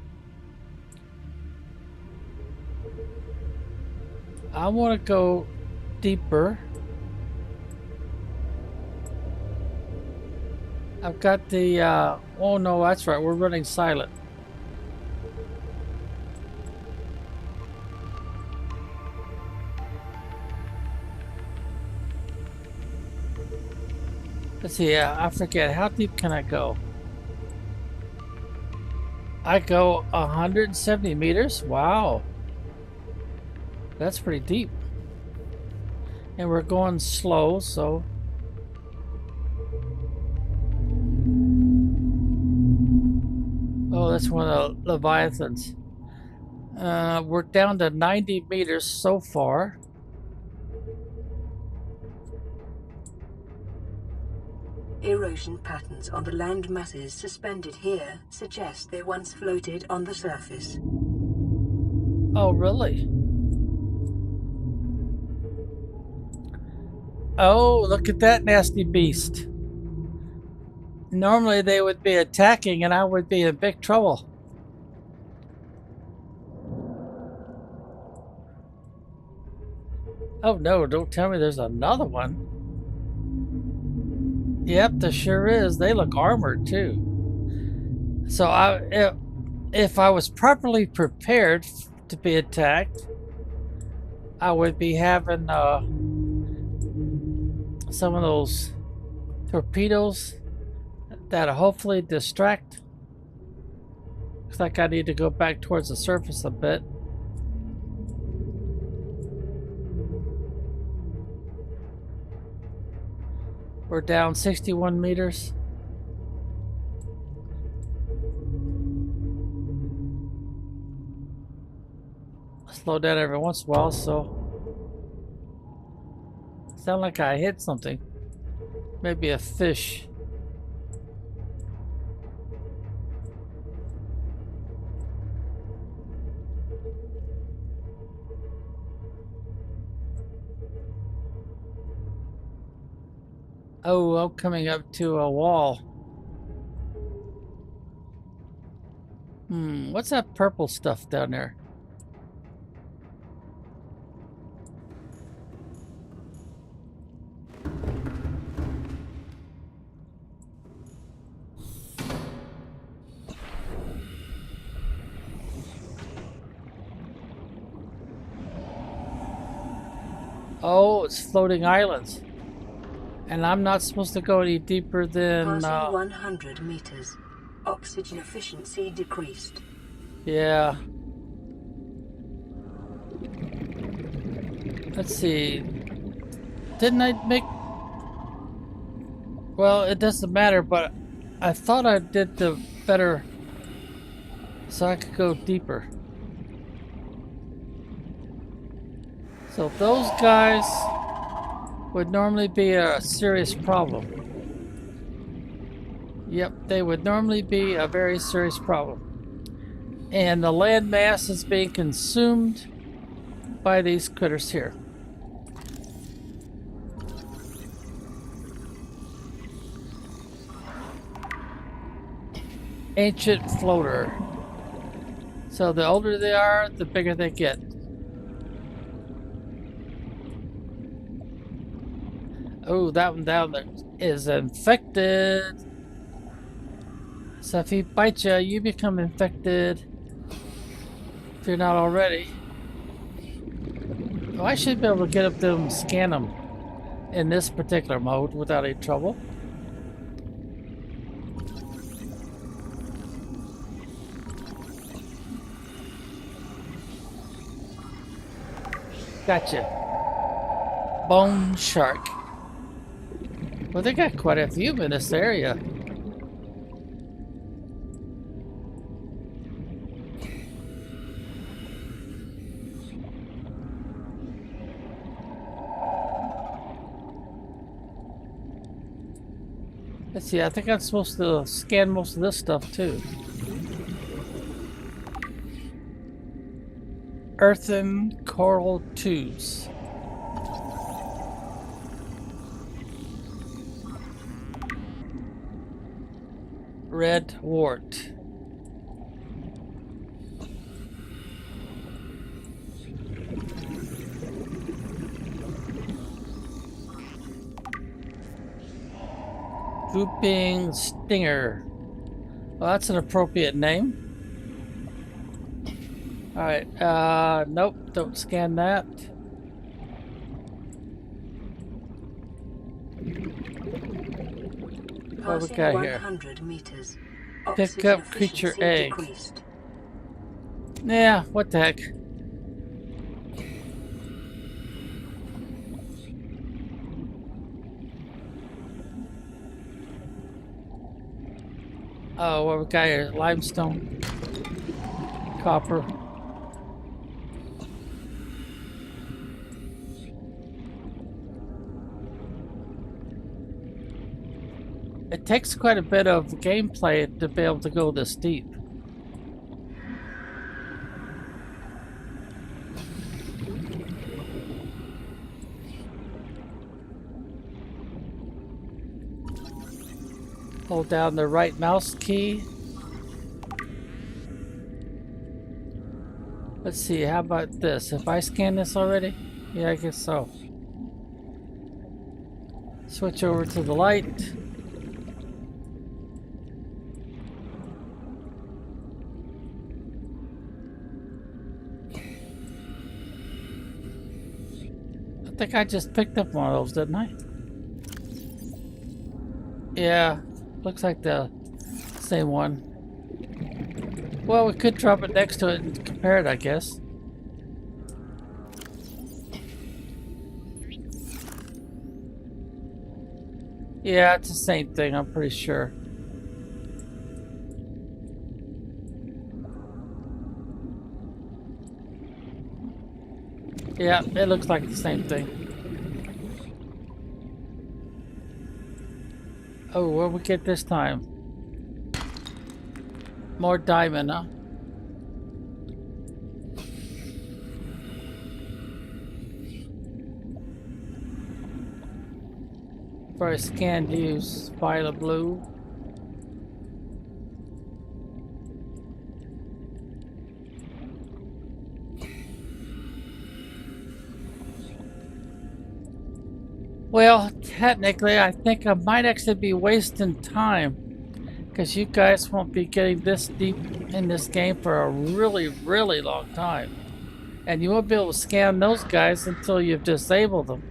I want to go deeper. I've got the, oh no, that's right, we're running silent. Let's see, I forget, how deep can I go? I go 170 meters? Wow. That's pretty deep. And we're going slow, so... Oh, that's one of the Leviathans. We're down to 90 meters so far. Erosion patterns on the land masses suspended here suggest they once floated on the surface. Oh, really? Oh, look at that nasty beast. Normally they would be attacking and I would be in big trouble. Oh no, don't tell me there's another one. Yep, there sure is. They look armored too. So if I was properly prepared to be attacked, I would be having some of those torpedoes that'll hopefully distract. Looks like I need to go back towards the surface a bit. We're down 61 meters. Slow down every once in a while, so... Sound like I hit something. Maybe a fish. Oh, I'm coming up to a wall. What's that purple stuff down there? Oh, it's floating islands. And I'm not supposed to go any deeper than... Passing 100 meters. Oxygen efficiency decreased. Yeah. Let's see. Didn't I make... Well, it doesn't matter, but I thought I did the better so I could go deeper. So those guys would normally be a serious problem. Yep, they would normally be a very serious problem. And the land mass is being consumed by these critters here. Ancient floater. So the older they are, the bigger they get. Oh, that one down there is infected. So if he bites you, you become infected. If you're not already. Oh, I should be able to get up to them and scan them in this particular mode without any trouble. Gotcha. Bone shark. Well, they got quite a few in this area. Let's see, I think I'm supposed to scan most of this stuff too. Earthen coral tubes. red wart. Drooping stinger. Well, that's an appropriate name. Alright, nope, don't scan that. What we got here? 100 meters. Pick Oxygen up creature efficiency egg. decreased. Yeah, what the heck? Oh, what we got here? Limestone. Copper. It takes quite a bit of gameplay to be able to go this deep. Hold down the right mouse key. Let's see, how about this? Have I scanned this already? Yeah, I guess so. Switch over to the light. I think I just picked up one of those, didn't I? Yeah, looks like the same one. Well, we could drop it next to it and compare it, I guess. Yeah, it's the same thing, I'm pretty sure. Yeah, it looks like the same thing. Oh, what we get this time? More diamond, huh? For a scanned use, violet blue. Well, technically, I think I might actually be wasting time, because you guys won't be getting this deep in this game for a really, really long time. And you won't be able to scan those guys until you've disabled them.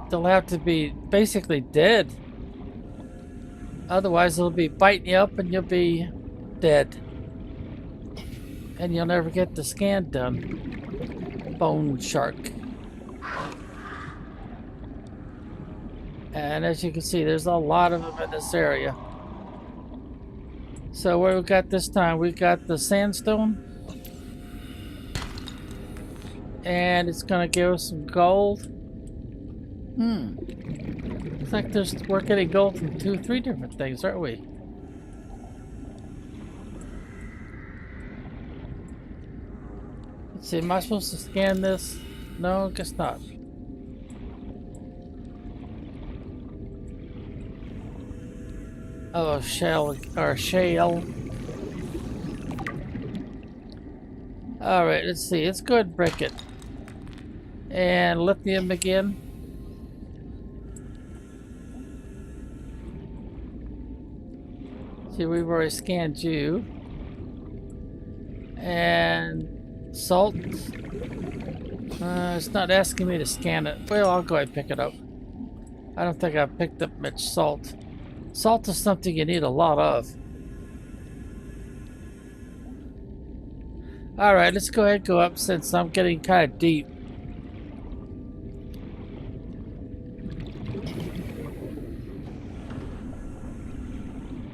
They'll have to be basically dead. Otherwise, they'll be biting you up and you'll be dead. And you'll never get the scan done. Bone shark. And as you can see, there's a lot of them in this area. So what we got this time? We got the sandstone. And it's gonna give us some gold. Looks like we're getting gold from 3 different things, aren't we? Let's see, am I supposed to scan this? No, guess not. Oh, shale. Alright, let's see. Let's go ahead and break it. And lithium again. See, we've already scanned you. And salt. It's not asking me to scan it. Well, I'll go ahead and pick it up. I don't think I've picked up much salt. Salt is something you need a lot of. Alright, let's go ahead and go up since I'm getting kind of deep.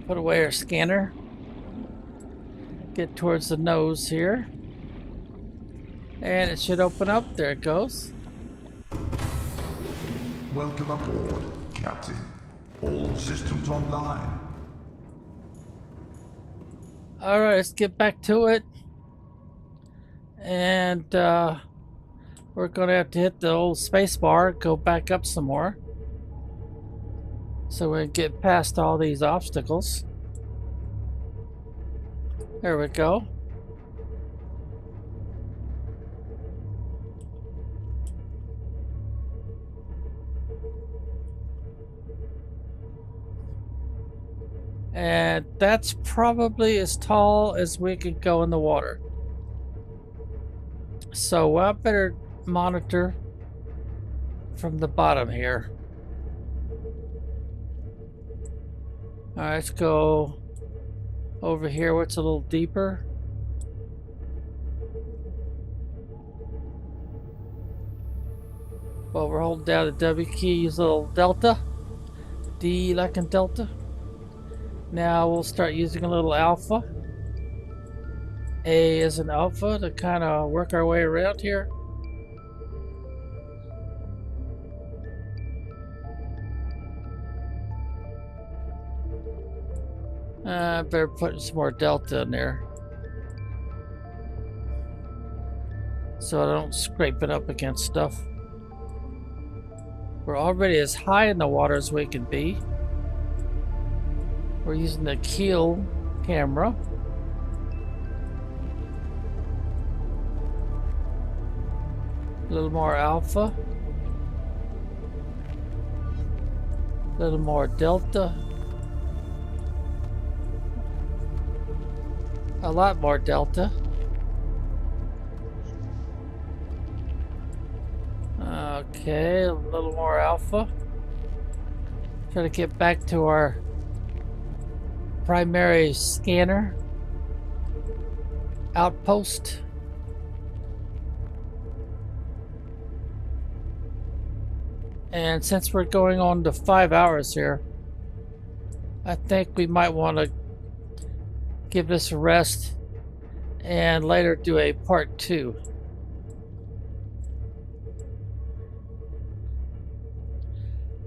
Put away our scanner. Get towards the nose here. And it should open up. There it goes. Welcome aboard, Captain. All systems online. Alright, let's get back to it. And we're going to have to hit the old space bar, go back up some more. so we can get past all these obstacles. There we go. And that's probably as tall as we could go in the water. So I better monitor from the bottom here. Alright, let's go over here where it's a little deeper. Well, we're holding down the W key, use a little delta. D like in delta. Now we'll start using a little alpha. A is an alpha to kind of work our way around here. Better put some more delta in there, so I don't scrape it up against stuff. We're already as high in the water as we can be. We're using the keel camera. A little more alpha. A little more delta. A lot more delta. Okay, a little more alpha. Try to get back to our primary scanner outpost. And since we're going on to 5 hours here, I think we might want to give this a rest and later do a part 2.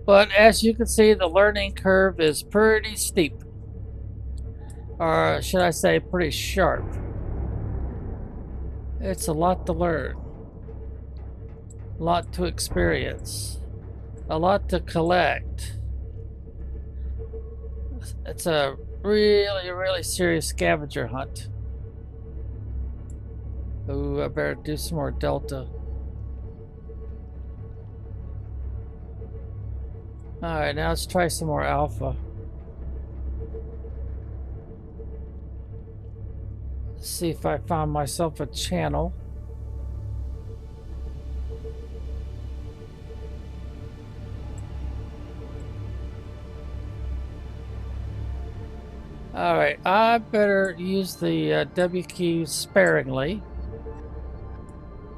But as you can see, the learning curve is pretty steep. Or should I say pretty sharp. It's a lot to learn. A lot to experience. A lot to collect. It's a really serious scavenger hunt. Ooh, I better do some more delta. Alright, now let's try some more alpha. Let's see if I found myself a channel. Alright, I better use the W key sparingly,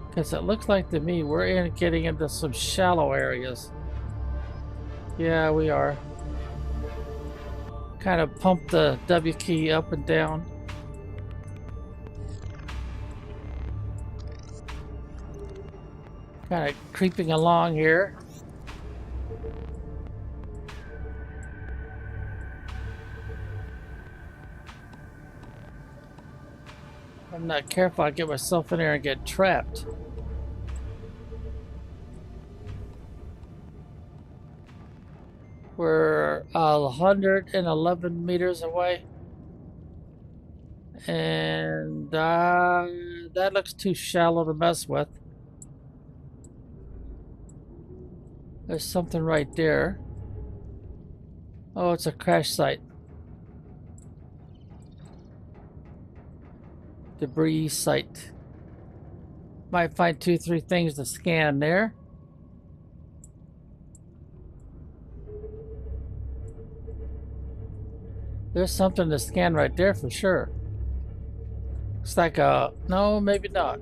because it looks like to me we're getting into some shallow areas. Yeah, we are. Kind of pump the W key up and down. Kind of creeping along here. If I'm not careful, I get myself in there and get trapped. We're 111 meters away. And that looks too shallow to mess with. There's something right there. Oh, it's a crash site. Debris site. Might find 2-3 things to scan there. There's something to scan right there for sure. Looks like a... no, maybe not.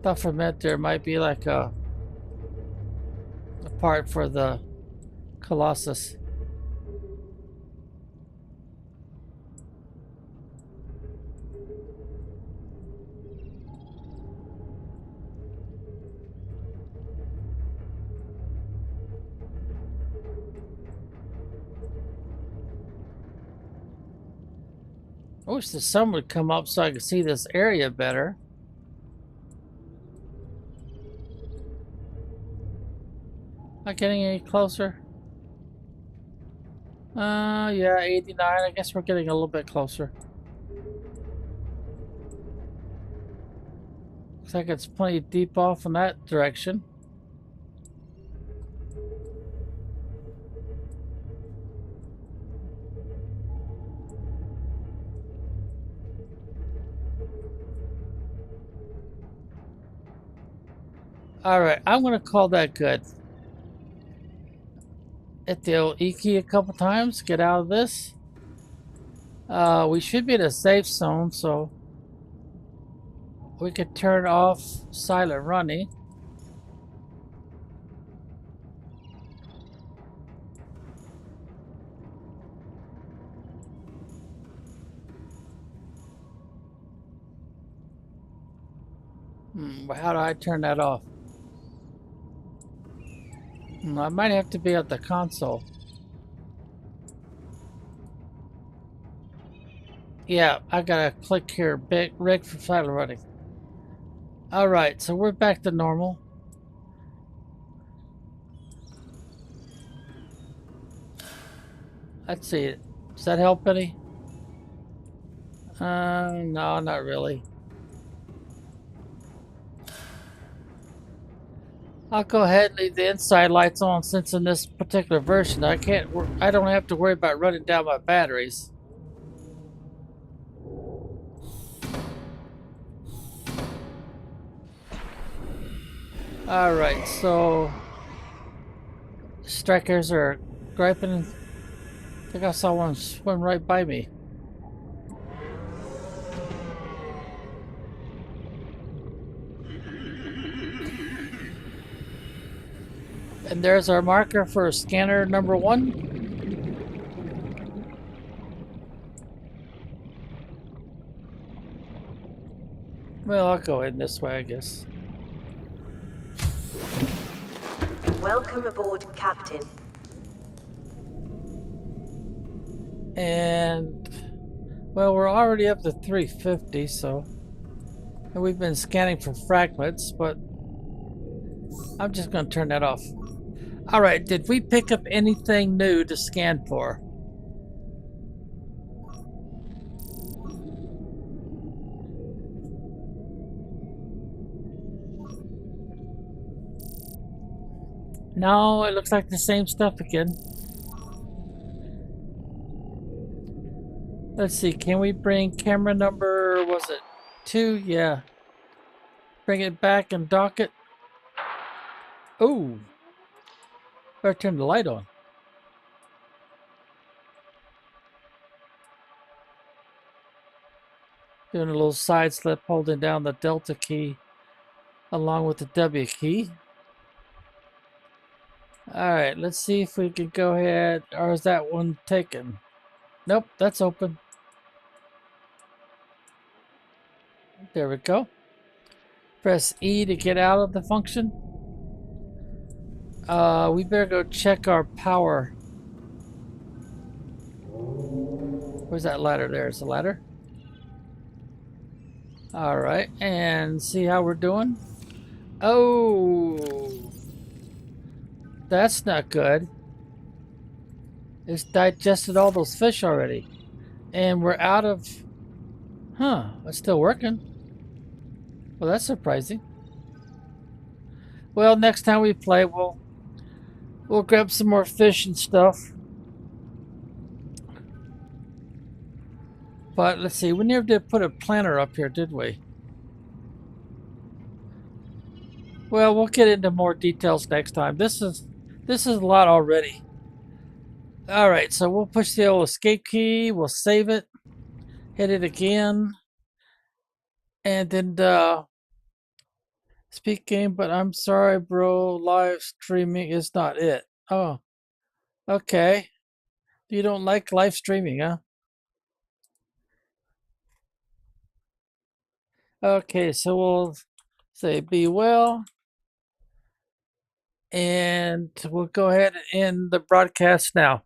Thought for a minute there might be like a part for the Colossus. I wish the sun would come up so I could see this area better. Not getting any closer. Yeah, 89. I guess we're getting a little bit closer. Looks like it's plenty deep off in that direction. Alright, I'm going to call that good. Hit the old E key a couple times, get out of this. We should be in a safe zone, so we could turn off silent running. How do I turn that off? I might have to be at the console. Yeah, I gotta click here, rig for silent running. Alright, so we're back to normal. Let's see. Does that help any? No, not really. I'll go ahead and leave the inside lights on since in this particular version I don't have to worry about running down my batteries. Alright, so strikers are griping. I think I saw one swim right by me. And there's our marker for scanner number 1. Well, I'll go in this way, I guess. Welcome aboard, Captain. And, well, we're already up to 350, so... And we've been scanning for fragments, but... I'm just going to turn that off. Alright, did we pick up anything new to scan for? No, it looks like the same stuff again. Let's see, can we bring camera number, was it 2? Yeah. Bring it back and dock it. Oh, better turn the light on. Doing a little side slip, holding down the Delta key along with the W key. Alright, let's see if we can go ahead, or is that one taken? Nope, that's open. There we go. Press E to get out of the function. We better go check our power. Where's that ladder? There's the ladder. Alright, and see how we're doing. Oh, that's not good. It's digested all those fish already. And we're out of... Huh, it's still working. Well, that's surprising. Well, next time we play, we'll grab some more fish and stuff. But let's see, we never did put a planter up here, did we? Well, we'll get into more details next time. This is a lot already. Alright, so we'll push the old escape key, we'll save it, hit it again, and then speak game, but I'm sorry, bro, live streaming is not it. Oh, okay. You don't like live streaming, huh? Okay, so we'll say be well, and we'll go ahead and end the broadcast now.